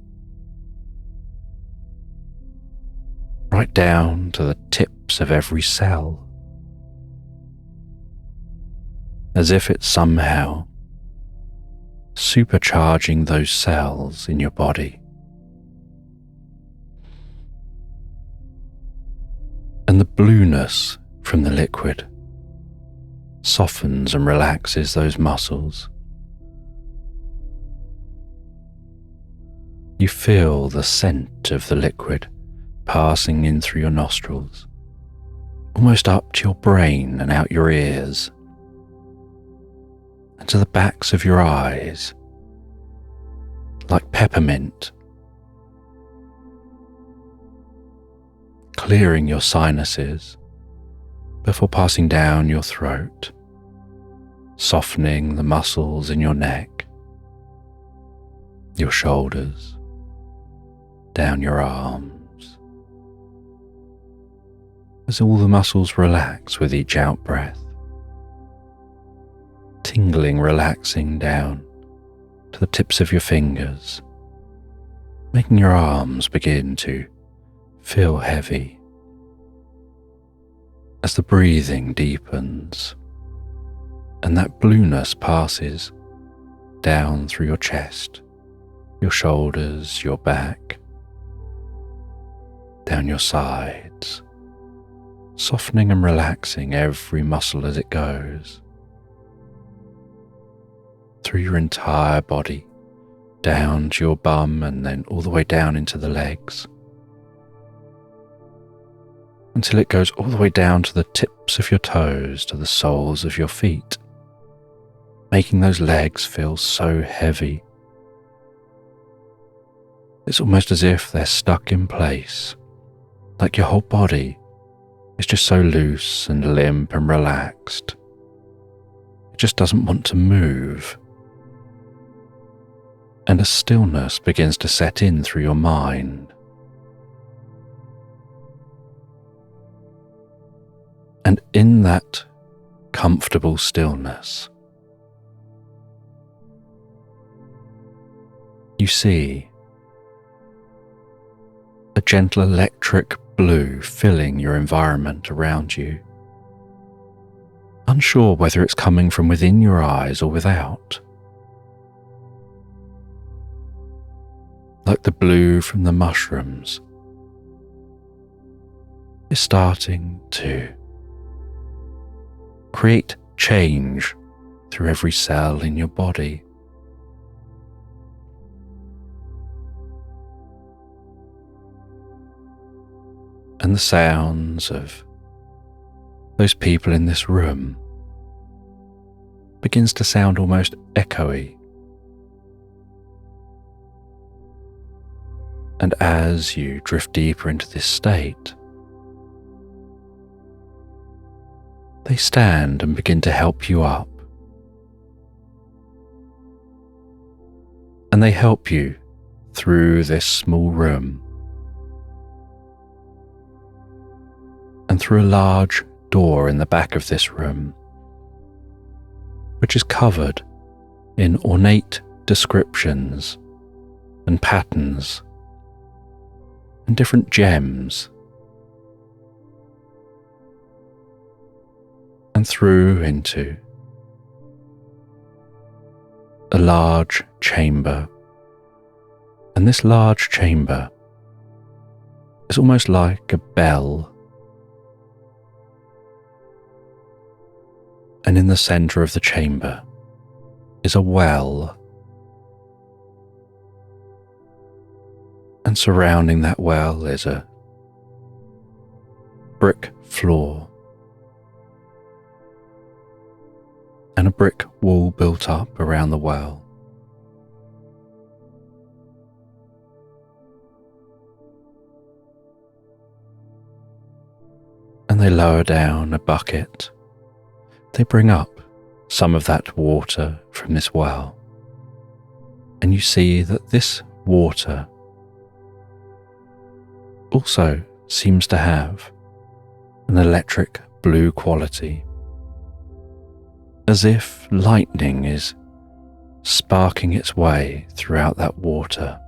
right down to the tips of every cell, as if it's somehow supercharging those cells in your body. And the blueness from the liquid softens and relaxes those muscles. You feel the scent of the liquid passing in through your nostrils, almost up to your brain and out your ears, and to the backs of your eyes, like peppermint, clearing your sinuses before passing down your throat, softening the muscles in your neck, your shoulders, down your arms, as all the muscles relax with each out-breath, tingling, relaxing down to the tips of your fingers, making your arms begin to feel heavy as the breathing deepens and that blueness passes down through your chest, your shoulders, your back, down your sides, softening and relaxing every muscle as it goes through your entire body, down to your bum and then all the way down into the legs, until it goes all the way down to the tips of your toes, to the soles of your feet, making those legs feel so heavy. It's almost as if they're stuck in place, like your whole body is just so loose and limp and relaxed. It just doesn't want to move. And a stillness begins to set in through your mind. And in that comfortable stillness, you see a gentle electric blue filling your environment around you, unsure whether it's coming from within your eyes or without. Like the blue from the mushrooms is starting to create change through every cell in your body. And the sounds of those people in this room begins to sound almost echoey. And as you drift deeper into this state, they stand and begin to help you up. And they help you through this small room and through a large door in the back of this room, which is covered in ornate descriptions and patterns and different gems, and through into a large chamber. And this large chamber is almost like a bell. And in the center of the chamber is a well. And surrounding that well is a brick floor and a brick wall built up around the well. And they lower down a bucket. They bring up some of that water from this well. And you see that this water also seems to have an electric blue quality, as if lightning is sparking its way throughout that water.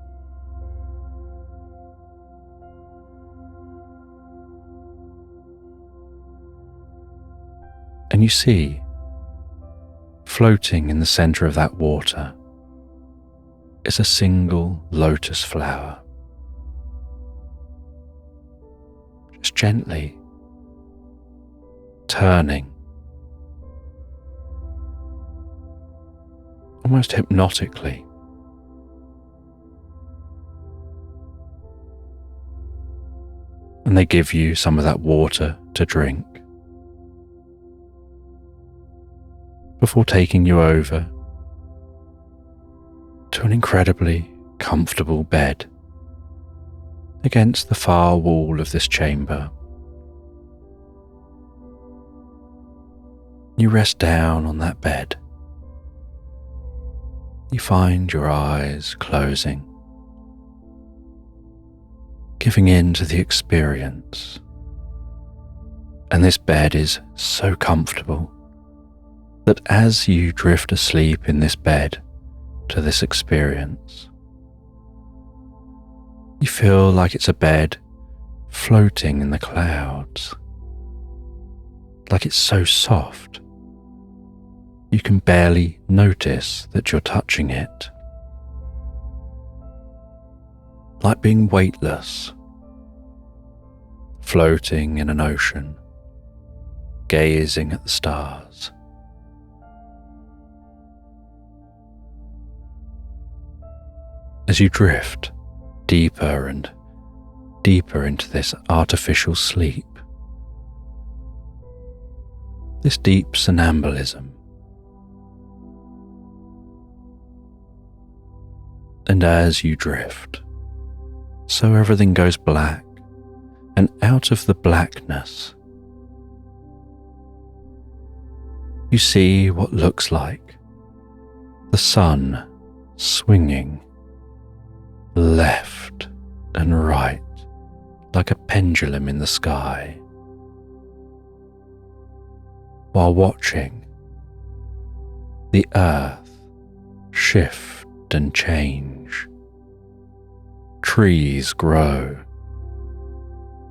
And you see, floating in the center of that water is a single lotus flower. Just gently turning, almost hypnotically. And they give you some of that water to drink before taking you over to an incredibly comfortable bed against the far wall of this chamber. You rest down on that bed. You find your eyes closing, giving in to the experience. And this bed is so comfortable that as you drift asleep in this bed to this experience, you feel like it's a bed floating in the clouds, like it's so soft you can barely notice that you're touching it, like being weightless, floating in an ocean, gazing at the stars. As you drift deeper and deeper into this artificial sleep, this deep somnambulism. And as you drift, so everything goes black, and out of the blackness, you see what looks like the sun swinging left and right like a pendulum in the sky. while watching the earth shift and change, trees grow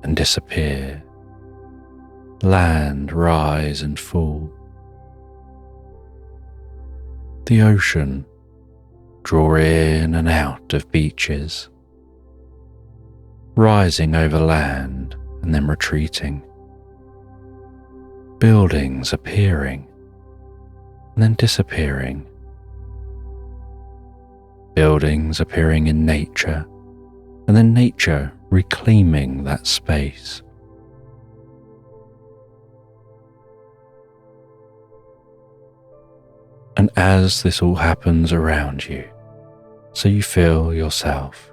and disappear, land rise and fall, the ocean draw in and out of beaches, rising over land and then retreating, buildings appearing and then disappearing, buildings appearing in nature and then nature reclaiming that space. And as this all happens around you, so you feel yourself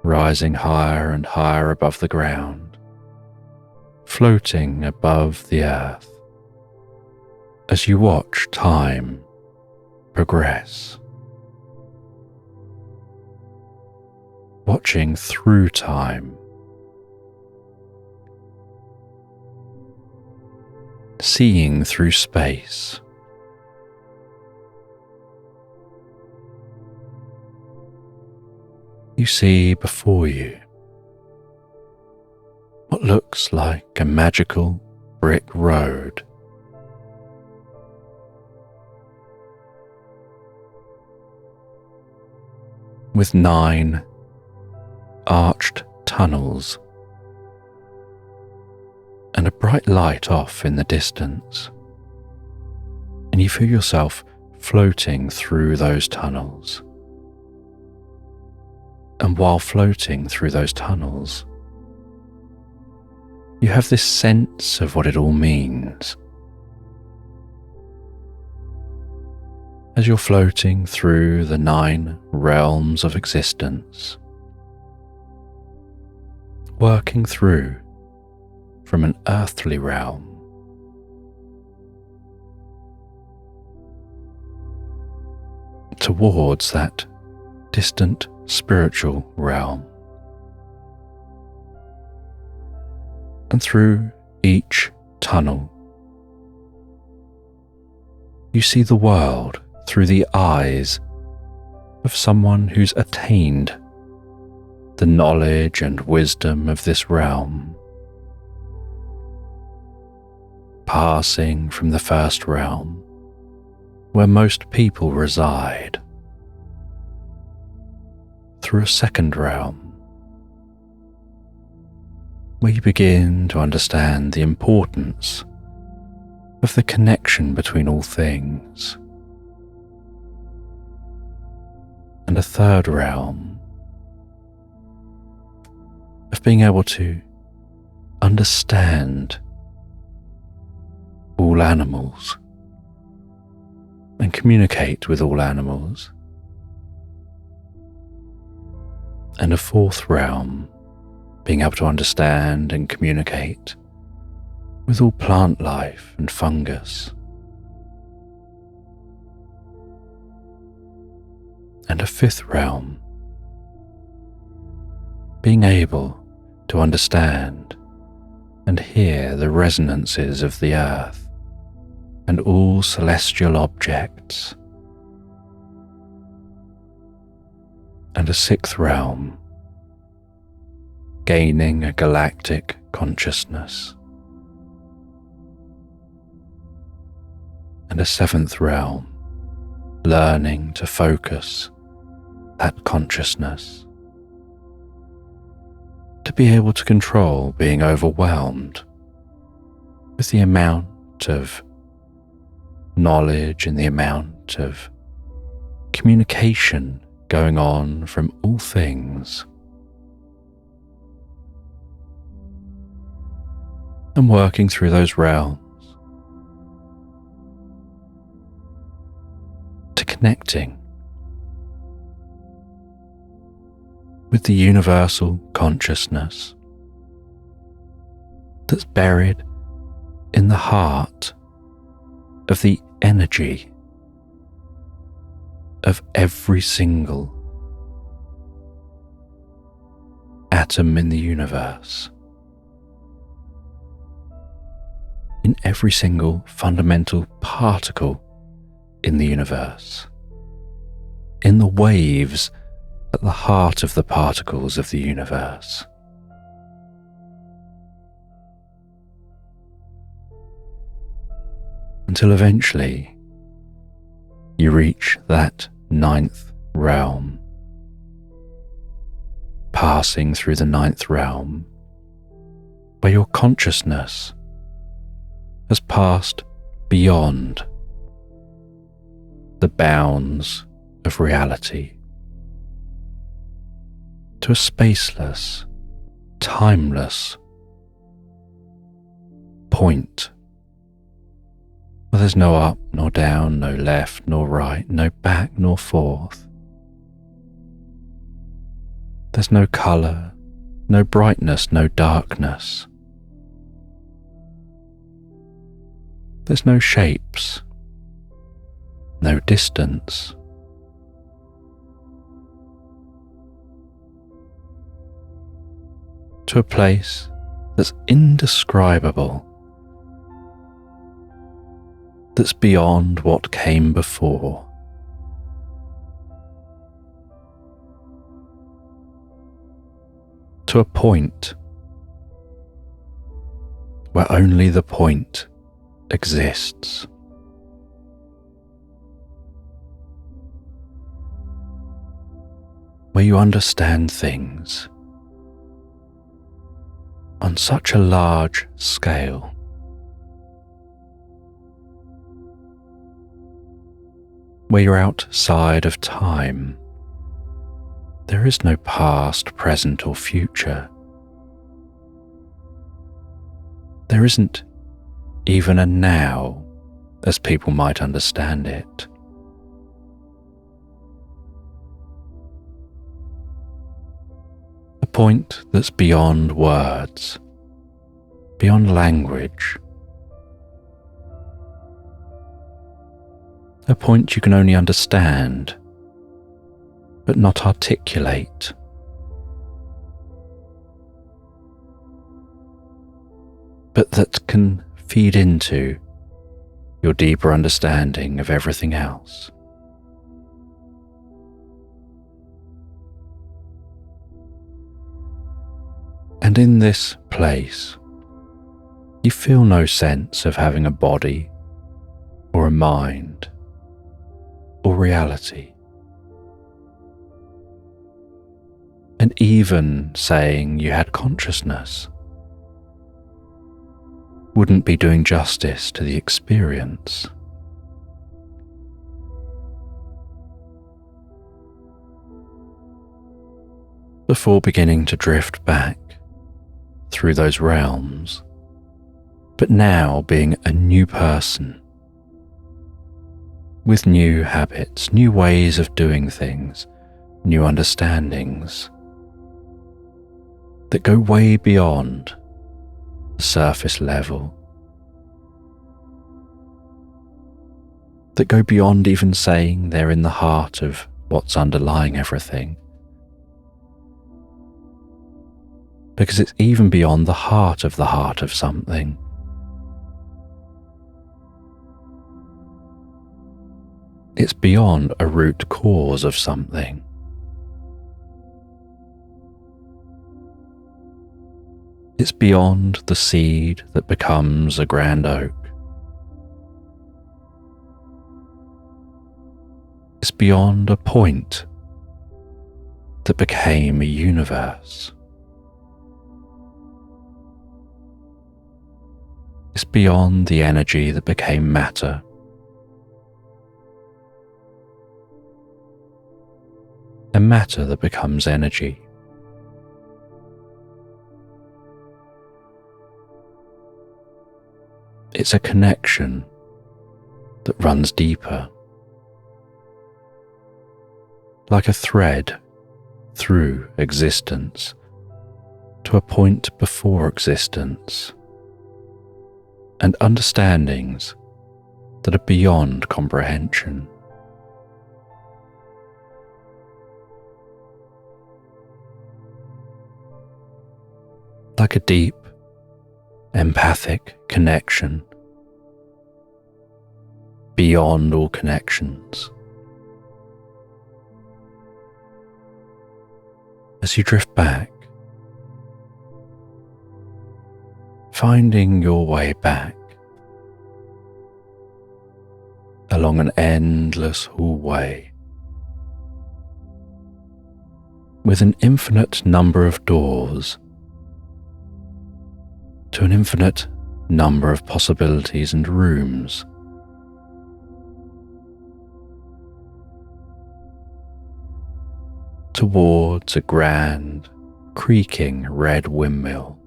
rising higher and higher above the ground, floating above the earth, as you watch time progress, watching through time, seeing through space, you see before you what looks like a magical brick road. With 9 arched tunnels and a bright light off in the distance, and you feel yourself floating through those tunnels. And while floating through those tunnels, you have this sense of what it all means. As you're floating through the 9 realms of existence, working through from an earthly realm towards that distant spiritual realm, and through each tunnel you see the world through the eyes of someone who's attained the knowledge and wisdom of this realm, passing from the first realm where most people reside, through a second realm where you begin to understand the importance of the connection between all things, and a third realm of being able to understand all animals and communicate with all animals, and a fourth realm being able to understand and communicate with all plant life and fungus, and a fifth realm being able to understand and hear the resonances of the earth and all celestial objects, and a sixth realm gaining a galactic consciousness, and a seventh realm learning to focus that consciousness, to be able to control being overwhelmed with the amount of knowledge and the amount of communication going on from all things, and working through those realms to connecting with the universal consciousness that's buried in the heart of the energy of every single atom in the universe, in in every single fundamental particle in the universe, in the waves at the heart of the particles of the universe. Until eventually you reach that ninth realm, passing through the ninth realm, where your consciousness has passed beyond the bounds of reality to a spaceless, timeless point where there's no up nor down, no left nor right, no back nor forth. There's no colour, no brightness, no darkness. There's no shapes, no distance. To a place that's indescribable, that's beyond what came before. To a point where only the point exists. Where you understand things on such a large scale. Where you're outside of time. There is no past, present, or future. There isn't even a now, as people might understand it. A point that's beyond words, beyond language. A point you can only understand, but not articulate. But that can feed into your deeper understanding of everything else. And in this place, you feel no sense of having a body or a mind or reality. And even saying you had consciousness wouldn't be doing justice to the experience. Before beginning to drift back through those realms, but now being a new person, with new habits, new ways of doing things, new understandings that go way beyond the surface level, that go beyond even saying they're in the heart of what's underlying everything. Because it's even beyond the heart of something. It's beyond a root cause of something. It's beyond the seed that becomes a grand oak. It's beyond a point that became a universe. It's beyond the energy that became matter. And matter that becomes energy. It's a connection that runs deeper, like a thread through existence to a point before existence, and understandings that are beyond comprehension. Like a deep, empathic connection beyond all connections. As you drift back, finding your way back along an endless hallway with an infinite number of doors to an infinite number of possibilities and rooms. Towards a grand, creaking red windmill.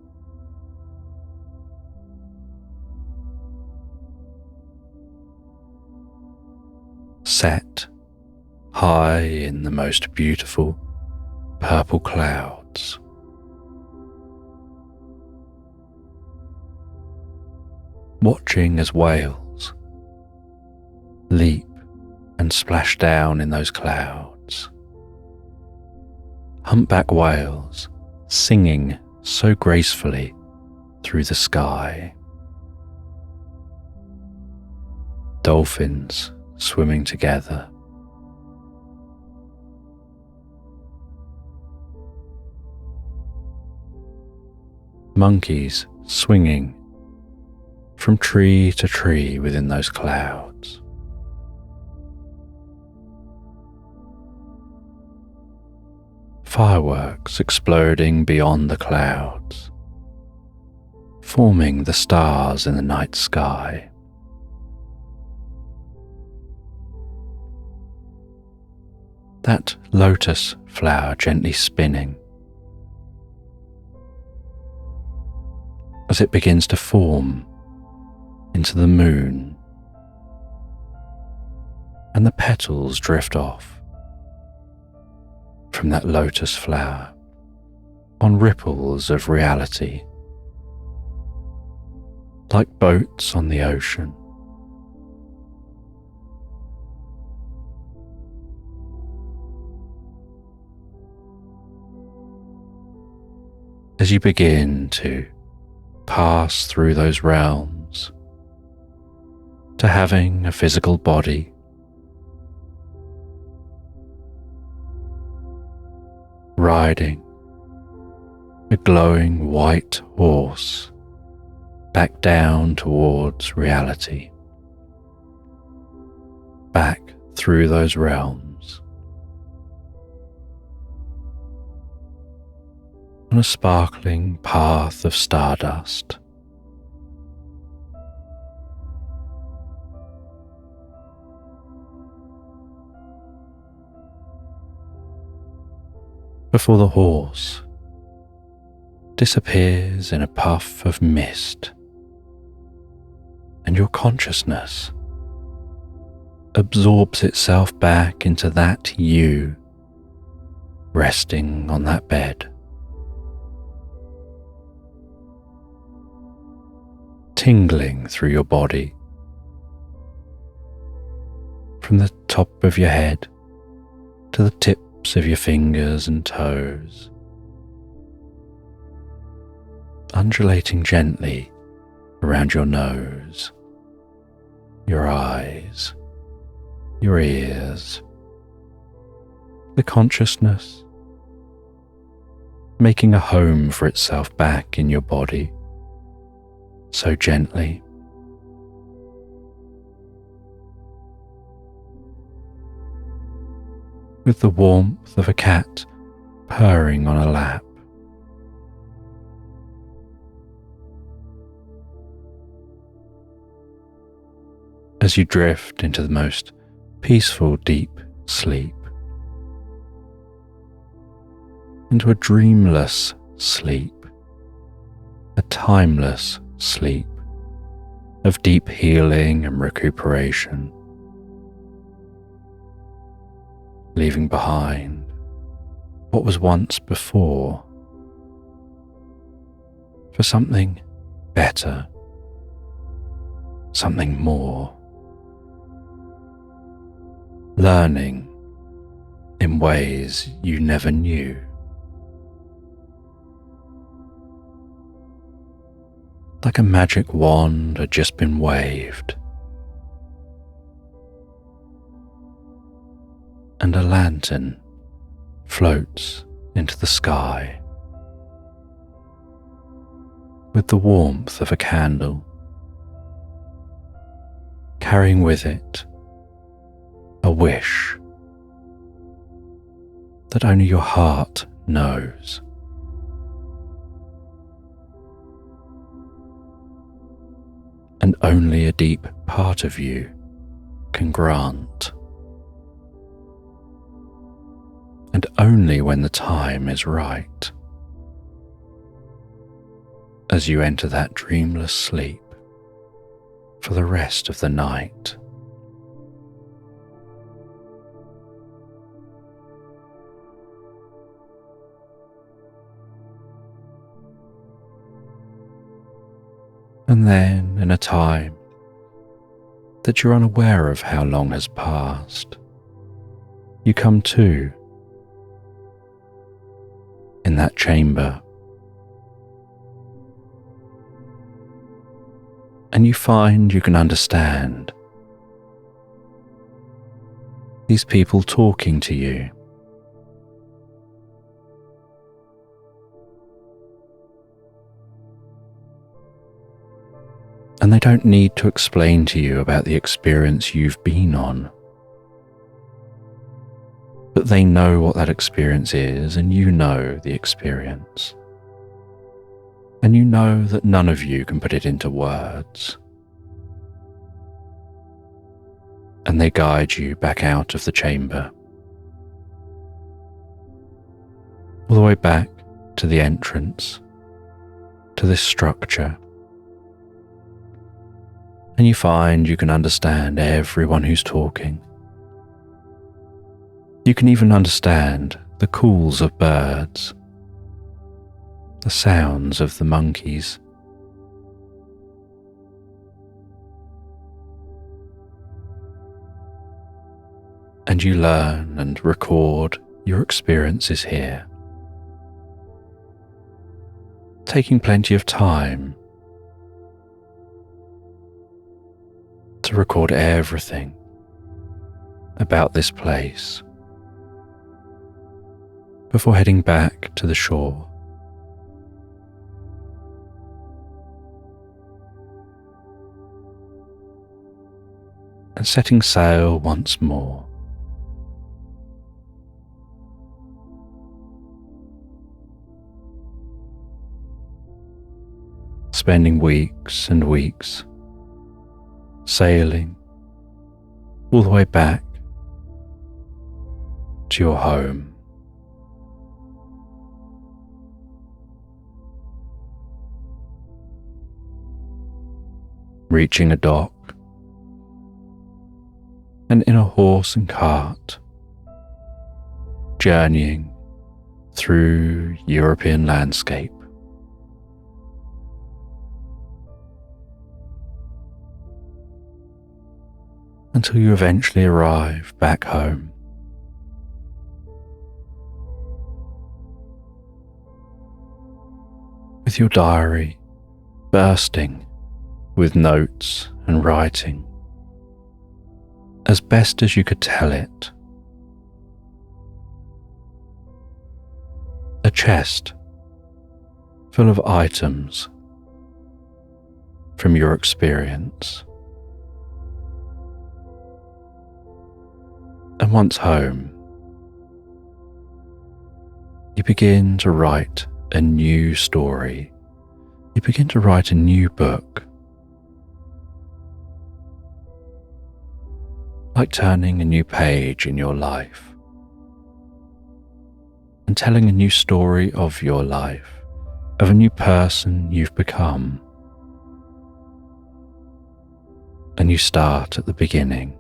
Set high in the most beautiful purple clouds. Watching as whales leap and splash down in those clouds. Humpback whales singing so gracefully through the sky. Dolphins swimming together. Monkeys swinging from tree to tree within those clouds. Fireworks exploding beyond the clouds, forming the stars in the night sky. That lotus flower gently spinning as it begins to form into the moon, and the petals drift off from that lotus flower on ripples of reality, like boats on the ocean. As you begin to pass through those realms to having a physical body, riding a glowing white horse back down towards reality, back through those realms, on a sparkling path of stardust. Before the horse disappears in a puff of mist, and your consciousness absorbs itself back into that you resting on that bed. Tingling through your body, from the top of your head to the tips of your fingers and toes, undulating gently around your nose, your eyes, your ears, the consciousness making a home for itself back in your body, so gently. With the warmth of a cat purring on a lap. As you drift into the most peaceful deep sleep, into a dreamless sleep, a timeless sleep of deep healing and recuperation, leaving behind what was once before for something better, something more, learning in ways you never knew. Like a magic wand had just been waved, and a lantern floats into the sky with the warmth of a candle, carrying with it a wish that only your heart knows. And only a deep part of you can grant. And only when the time is right, as you enter that dreamless sleep for the rest of the night. And then, in a time that you're unaware of how long has passed, you come to in that chamber, and you find you can understand these people talking to you. And they don't need to explain to you about the experience you've been on. But they know what that experience is, and you know the experience. And you know that none of you can put it into words. And they guide you back out of the chamber, all the way back to the entrance, to this structure. And you find you can understand everyone who's talking. You can even understand the calls of birds, the sounds of the monkeys. And you learn and record your experiences here, taking plenty of time to record everything about this place before heading back to the shore. And setting sail once more. Spending weeks and weeks sailing all the way back to your home. Reaching a dock, and in a horse and cart, journeying through European landscape. Until you eventually arrive back home. With your diary bursting with notes and writing, as best as you could tell it. A chest full of items from your experience. And once home, you begin to write a new story. You begin to write a new book. Like turning a new page in your life and telling a new story of your life, of a new person you've become. And you start at the beginning.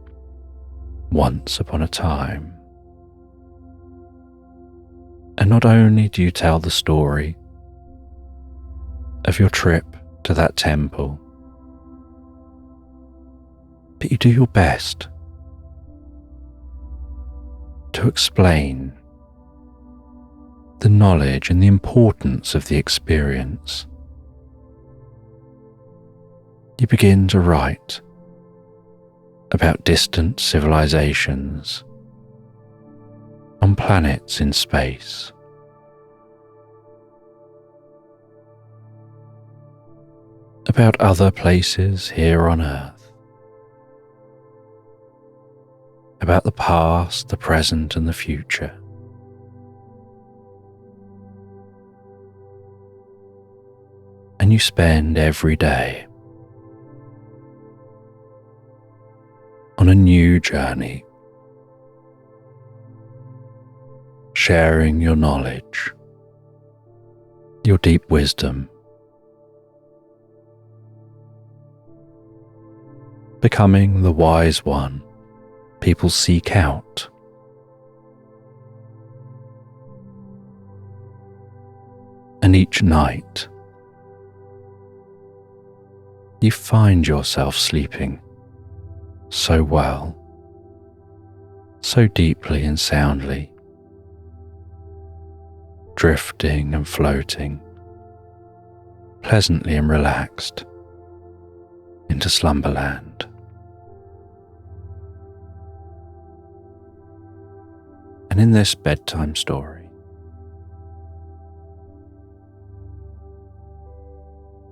Once upon a time. And not only do you tell the story of your trip to that temple, but you do your best to explain the knowledge and the importance of the experience. You begin to write about distant civilizations on planets in space, about other places here on Earth, about the past, the present, and the future. And you spend every day on a new journey, sharing your knowledge, your deep wisdom, becoming the wise one people seek out. And each night, you find yourself sleeping so well, so deeply and soundly, drifting and floating, pleasantly and relaxed into Slumberland. And in this bedtime story,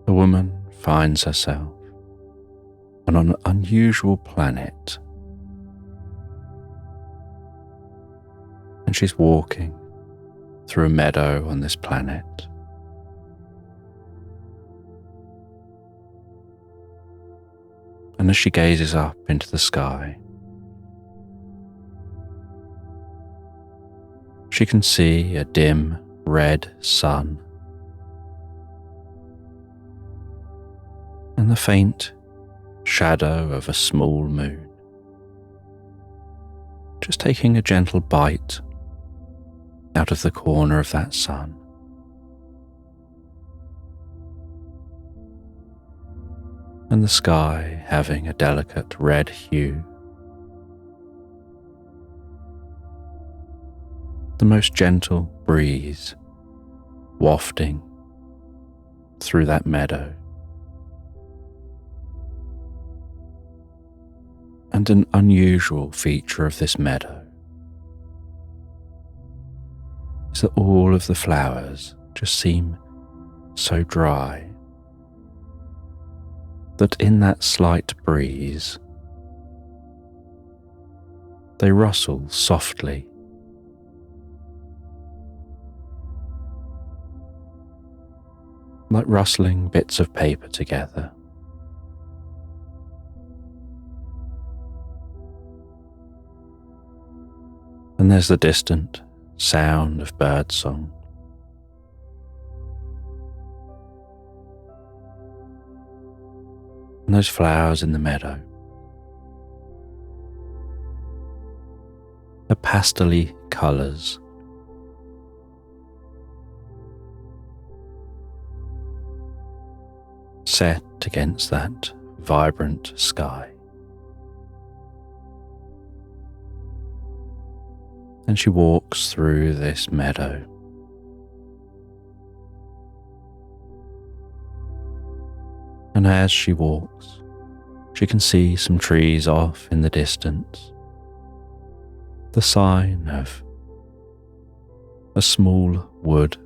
the woman finds herself on an unusual planet, and she's walking through a meadow on this planet. And as she gazes up into the sky, she can see a dim red sun and the faint shadow of a small moon, just taking a gentle bite out of the corner of that sun. And the sky having a delicate red hue. The most gentle breeze wafting through that meadow. And an unusual feature of this meadow is that all of the flowers just seem so dry that in that slight breeze they rustle softly, like rustling bits of paper together. And there's the distant sound of birdsong. And those flowers in the meadow are pastel-y colours, set against that vibrant sky. And she walks through this meadow. And as she walks, she can see some trees off in the distance, the sign of a small wood.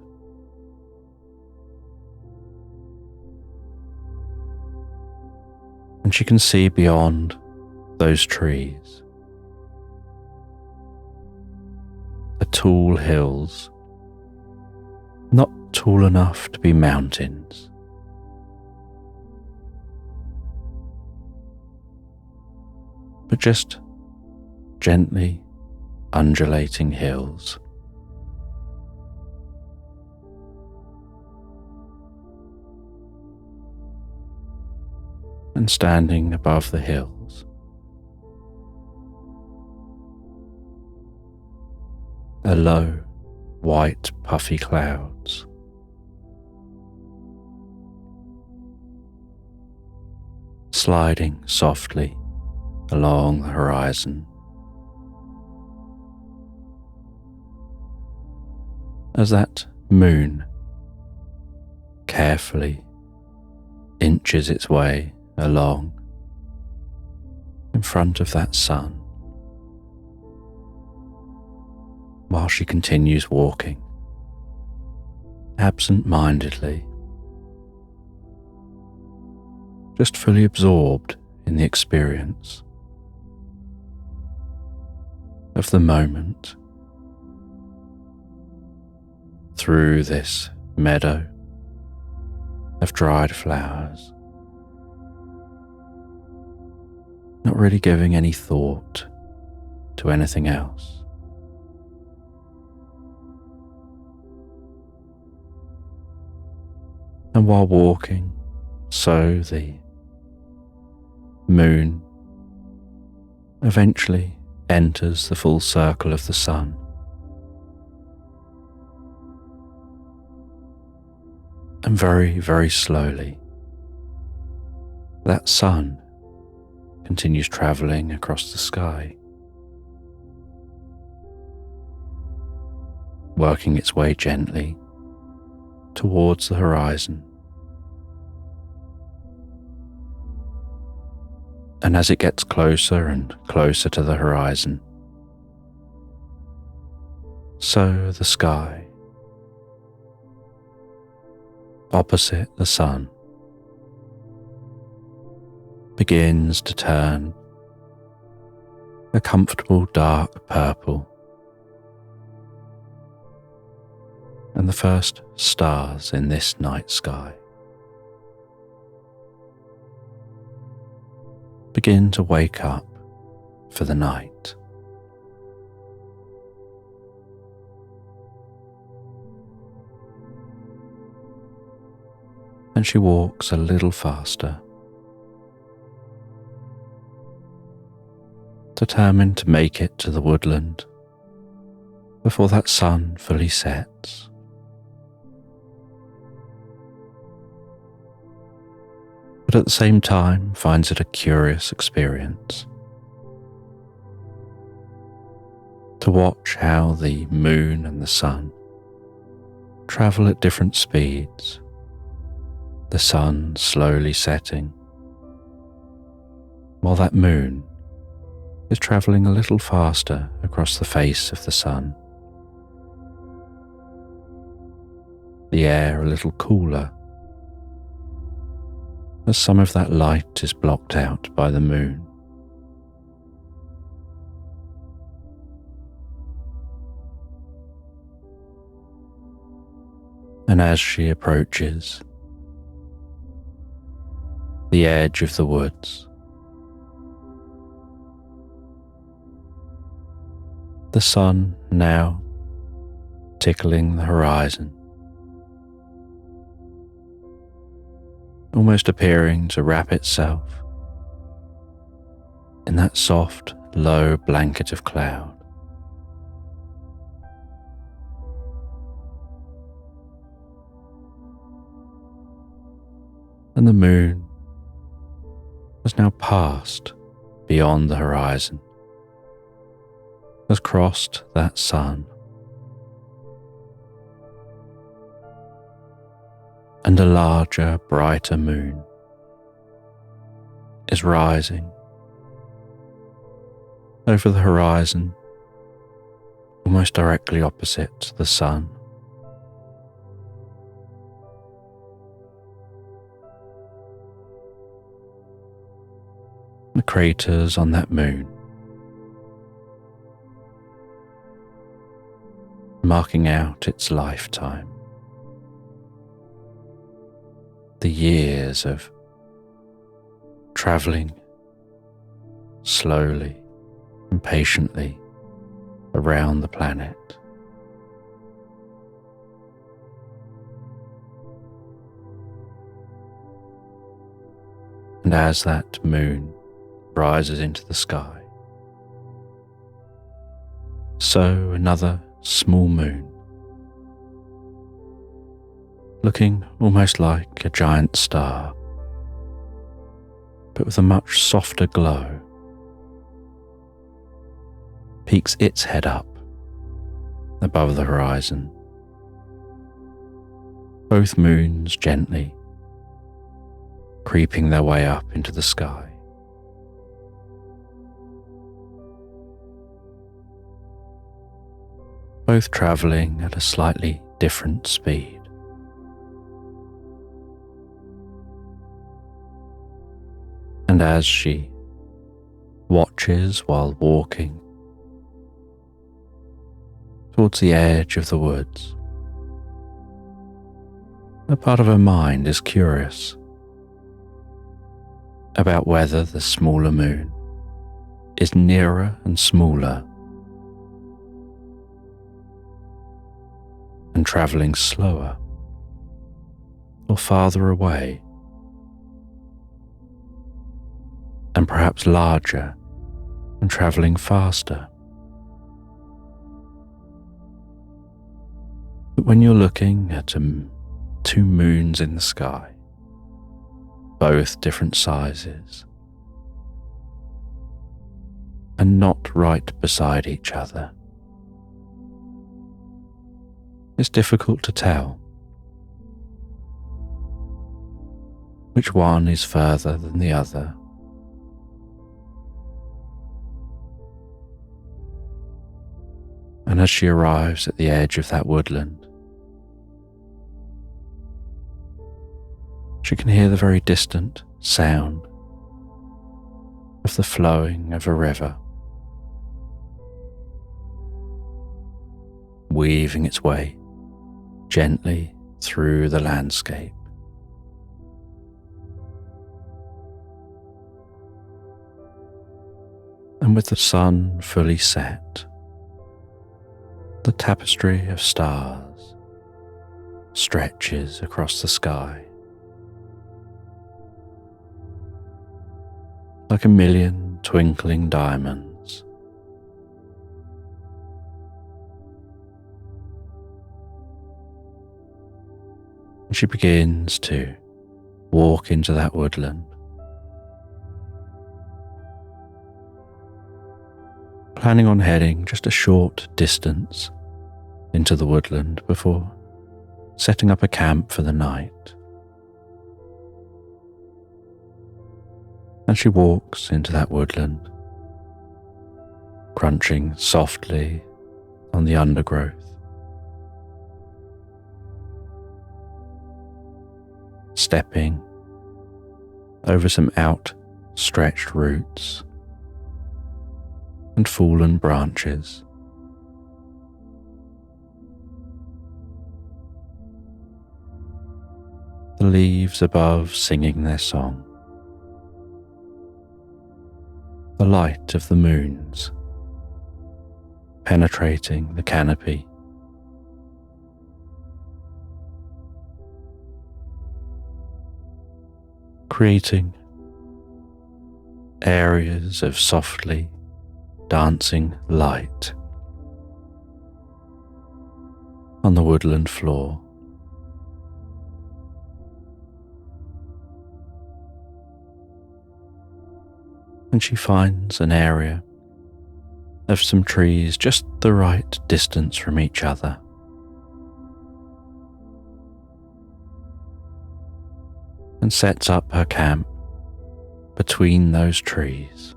And she can see beyond those trees the tall hills, not tall enough to be mountains, but just gently undulating hills. And standing above the hills, are low, white, puffy clouds. Sliding softly along the horizon as that moon carefully inches its way along in front of that sun, while she continues walking, absent-mindedly, just fully absorbed in the experience of the moment through this meadow of dried flowers, not really giving any thought to anything else. And while walking, so the moon eventually enters the full circle of the sun, and very, very slowly that sun continues travelling across the sky, working its way gently towards the horizon. And as it gets closer and closer to the horizon, so the sky opposite the sun begins to turn a comfortable dark purple, and the first stars in this night sky begin to wake up for the night. And she walks a little faster, determined to make it to the woodland before that sun fully sets. But at the same time finds it a curious experience to watch how the moon and the sun travel at different speeds, the sun slowly setting, while that moon is travelling a little faster across the face of the sun. The air a little cooler, as some of that light is blocked out by the moon. And as she approaches the edge of the woods, the sun now tickling the horizon, almost appearing to wrap itself in that soft, low blanket of cloud. And the moon has now passed beyond the horizon, has crossed that sun, and a larger, brighter moon is rising over the horizon, almost directly opposite the sun. The craters on that moon marking out its lifetime, the years of travelling slowly and patiently around the planet. And as that moon rises into the sky, so another small moon, looking almost like a giant star, but with a much softer glow, peeks its head up above the horizon. Both moons gently creeping their way up into the sky. both travelling at a slightly different speed. And as she watches while walking towards the edge of the woods, a part of her mind is curious about whether the smaller moon is nearer and smaller and travelling slower or farther away and perhaps larger and travelling faster. But when you're looking at two moons in the sky, both different sizes and not right beside each other, it's difficult to tell which one is further than the other. And as she arrives at the edge of that woodland, she can hear the very distant sound of the flowing of a river, weaving its way gently through the landscape. And with the sun fully set, the tapestry of stars stretches across the sky like a million twinkling diamonds. And she begins to walk into that woodland, planning on heading just a short distance into the woodland before setting up a camp for the night. And she walks into that woodland, crunching softly on the undergrowth, stepping over some outstretched roots and fallen branches. The leaves above singing their song. The light of the moons penetrating the canopy. Creating areas of softly dancing light on the woodland floor. And she finds an area of some trees just the right distance from each other. And sets up her camp between those trees.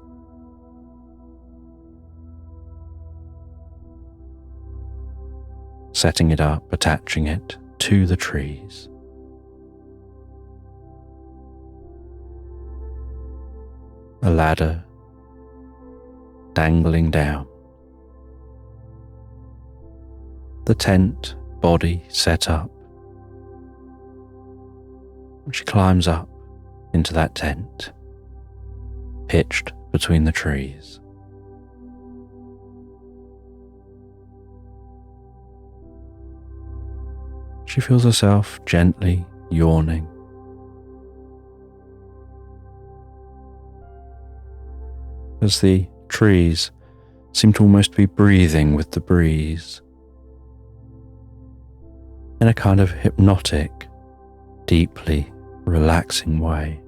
Setting it up, attaching it to the trees. A ladder dangling down. The tent body set up. She climbs up into that tent, pitched between the trees. She feels herself gently yawning. As the trees seem to almost be breathing with the breeze in a kind of hypnotic, deeply relaxing way.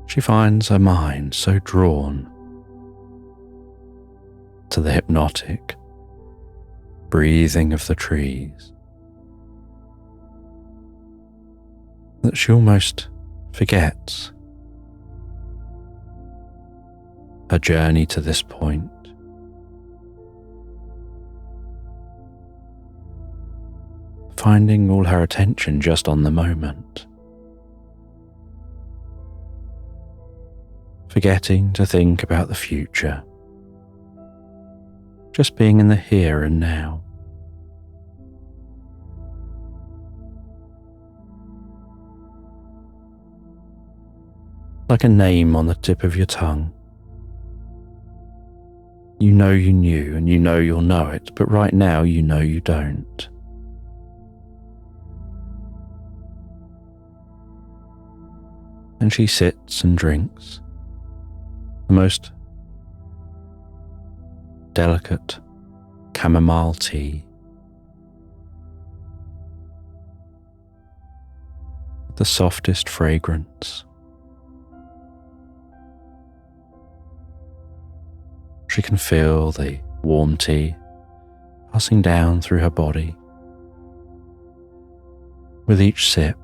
She finds her mind so drawn to the hypnotic breathing of the trees that she almost forgets her journey to this point. Finding all her attention just on the moment. Forgetting to think about the future. Just being in the here and now. Like a name on the tip of your tongue. You know you knew and you know you'll know it, but right now you know you don't. And she sits and drinks the most delicate chamomile tea, with the softest fragrance. She can feel the warm tea passing down through her body with each sip.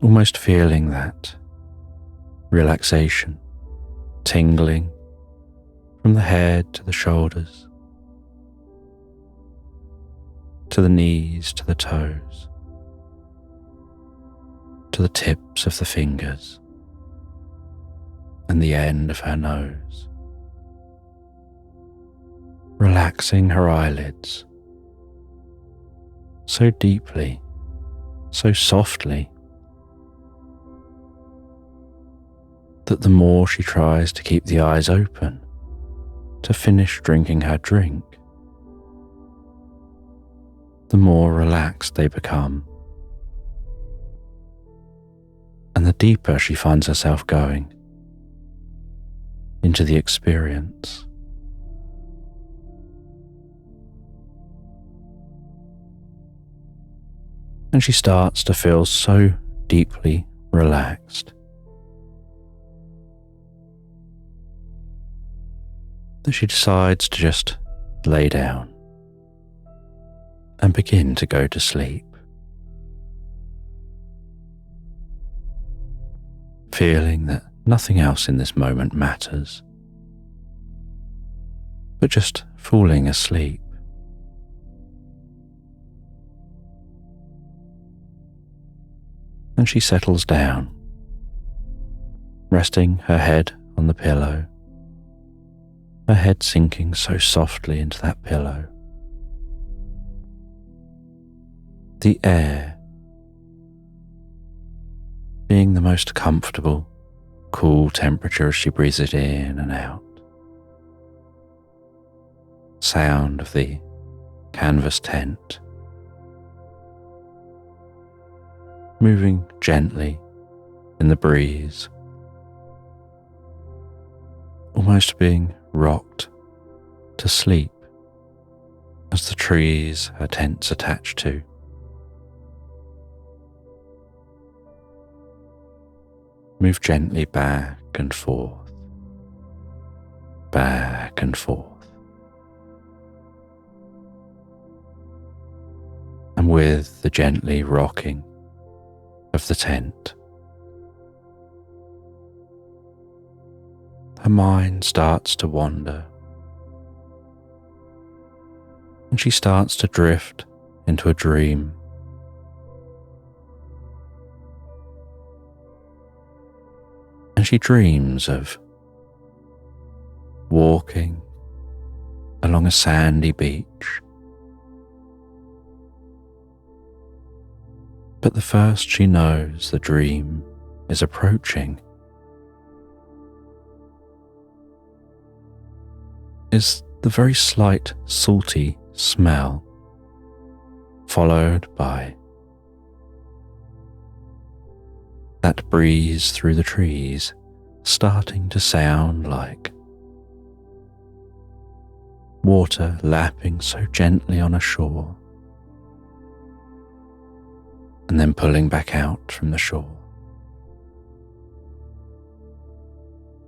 Almost feeling that relaxation, tingling from the head to the shoulders, to the knees, to the toes, to the tips of the fingers and the end of her nose, relaxing her eyelids so deeply, so softly, that the more she tries to keep the eyes open to finish drinking her drink, the more relaxed they become, and the deeper she finds herself going into the experience. And she starts to feel so deeply relaxed that she decides to just lay down and begin to go to sleep, feeling that nothing else in this moment matters, but just falling asleep. And she settles down, resting her head on the pillow, her head sinking so softly into that pillow. The air being the most comfortable, cool temperature as she breathes it in and out. Sound of the canvas tent moving gently in the breeze, almost being rocked to sleep as the trees her tent's attached to move gently back and forth, back and forth. And with the gently rocking of the tent, her mind starts to wander, and she starts to drift into a dream. And she dreams of walking along a sandy beach. But the first she knows the dream is approaching is the very slight salty smell, followed by that breeze through the trees starting to sound like water lapping so gently on a shore and then pulling back out from the shore,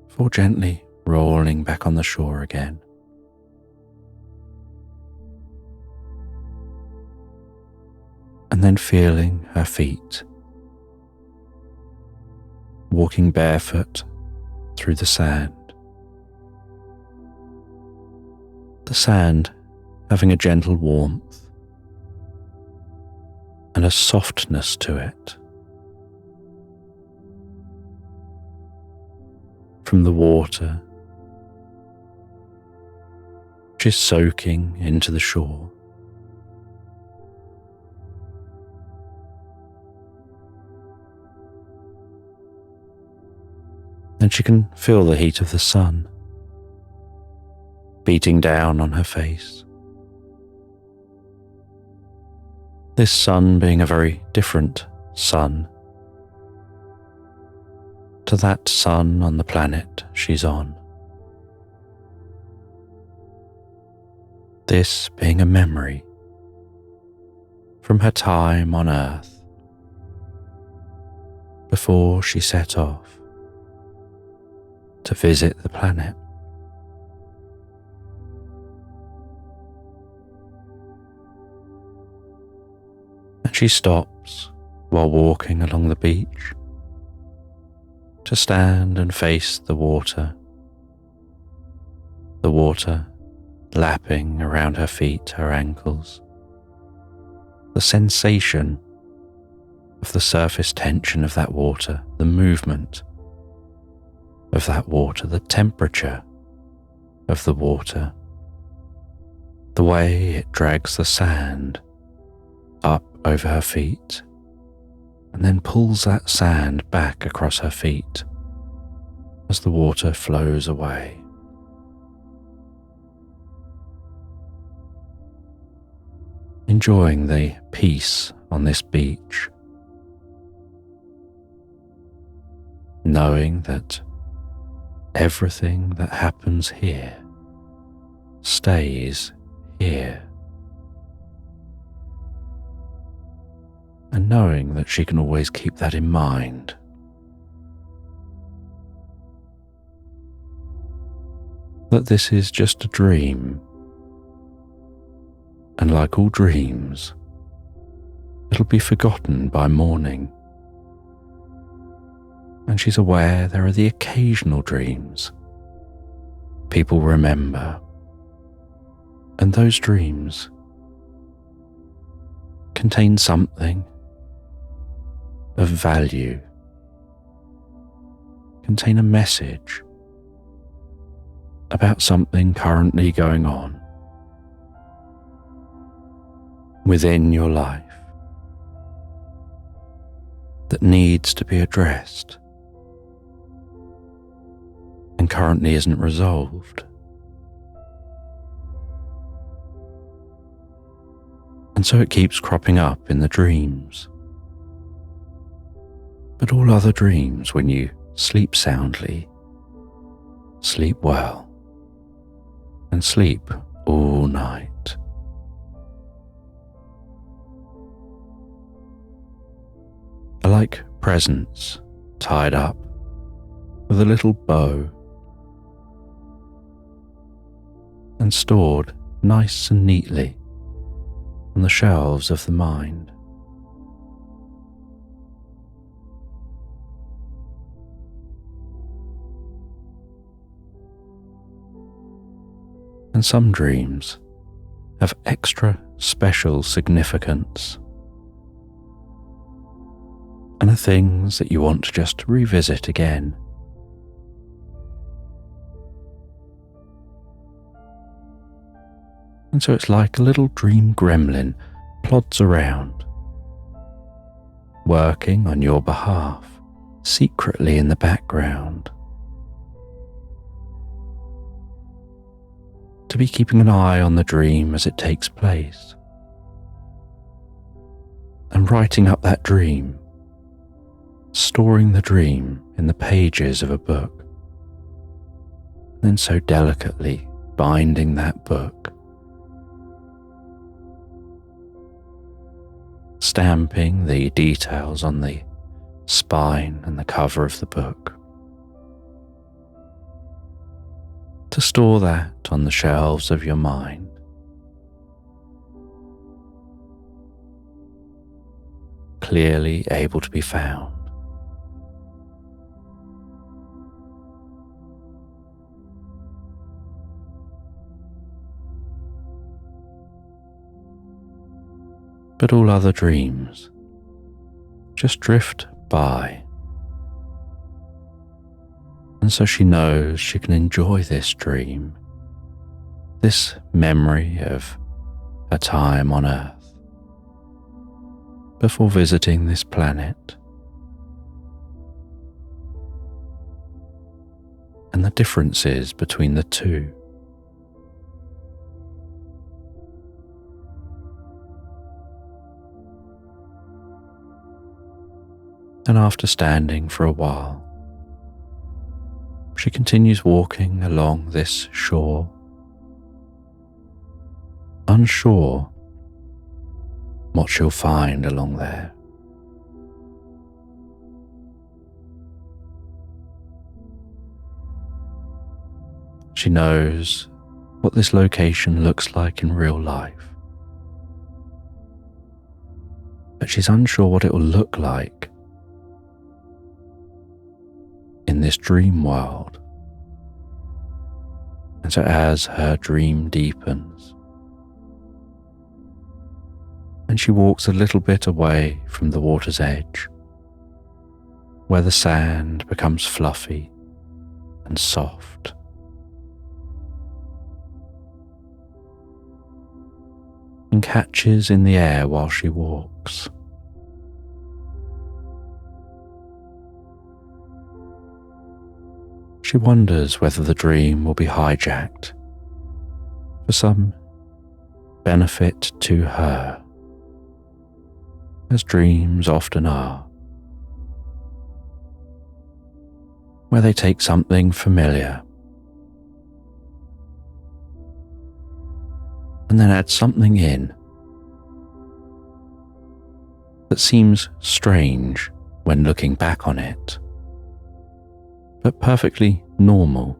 before gently rolling back on the shore again. And then feeling her feet walking barefoot through the sand. The sand having a gentle warmth and a softness to it. From the water, which is soaking into the shore. And she can feel the heat of the sun beating down on her face. This sun being a very different sun to that sun on the planet she's on. This being a memory from her time on Earth before she set off to visit the planet. And she stops while walking along the beach to stand and face the water lapping around her feet, her ankles, the sensation of the surface tension of that water, the movement of that water, the temperature of the water, the way it drags the sand up over her feet and then pulls that sand back across her feet as the water flows away. Enjoying the peace on this beach, knowing that everything that happens here stays here, and knowing that she can always keep that in mind. That this is just a dream, and like all dreams, it'll be forgotten by morning. And she's aware there are the occasional dreams people remember, and those dreams contain something of value, contain a message about something currently going on within your life that needs to be addressed and currently isn't resolved. And so it keeps cropping up in the dreams. But all other dreams, when you sleep soundly, sleep well, and sleep all night. Are like presents tied up with a little bow and stored nice and neatly on the shelves of the mind. And some dreams have extra special significance and are things that you want to just revisit again. And so it's like a little dream gremlin plods around, working on your behalf, secretly in the background, to be keeping an eye on the dream as it takes place, and writing up that dream, storing the dream in the pages of a book, and then so delicately binding that book, stamping the details on the spine and the cover of the book, to store that on the shelves of your mind, clearly able to be found, But all other dreams just drift by. And so she knows she can enjoy this dream, this memory of her time on Earth before visiting this planet. And the differences between the two. And after standing for a while, she continues walking along this shore, unsure what she'll find along there. She knows what this location looks like in real life, but she's unsure what it will look like in this dream world. And so as her dream deepens, and she walks a little bit away from the water's edge, where the sand becomes fluffy and soft, and catches in the air while she walks. She wonders whether the dream will be hijacked for some benefit to her, as dreams often are, where they take something familiar and then add something in that seems strange when looking back on it, but perfectly normal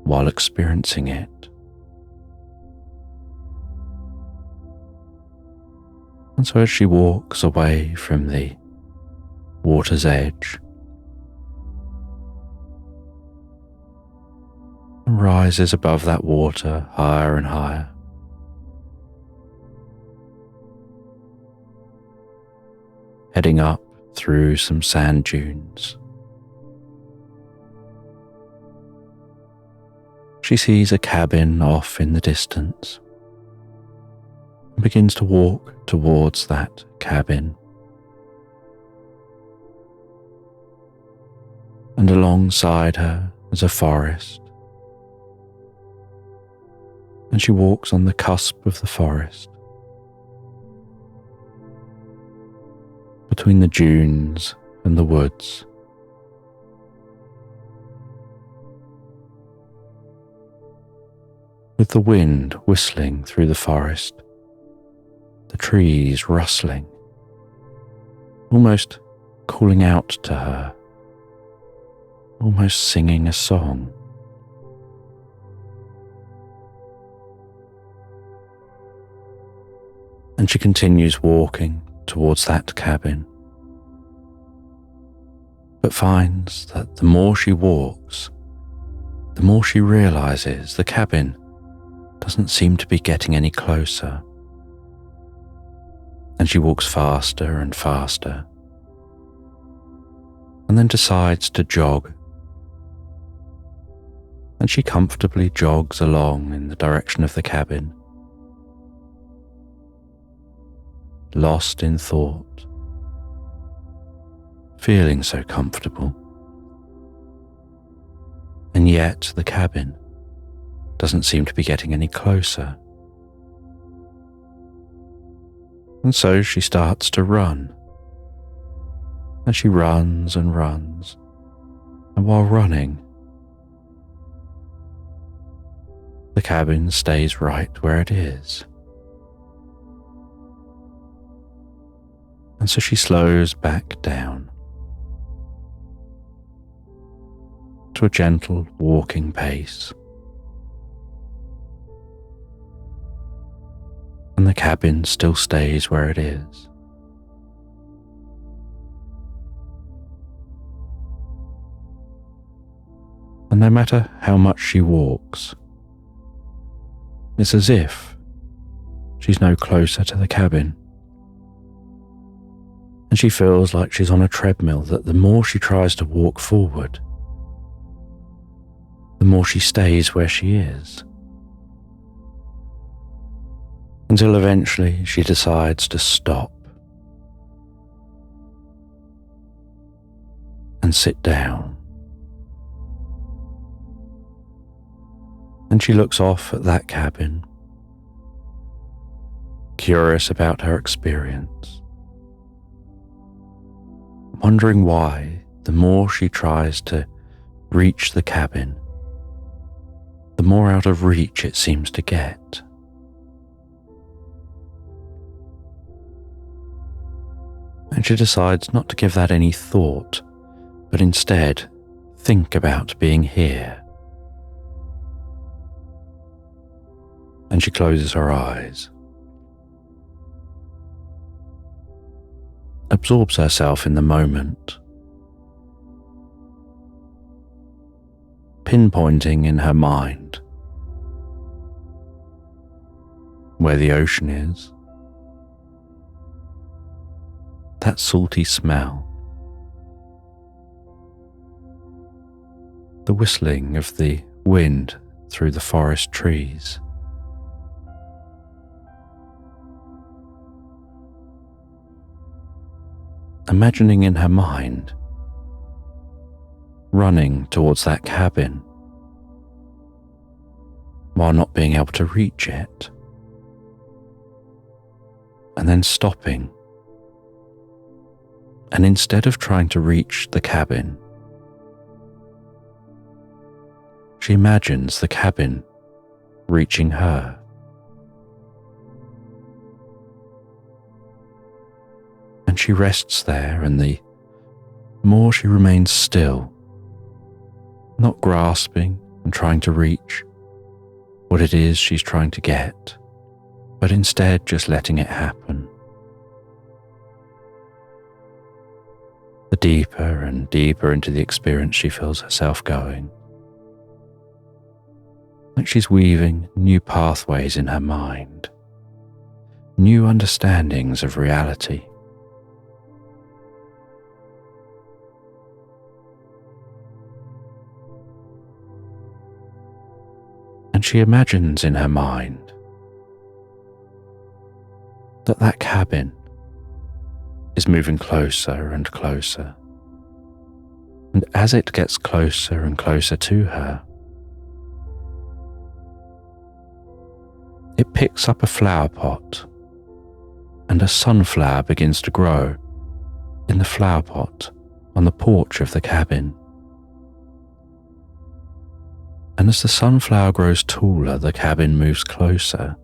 while experiencing it. And so as she walks away from the water's edge and rises above that water higher and higher, heading up through some sand dunes, she sees a cabin off in the distance and begins to walk towards that cabin. And alongside her is a forest, and she walks on the cusp of the forest, between the dunes and the woods. With the wind whistling through the forest, the trees rustling, almost calling out to her, almost singing a song. And she continues walking towards that cabin, but finds that the more she walks, the more she realizes the cabin doesn't seem to be getting any closer. And she walks faster and faster, and then decides to jog. And she comfortably jogs along in the direction of the cabin, lost in thought, feeling so comfortable. And yet the cabin doesn't seem to be getting any closer. And so she starts to run. And she runs and runs. And while running, the cabin stays right where it is. And so she slows back down to a gentle walking pace. And the cabin still stays where it is. And no matter how much she walks, it's as if she's no closer to the cabin. and she feels like she's on a treadmill, that the more she tries to walk forward, the more she stays where she is. Until eventually she decides to stop and sit down. And she looks off at that cabin, curious about her experience, wondering why the more she tries to reach the cabin, the more out of reach it seems to get. And she decides not to give that any thought, but instead think about being here. And she closes her eyes, absorbs herself in the moment, pinpointing in her mind where the ocean is, that salty smell, the whistling of the wind through the forest trees, imagining in her mind running towards that cabin while not being able to reach it, and then stopping, and instead of trying to reach the cabin, she imagines the cabin reaching her. And she rests there, and the more she remains still, not grasping and trying to reach what it is she's trying to get, but instead just letting it happen, the deeper and deeper into the experience she feels herself going, like she's weaving new pathways in her mind, new understandings of reality. And she imagines in her mind that that cabin is moving closer and closer. And as it gets closer and closer to her, it picks up a flower pot, and a sunflower begins to grow in the flower pot on the porch of the cabin. And as the sunflower grows taller, the cabin moves closer.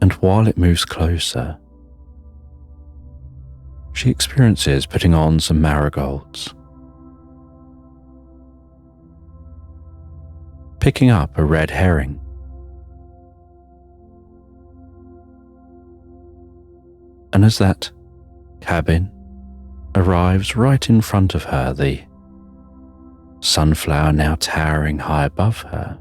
And while it moves closer, she experiences putting on some marigolds, picking up a red herring, and as that cabin arrives right in front of her, the sunflower now towering high above her,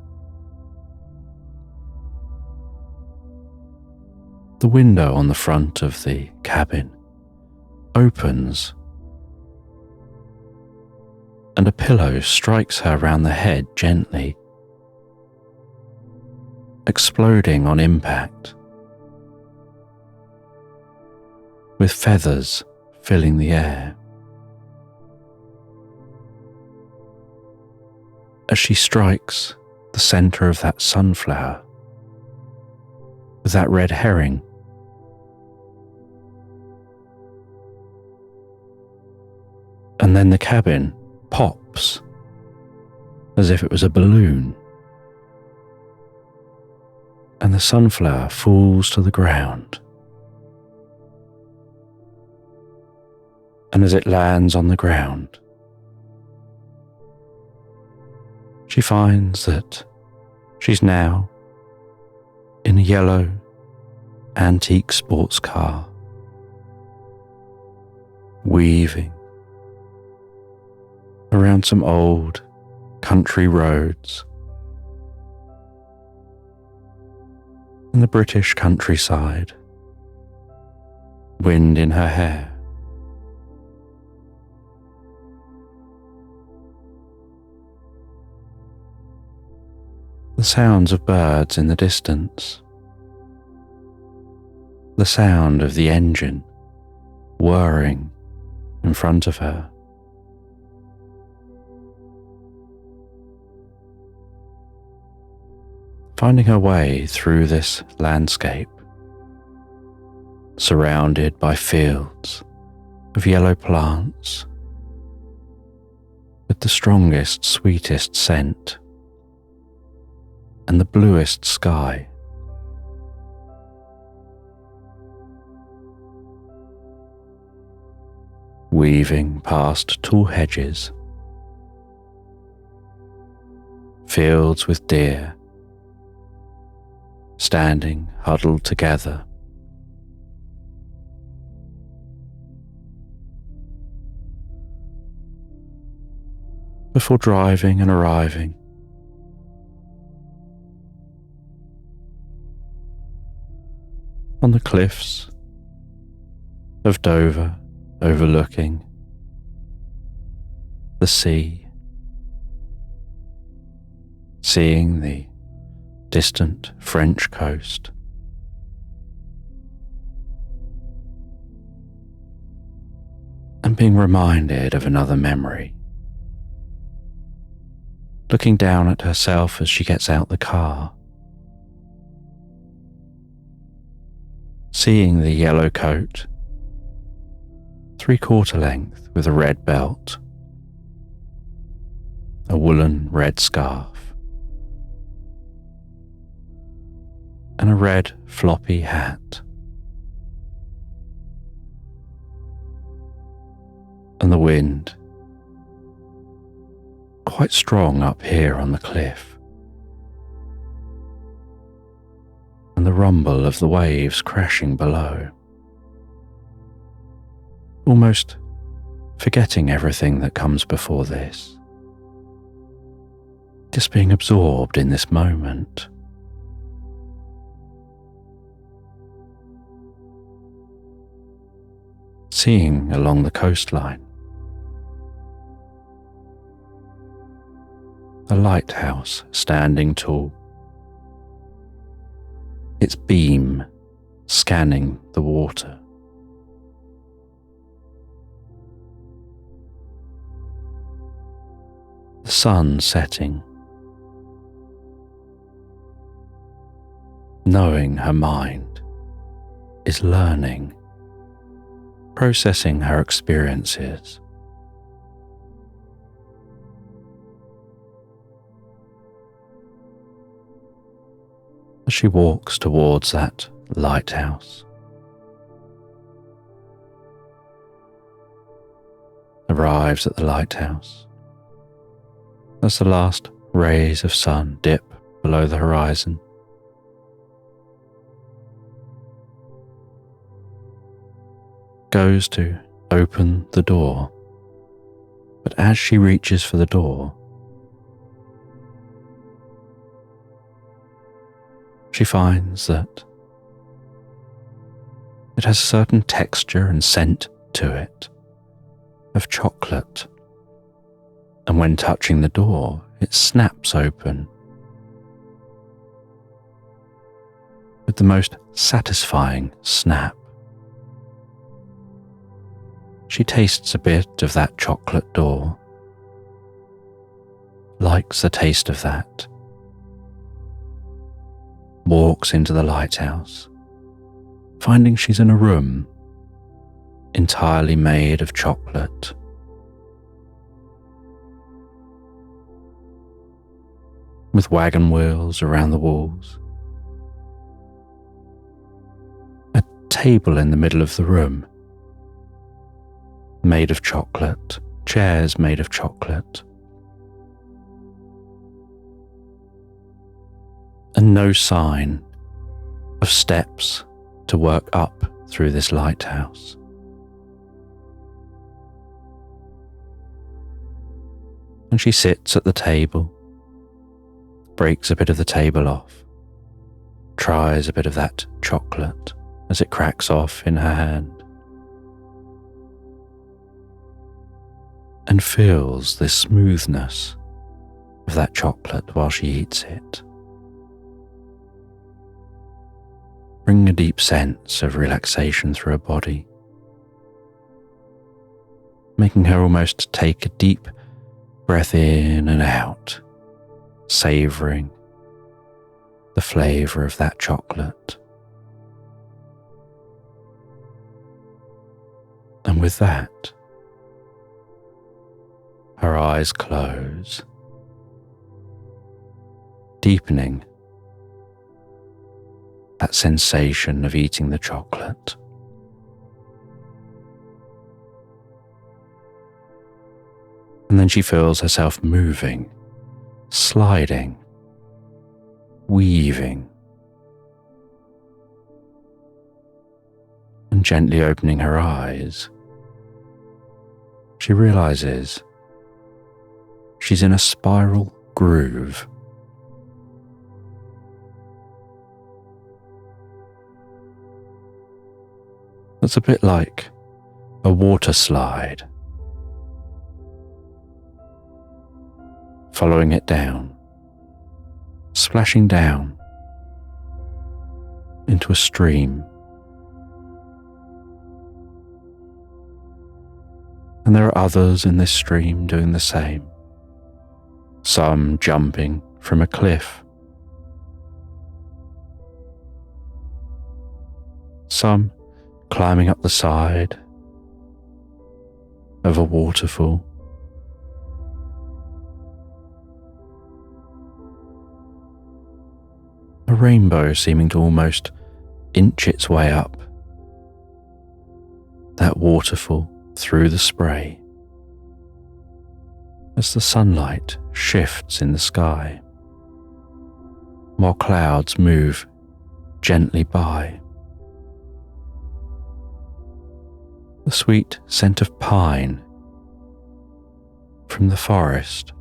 the window on the front of the cabin opens, and a pillow strikes her round the head gently, exploding on impact, with feathers filling the air. As she strikes the center of that sunflower with that red herring, and then the cabin pops as if it was a balloon, and the sunflower falls to the ground. And as it lands on the ground, she finds that she's now in a yellow antique sports car, weaving around some old country roads in the British countryside, wind in her hair, the sounds of birds in the distance, the sound of the engine whirring in front of her. Finding her way through this landscape, surrounded by fields of yellow plants with the strongest, sweetest scent and the bluest sky. Weaving past tall hedges, fields with deer standing huddled together, before driving and arriving on the cliffs of Dover, overlooking the sea, seeing the distant French coast, and being reminded of another memory, looking down at herself as she gets out the car, seeing the yellow coat, 3/4 length with a red belt, a woolen red scarf, and a red floppy hat. And the wind, quite strong up here on the cliff, and the rumble of the waves crashing below, almost forgetting everything that comes before this, just being absorbed in this moment. Seeing along the coastline a lighthouse standing tall, its beam scanning the water. The sun setting, knowing her mind is learning, processing her experiences. As she walks towards that lighthouse, arrives at the lighthouse, as the last rays of sun dip below the horizon, goes to open the door, but as she reaches for the door, she finds that it has a certain texture and scent to it of chocolate, and when touching the door, it snaps open with the most satisfying snap. She tastes a bit of that chocolate door, likes the taste of that, walks into the lighthouse, finding she's in a room entirely made of chocolate. With wagon wheels around the walls, a table in the middle of the room made of chocolate, chairs made of chocolate, and no sign of steps to work up through this lighthouse. And she sits at the table, breaks a bit of the table off, tries a bit of that chocolate as it cracks off in her hand. and feels the smoothness of that chocolate while she eats it, bringing a deep sense of relaxation through her body, making her almost take a deep breath in and out, savouring the flavour of that chocolate. And with that, her eyes close, deepening that sensation of eating the chocolate. And then she feels herself moving, sliding, weaving, and gently opening her eyes. She realizes she's in a spiral groove. That's a bit like a water slide, following it down, splashing down into a stream. And there are others in this stream doing the same, some jumping from a cliff, some climbing up the side of a waterfall. A rainbow seeming to almost inch its way up that waterfall through the spray as the sunlight shifts in the sky, while clouds move gently by. The sweet scent of pine from the forest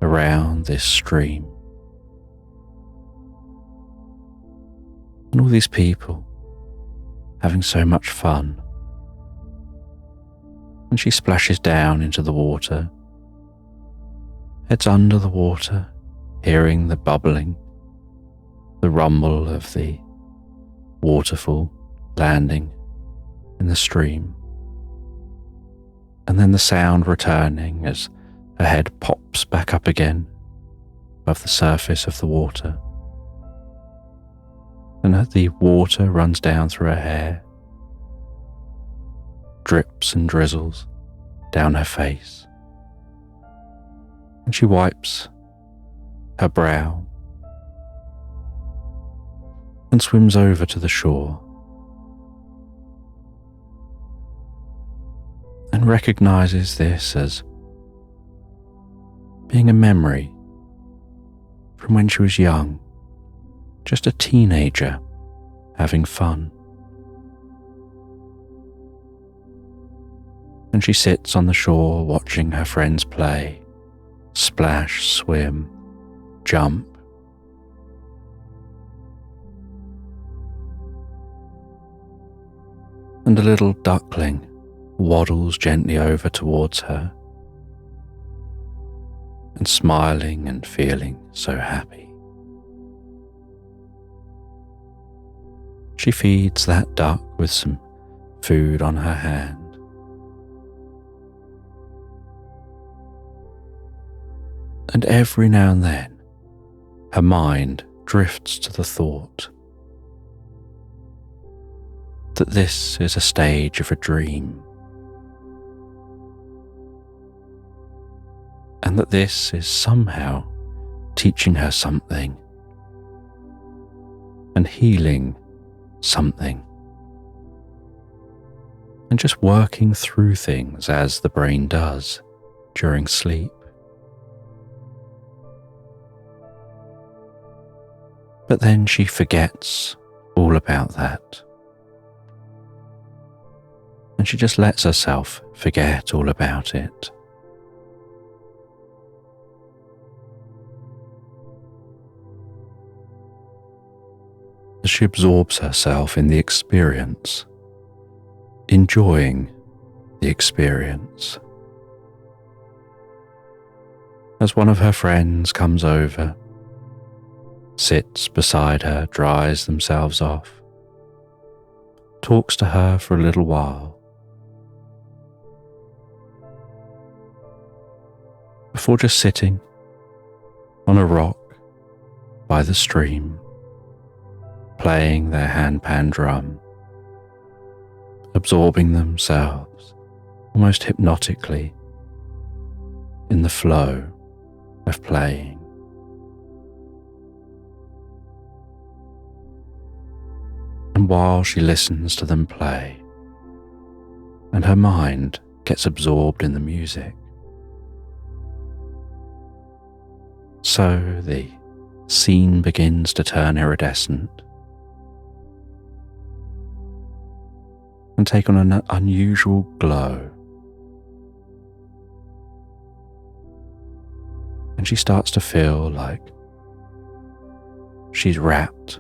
around this stream. And all these people having so much fun. And she splashes down into the water, heads under the water, hearing the bubbling, the rumble of the waterfall landing in the stream. And then the sound returning as her head pops back up again above the surface of the water. And as the water runs down through her hair, drips and drizzles down her face, and she wipes her brow and swims over to the shore and recognizes this as being a memory from when she was young, just a teenager having fun. And she sits on the shore watching her friends play, splash, swim, jump. And a little duckling waddles gently over towards her, and smiling and feeling so happy. She feeds that duck with some food on her hand. And every now and then, her mind drifts to the thought that this is a stage of a dream, and that this is somehow teaching her something and healing something, and just working through things as the brain does during sleep. But then she forgets all about that, and she just lets herself forget all about it. As she absorbs herself in the experience, enjoying the experience, as one of her friends comes over, sits beside her, dries themselves off, talks to her for a little while, before just sitting on a rock by the stream, playing their handpan drum, absorbing themselves almost hypnotically in the flow of playing. And while she listens to them play, and her mind gets absorbed in the music, so the scene begins to turn iridescent and take on an unusual glow. And she starts to feel like she's wrapped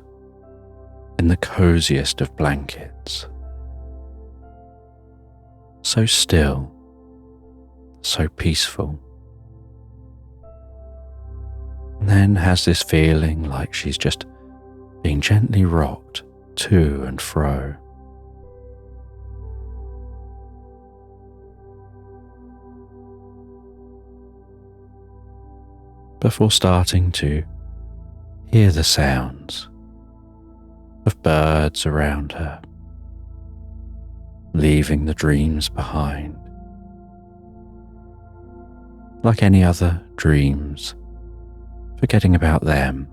in the coziest of blankets. So still, so peaceful. And then has this feeling like she's just being gently rocked to and fro. Before starting to hear the sounds of birds around her, leaving the dreams behind. Like any other dreams, forgetting about them,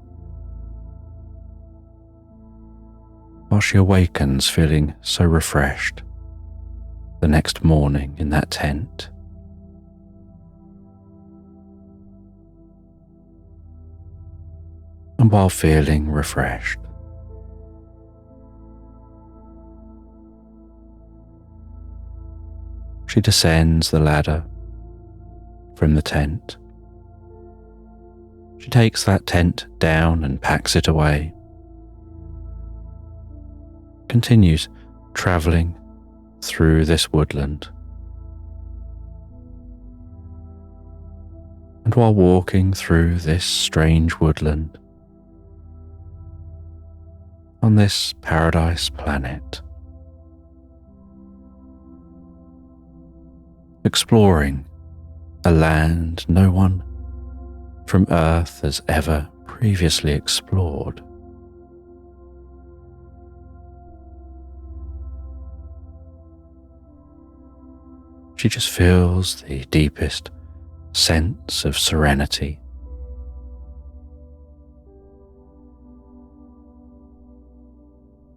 while she awakens feeling so refreshed the next morning in that tent. And while feeling refreshed, she descends the ladder from the tent. She takes that tent down and packs it away. Continues travelling through this woodland. And while walking through this strange woodland, on this paradise planet, exploring a land no one from Earth has ever previously explored. She just feels the deepest sense of serenity.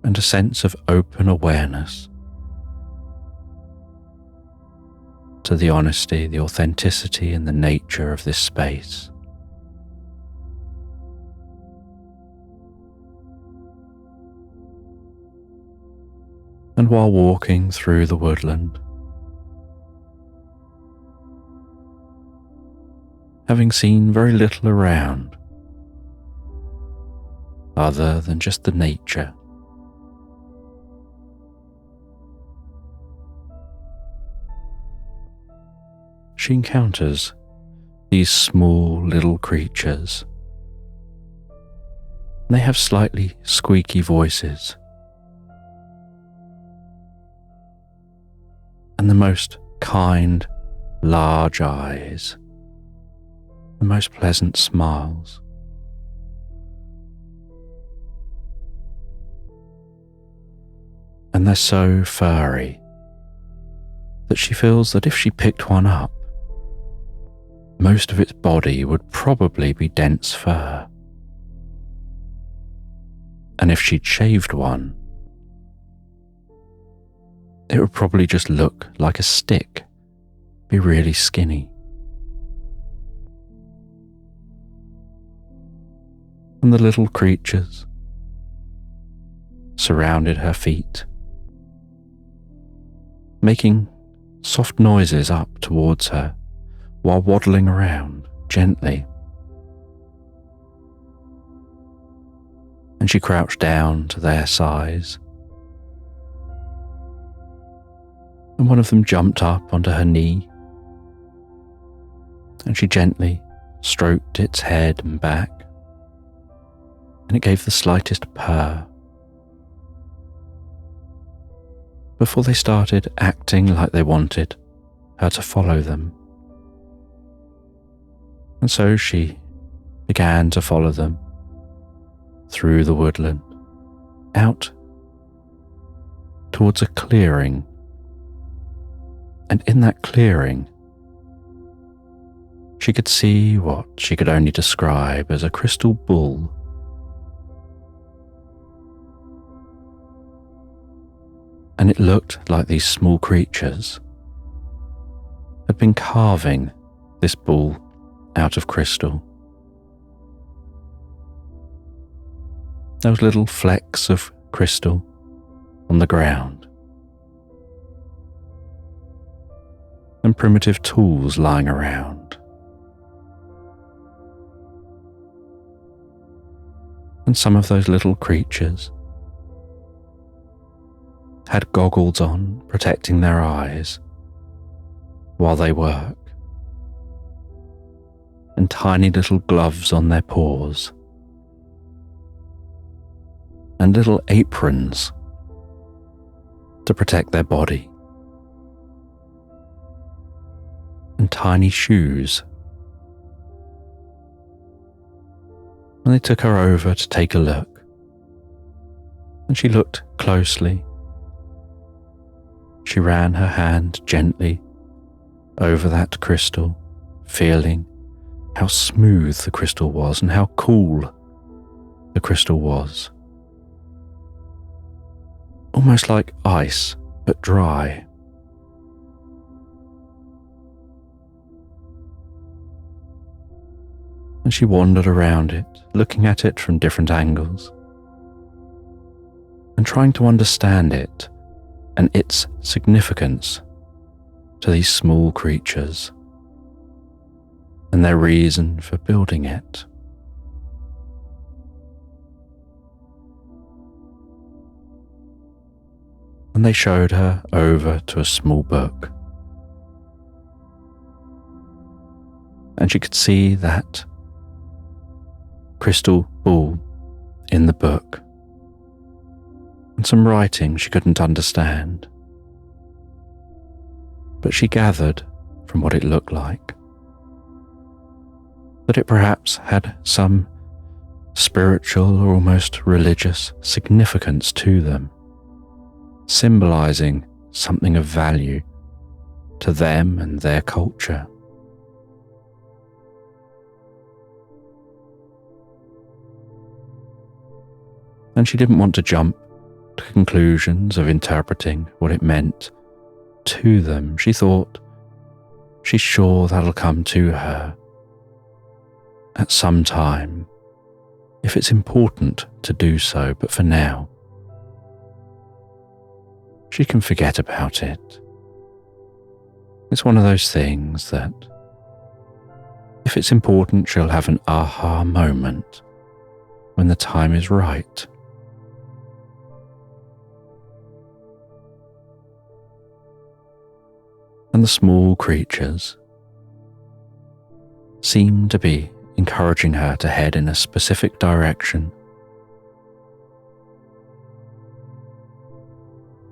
And a sense of open awareness to the honesty, the authenticity, and the nature of this space. And while walking through the woodland, having seen very little around other than just the nature, she encounters these small little creatures. They have slightly squeaky voices and the most kind, large eyes, the most pleasant smiles. And they're so furry that she feels that if she picked one up, most of its body would probably be dense fur. And if she'd shaved one, it would probably just look like a stick, be really skinny. And the little creatures surrounded her feet, making soft noises up towards her while waddling around gently. And she crouched down to their size, and one of them jumped up onto her knee, and she gently stroked its head and back, and it gave the slightest purr before they started acting like they wanted her to follow them. And so she began to follow them through the woodland, out towards a clearing. And in that clearing, she could see what she could only describe as a crystal bull. And it looked like these small creatures had been carving this bull out of crystal. There was little flecks of crystal on the ground, and primitive tools lying around. And some of those little creatures had goggles on, protecting their eyes while they work, and tiny little gloves on their paws, and little aprons to protect their body, and tiny shoes. And they took her over to take a look, and she looked closely. She ran her hand gently over that crystal, feeling how smooth the crystal was and how cool the crystal was. Almost like ice, but dry. And she wandered around it, looking at it from different angles, and trying to understand it and its significance to these small creatures and their reason for building it. And they showed her over to a small book, and she could see that crystal ball in the book, and some writing she couldn't understand, but she gathered from what it looked like that it perhaps had some spiritual or almost religious significance to them, symbolizing something of value to them and their culture. And she didn't want to jump to conclusions of interpreting what it meant to them. She thought, she's sure that'll come to her at some time, if it's important to do so, but for now, she can forget about it. It's one of those things that, if it's important, she'll have an aha moment when the time is right. And the small creatures seem to be encouraging her to head in a specific direction.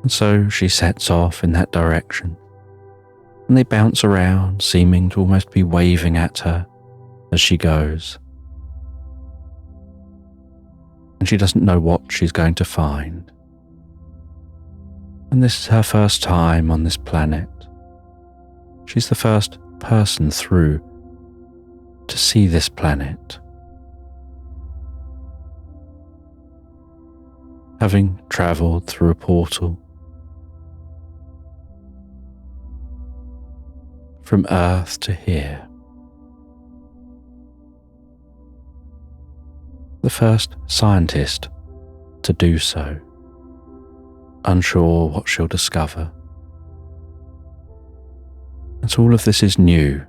And so she sets off in that direction, and they bounce around, seeming to almost be waving at her as she goes. And she doesn't know what she's going to find. And this is her first time on this planet. She's the first person through to see this planet, having travelled through a portal from Earth to here. The first scientist to do so, unsure what she'll discover. And so all of this is new,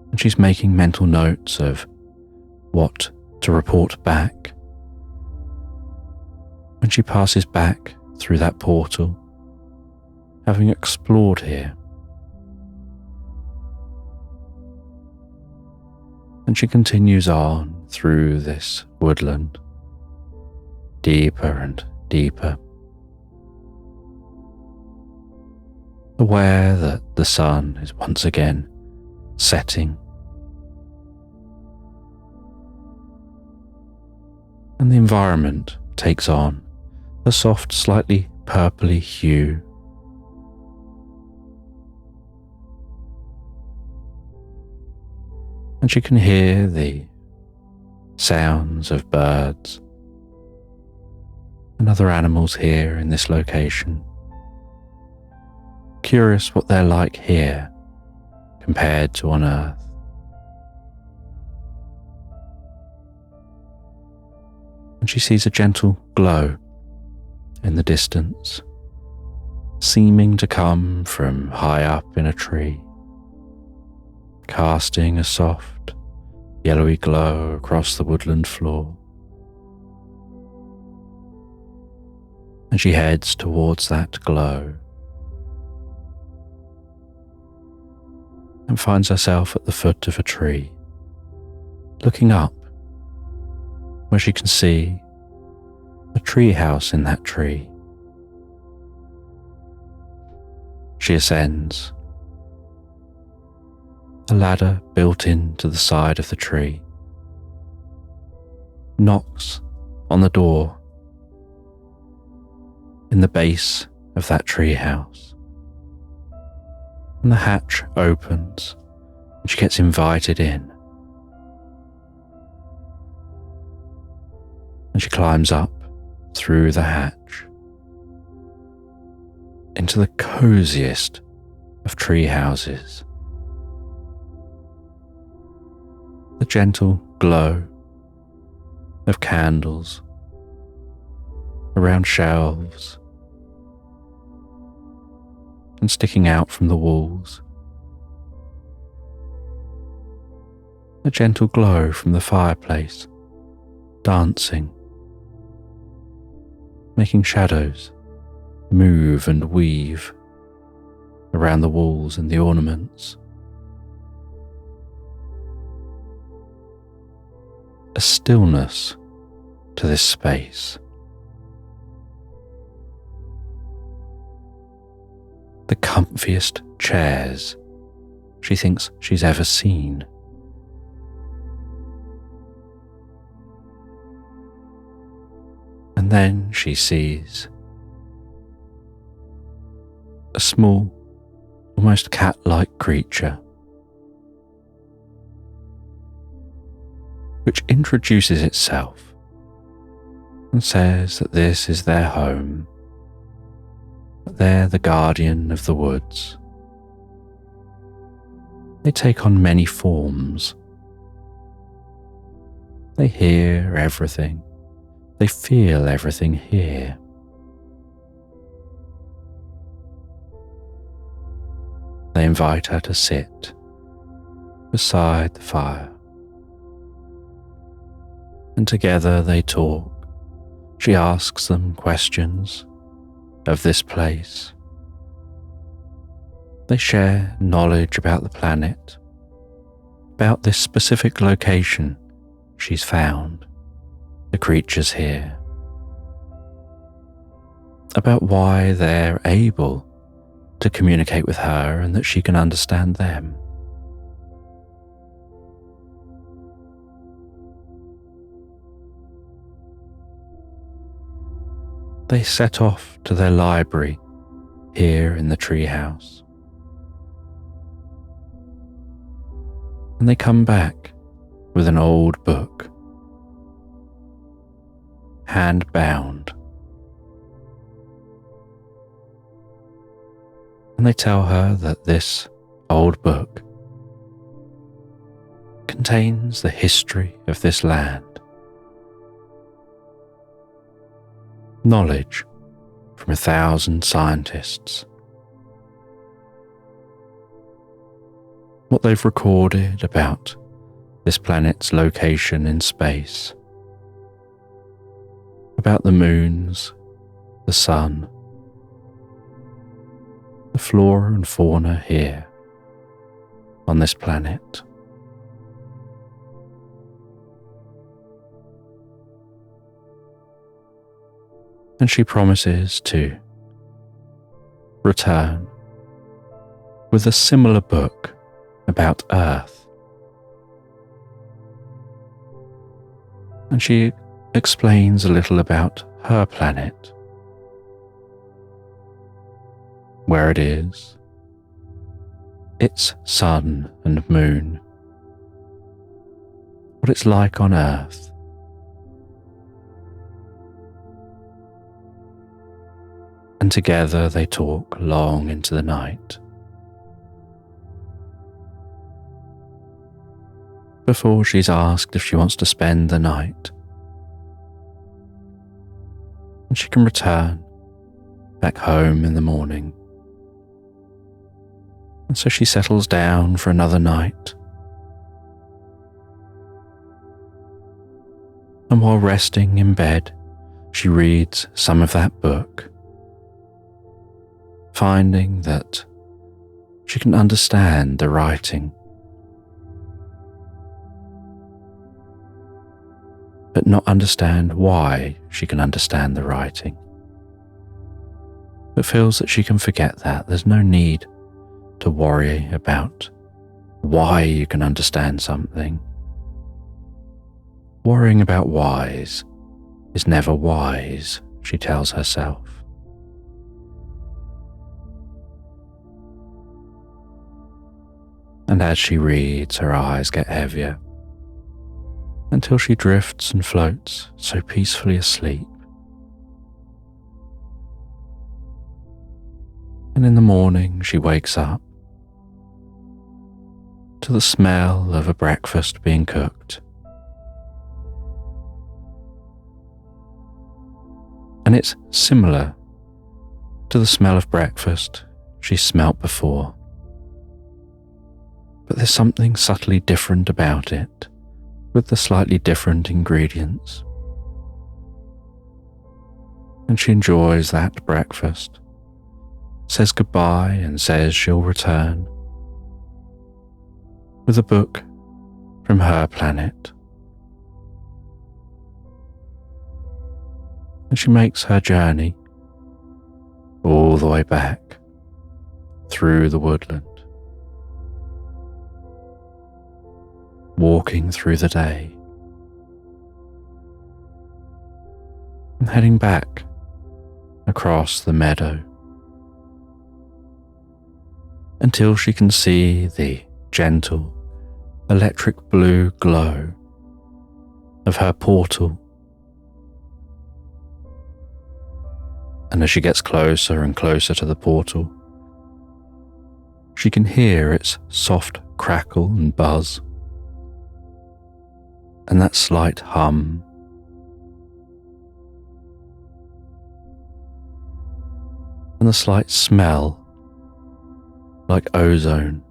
and she's making mental notes of what to report back when she passes back through that portal, having explored here. And she continues on through this woodland, deeper and deeper, aware that the sun is once again setting, and the environment takes on a soft, slightly purpley hue. And she can hear the sounds of birds and other animals here in this location. Curious what they're like here compared to on Earth. And she sees a gentle glow in the distance, seeming to come from high up in a tree, casting a soft, yellowy glow across the woodland floor. And she heads towards that glow and finds herself at the foot of a tree, looking up, where she can see a tree house in that tree. She ascends, a ladder built into the side of the tree, knocks on the door in the base of that tree house, and the hatch opens and she gets invited in. And she climbs up through the hatch into the coziest of tree houses. The gentle glow of candles around shelves and sticking out from the walls. A gentle glow from the fireplace, dancing, making shadows move and weave around the walls and the ornaments. A stillness to this space. The comfiest chairs she thinks she's ever seen. And then she sees a small, almost cat-like creature which introduces itself and says that this is their home, that they're the guardian of the woods. They take on many forms. They hear everything. They feel everything here. They invite her to sit beside the fire. And together they talk. She asks them questions of this place. They share knowledge about the planet, about this specific location she's found, the creatures here, about why they're able to communicate with her and that she can understand them. They set off to their library here in the treehouse. And they come back with an old book, hand-bound. And they tell her that this old book contains the history of this land, knowledge from 1,000 scientists, what they've recorded about this planet's location in space, about the moons, the sun, the flora and fauna here on this planet. and she promises to return with a similar book about Earth. And she explains a little about her planet, where it is, its sun and moon, what it's like on Earth. And together they talk long into the night, before she's asked if she wants to spend the night, and she can return back home in the morning. And so she settles down for another night. And while resting in bed, she reads some of that book, finding that she can understand the writing, but not understand why she can understand the writing, but feels that she can forget that. There's no need to worry about why you can understand something. Worrying about whys is never wise, she tells herself. And as she reads, her eyes get heavier, until she drifts and floats so peacefully asleep. And in the morning she wakes up to the smell of a breakfast being cooked. And it's similar to the smell of breakfast she smelt before. But there's something subtly different about it, with the slightly different ingredients. And she enjoys that breakfast, says goodbye and says she'll return with a book from her planet. And she makes her journey all the way back through the woodland, walking through the day and heading back across the meadow until she can see the gentle electric blue glow of her portal. And as she gets closer and closer to the portal, she can hear its soft crackle and buzz, and that slight hum. And the slight smell, like ozone,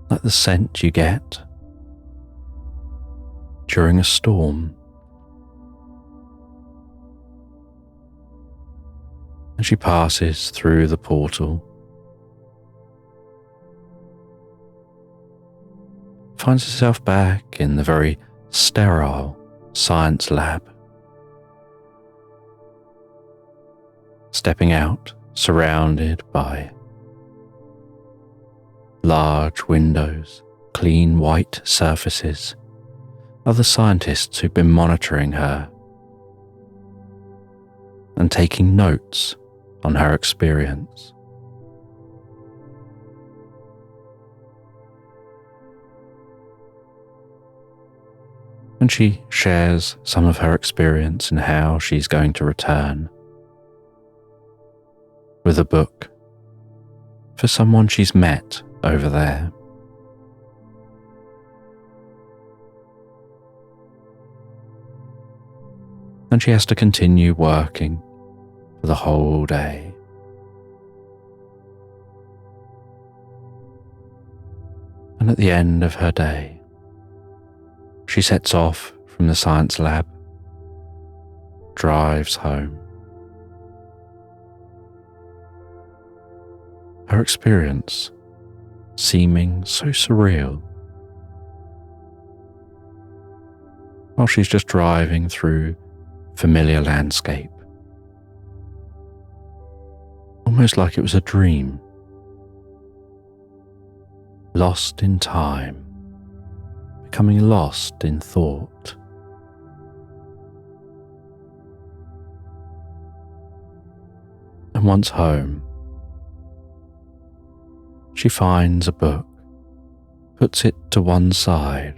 like the scent you get during a storm. And she passes through the portal, finds herself back in the very sterile science lab, stepping out surrounded by large windows, clean white surfaces, other scientists who've been monitoring her and taking notes on her experience. And she shares some of her experience and how she's going to return with a book for someone she's met over there. And she has to continue working for the whole day. And at the end of her day, she sets off from the science lab, drives home. Her experience seeming so surreal, while she's just driving through familiar landscape almost like it was a dream, lost in time, becoming lost in thought. And once home, she finds a book, puts it to one side.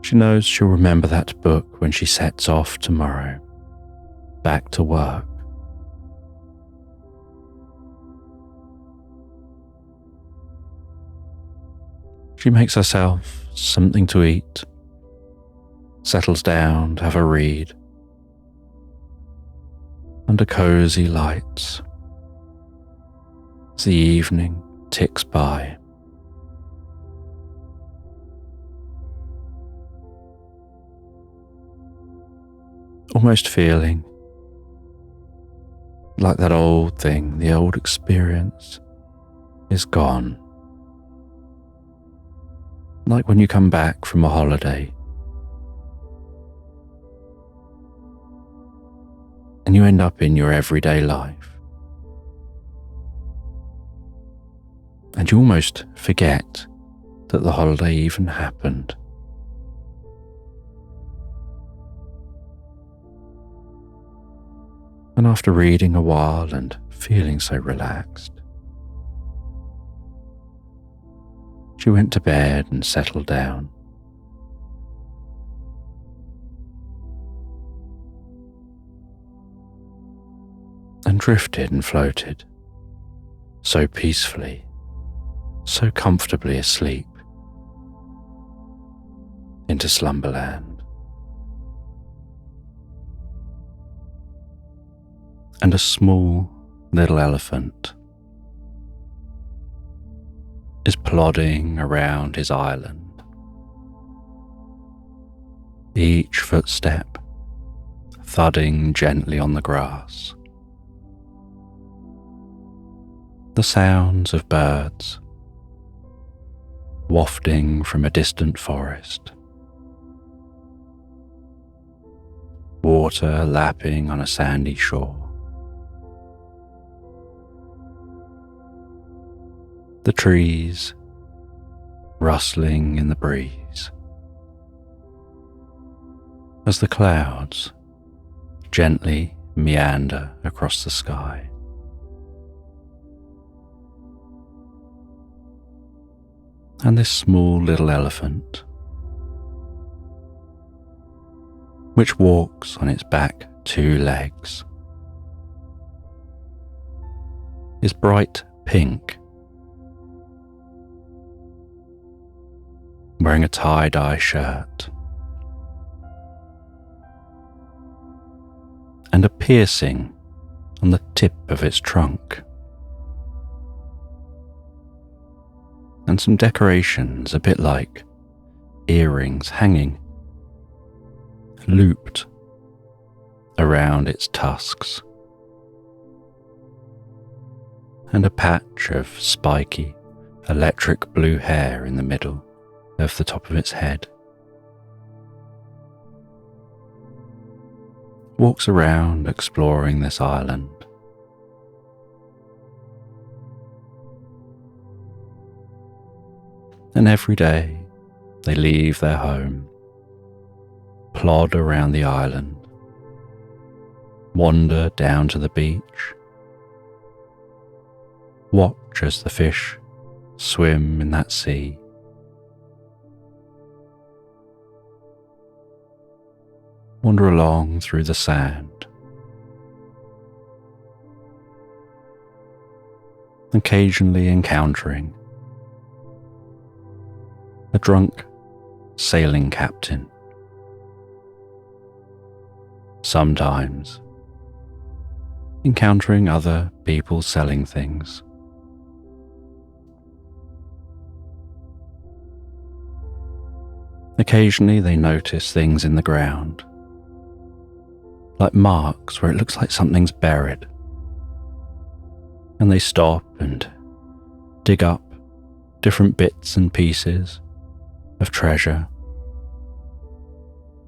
She knows she'll remember that book when she sets off tomorrow, back to work. She makes herself something to eat, settles down to have a read, under cosy lights as the evening ticks by. Almost feeling like that old thing, the old experience, is gone. Like when you come back from a holiday and you end up in your everyday life, and you almost forget that the holiday even happened. And after reading a while and feeling so relaxed, she went to bed and settled down. And drifted and floated, so peacefully, so comfortably asleep, into Slumberland. And a small little elephant is plodding around his island, each footstep thudding gently on the grass. The sounds of birds wafting from a distant forest, water lapping on a sandy shore. The trees rustling in the breeze, as the clouds gently meander across the sky. And this small little elephant, which walks on its back 2 legs, is bright pink, wearing a tie-dye shirt and a piercing on the tip of its trunk, and some decorations a bit like earrings hanging, looped around its tusks, and a patch of spiky electric blue hair in the middle of the top of its head. Walks around exploring this island. And every day they leave their home, plod around the island, wander down to the beach, watch as the fish swim in that sea, wander along through the sand, occasionally encountering a drunk sailing captain, sometimes encountering other people selling things. Occasionally they notice things in the ground, like marks where it looks like something's buried, and they stop and dig up different bits and pieces of treasure.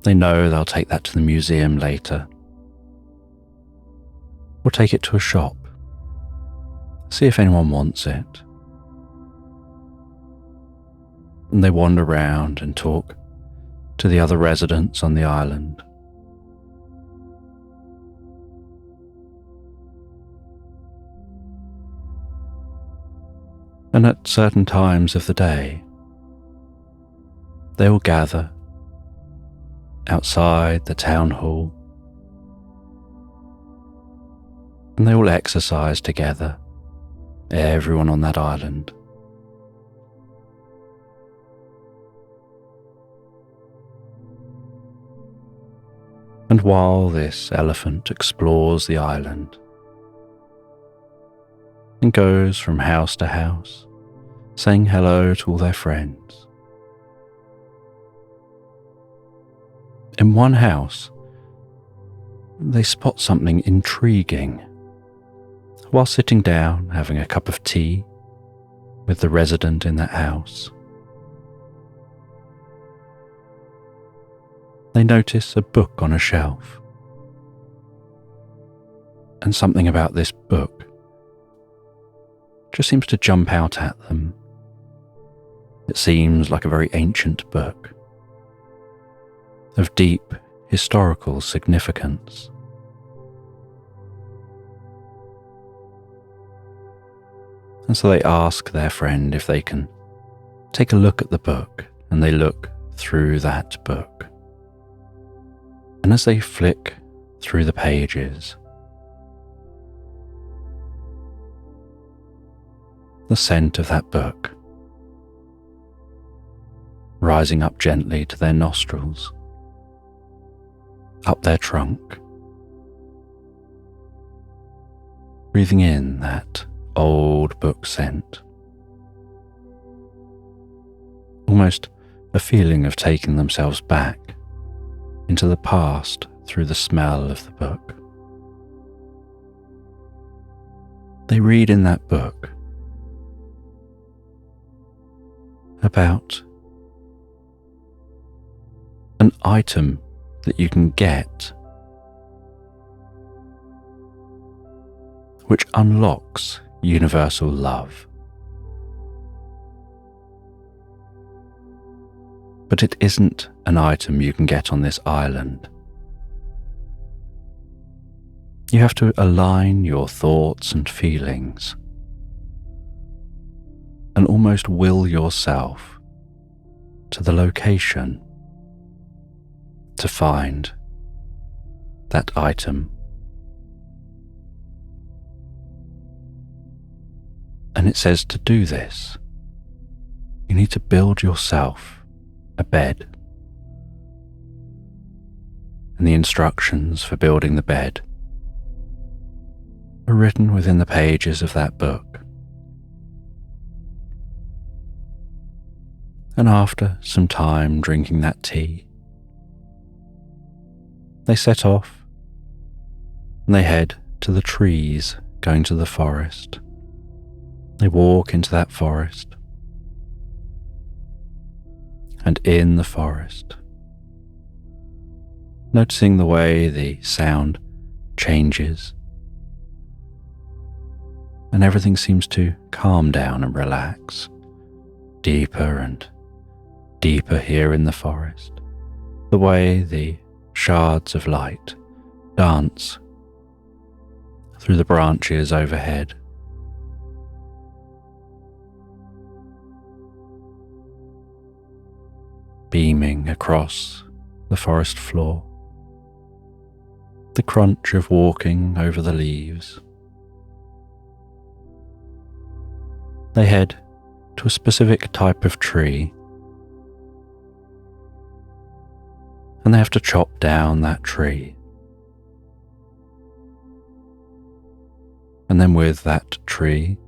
They know they'll take that to the museum later, or take it to a shop. See if anyone wants it. And they wander around and talk to the other residents on the island. And at certain times of the day, they will gather outside the town hall, and they will exercise together, everyone on that island. And while this elephant explores the island and goes from house to house, saying hello to all their friends, in one house, they spot something intriguing. While sitting down having a cup of tea with the resident in that house, they notice a book on a shelf. And something about this book just seems to jump out at them. It seems like a very ancient book of deep historical significance. And so they ask their friend if they can take a look at the book, and they look through that book. And as they flick through the pages, the scent of that book rising up gently to their nostrils, up their trunk, breathing in that old book scent, almost a feeling of taking themselves back into the past through the smell of the book. They read in that book about an item that you can get which unlocks universal love. But it isn't an item you can get on this island. You have to align your thoughts and feelings and almost will yourself to the location to find that item. And it says to do this, you need to build yourself a bed. And the instructions for building the bed are written within the pages of that book. And after some time drinking that tea, they set off and they head to the trees going to the forest. They walk into that forest, and in the forest, noticing the way the sound changes, and everything seems to calm down and relax, deeper and deeper here in the forest, the way the shards of light dance through the branches overhead. Beaming across the forest floor, the crunch of walking over the leaves. They head to a specific type of tree, and they have to chop down that tree. And then with that tree,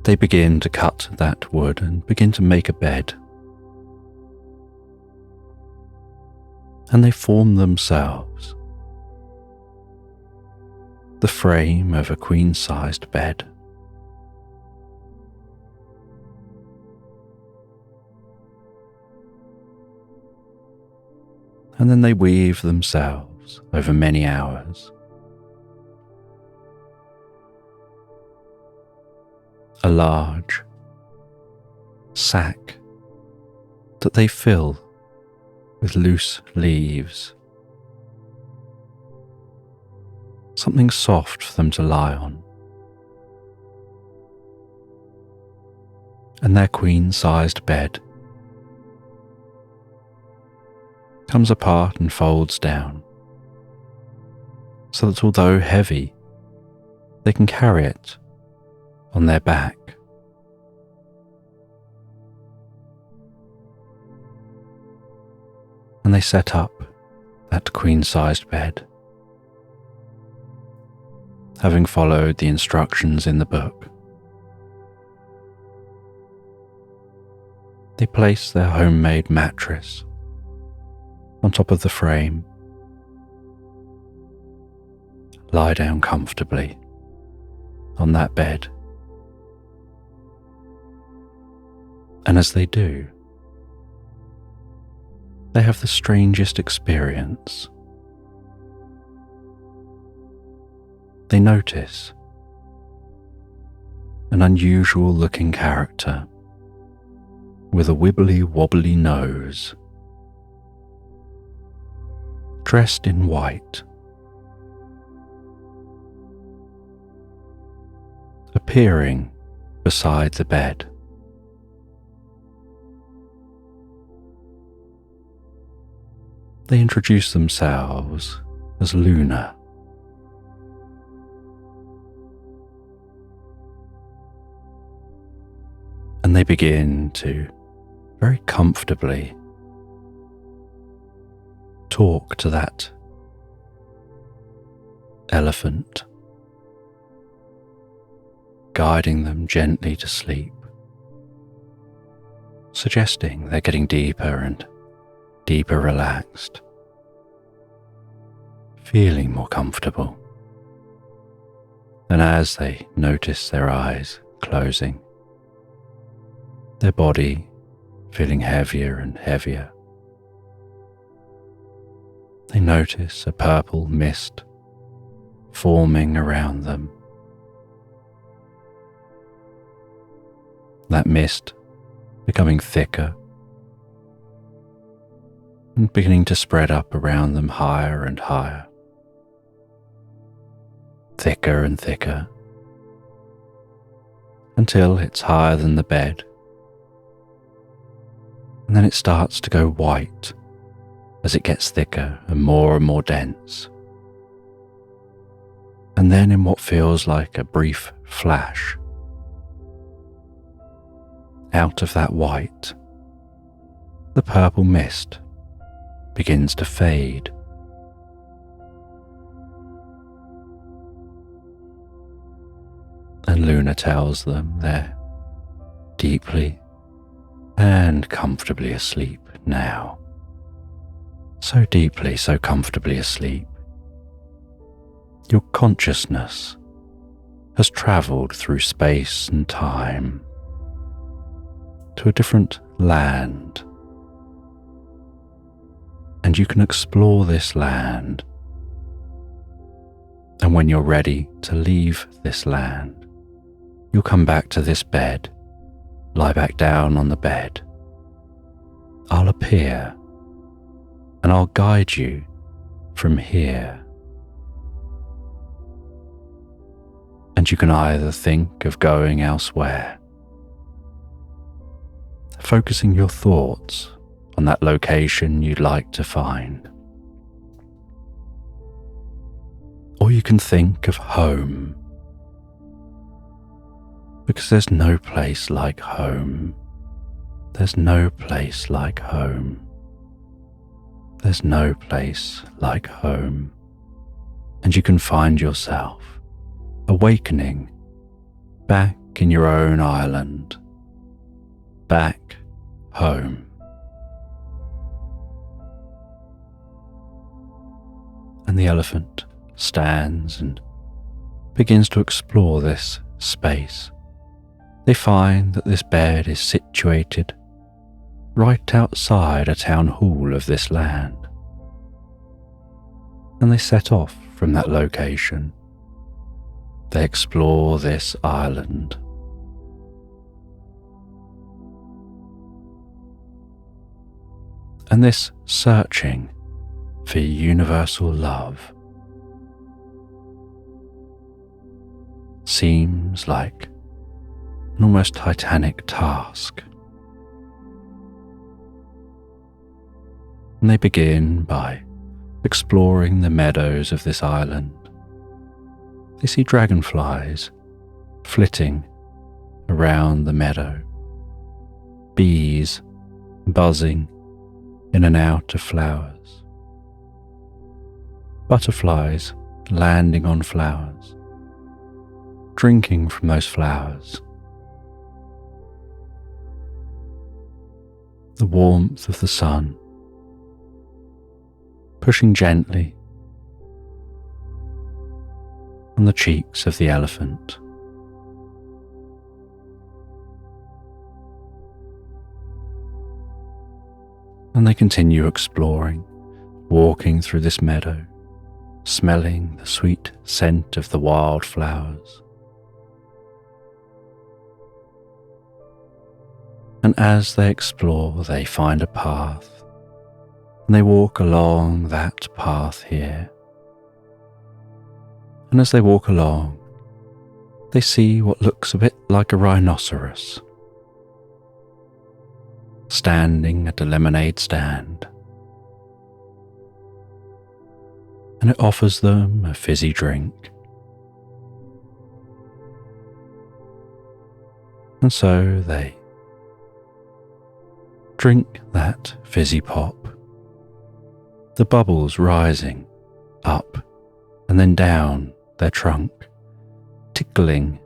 they begin to cut that wood and begin to make a bed. And they form themselves the frame of a queen-sized bed. And then they weave themselves over many hours a large sack that they fill with loose leaves, something soft for them to lie on, and their queen-sized bed comes apart and folds down, so that although heavy, they can carry it on their back. And they set up that queen-sized bed, having followed the instructions in the book. They place their homemade mattress on top of the frame, lie down comfortably on that bed, and as they do, they have the strangest experience. They notice an unusual looking character with a wibbly-wobbly nose, dressed in white, appearing beside the bed. They introduce themselves as Luna. And they begin to very comfortably talk to that elephant, guiding them gently to sleep, suggesting they're getting deeper and deeper relaxed, feeling more comfortable. And as they notice their eyes closing, their body feeling heavier and heavier, they notice a purple mist forming around them. That mist becoming thicker and beginning to spread up around them higher and higher, thicker and thicker, until it's higher than the bed, and then it starts to go white as it gets thicker and more dense. And then in what feels like a brief flash, out of that white, the purple mist begins to fade. And Luna tells them they're deeply and comfortably asleep now. So deeply, so comfortably asleep. Your consciousness has travelled through space and time to a different land, and you can explore this land. And when you're ready to leave this land, you'll come back to this bed, lie back down on the bed. I'll appear, and I'll guide you from here. And you can either think of going elsewhere, focusing your thoughts on that location you'd like to find. Or you can think of home, because there's no place like home. There's no place like home. There's no place like home. And you can find yourself awakening back in your own island, back home. And the elephant stands and begins to explore this space. They find that this bed is situated right outside a town hall of this land. And they set off from that location. They explore this island, And this searching for universal love seems like an almost titanic task. And they begin by exploring the meadows of this island. They see dragonflies flitting around the meadow, bees buzzing in and out of flowers, butterflies landing on flowers, drinking from those flowers. The warmth of the sun pushing gently on the cheeks of the elephant. And they continue exploring, walking through this meadow, smelling the sweet scent of the wildflowers. And as they explore, they find a path, and they walk along that path here. And as they walk along, they see what looks a bit like a rhinoceros, standing at a lemonade stand. And it offers them a fizzy drink. And so they drink that fizzy pop, the bubbles rising up and then down their trunk, tickling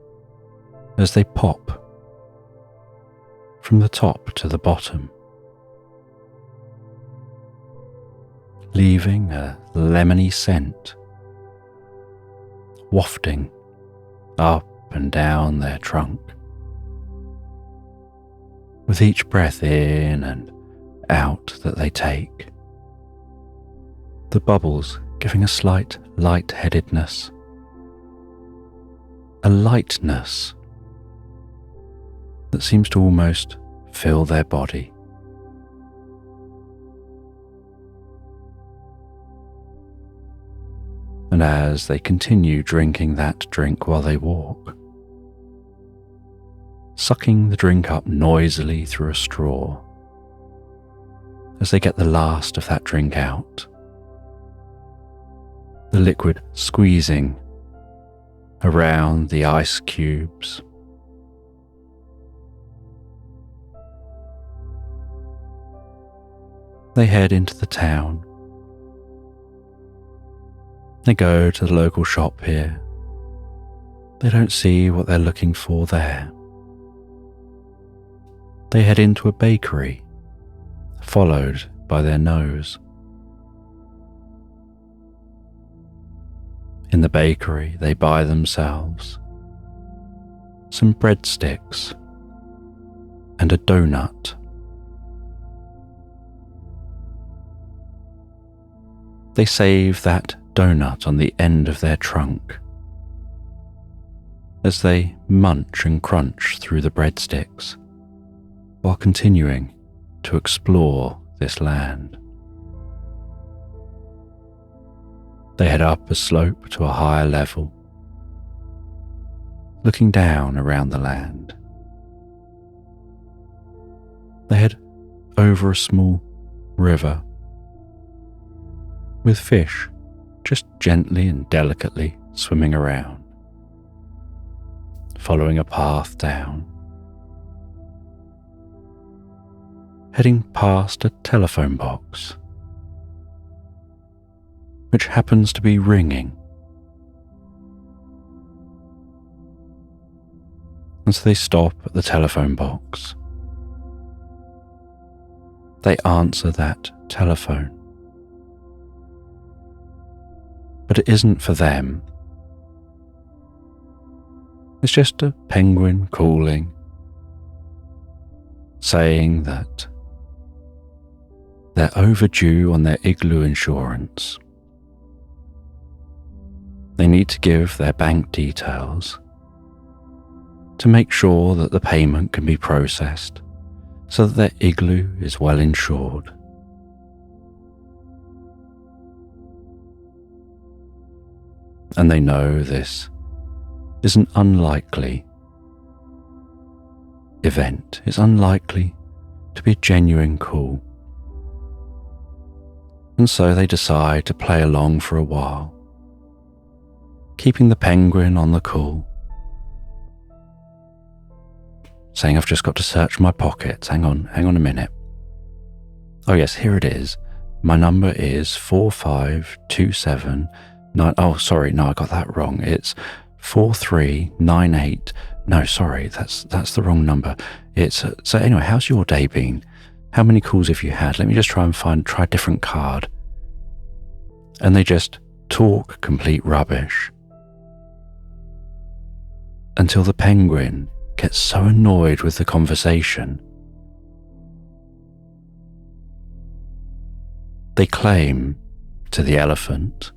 as they pop from the top to the bottom, leaving a lemony scent wafting up and down their trunk. With each breath in and out that they take, the bubbles giving a slight light-headedness, a lightness that seems to almost fill their body. And as they continue drinking that drink while they walk, sucking the drink up noisily through a straw, as they get the last of that drink out, the liquid squeezing around the ice cubes. They head into the town. They go to the local shop here. They don't see what they're looking for there. They head into a bakery, followed by their nose. In the bakery, they buy themselves some breadsticks and a donut. They save that donut on the end of their trunk as they munch and crunch through the breadsticks while continuing to explore this land. They head up a slope to a higher level, looking down around the land. They head over a small river with fish just gently and delicately swimming around, following a path down, heading past a telephone box which happens to be ringing. And so they stop at the telephone box. They answer that telephone. But it isn't for them. It's just a penguin calling, saying that they're overdue on their igloo insurance. They need to give their bank details to make sure that the payment can be processed so that their igloo is well insured. And they know this is an unlikely event. It's unlikely to be a genuine call. And so they decide to play along for a while, keeping the penguin on the call, saying, "I've just got to search my pockets. Hang on a minute. Oh yes, here it is. My number is 45279. Oh, sorry, no, I got that wrong. It's 4398. No, sorry, that's the wrong number. It's so anyway, how's your day been? How many calls have you had? Let me just try a different card." And they just talk complete rubbish until the penguin gets so annoyed with the conversation, they claim to the elephant,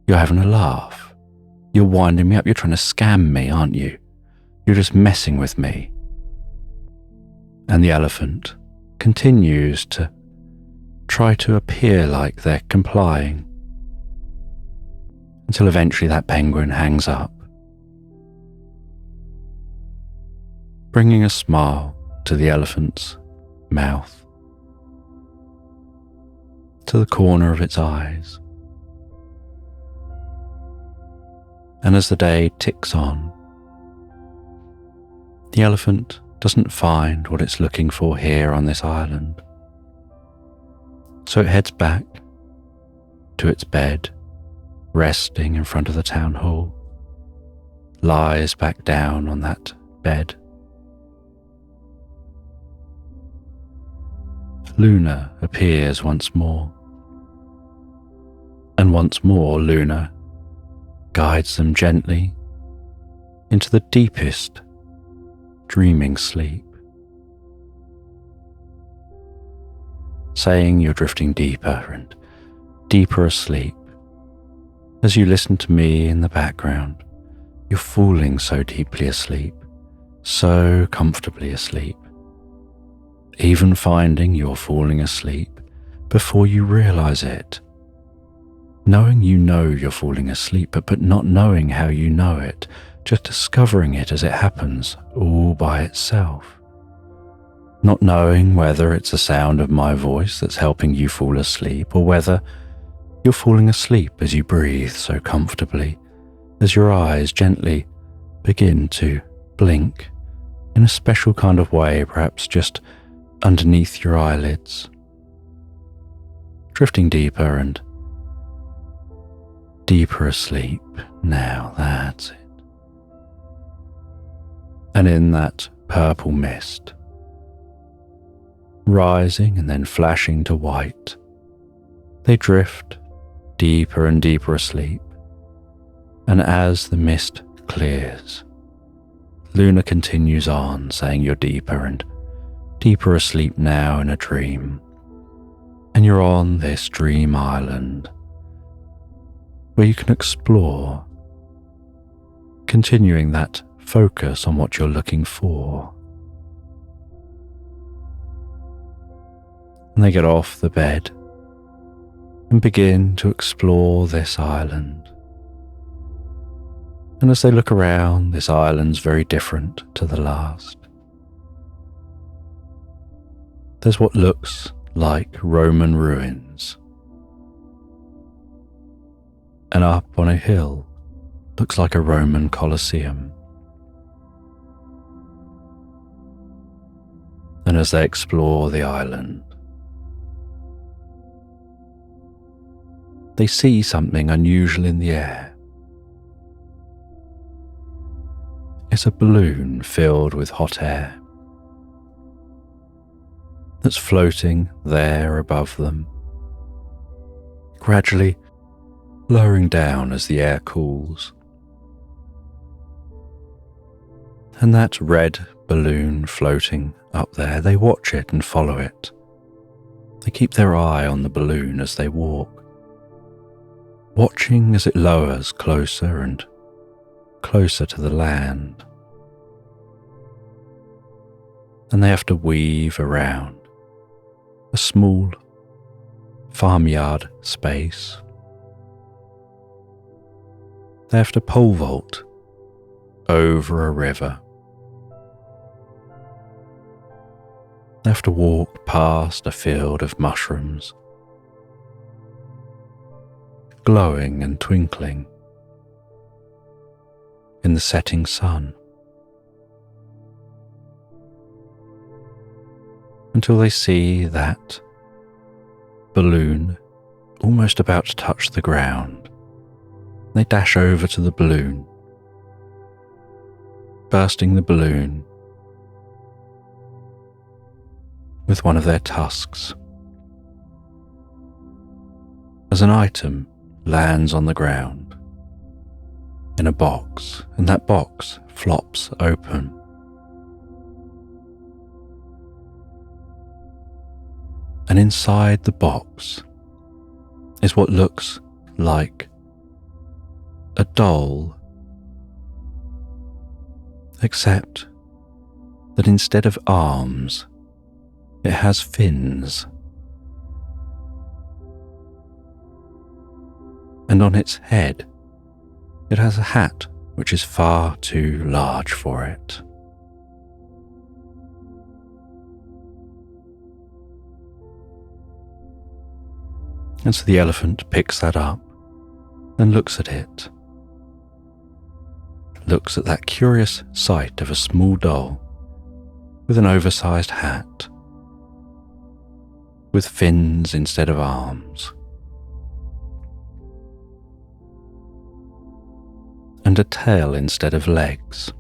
"You're having a laugh. You're winding me up. You're trying to scam me, aren't you? You're just messing with me." And the elephant continues to try to appear like they're complying, until eventually that penguin hangs up, bringing a smile to the elephant's mouth, to the corner of its eyes. And as the day ticks on, the elephant doesn't find what it's looking for here on this island. So it heads back to its bed, resting in front of the town hall, lies back down on that bed. Luna appears once more, and once more Luna guides them gently into the deepest dreaming sleep, saying you're drifting deeper and deeper asleep. As you listen to me in the background, you're falling so deeply asleep, so comfortably asleep, even finding you're falling asleep before you realize it. Knowing you know you're falling asleep, but not knowing how you know it, just discovering it as it happens all by itself. Not knowing whether it's the sound of my voice that's helping you fall asleep, or whether you're falling asleep as you breathe so comfortably, as your eyes gently begin to blink in a special kind of way, perhaps just underneath your eyelids, drifting deeper and deeper asleep. Now that's it. And in that purple mist, rising and then flashing to white, they drift deeper and deeper asleep. And as the mist clears, Luna continues on, saying you're deeper and deeper asleep now in a dream. And you're on this dream island where you can explore, continuing that focus on what you're looking for. And they get off the bed and begin to explore this island. And as they look around, this island's very different to the last. There's what looks like Roman ruins. And up on a hill looks like a Roman Colosseum. And as they explore the island, they see something unusual in the air. It's a balloon filled with hot air that's floating there above them, gradually lowering down as the air cools. And that red balloon floating up there, they watch it and follow it. They keep their eye on the balloon as they walk, watching as it lowers closer and closer to the land. And they have to weave around a small farmyard space, they have to pole vault over a river. They have to walk past a field of mushrooms, glowing and twinkling in the setting sun, until they see that balloon almost about to touch the ground. They dash over to the balloon, bursting the balloon with one of their tusks. As an item lands on the ground in a box, and that box flops open. And inside the box is what looks like a doll, except that instead of arms, it has fins. And on its head, it has a hat which is far too large for it. And so the elephant picks that up and looks at it. Looks at that curious sight of a small doll with an oversized hat, with fins instead of arms, and a tail instead of legs.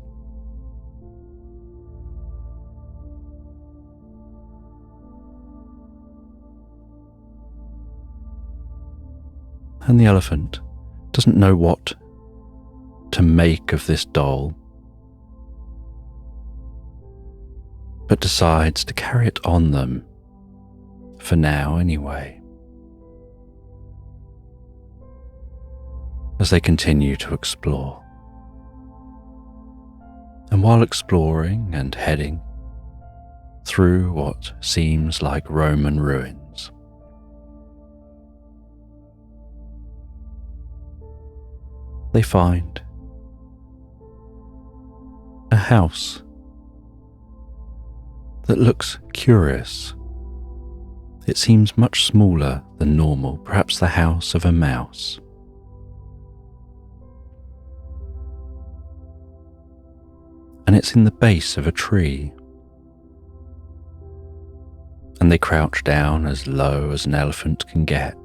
And the elephant doesn't know what to make of this doll, but decides to carry it on them, for now anyway, as they continue to explore. And while exploring and heading through what seems like Roman ruins, they find a house that looks curious. It seems much smaller than normal, perhaps the house of a mouse. And it's in the base of a tree. And they crouch down as low as an elephant can get.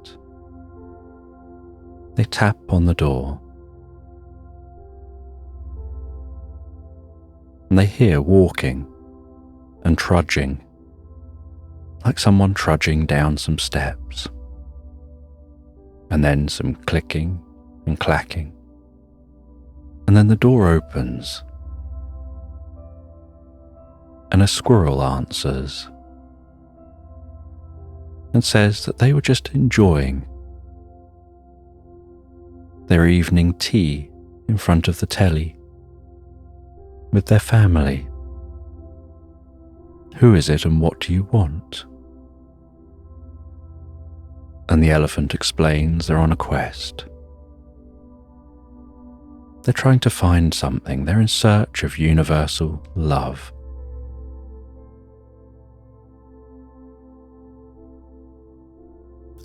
They tap on the door. And they hear walking and trudging, like someone trudging down some steps, and then some clicking and clacking, and then the door opens, and a squirrel answers and says that they were just enjoying their evening tea in front of the telly with their family. Who is it and what do you want? And the elephant explains they're on a quest. They're trying to find something. They're in search of universal love.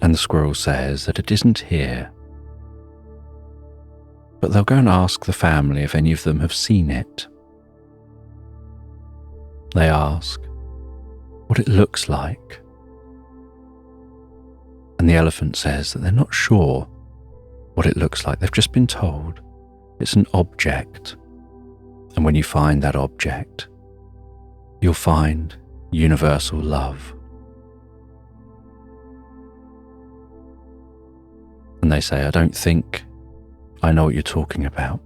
And the squirrel says that it isn't here, but they'll go and ask the family if any of them have seen it. They ask what it looks like, and the elephant says that they're not sure what it looks like. They've just been told it's an object, and when you find that object, you'll find universal love. And they say, I don't think I know what you're talking about,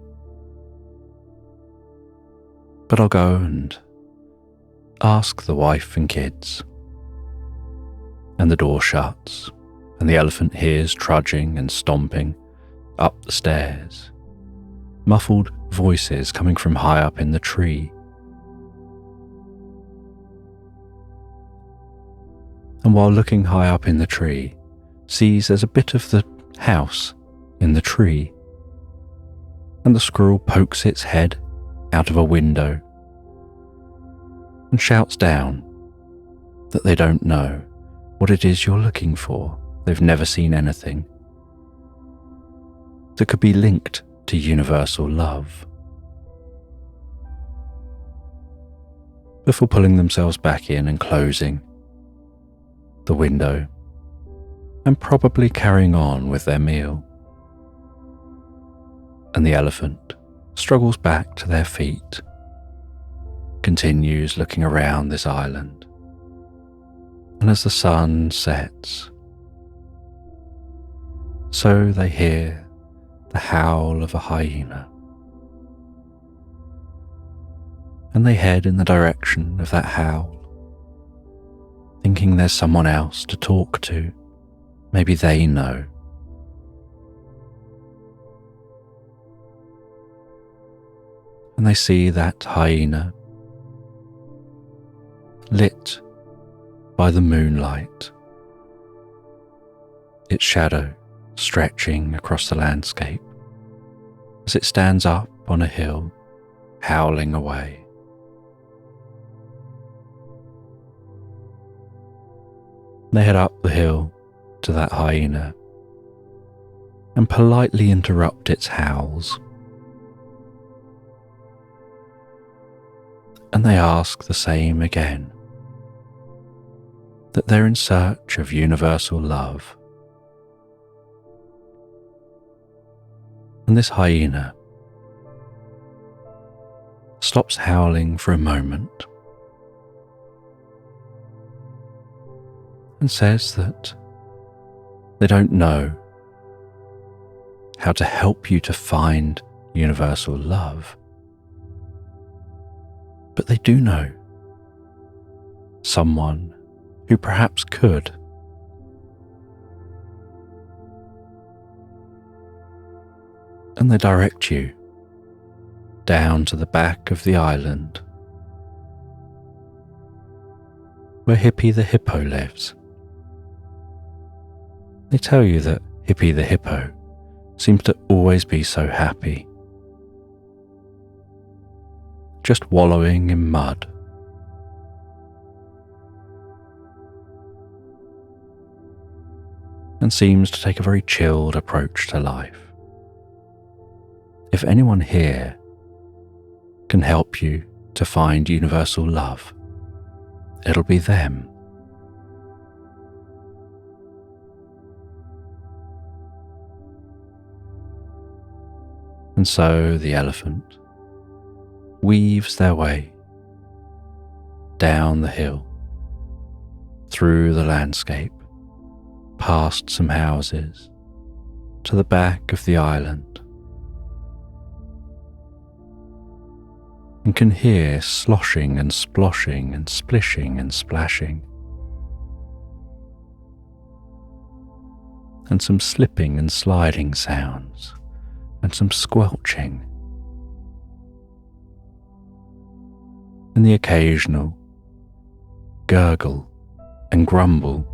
but I'll go and ask the wife and kids. And the door shuts, and the elephant hears trudging and stomping up the stairs, muffled voices coming from high up in the tree. And while looking high up in the tree, sees there's a bit of the house in the tree, and the squirrel pokes its head out of a window and shouts down that they don't know what it is you're looking for. They've never seen anything that could be linked to universal love. Before pulling themselves back in and closing the window and probably carrying on with their meal. And the elephant struggles back to their feet, continues looking around this island, and as the sun sets, so they hear the howl of a hyena, and they head in the direction of that howl, thinking there's someone else to talk to. Maybe they know. And they see that hyena lit by the moonlight, its shadow stretching across the landscape as it stands up on a hill, howling away. They head up the hill to that hyena and politely interrupt its howls. And they ask the same again, that they're in search of universal love. And this hyena stops howling for a moment and says that they don't know how to help you to find universal love, but they do know someone who perhaps could. And they direct you down to the back of the island where Hippy the hippo lives. They tell you that Hippy the hippo seems to always be so happy, just wallowing in mud. And seems to take a very chilled approach to life. If anyone here can help you to find universal love, it'll be them. And so the elephant weaves their way down the hill, through the landscape, past some houses, to the back of the island, and can hear sloshing and sploshing and splishing and splashing, and some slipping and sliding sounds, and some squelching, and the occasional gurgle and grumble,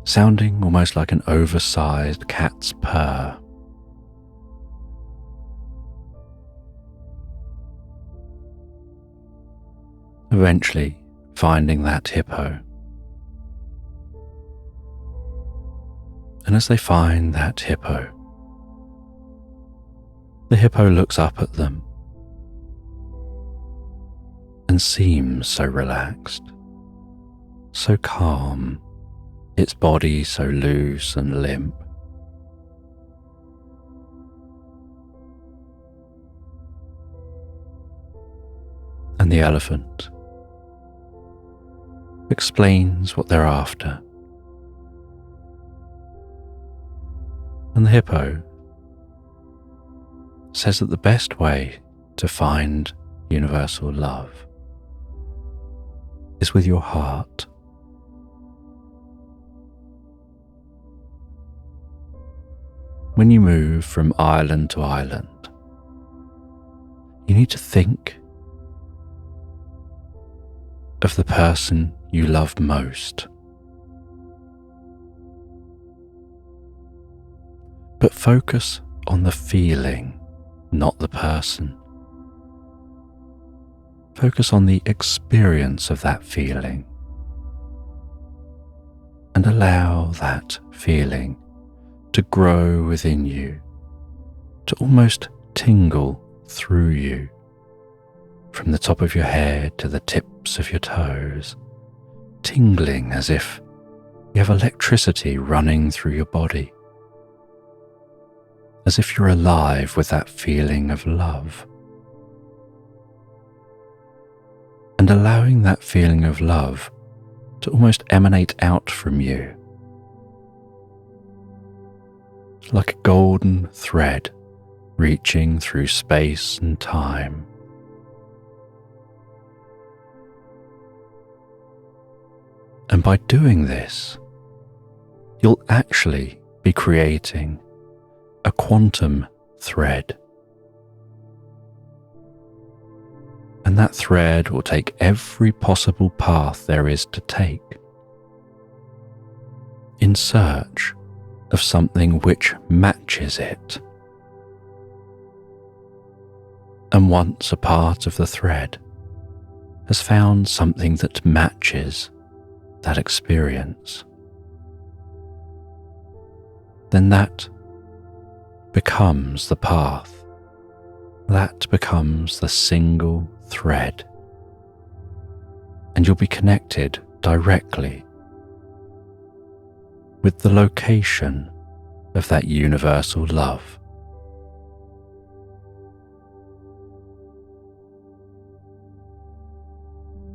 sounding almost like an oversized cat's purr. Eventually finding that hippo. And as they find that hippo, the hippo looks up at them and seems so relaxed, so calm, its body so loose and limp. And the elephant explains what they're after. And the hippo says that the best way to find universal love is with your heart. When you move from island to island, you need to think of the person you love most. But focus on the feeling not the person. Focus on the experience of that feeling and allow that feeling to grow within you, to almost tingle through you, from the top of your head to the tips of your toes, tingling as if you have electricity running through your body, as if you're alive with that feeling of love. And allowing that feeling of love to almost emanate out from you, like a golden thread reaching through space and time. And by doing this, you'll actually be creating a quantum thread. And that thread will take every possible path there is to take, in search of something which matches it. And once a part of the thread has found something that matches that experience, then that becomes the path, that becomes the single thread, and you'll be connected directly with the location of that universal love.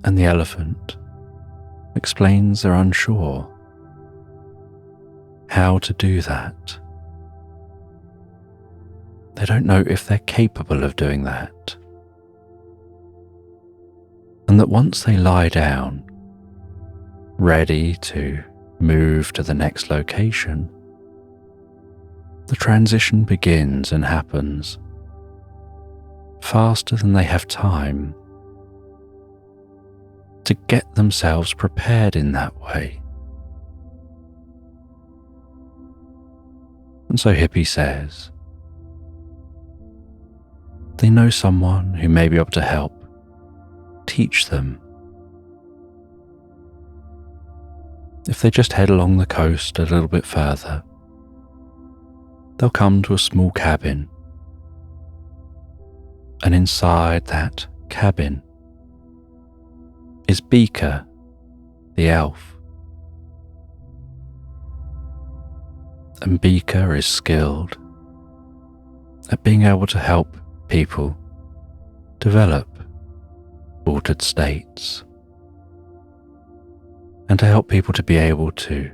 And the elephant explains they're unsure how to do that. They don't know if they're capable of doing that. And that once they lie down, ready to move to the next location, the transition begins and happens faster than they have time to get themselves prepared in that way. And so Hippie says, they know someone who may be able to help teach them. If they just head along the coast a little bit further, they'll come to a small cabin. And inside that cabin is Beaker, the elf. And Beaker is skilled at being able to help people develop altered states, and to help people to be able to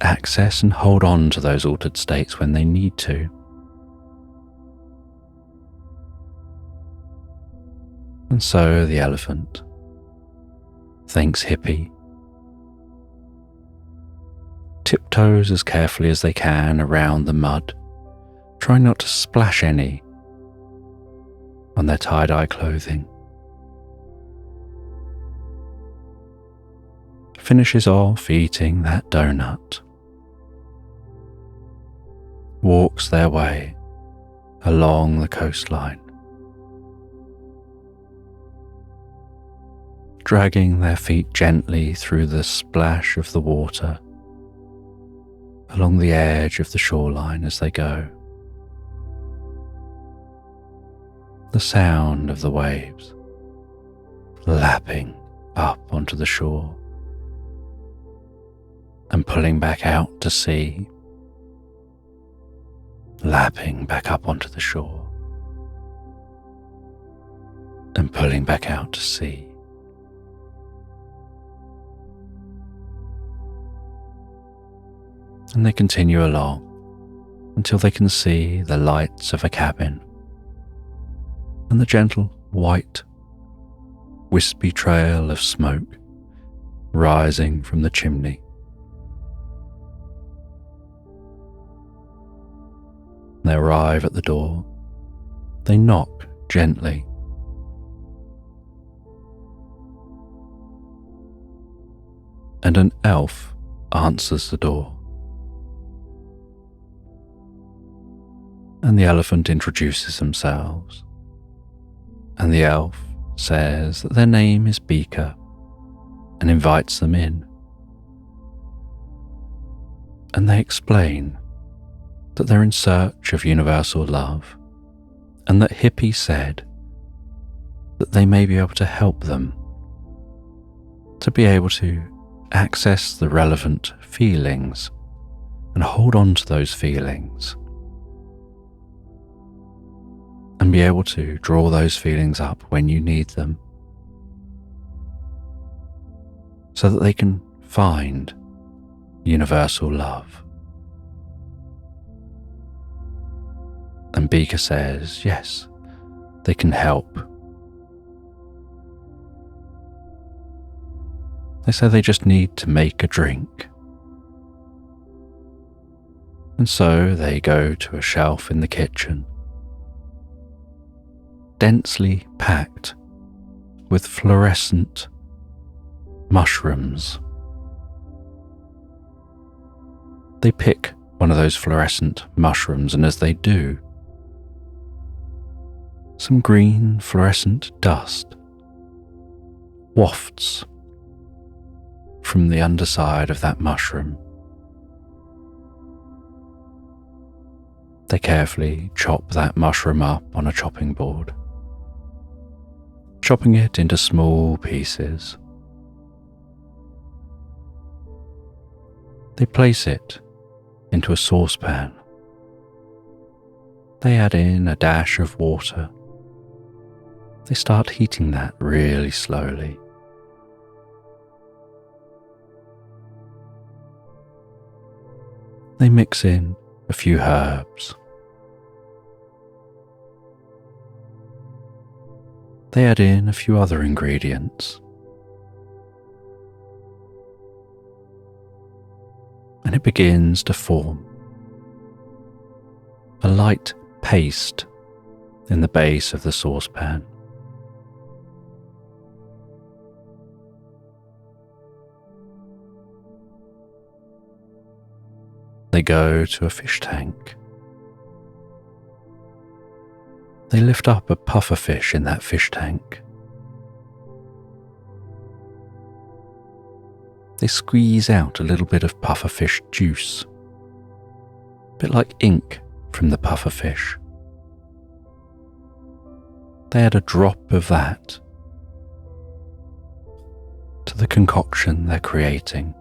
access and hold on to those altered states when they need to. And so the elephant thanks Hippie, tiptoes as carefully as they can around the mud, trying not to splash any on their tie-dye clothing. Finishes off eating that donut, walks their way along the coastline, dragging their feet gently through the splash of the water along the edge of the shoreline as they go. The sound of the waves lapping up onto the shore and pulling back out to sea, lapping back up onto the shore and pulling back out to sea. And they continue along until they can see the lights of a cabin and the gentle white, wispy trail of smoke rising from the chimney. They arrive at the door. They knock gently. And an elf answers the door. and the elephant introduces themselves. And the elf says that their name is Beaker and invites them in. And they explain that they're in search of universal love, and that Hippie said that they may be able to help them to be able to access the relevant feelings and hold on to those feelings and be able to draw those feelings up when you need them so that they can find universal love. And Beaker says, yes, they can help. They say they just need to make a drink. And so they go to a shelf in the kitchen, densely packed with fluorescent mushrooms. They pick one of those fluorescent mushrooms, and as they do, some green fluorescent dust wafts from the underside of that mushroom. They carefully chop that mushroom up on a chopping board, chopping it into small pieces. They place it into a saucepan. They add in a dash of water. They start heating that really slowly. They mix in a few herbs. They add in a few other ingredients. And it begins to form a light paste in the base of the saucepan. They go to a fish tank. They lift up a puffer fish in that fish tank. They squeeze out a little bit of puffer fish juice, a bit like ink from the puffer fish. They add a drop of that to the concoction they're creating.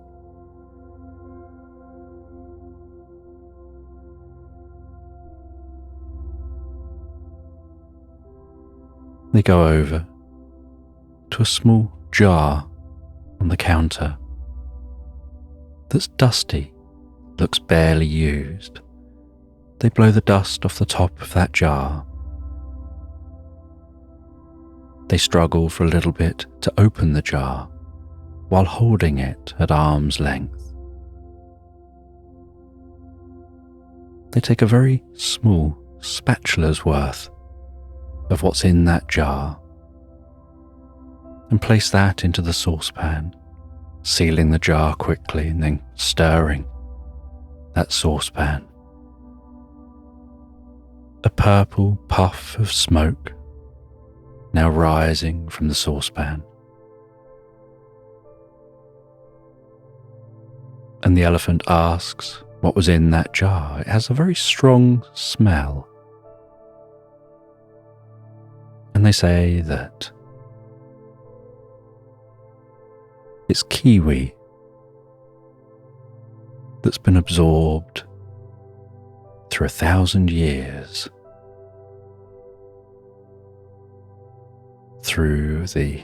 They go over to a small jar on the counter that's dusty, looks barely used. They blow the dust off the top of that jar. They struggle for a little bit to open the jar while holding it at arm's length. They take a very small spatula's worth of what's in that jar and place that into the saucepan, sealing the jar quickly and then stirring that saucepan. A purple puff of smoke now rising from the saucepan. And the elephant asks what was in that jar. It has a very strong smell. And they say that it's kiwi that's been absorbed through 1,000 years through the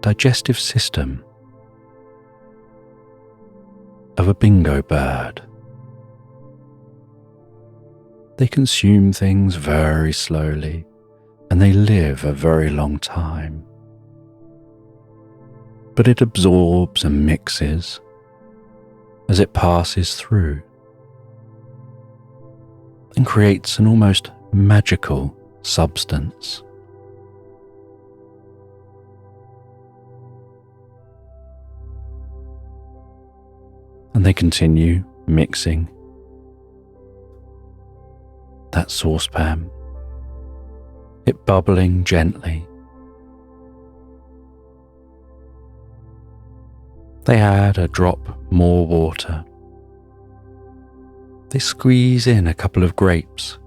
digestive system of a bingo bird. They consume things very slowly, and they live a very long time. But it absorbs and mixes as it passes through and creates an almost magical substance. And they continue mixing that saucepan, it bubbling gently. They add a drop more water. They squeeze in a couple of grapes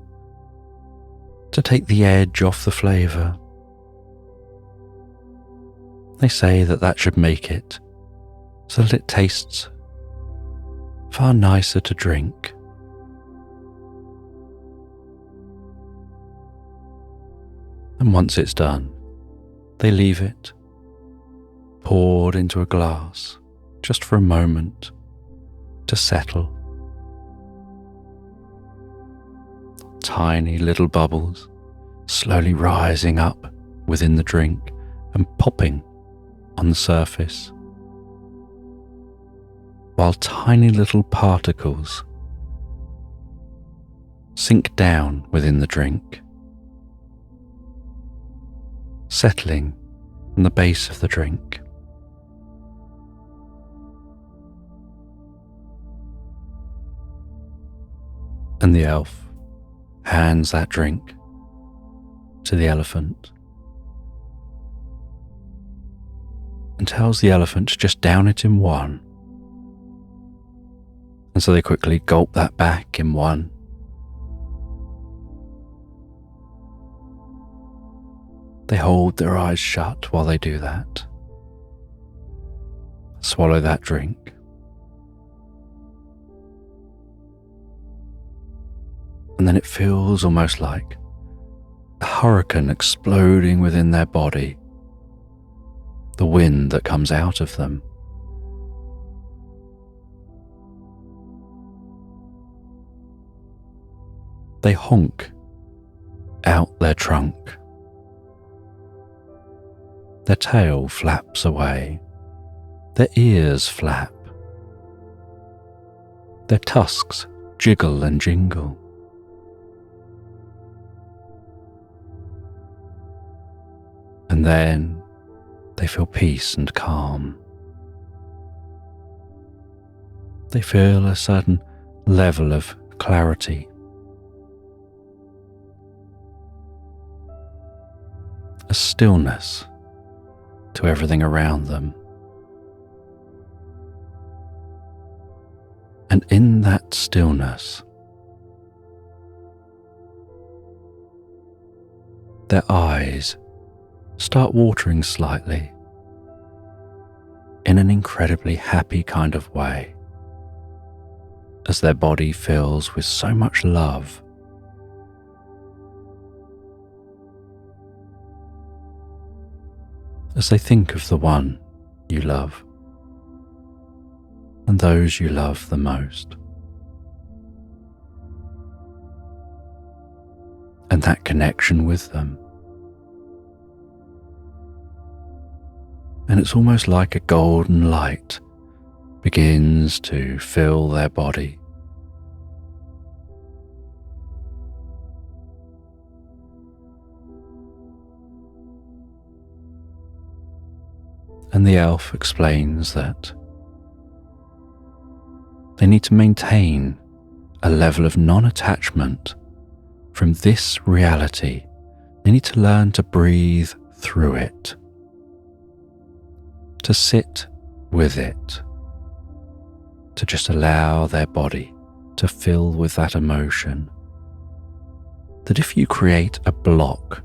to take the edge off the flavour. They say that that should make it so that it tastes far nicer to drink. And once it's done, they leave it poured into a glass just for a moment to settle. Tiny little bubbles slowly rising up within the drink and popping on the surface, while tiny little particles sink down within the drink, settling on the base of the drink. And the elf hands that drink to the elephant and tells the elephant to just down it in one. And so they quickly gulp that back in one. They hold their eyes shut while they do that. Swallow that drink. And then it feels almost like a hurricane exploding within their body, the wind that comes out of them. They honk out their trunk. Their tail flaps away. Their ears flap. Their tusks jiggle and jingle. And then they feel peace and calm. They feel a certain level of clarity. A stillness to everything around them. And in that stillness, their eyes start watering slightly in an incredibly happy kind of way, as their body fills with so much love. As they think of the one you love and those you love the most, and that connection with them. And it's almost like a golden light begins to fill their body. And the elf explains that they need to maintain a level of non-attachment from this reality. They need to learn to breathe through it, to sit with it, to just allow their body to fill with that emotion. That if you create a block,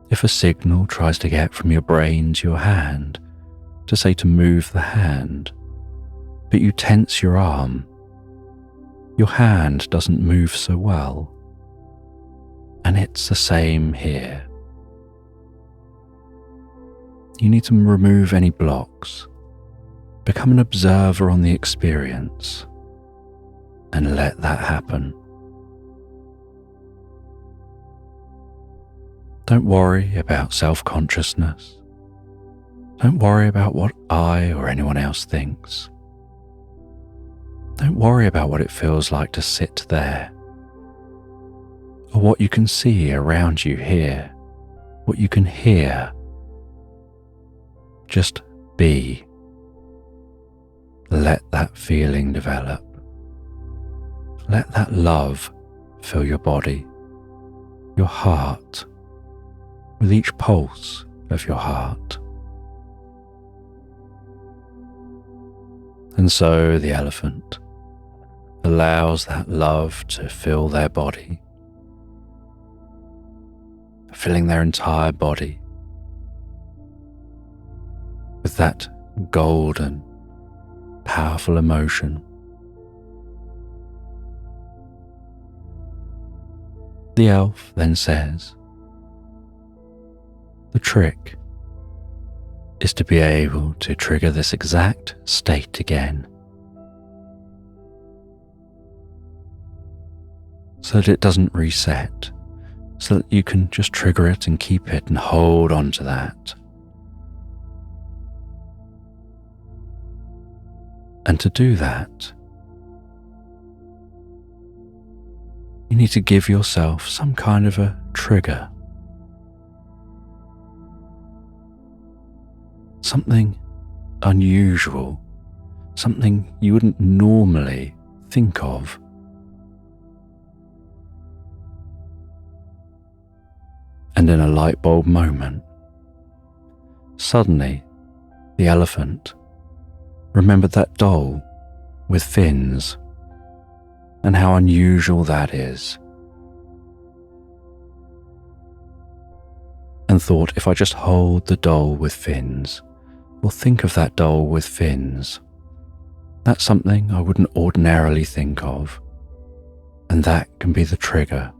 if a signal tries to get from your brain to your hand to say to move the hand, but you tense your arm, your hand doesn't move so well. And it's the same here. You need to remove any blocks, become an observer on the experience, and let that happen. Don't worry about self-consciousness. Don't worry about what I or anyone else thinks. Don't worry about what it feels like to sit there, or what you can see around you here, what you can hear. Just be. Let that feeling develop. Let that love fill your body, your heart, with each pulse of your heart. And so the elephant allows that love to fill their body, filling their entire body with that golden, powerful emotion. The elf then says, the trick is to be able to trigger this exact state again, so that it doesn't reset, so that you can just trigger it and keep it and hold on to that. And to do that, you need to give yourself some kind of a trigger. Something unusual, something you wouldn't normally think of. And in a light bulb moment, suddenly the elephant remembered that doll with fins and how unusual that is, and thought, if I just hold the doll with fins, or think of that doll with fins, that's something I wouldn't ordinarily think of, and that can be the trigger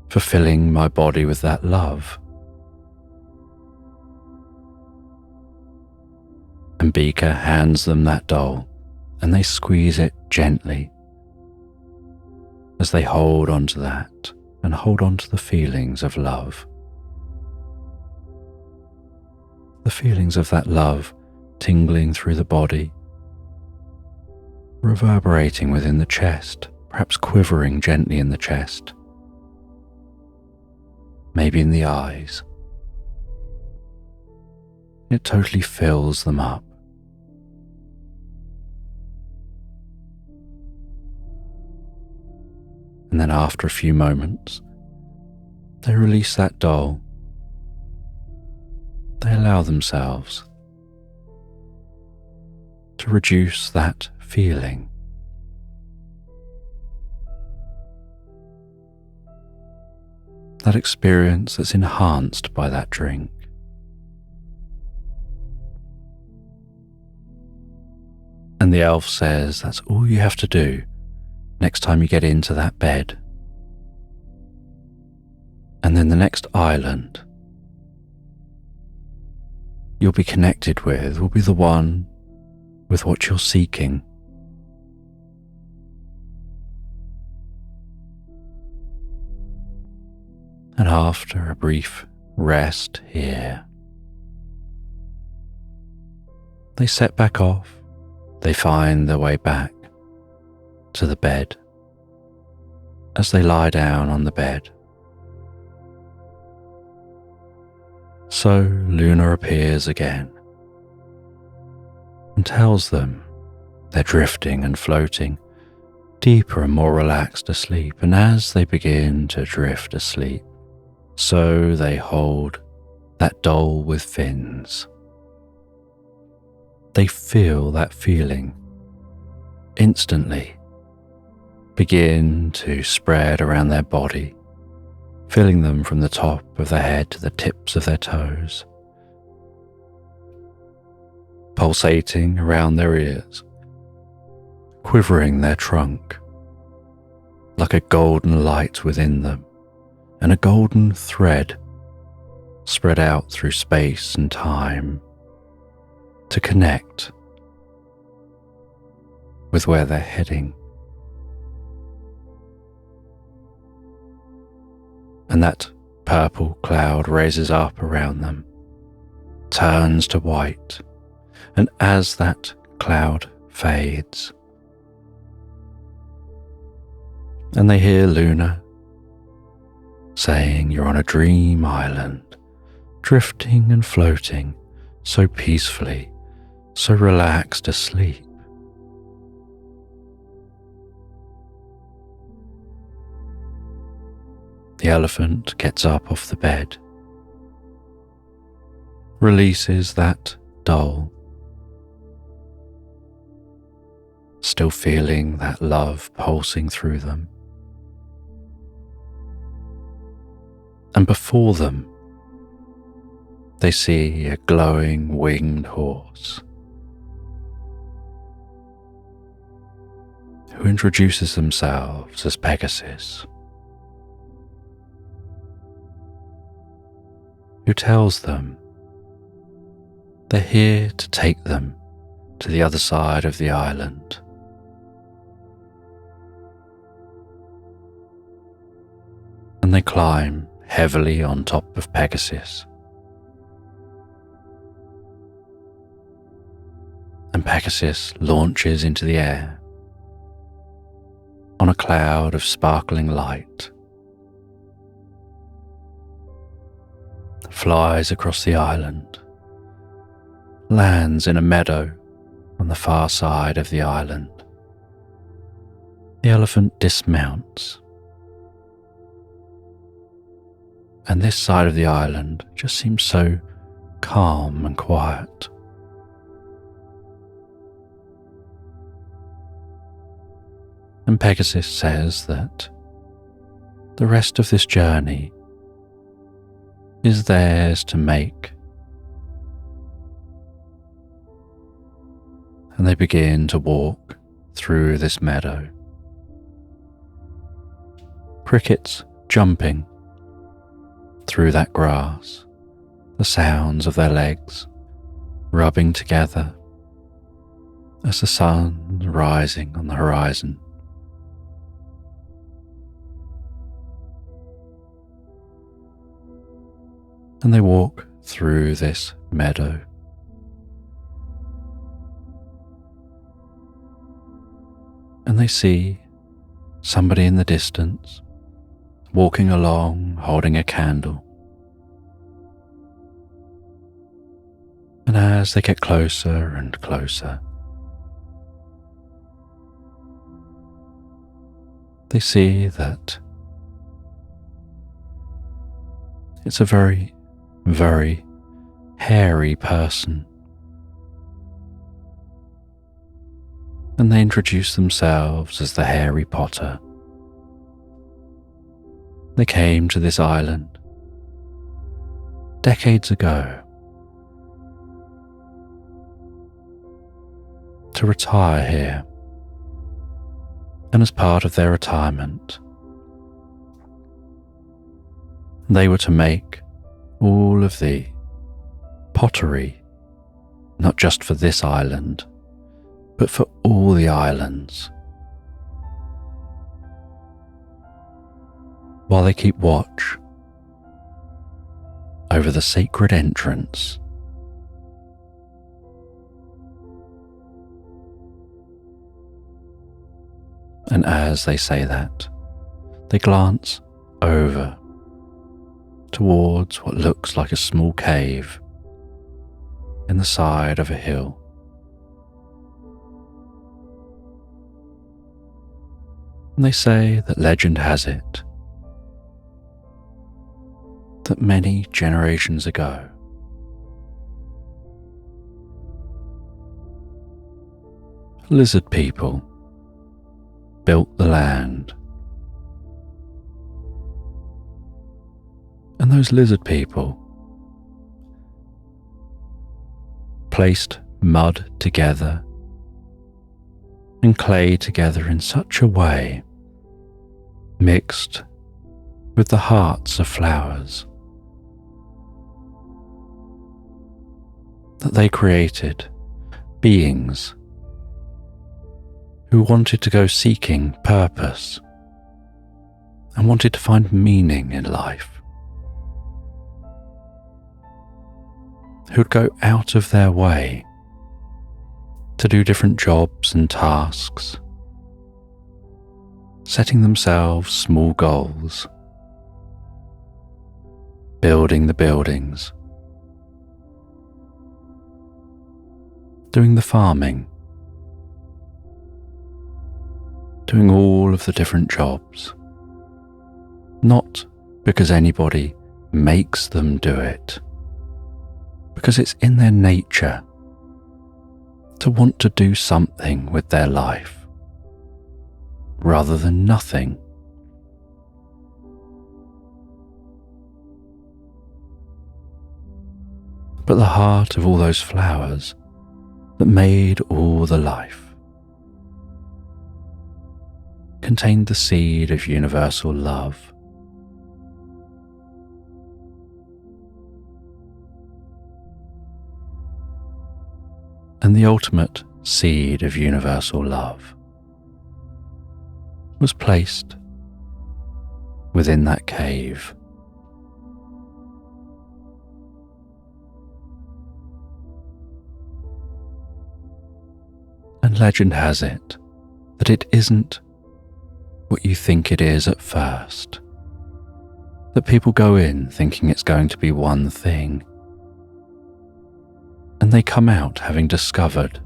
for filling my body with that love. And Beaker hands them that doll, and they squeeze it gently as they hold on to that and hold on to the feelings of love. The feelings of that love tingling through the body, reverberating within the chest, perhaps quivering gently in the chest, maybe in the eyes. It totally fills them up. And then after a few moments, they release that doll. They allow themselves to reduce that feeling. That experience that's enhanced by that drink. And the elf says that's all you have to do next time you get into that bed. And then the next island you'll be connected with will be the one with what you're seeking. And after a brief rest here, they set back off. They find their way back to the bed. As they lie down on the bed, so Luna appears again and tells them they're drifting and floating deeper and more relaxed asleep. And as they begin to drift asleep, so they hold that doll with fins. They feel that feeling instantly begin to spread around their body, filling them from the top of their head to the tips of their toes, pulsating around their ears, quivering their trunk, like a golden light within them, and a golden thread spread out through space and time to connect with where they're heading. And that purple cloud raises up around them, turns to white, and as that cloud fades, and they hear Luna saying, "You're on a dream island, drifting and floating so peacefully, so relaxed asleep." The elephant gets up off the bed, releases that doll, still feeling that love pulsing through them. And before them, they see a glowing winged horse who introduces themselves as Pegasus, who tells them they're here to take them to the other side of the island. And they climb heavily on top of Pegasus. And Pegasus launches into the air on a cloud of sparkling light, flies across the island, lands in a meadow on the far side of the island. The elephant dismounts, and this side of the island just seems so calm and quiet. And Pegasus says that the rest of this journey is theirs to make. And they begin to walk through this meadow. Crickets jumping through that grass, the sounds of their legs rubbing together as the sun is rising on the horizon. And they walk through this meadow. And they see somebody in the distance walking along holding a candle. And as they get closer and closer, they see that it's a very, very hairy person. And they introduce themselves as the Hairy Potter. They came to this island decades ago to retire here, and as part of their retirement, they were to make all of the pottery, not just for this island, but for all the islands, while they keep watch over the sacred entrance. And as they say that, they glance over towards what looks like a small cave in the side of a hill. And they say that legend has it that many generations ago, lizard people built the land. And those lizard people placed mud together and clay together in such a way, mixed with the hearts of flowers, that they created beings who wanted to go seeking purpose and wanted to find meaning in life, who'd go out of their way to do different jobs and tasks, setting themselves small goals, building the buildings, doing the farming, doing all of the different jobs, not because anybody makes them do it, because it's in their nature to want to do something with their life rather than nothing. But the heart of all those flowers that made all the life contained the seed of universal love. And the ultimate seed of universal love was placed within that cave. And legend has it that it isn't what you think it is at first, that people go in thinking it's going to be one thing, and they come out having discovered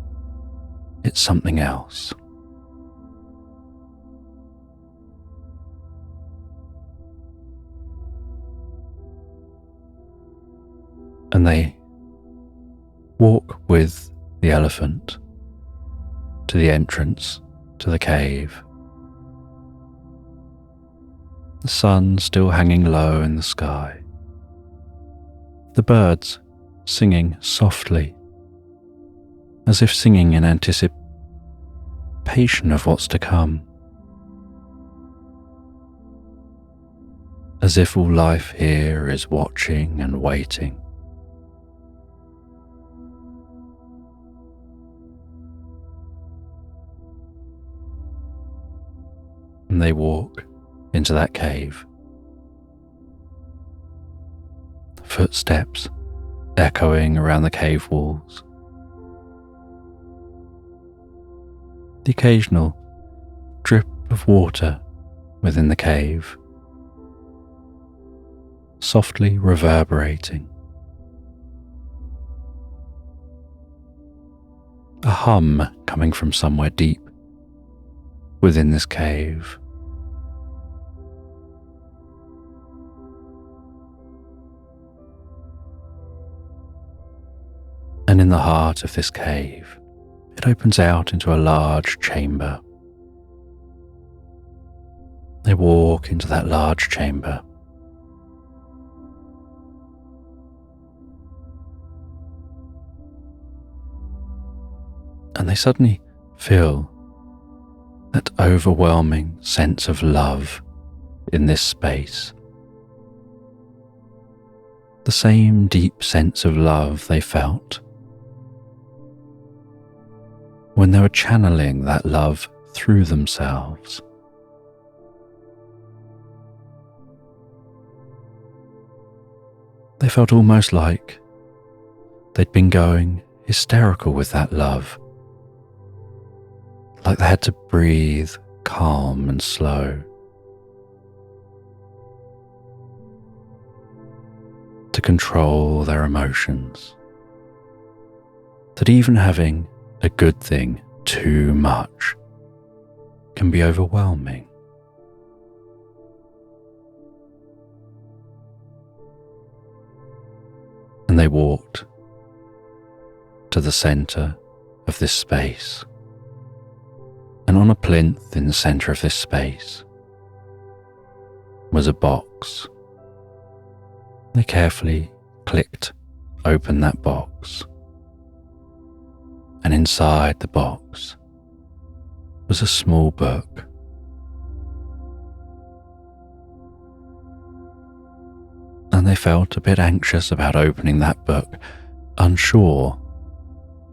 it's something else. And they walk with the elephant to the entrance to the cave. The sun still hanging low in the sky. The birds singing softly, as if singing in anticipation of what's to come. As if all life here is watching and waiting. And they walk into that cave. Footsteps echoing around the cave walls. The occasional drip of water within the cave, softly reverberating. A hum coming from somewhere deep within this cave. And in the heart of this cave, it opens out into a large chamber. They walk into that large chamber. And they suddenly feel that overwhelming sense of love in this space. The same deep sense of love they felt when they were channeling that love through themselves. They felt almost like they'd been going hysterical with that love, like they had to breathe calm and slow to control their emotions, that even having a good thing too much can be overwhelming. And they walked to the center of this space. And on a plinth in the center of this space was a box. They carefully clicked open that box. And inside the box was a small book. And they felt a bit anxious about opening that book, unsure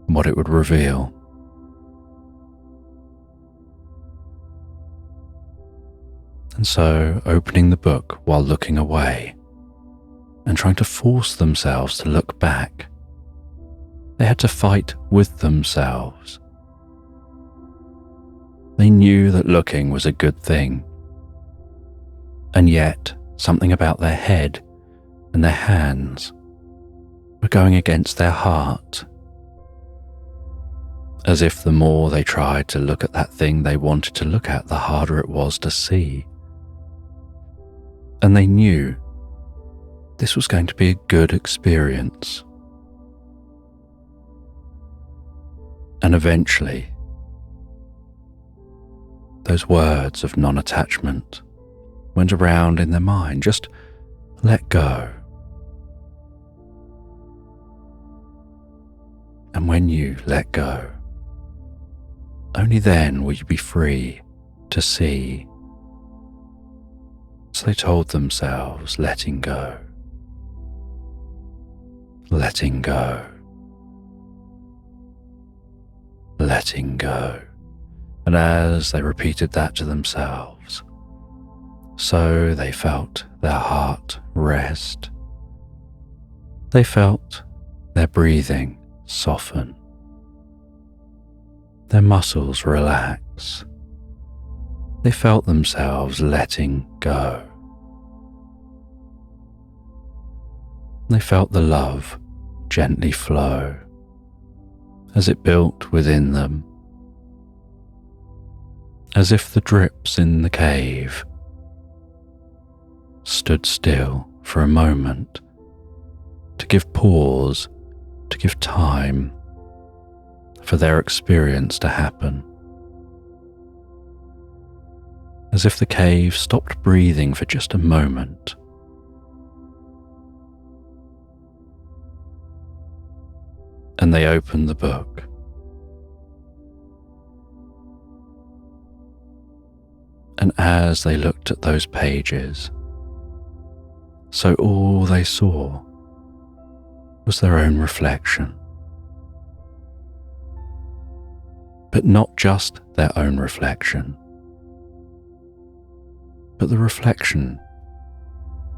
what it would reveal. And so, opening the book while looking away and trying to force themselves to look back, they had to fight with themselves. They knew that looking was a good thing, and yet something about their head and their hands were going against their heart, as if the more they tried to look at that thing they wanted to look at, the harder it was to see. And they knew this was going to be a good experience. And eventually, those words of non-attachment went around in their mind. Just let go. And when you let go, only then will you be free to see. So they told themselves, letting go, letting go, letting go. And as they repeated that to themselves, so they felt their heart rest. They felt their breathing soften, their muscles relax. They felt themselves letting go. They felt the love gently flow as it built within them, as if the drips in the cave stood still for a moment to give pause, to give time for their experience to happen. As if the cave stopped breathing for just a moment. And they opened the book. And as they looked at those pages, so all they saw was their own reflection. But not just their own reflection, but the reflection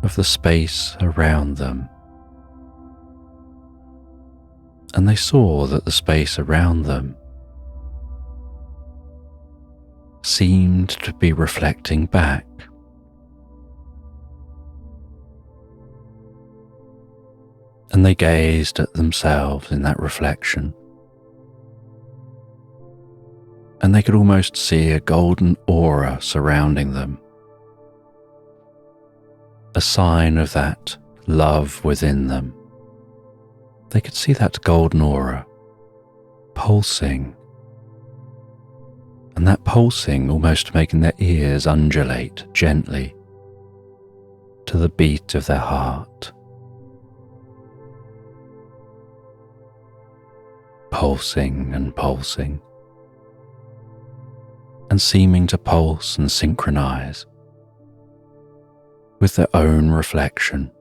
of the space around them. And they saw that the space around them seemed to be reflecting back. And they gazed at themselves in that reflection. And they could almost see a golden aura surrounding them. A sign of that love within them. They could see that golden aura pulsing, and that pulsing almost making their ears undulate gently to the beat of their heart. Pulsing and pulsing, and seeming to pulse and synchronize with their own reflection,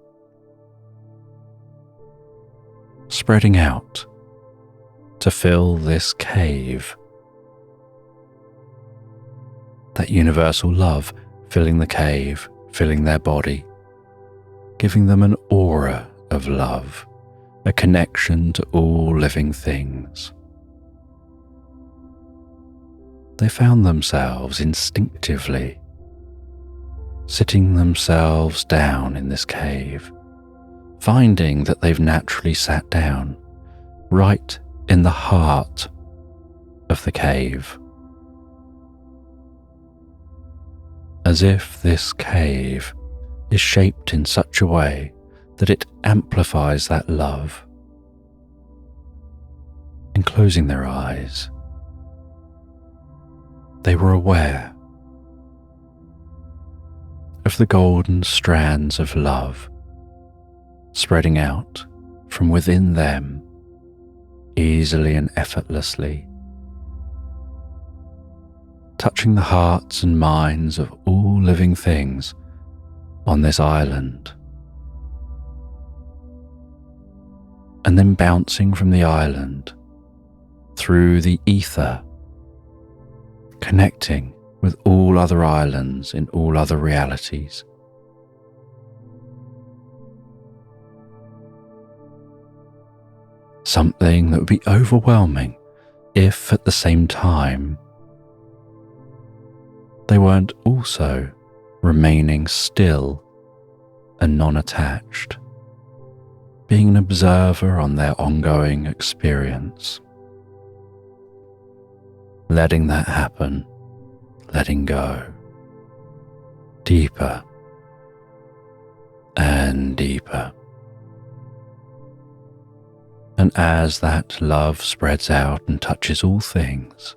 spreading out to fill this cave. That universal love filling the cave, filling their body, giving them an aura of love, a connection to all living things. They found themselves instinctively sitting themselves down in this cave, finding that they've naturally sat down right in the heart of the cave, as if this cave is shaped in such a way that it amplifies that love. And closing their eyes, they were aware of the golden strands of love spreading out from within them easily and effortlessly, touching the hearts and minds of all living things on this island, and then bouncing from the island through the ether, connecting with all other islands in all other realities. Something that would be overwhelming if at the same time they weren't also remaining still and non-attached, being an observer on their ongoing experience. Letting that happen, letting go, deeper and deeper. And as that love spreads out and touches all things,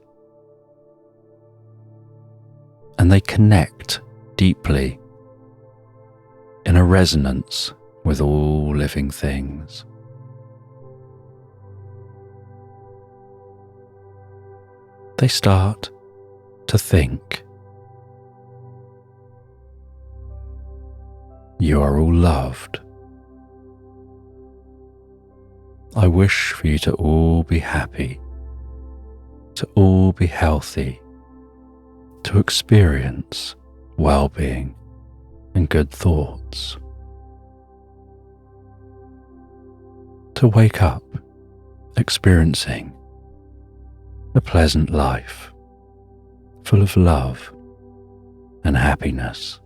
and they connect deeply in a resonance with all living things, they start to think. You are all loved. I wish for you to all be happy, to all be healthy, to experience well-being and good thoughts, to wake up experiencing a pleasant life full of love and happiness.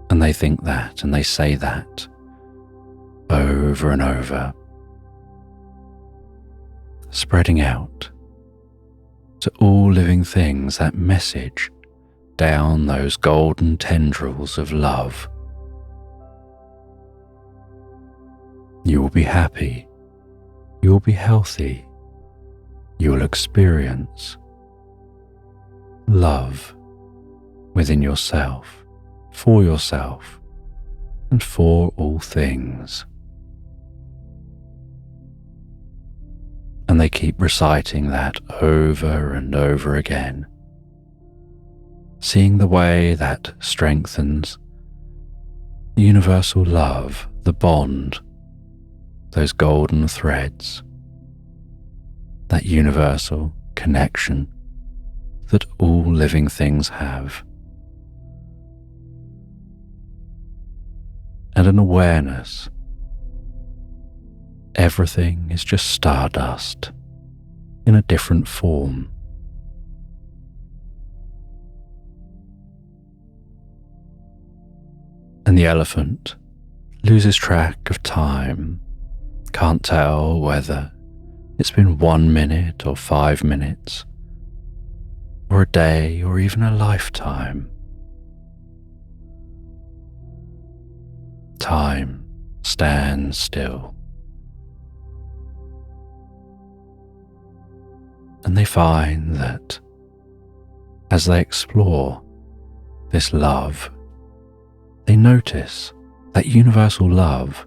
And they think that and they say that over and over, spreading out to all living things that message down those golden tendrils of love. You will be happy, you will be healthy, you will experience love within yourself, for yourself, and for all things. And they keep reciting that over and over again, seeing the way that strengthens the universal love, the bond, those golden threads, that universal connection that all living things have. And an awareness. Everything is just stardust in a different form. And the elephant loses track of time, can't tell whether it's been 1 minute or 5 minutes, or a day or even a lifetime. Time stands still. And they find that as they explore this love, they notice that universal love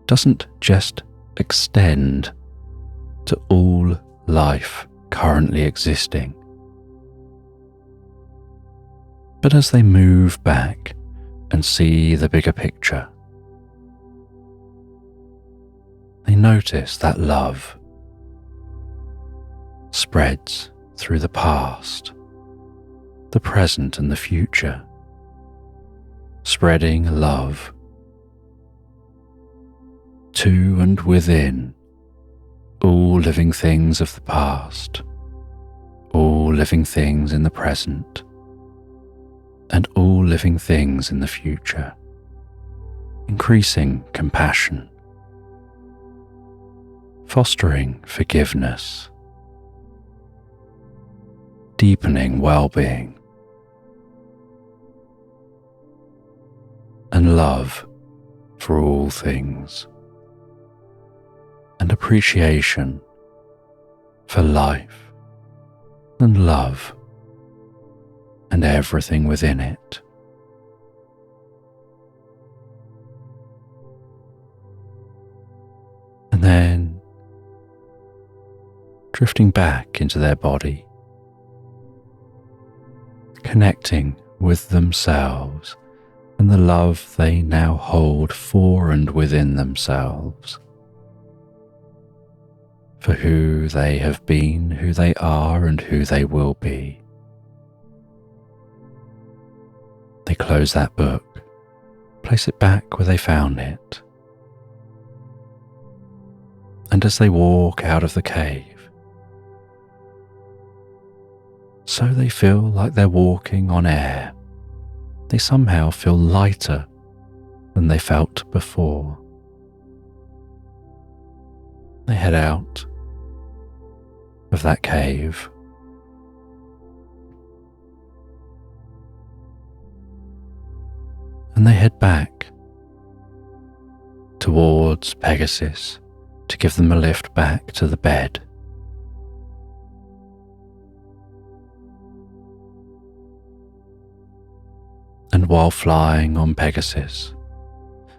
doesn't just extend to all life currently existing, but as they move back and see the bigger picture, they notice that love spreads through the past, the present and the future, spreading love to and within all living things of the past, all living things in the present, and all living things in the future, increasing compassion, fostering forgiveness, deepening well-being, and love for all things, and appreciation for life and love and everything within it. And then drifting back into their body, connecting with themselves and the love they now hold for and within themselves, for who they have been, who they are, and who they will be. They close that book, place it back where they found it, and as they walk out of the cave, so they feel like they're walking on air. They somehow feel lighter than they felt before. They head out of that cave, and they head back towards Pegasus to give them a lift back to the bed. And while flying on Pegasus,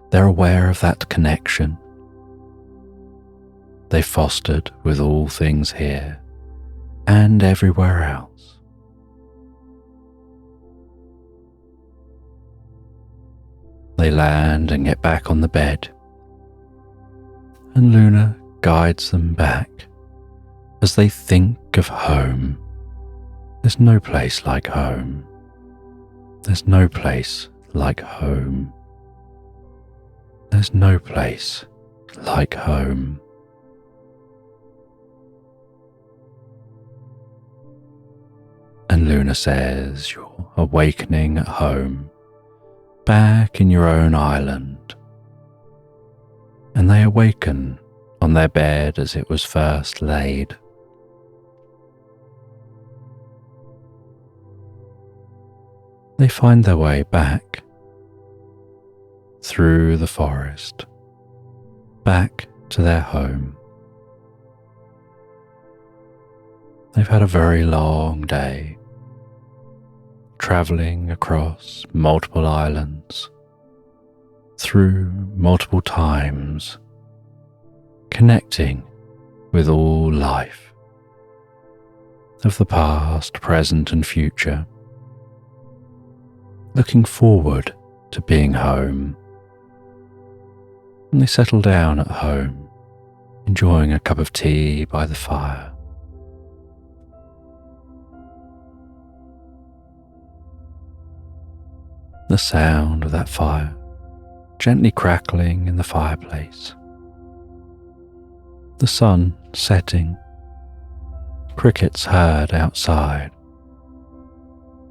they're aware of that connection they fostered with all things here and everywhere else. They land and get back on the bed, and Luna guides them back as they think of home. There's no place like home. There's no place like home. There's no place like home. And Luna says you're awakening at home, back in your own island. And they awaken on their bed as it was first laid. They find their way back through the forest, back to their home. They've had a very long day, travelling across multiple islands, through multiple times, connecting with all life of the past, present and future, looking forward to being home. And they settle down at home, enjoying a cup of tea by the fire. The sound of that fire gently crackling in the fireplace. The sun setting, crickets heard outside,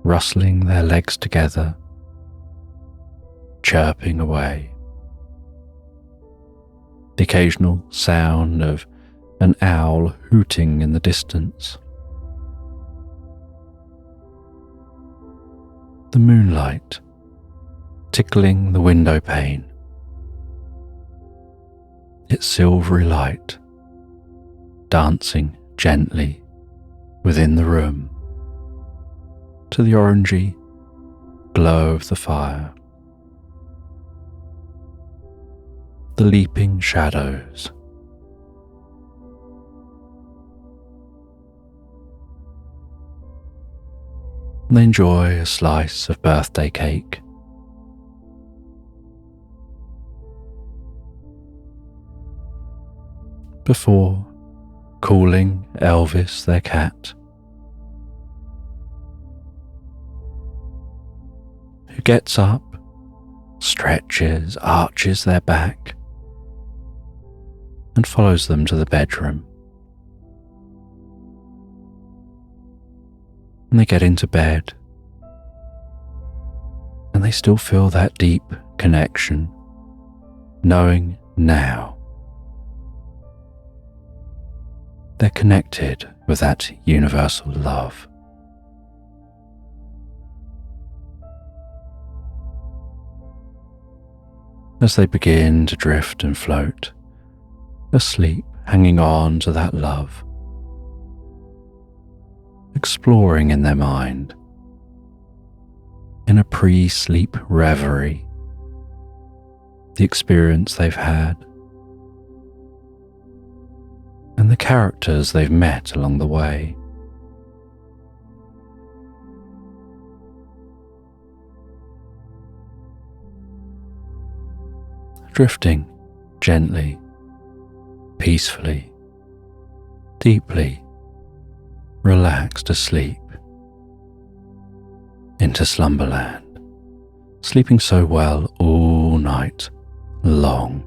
rustling their legs together, chirping away. The occasional sound of an owl hooting in the distance. The moonlight tickling the window pane, its silvery light dancing gently within the room to the orangey glow of the fire. The leaping shadows. They enjoy a slice of birthday cake. Before calling Elvis their cat, who gets up, stretches, arches their back, and follows them to the bedroom. And they get into bed, and they still feel that deep connection, knowing now they're connected with that universal love. As they begin to drift and float, asleep, hanging on to that love, exploring in their mind, in a pre-sleep reverie, the experience they've had, and the characters they've met along the way. Drifting gently, peacefully, deeply, relaxed asleep into Slumberland, sleeping so well all night long.